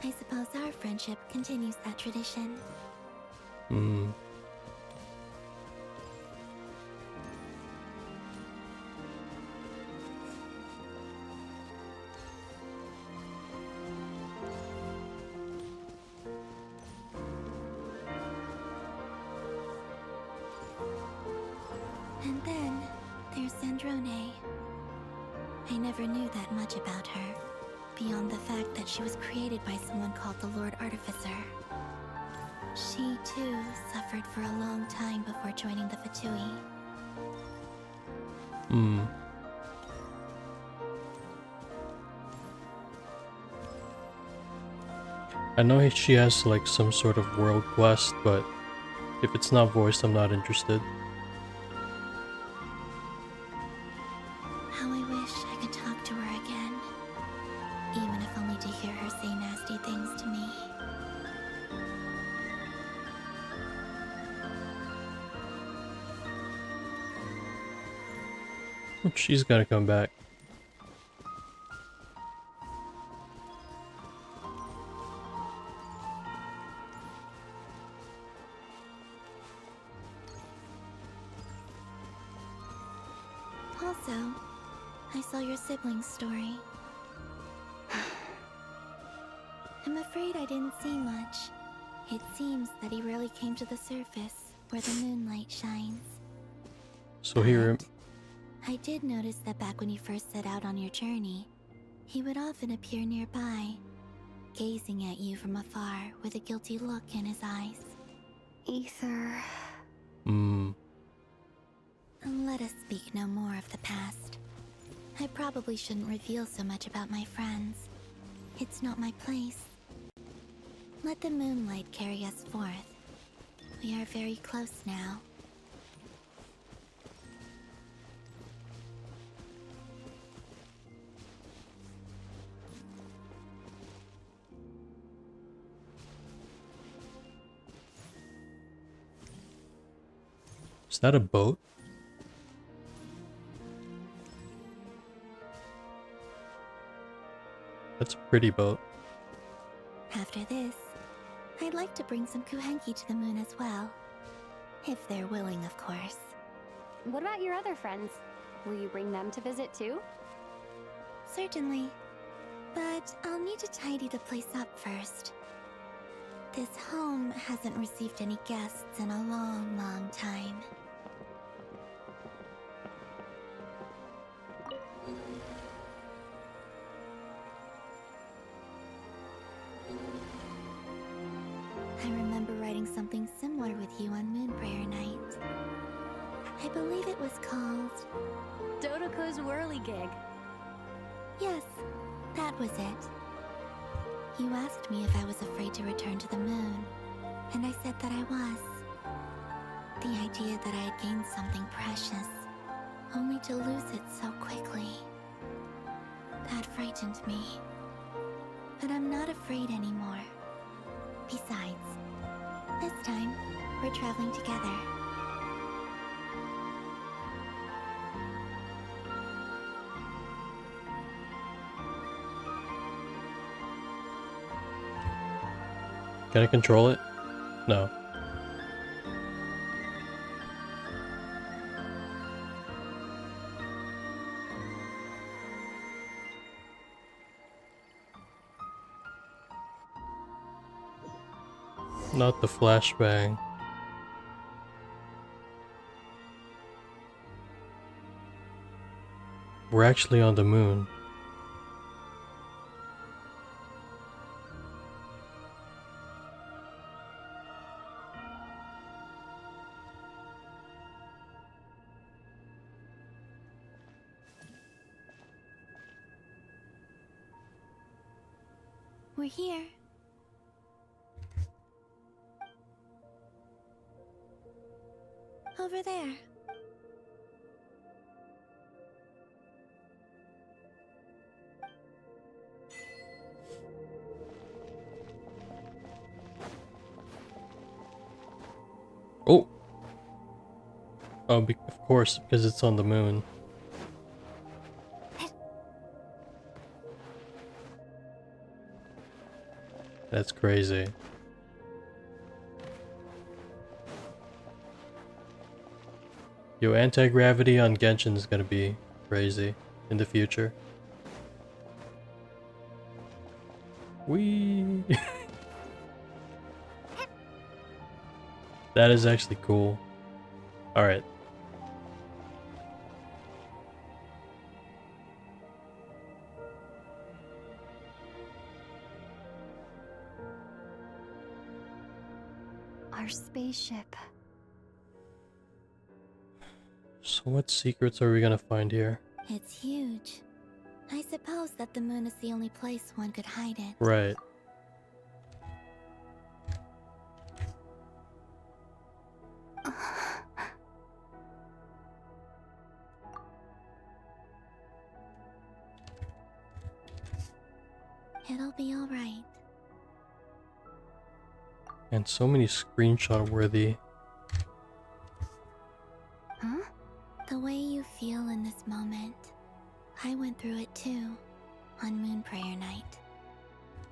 S19: I suppose our friendship continues that tradition. And then there's Sandrone. I never knew that much about her, beyond the fact that she was created by someone called the Lord Artificer. She, too, suffered for a long time before joining the Fatui.
S3: I know she has like some sort of world quest, but if it's not voiced, I'm not interested.
S19: How I wish I could talk to her again, even if only to hear her say nasty things to me.
S3: She's gonna come back.
S19: Also, I saw your sibling's story. I'm afraid I didn't see much. It seems that he rarely came to the surface, where the moonlight shines.
S3: So here,
S19: I did notice that back when you first set out on your journey, he would often appear nearby, gazing at you from afar with a guilty look in his eyes.
S1: Ether.
S19: Let us speak no more of the past. I probably shouldn't reveal so much about my friends. It's not my place. Let the moonlight carry us forth. We are very close now.
S3: is that a boat? That's a pretty boat.
S19: After this, I'd like to bring some Kuhenki to the moon as well. If they're willing, of course.
S1: What about your other friends? Will you bring them to visit too?
S19: Certainly. But I'll need to tidy the place up first. This home hasn't received any guests in a long, long time. I remember writing something similar with you on Moonprayer Night. I believe it was called...
S1: Dodoko's Whirligig.
S19: Yes, that was it. You asked me if I was afraid to return to the moon, and I said that I was. The idea that I had gained something precious, only to lose it so quickly. That frightened me. But I'm not afraid anymore. Besides, this time, we're traveling together.
S3: Can I control it? No. Not the flashbang. We're actually on the moon.
S19: We're here. Over there.
S3: Oh! Oh, of course, because it's on the moon. That's crazy. Yo, anti-gravity on Genshin is gonna be crazy in the future. Whee! That is actually cool. Alright.
S1: Our spaceship.
S3: So what secrets are we gonna find here?
S19: It's huge. I suppose that the moon is the only place one could hide it.
S3: Right.
S19: It'll be alright.
S3: And so many screenshot worthy.
S19: Huh? The way you feel in this moment. I went through it too, on Moonprayer Night.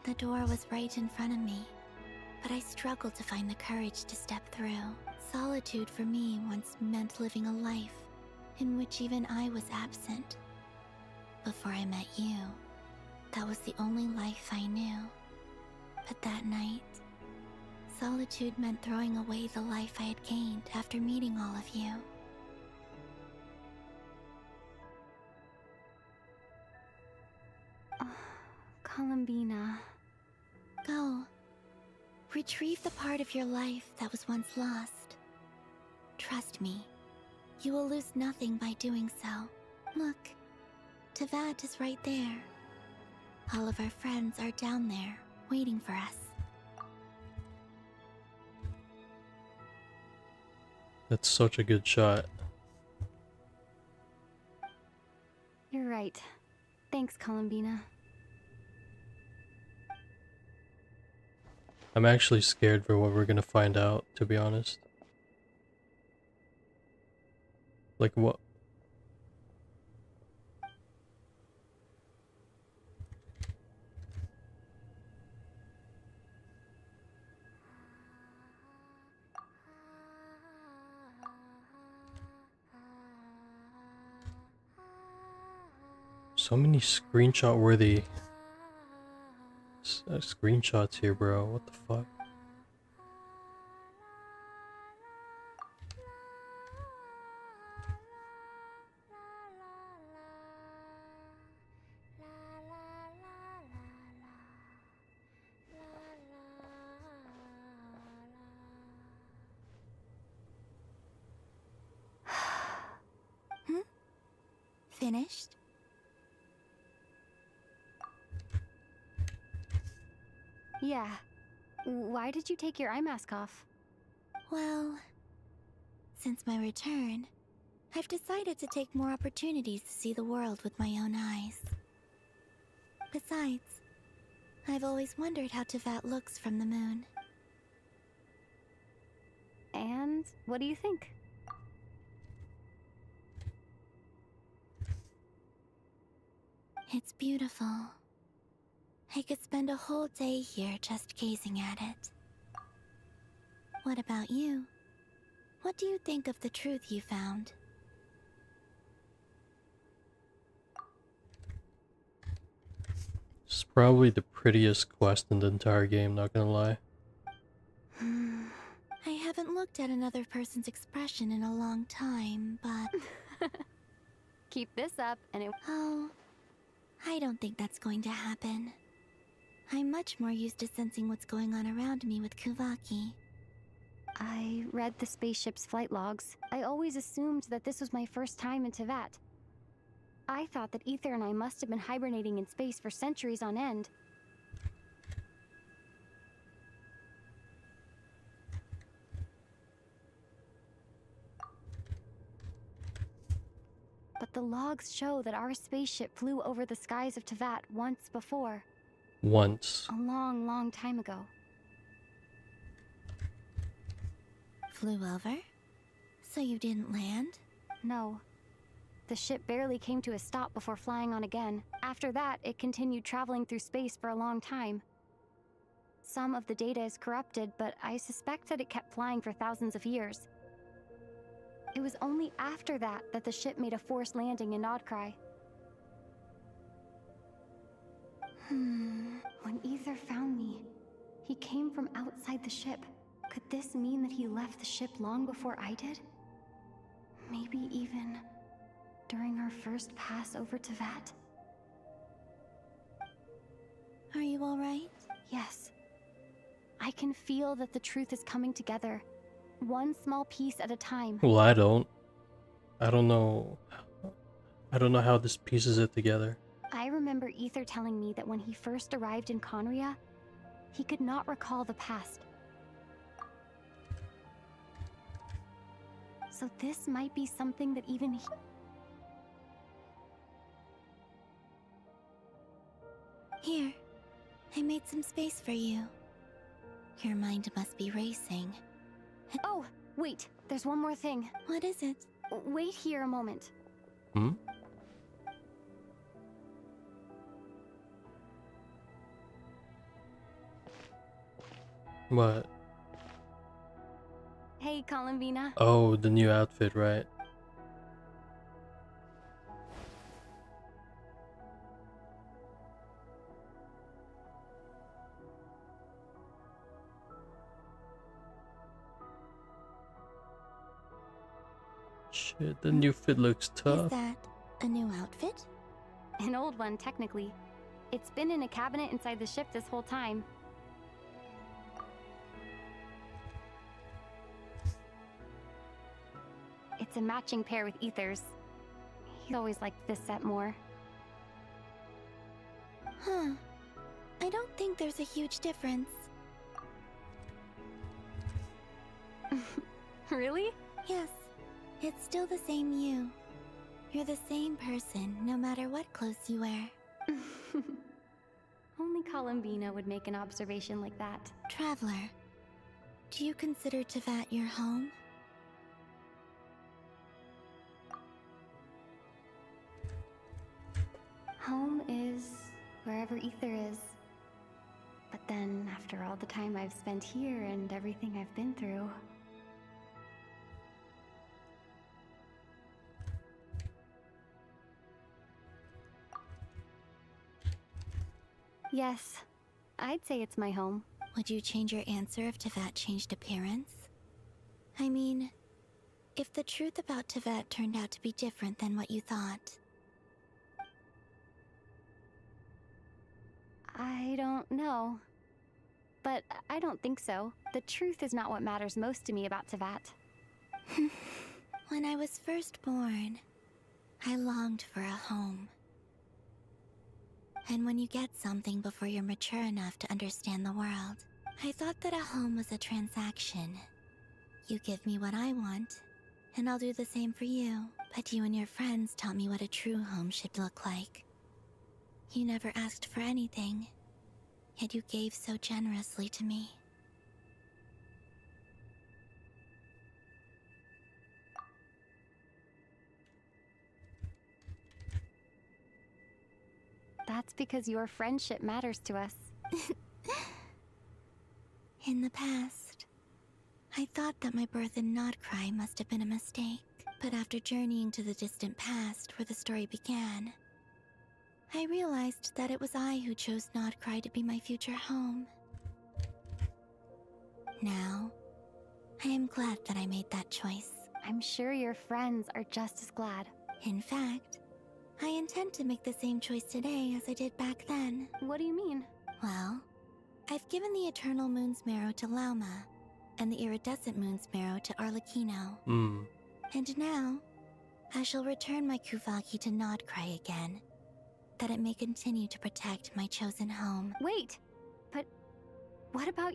S19: The door was right in front of me, but I struggled to find the courage to step through. Solitude for me once meant living a life in which even I was absent. Before I met you, that was the only life I knew. But that night, solitude meant throwing away the life I had gained after meeting all of you.
S1: Columbina.
S19: Go. Retrieve the part of your life that was once lost. Trust me, you will lose nothing by doing so. Look, Teyvat is right there. All of our friends are down there, waiting for us.
S3: That's such a good shot.
S1: You're right. Thanks, Columbina.
S3: I'm actually scared for what we're gonna find out, to be honest. Like what? so many screenshot worthy screenshots here, bro. What the fuck?
S4: Finished?
S1: Yeah. Why did you take your eye mask off?
S4: Well, since my return, I've decided to take more opportunities to see the world with my own eyes. Besides, I've always wondered how Tevat looks from the moon.
S1: And what do you think?
S4: It's beautiful. I could spend a whole day here just gazing at it. What about you? What do you think of the truth you found?
S3: It's probably the prettiest quest in the entire game, not gonna lie.
S4: I haven't looked at another person's expression in a long time, but...
S1: Keep this up and it...
S4: Oh, I don't think that's going to happen. I'm much more used to sensing what's going on around me with Kuvaki.
S1: I read the spaceship's flight logs. I always assumed that this was my first time in Tevat. I thought that Ether and I must have been hibernating in space for centuries on end. But the logs show that our spaceship flew over the skies of Tevat once before.
S3: Once.
S1: A long, long time ago.
S4: Flew over? So you didn't land?
S1: No. The ship barely came to a stop before flying on again. After that, it continued traveling through space for a long time. Some of the data is corrupted, but I suspect that it kept flying for thousands of years. It was only after that that the ship made a forced landing in Nodcry. When Ether found me, he came from outside the ship. Could this mean that he left the ship long before I did? Maybe even during our first pass over Tevat?
S4: Are you alright?
S1: Yes. I can feel that the truth is coming together, one small piece at a time.
S3: Well, I don't know how this pieces it together.
S1: I remember Ether telling me that when he first arrived in Conria, he could not recall the past. So this might be something that even he...
S4: Here, I made some space for you. Your mind must be racing.
S1: Oh, wait, there's one more thing.
S4: What is it?
S1: Wait here a moment.
S3: Hmm? What?
S1: Hey, Columbina.
S3: Oh, the new outfit, right? Shit, the new fit looks tough.
S4: Is that a new outfit?
S1: An old one, technically. It's been in a cabinet inside the ship this whole time. It's a matching pair with Ether's. He's always liked this set more.
S4: Huh. I don't think there's a huge difference.
S1: Really?
S4: Yes. It's still the same you. You're the same person, no matter what clothes you wear.
S1: Only Columbina would make an observation like that.
S4: Traveler, do you consider Tevat your home?
S1: Home is wherever Ether is. But then, after all the time I've spent here and everything I've been through... Yes, I'd say it's my home.
S19: Would you change your answer if Tevat changed appearance? I mean, if the truth about Tevat turned out to be different than what you thought.
S1: I don't know. But I don't think so. The truth is not what matters most to me about Tevat.
S19: When I was first born, I longed for a home. And when you get something before you're mature enough to understand the world, I thought that a home was a transaction. You give me what I want, and I'll do the same for you. But you and your friends taught me what a true home should look like. You never asked for anything, yet you gave so generously to me.
S1: That's because your friendship matters to us.
S19: In the past, I thought that my birth in Nodcry must have been a mistake. But after journeying to the distant past where the story began, I realized that it was I who chose Nodcry to be my future home. Now, I am glad that I made that choice.
S1: I'm sure your friends are just as glad.
S19: In fact, I intend to make the same choice today as I did back then.
S1: What do you mean?
S19: Well, I've given the Eternal Moon's Marrow to Lauma, and the Iridescent Moon's Marrow to Arlecchino. And now, I shall return my Kuvaki to Nodcry again, that it may continue to protect my chosen home.
S1: Wait! But what about...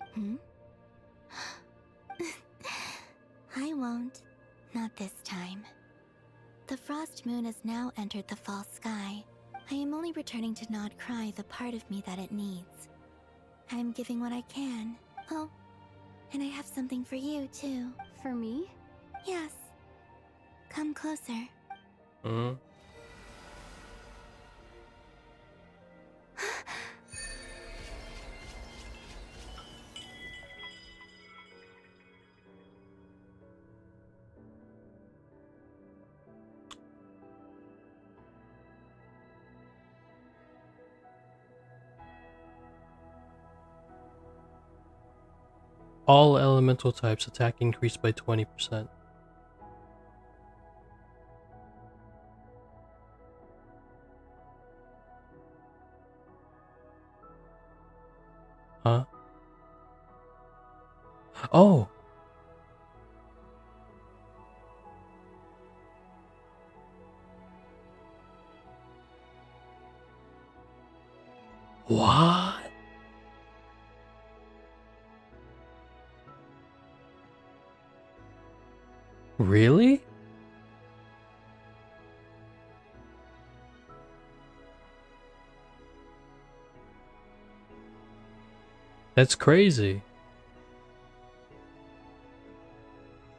S19: I won't. Not this time. The Frost Moon has now entered the fall sky. I am only returning to Nodcry the part of me that it needs. I am giving what I can. Oh, and I have something for you, too.
S1: For me?
S19: Yes. Come closer.
S3: All elemental types attack increased by 20%. Huh? Oh! What? Really? That's crazy.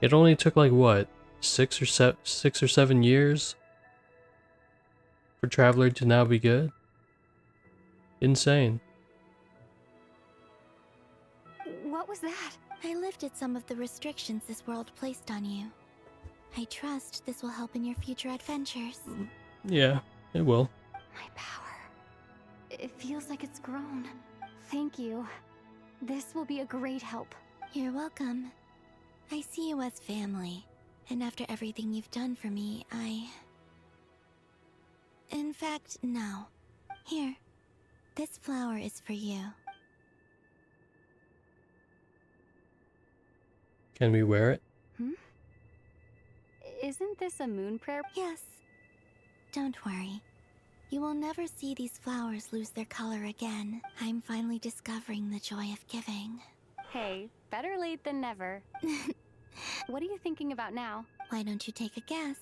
S3: It only took like what, 6 or 7 years for Traveler to now be good? Insane.
S1: What was that?
S19: I lifted some of the restrictions this world placed on you. I trust this will help in your future adventures.
S3: Yeah, it will.
S1: My power. It feels like it's grown. Thank you. This will be a great help.
S19: You're welcome. I see you as family, and after everything you've done for me, In fact, no. Here. This flower is for you.
S3: Can we wear it?
S1: Isn't this a moon prayer?
S19: Yes. Don't worry. You will never see these flowers lose their color again. I'm finally discovering the joy of giving.
S1: Hey, better late than never. What are you thinking about now?
S19: Why don't you take a guess?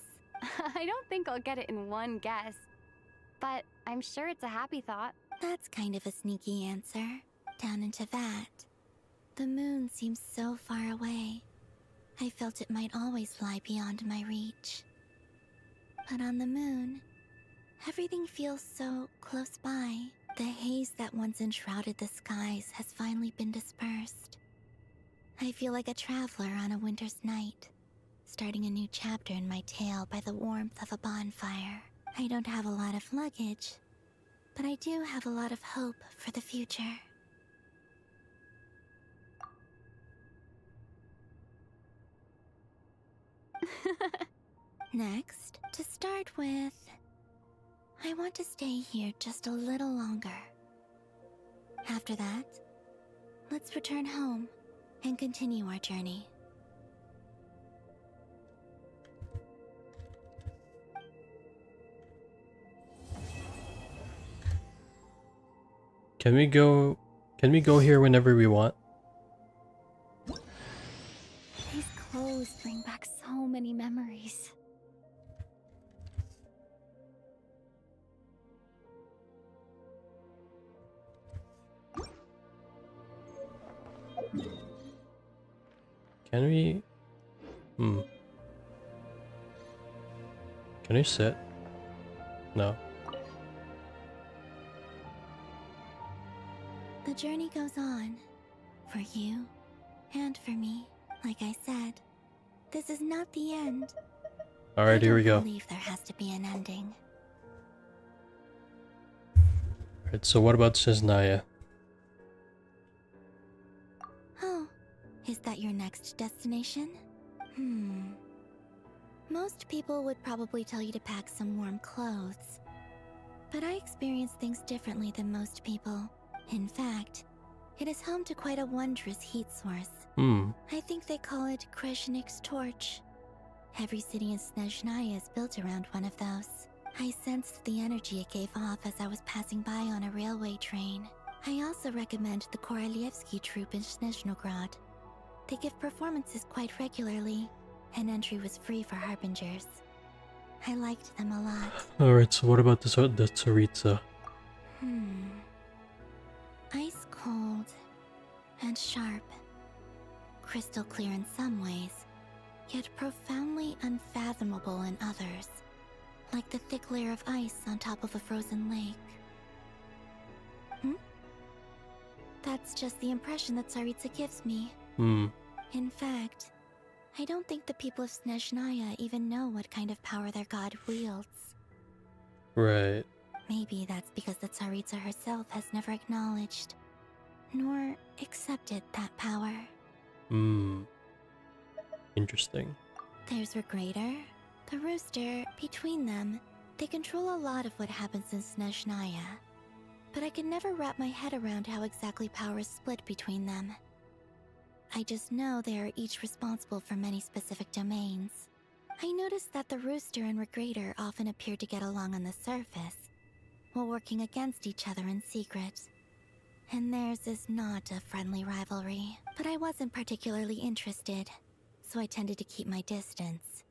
S1: I don't think I'll get it in one guess. But I'm sure it's a happy thought.
S19: That's kind of a sneaky answer. Down into that. The moon seems so far away. I felt it might always lie beyond my reach. But on the moon, everything feels so close by. The haze that once enshrouded the skies has finally been dispersed. I feel like a traveler on a winter's night, starting a new chapter in my tale by the warmth of a bonfire. I don't have a lot of luggage, but I do have a lot of hope for the future. Next, to start with, I want to stay here just a little longer. After that, let's return home and continue our journey.
S3: Can we go here whenever we want?
S1: These clothes bring back so many memories.
S3: Can we... Can we sit? No.
S19: The journey goes on, for you and for me. Like I said, this is not the end.
S3: Alright, here we go.
S19: I believe there has to be an ending.
S3: Alright, so what about Snezhnaya?
S19: Oh, is that your next destination? Most people would probably tell you to pack some warm clothes. But I experience things differently than most people. In fact, it is home to quite a wondrous heat source. I think they call it Kreshnik's torch. Every city in Snezhnaya is built around one of those. I sensed the energy it gave off as I was passing by on a railway train. I also recommend the Korolievsky troupe in Snezhnograd. They give performances quite regularly, and entry was free for harbingers. I liked them a lot.
S3: Alright, so what about the Tsaritsa?
S19: Ice cold and sharp. Crystal clear in some ways, yet profoundly unfathomable in others. Like the thick layer of ice on top of a frozen lake. That's just the impression that Tsaritsa gives me. In fact, I don't think the people of Snezhnaya even know what kind of power their god wields.
S3: Right.
S19: Maybe that's because the Tsaritsa herself has never acknowledged, nor accepted that power.
S3: Interesting.
S19: There's Regrator, the Rooster. Between them, they control a lot of what happens in Snezhnaya. But I can never wrap my head around how exactly power is split between them. I just know they are each responsible for many specific domains. I noticed that the Rooster and Regrator often appear to get along on the surface, while working against each other in secret. And theirs is not a friendly rivalry. But I wasn't particularly interested, so I tended to keep my distance.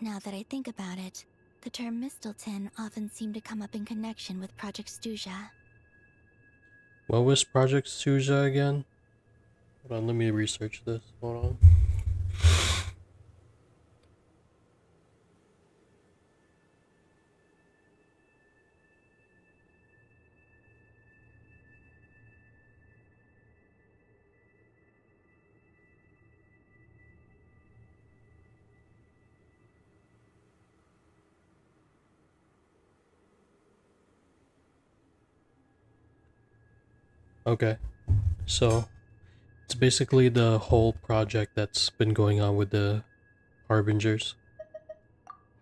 S19: Now that I think about it, the term Mistelton often seemed to come up in connection with Project Stuja.
S3: What was Project Stuja again? Hold on, let me research this. Hold on. Okay, so it's basically the whole project that's been going on with the Harbingers.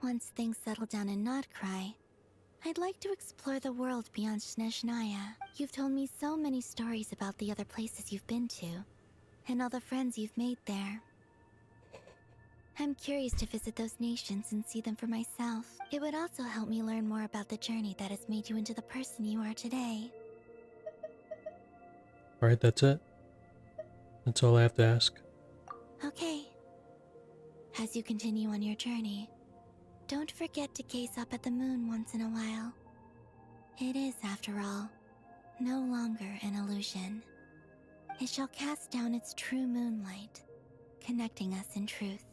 S19: Once things settle down in Notcry, I'd like to explore the world beyond Snezhnaya. You've told me so many stories about the other places you've been to, and all the friends you've made there. I'm curious to visit those nations and see them for myself. It would also help me learn more about the journey that has made you into the person you are today.
S3: Alright, that's it. That's all I have to ask.
S19: Okay. As you continue on your journey, don't forget to gaze up at the moon once in a while. It is, after all, no longer an illusion. It shall cast down its true moonlight, connecting us in truth.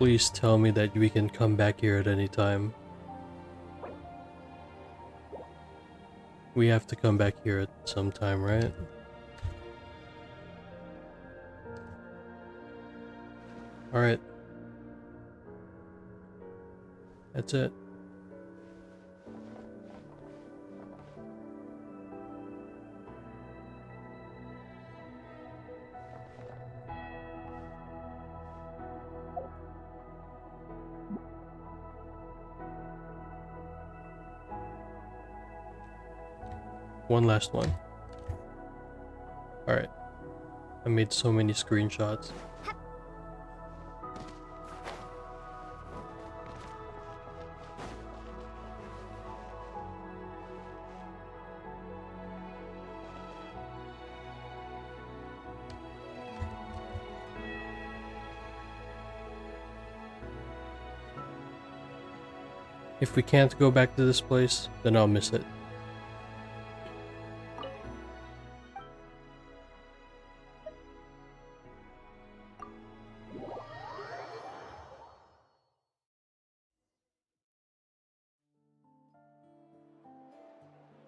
S3: Please tell me that we can come back here at any time. We have to come back here at some time, right? Alright. That's it. One last one. Alright. I made so many screenshots. If we can't go back to this place, then I'll miss it.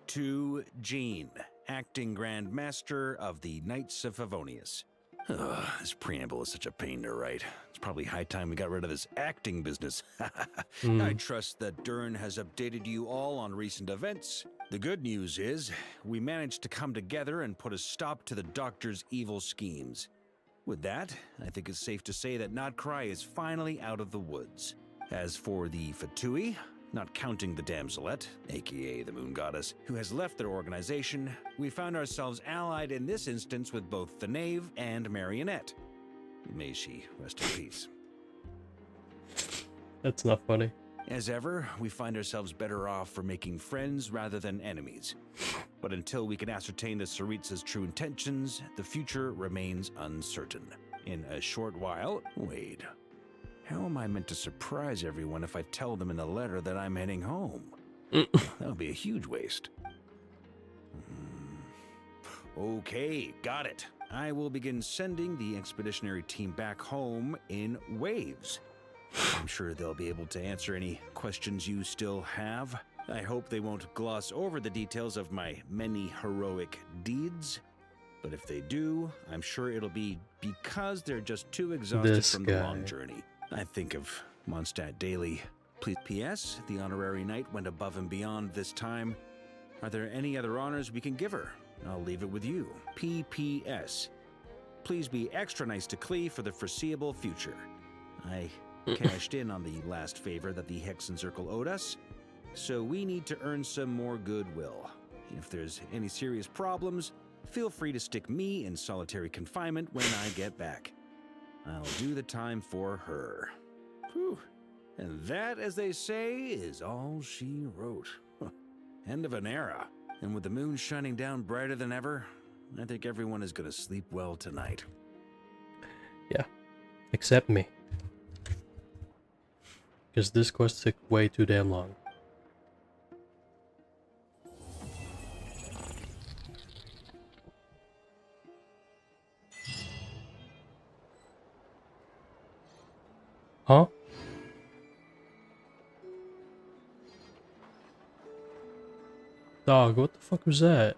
S5: To Jean, acting Grand Master of the Knights of Favonius. Ugh, this preamble is such a pain to write. It's probably high time we got rid of this acting business. I trust that Dern has updated you all on recent events. The good news is, we managed to come together and put a stop to the Doctor's evil schemes. With that, I think it's safe to say that Notcry is finally out of the woods. As for the Fatui, not counting the Damselette, aka the Moon Goddess, who has left their organization, we found ourselves allied in this instance with both the Knave and Marionette. May she rest in peace.
S3: That's not funny.
S5: As ever, we find ourselves better off for making friends rather than enemies. But until we can ascertain the Tsaritsa's true intentions, the future remains uncertain. In a short while, wait. How am I meant to surprise everyone if I tell them in the letter that I'm heading home? That would be a huge waste. Okay, got it. I will begin sending the expeditionary team back home in waves. I'm sure they'll be able to answer any questions you still have. I hope they won't gloss over the details of my many heroic deeds. But if they do, I'm sure it'll be because they're just too exhausted from the long journey. I think of Mondstadt daily. Please, P.S. The honorary knight went above and beyond this time. Are there any other honors we can give her? I'll leave it with you. P.P.S. Please be extra nice to Klee for the foreseeable future. I cashed in on the last favor that the Hexen Circle owed us, so we need to earn some more goodwill. If there's any serious problems, feel free to stick me in solitary confinement when I get back. I'll do the time for her. Whew. And that, as they say, is all she wrote. End of an era. And with the moon shining down brighter than ever, I think everyone is going to sleep well tonight.
S3: Yeah. Except me. Because this quest took way too damn long. Huh? Dog, what the fuck was that?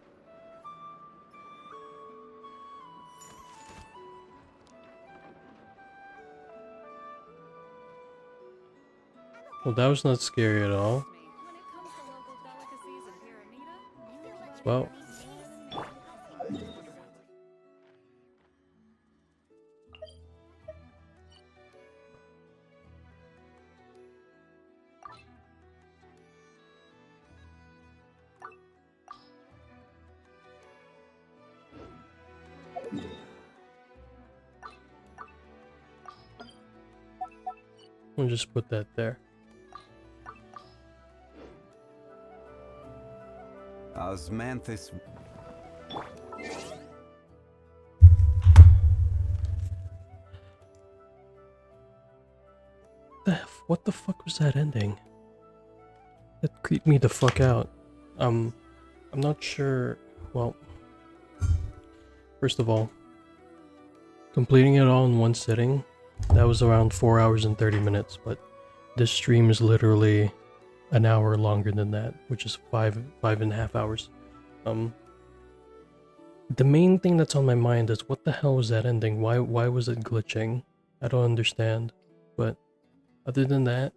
S3: Well, that was not scary at all. Well. We'll just put that there.
S8: Osmanthus.
S3: What the fuck was that ending? That creeped me the fuck out. I'm not sure. Well, first of all, completing it all in one sitting That was around 4 hours and 30 minutes, but this stream is literally an hour longer than that, which is five and a half hours. The main thing that's on my mind is what the hell was that ending? Why was it glitching? I don't understand. But other than that,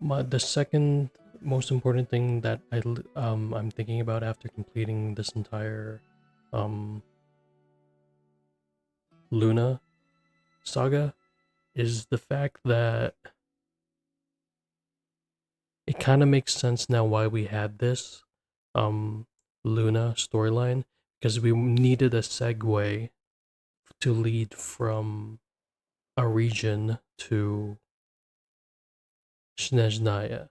S3: the second most important thing that I'm thinking about after completing this entire Luna saga is the fact that it kind of makes sense now why we had this Luna storyline, because we needed a segue to lead from a region to Snezhnaya,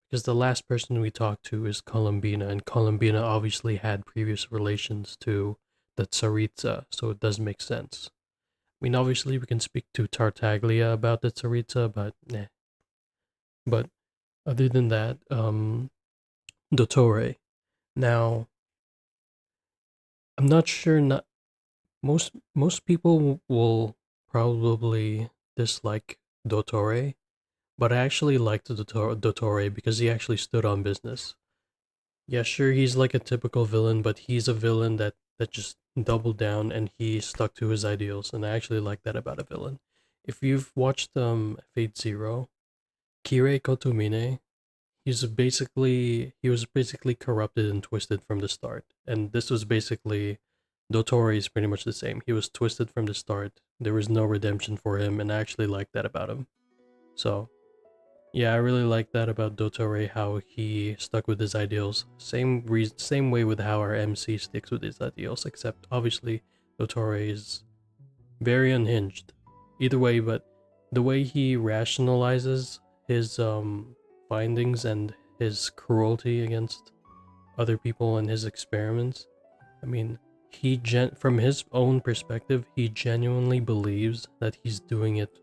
S3: because the last person we talked to is Columbina, and Columbina obviously had previous relations to the Tsaritsa, so it does make sense. I mean, obviously we can speak to Tartaglia about the Tsaritsa, but eh. But other than that, Dottore. Now, I'm not sure. Not most people will probably dislike Dottore, but I actually liked Dottore because he actually stood on business. Yeah, sure, he's like a typical villain, but he's a villain that just doubled down and he stuck to his ideals, and I actually like that about a villain. If you've watched Fate Zero, Kirei Kotomine, he was basically corrupted and twisted from the start, and this was basically Dottore is pretty much the same. He was twisted from the start. There was no redemption for him, and I actually like that about him. So yeah, I really like that about Dottore, how he stuck with his ideals. Same way with how our MC sticks with his ideals, except obviously Dottore is very unhinged. Either way, but the way he rationalizes his findings and his cruelty against other people and his experiments, I mean, from his own perspective, he genuinely believes that he's doing it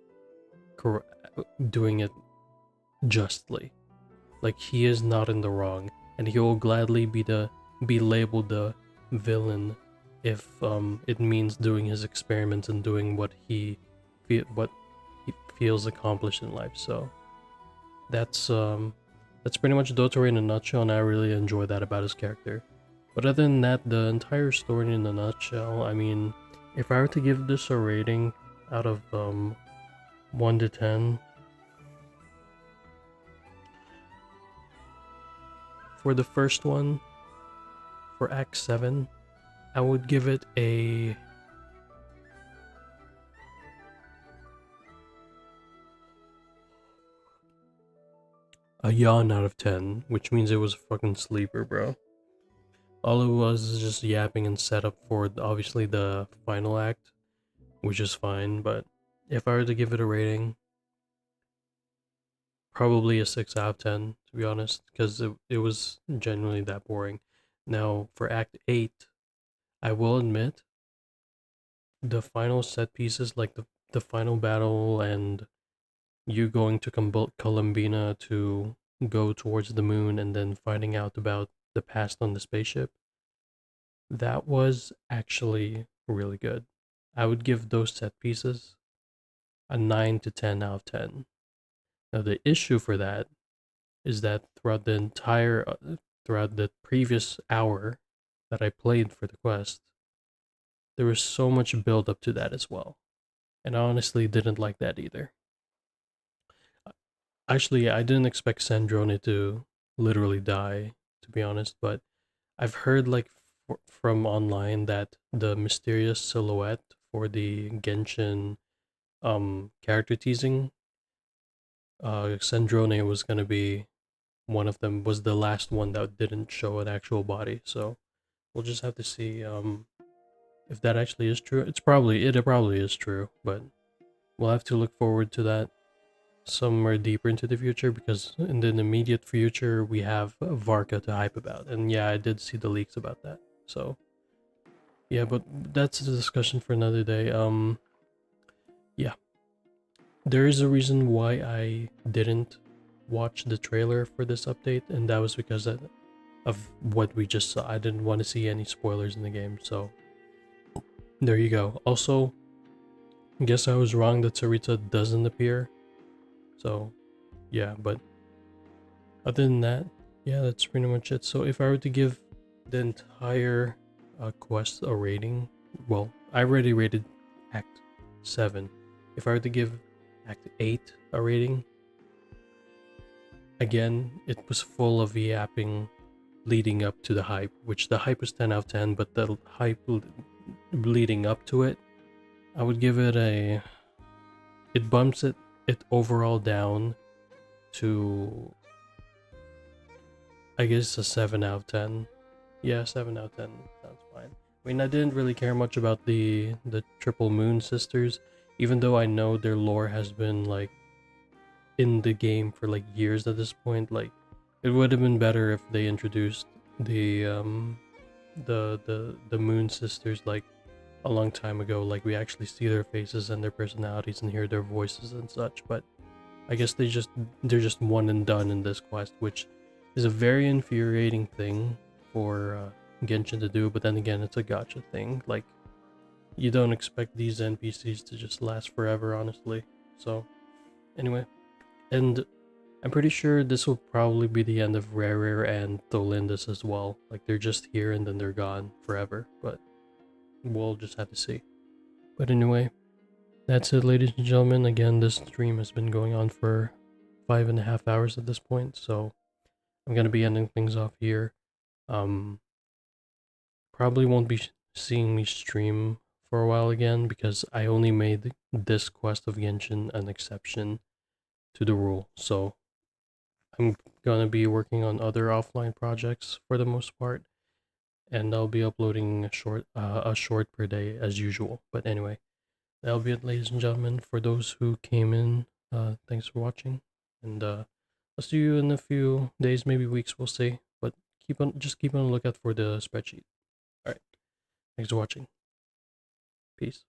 S3: justly. Like, he is not in the wrong, and he will gladly be labeled the villain if it means doing his experiments and doing what he feels accomplished in life. So that's pretty much Dottore in a nutshell, and I really enjoy that about his character. But other than that, the entire story in a nutshell, I mean, if I were to give this a rating out of 1 to 10, for the first one, for Act 7, I would give it a yawn out of 10, which means it was a fucking sleeper, bro. All it was is just yapping and setup for obviously the final act, which is fine, but if I were to give it a rating, probably a 6 out of 10, to be honest, because it was genuinely that boring. Now, for Act 8, I will admit, the final set pieces, like the final battle and you going to Columbina to go towards the moon and then finding out about the past on the spaceship, that was actually really good. I would give those set pieces a 9 to 10 out of 10. Now, the issue for that is that throughout the previous hour that I played for the quest, there was so much build up to that as well. And I honestly didn't like that either. Actually, I didn't expect Sandrone to literally die, to be honest, but I've heard like from online that the mysterious silhouette for the Genshin character teasing, Sandrone was gonna be one of them, was the last one that didn't show an actual body. So we'll just have to see if that actually is true. It probably is true, but we'll have to look forward to that somewhere deeper into the future, because in the immediate future we have Varka to hype about, and yeah, I did see the leaks about that. So yeah, but that's a discussion for another day. Yeah, there is a reason why I didn't watch the trailer for this update, and that was because of what we just saw. I didn't want to see any spoilers in the game, so there you go. Also, guess I was wrong that Sarita doesn't appear. So, yeah, but other than that, yeah, that's pretty much it. So if I were to give the entire quest a rating, well, I already rated Act 7. If I were to give Act 8 a rating, again, it was full of yapping leading up to the hype, which the hype is 10 out of 10, but the hype leading up to it, I would give it a... It bumps it overall down to, I guess, a 7 out of 10. Yeah, 7 out of 10 sounds fine. I mean, I didn't really care much about the Triple Moon sisters, even though I know their lore has been like in the game for like years at this point. Like, it would have been better if they introduced the Moon sisters like a long time ago. Like, we actually see their faces and their personalities and hear their voices and such. But I guess they're just one and done in this quest, which is a very infuriating thing for Genshin to do. But then again, it's a gacha thing. Like, you don't expect these NPCs to just last forever, honestly. So, anyway, and I'm pretty sure this will probably be the end of Rare and Tholindus as well. Like, they're just here and then they're gone forever. But we'll just have to see. But anyway, that's it, ladies and gentlemen. Again, this stream has been going on for 5.5 hours at this point, so I'm gonna be ending things off here. Probably won't be seeing me stream for a while again because I only made this quest of Genshin an exception to the rule. So I'm gonna be working on other offline projects for the most part, and I'll be uploading a short per day as usual. But anyway, that'll be it, ladies and gentlemen. For those who came in, thanks for watching, and I'll see you in a few days, maybe weeks. We'll see. But just keep on the lookout for the spreadsheet. All right. Thanks for watching. Peace.